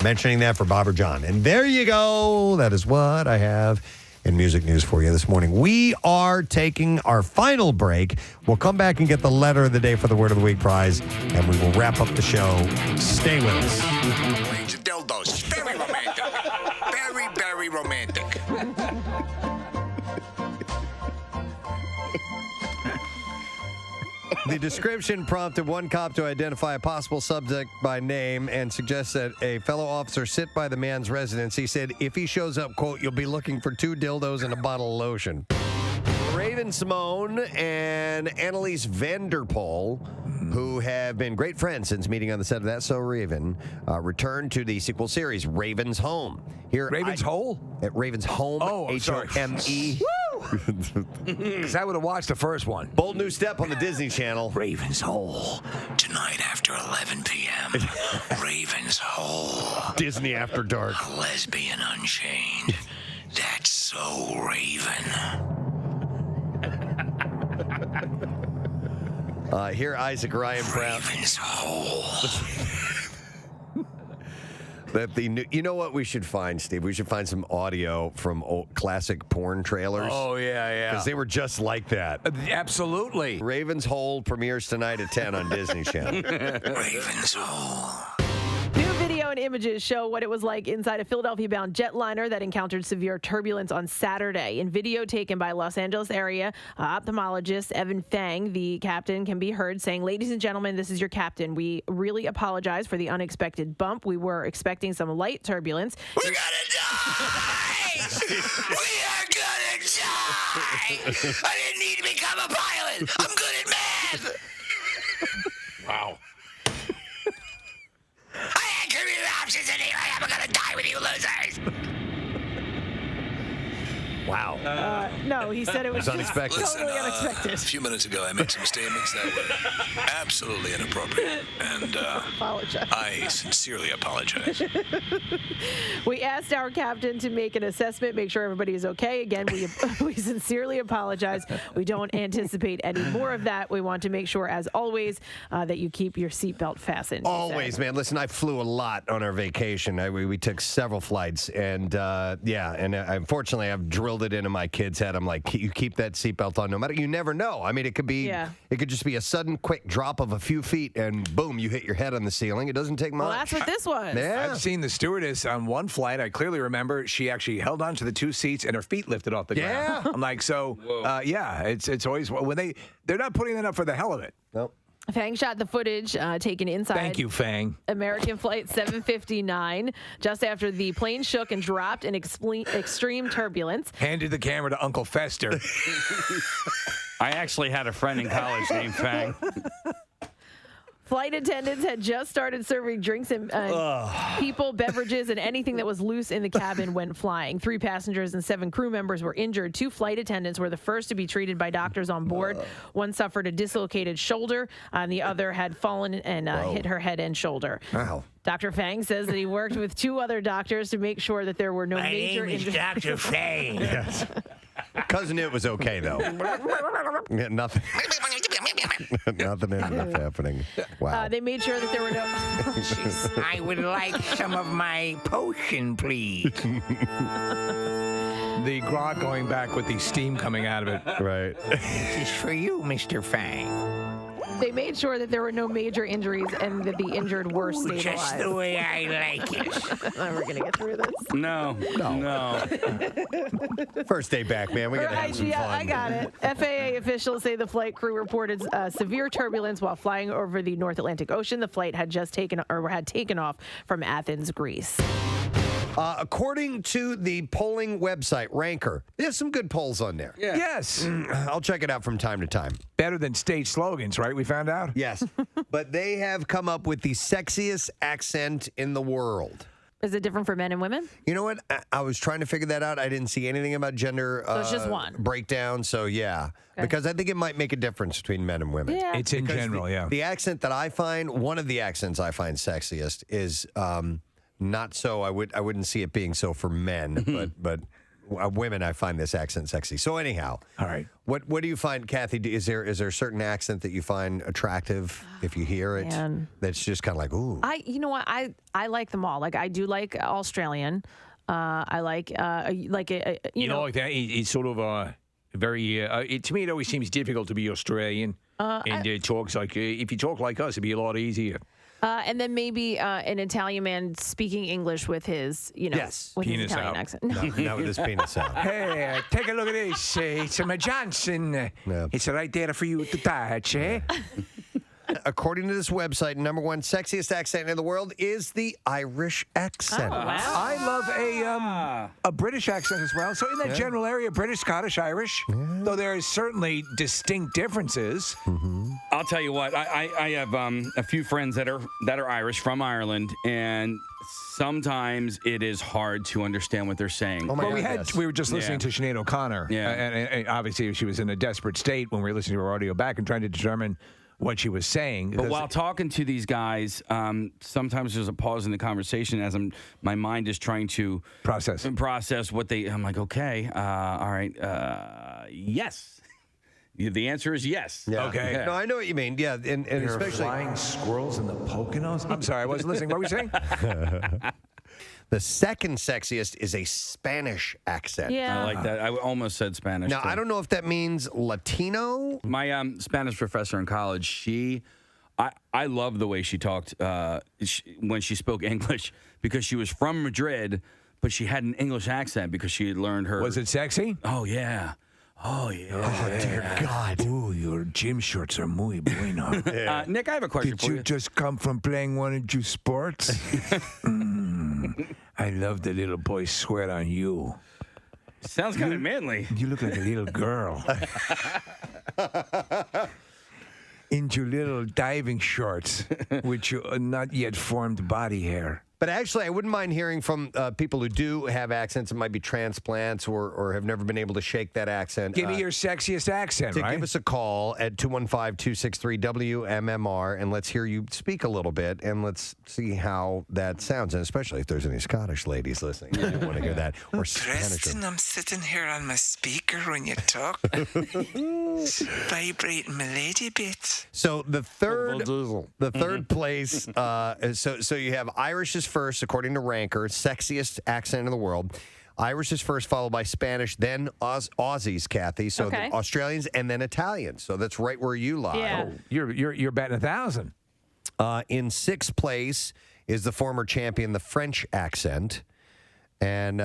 mentioning that for Bobber John. And there you go. That is what I have in music news for you this morning. We are taking our final break. We'll come back and get the letter of the day for the Word of the Week prize, and we will wrap up the show. Stay with us. Range of dildos. Very romantic. Very, very romantic. The description prompted one cop to identify a possible subject by name and suggests that a fellow officer sit by the man's residence. He said, if he shows up, quote, you'll be looking for 2 dildos and a bottle of lotion. Raven Simone and Annalise Vanderpool, who have been great friends since meeting on the set of That's So Raven, returned to the sequel series, Raven's Home. Here, Raven's Hole? At Raven's Home, Oh, I'm sorry. H-O-M-E. Because I would have watched the first one. Bold new step on the Disney Channel. Raven's Hole. Tonight after 11 p.m. Raven's Hole. Disney After Dark. A lesbian unchained. That's so Raven. Here, Isaac Ryan Brown. Raven's Hole. That the new, you know what we should find, Steve? We should find some audio from old classic porn trailers. Oh, yeah. Because they were just like that. Absolutely. Raven's Hole premieres tonight at 10 on Disney Channel. Raven's Hole. New video and images show what it was like inside a Philadelphia-bound jetliner that encountered severe turbulence on Saturday. In video taken by Los Angeles area ophthalmologist Evan Fang, the captain can be heard saying, "Ladies and gentlemen, this is your captain. We really apologize for the unexpected bump. We were expecting some light turbulence." We're gonna die! We are gonna die! I didn't need to become a pilot. I'm good at math. Wow. I had career options and here I am gonna die with you losers. Wow. No, he said it was just unexpected. totally A unexpected. few minutes ago, I made some statements that were absolutely inappropriate, and Apologize. I sincerely apologize. We asked our captain to make an assessment, make sure everybody is okay. Again, we sincerely apologize. We don't anticipate any more of that. We want to make sure, as always, that you keep your seatbelt fastened. Always, man. Listen, I flew a lot on our vacation. We took several flights, and unfortunately, I've drilled it into my kid's head. I'm like, you keep that seatbelt on, no matter. You never know. I mean, it could be, it could just be a sudden, quick drop of a few feet, and boom, you hit your head on the ceiling. It doesn't take much. Well, that's what this was. Yeah. I've seen the stewardess on one flight. I clearly remember she actually held on to the two seats and her feet lifted off the ground. I'm like, so, it's always when they're not putting that up for the hell of it. Nope. Fang shot the footage taken inside. Thank you, Fang. American Flight 759, just after the plane shook and dropped in extreme turbulence. Handed the camera to Uncle Fester. I actually had a friend in college named Fang. Flight attendants had just started serving drinks and people, beverages, and anything that was loose in the cabin went flying. 3 passengers and 7 crew members were injured. 2 flight attendants were the first to be treated by doctors on board. One suffered a dislocated shoulder, and the other had fallen and hit her head and shoulder. Wow. Dr. Fang says that he worked with 2 other doctors to make sure that there were no major injuries. Dr. Fang. Yes. Cousin It was okay, though. Yeah, nothing. Nothing ended up happening. Wow. They made sure that there were no... Jeez. I would like some of my potion, please. The grog going back with the steam coming out of it. Right. This is for you, Mr. Fang. They made sure that there were no major injuries and that the injured were stabilized. Just the way I like it. We're going to get through this. No. First day back, man. We got to have some fun. I got it. FAA officials say the flight crew reported severe turbulence while flying over the North Atlantic Ocean. The flight had taken off from Athens, Greece. According to the polling website, Ranker, there's some good polls on there. Yeah. Yes. I'll check it out from time to time. Better than state slogans, right? We found out? Yes. But they have come up with the sexiest accent in the world. Is it different for men and women? You know what? I was trying to figure that out. I didn't see anything about gender So it's just one. breakdown. So, yeah. Okay. Because I think it might make a difference between men and women. Yeah. It's in general, The accent that I find, one of the accents I find sexiest is... not so. I wouldn't see it being so for men, but women. I find this accent sexy. So anyhow, all right. What do you find, Kathy? Is there a certain accent that you find attractive if you hear it? Man. That's just kind of like ooh. You know what? I like them all. Like I do like Australian. I like you know like that. It's sort of very. To me, it always seems difficult to be Australian and talks like if you talk like us, it'd be a lot easier. And then maybe an Italian man speaking English with his, with penis his Italian out. accent. No, not with his penis out. Hey, take a look at this. It's a Johnson. It's right there for you to touch, eh? According to this website, number 1 sexiest accent in the world is the Irish accent. Oh, wow. I love a British accent as well. So in that general area, British, Scottish, Irish, though there is certainly distinct differences. Mm-hmm. I'll tell you what. I have a few friends that are Irish from Ireland, and sometimes it is hard to understand what they're saying. Well, we were just listening to Sinead O'Connor. Yeah. And obviously she was in a desperate state when we were listening to her audio back and trying to determine what she was saying. But while talking to these guys, sometimes there's a pause in the conversation as my mind is trying to process what they. I'm like, okay, all right, yes. The answer is yes. Yeah. Okay. No, I know what you mean. Yeah, and there are especially flying squirrels in the Poconos. I'm sorry, I wasn't listening. What were you saying? The second sexiest is a Spanish accent. Yeah. I like that. I almost said Spanish. Now, too. I don't know if that means Latino. My Spanish professor in college, I love the way she talked when she spoke English because she was from Madrid, but she had an English accent because she had learned her. Was it sexy? Oh, yeah. Oh, yeah. Oh, dear God. Ooh, your gym shorts are muy bueno. Nick, I have a question Did for you just come from playing one of your sports? I love the little boy sweat on you. Sounds kind of manly. You look like a little girl. In your little diving shorts with your not yet formed body hair. But actually, I wouldn't mind hearing from people who do have accents. It might be transplants or have never been able to shake that accent. Give me your sexiest accent, right? Give us a call at 215-263-WMMR, and let's hear you speak a little bit, and let's see how that sounds, and especially if there's any Scottish ladies listening. You want to hear that. Or Spanish. Preston, I'm sitting here on my speaker when you talk. Vibrating my lady bit. So the third place, so you have Irish is first, according to Ranker, sexiest accent in the world. Irish is first, followed by Spanish, then Aussies, Kathy. So the Australians and then Italians. So that's right where you lie. Yeah. Oh, you're betting 1,000. In sixth place is the former champion, the French accent. And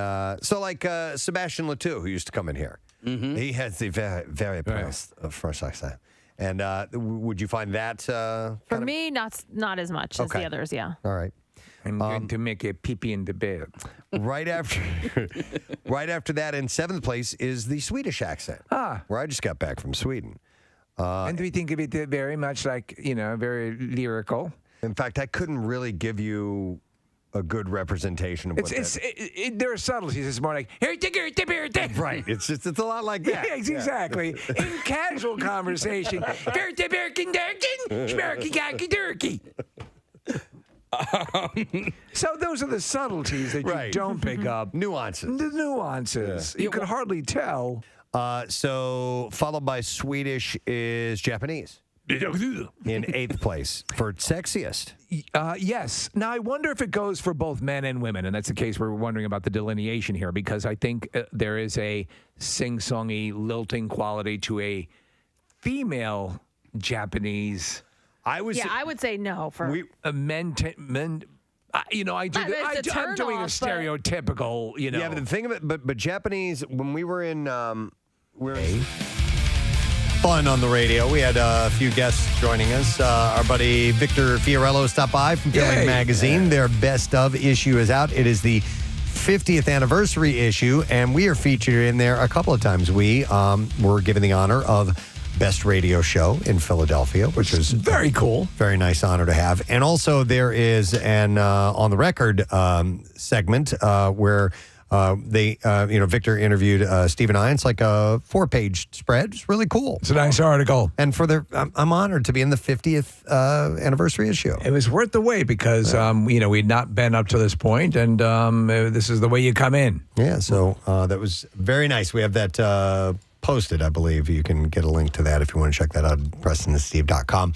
so like Sebastian Letou, who used to come in here. Mm-hmm. He has the very, very pronounced French accent. And would you find that For me, not as much as the others, yeah. All right. I'm going to make a pee-pee in the bed. Right after that, in seventh place, is the Swedish accent, where I just got back from Sweden. And we think of it very much like, very lyrical. In fact, I couldn't really give you a good representation of what there are subtleties. It's more like, right. It's a lot like that. Yeah, exactly. In casual conversation, so those are the subtleties that you don't pick up. Nuances. The nuances. Yeah. You can hardly tell. So followed by Swedish is Japanese. In eighth place for sexiest. Yes. Now, I wonder if it goes for both men and women, and that's the case we're wondering about the delineation here, because I think there is a sing-songy, lilting quality to a female Japanese. I would say no for men. I'm doing a stereotypical, Yeah, but the thing of it, but Japanese, when we were in, fun on the radio. We had a few guests joining us. Our buddy Victor Fiorillo stopped by from Feeling Magazine. Their best of issue is out. It is the 50th anniversary issue, and we are featured in there a couple of times. We were given the honor of Best Radio Show in Philadelphia, which was very cool. Very nice honor to have. And also there is an on the record segment where Victor interviewed Steve and I. It's like a 4-page spread. It's really cool. It's a nice article. And I'm honored to be in the 50th anniversary issue. It was worth the wait because, we'd not been up to this point, and this is the way you come in. Yeah, so that was very nice. We have that posted, I believe. You can get a link to that if you want to check that out at PrestonandSteve.com.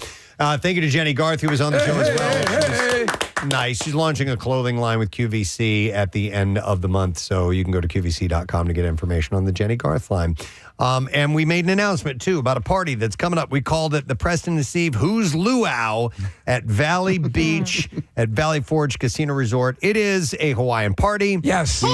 Thank you to Jennie Garth, who was on the show as well. Nice. She's launching a clothing line with QVC at the end of the month, so you can go to QVC.com to get information on the Jennie Garth line. And we made an announcement, too, about a party that's coming up. We called it the Preston and Steve Who's Luau at Valley Beach at Valley Forge Casino Resort. It is a Hawaiian party. Yes.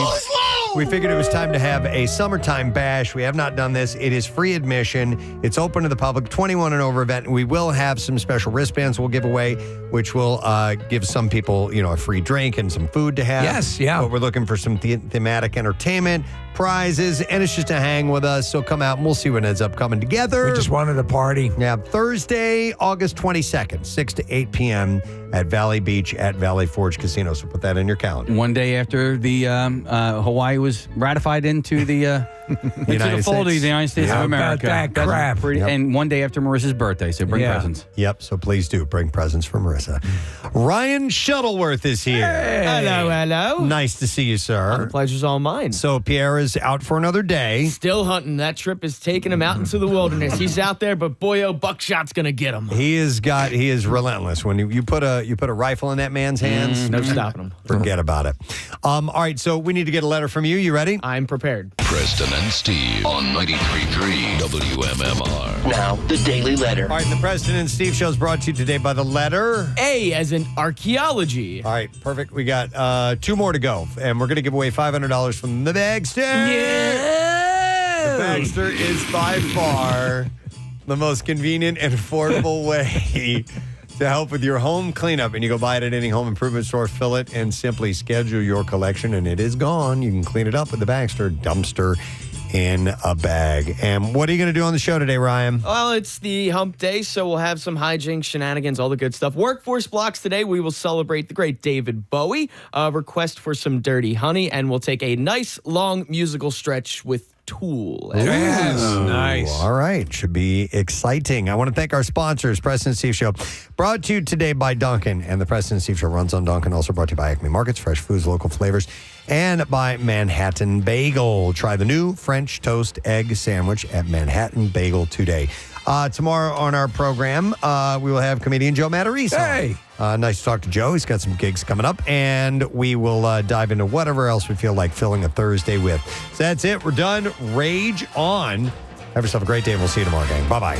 We figured it was time to have a summertime bash. We have not done this. It is free admission. It's open to the public, 21 and over event. We will have some special wristbands we'll give away, which will give some people, a free drink and some food to have. Yes, yeah. But we're looking for some thematic entertainment. prizes, and it's just to hang with us. So come out and we'll see what ends up coming together. We just wanted a party. Yeah, Thursday, August 22nd, 6 to 8 p.m. at Valley Beach at Valley Forge Casino. So put that in your calendar. One day after the Hawaii was ratified into the fold of the United States of America. About that crap. And one day after Marissa's birthday, so bring presents. Yep, so please do bring presents for Marissa. Ryan Shuttleworth is here. Hey. Hello. Nice to see you, sir. The pleasure's all mine. So Pierre is out for another day. Still hunting. That trip is taking him out into the wilderness. He's out there, but boy, oh, buckshot's gonna get him. He is relentless. When you put a rifle in that man's hands, no stopping him. Forget about it. All right, so we need to get a letter from you. You ready? I'm prepared. Preston and Steve on 93.3 WMMR. Now, the Daily Letter. All right, the Preston and Steve show is brought to you today by the letter A as in archaeology. All right, perfect. We got 2 more to go, and we're going to give away $500 from the Bagster. Yeah! The Bagster is by far the most convenient and affordable way to help with your home cleanup. And you go buy it at any home improvement store, fill it, and simply schedule your collection, and it is gone. You can clean it up with the Bagster dumpster in a bag. And what are you going to do on the show today, Ryan? Well, it's the hump day, so we'll have some hijinks, shenanigans, all the good stuff. Workforce blocks today. We will celebrate the great David Bowie. Request for some Dirty Honey, and we'll take a nice long musical stretch with Tool. Yes, nice. All right, should be exciting. I want to thank our sponsors, Preston and Steve Show, brought to you today by Dunkin', and the Preston and Steve Show runs on Dunkin', also brought to you by Acme Markets, fresh foods, local flavors, and by Manhattan Bagel. Try the new French toast egg sandwich at Manhattan Bagel today. Tomorrow on our program, we will have comedian Joe Matarese. Hey! Nice to talk to Joe. He's got some gigs coming up, and we will dive into whatever else we feel like filling a Thursday with. So that's it. We're done. Rage on. Have yourself a great day, and we'll see you tomorrow, gang. Bye-bye.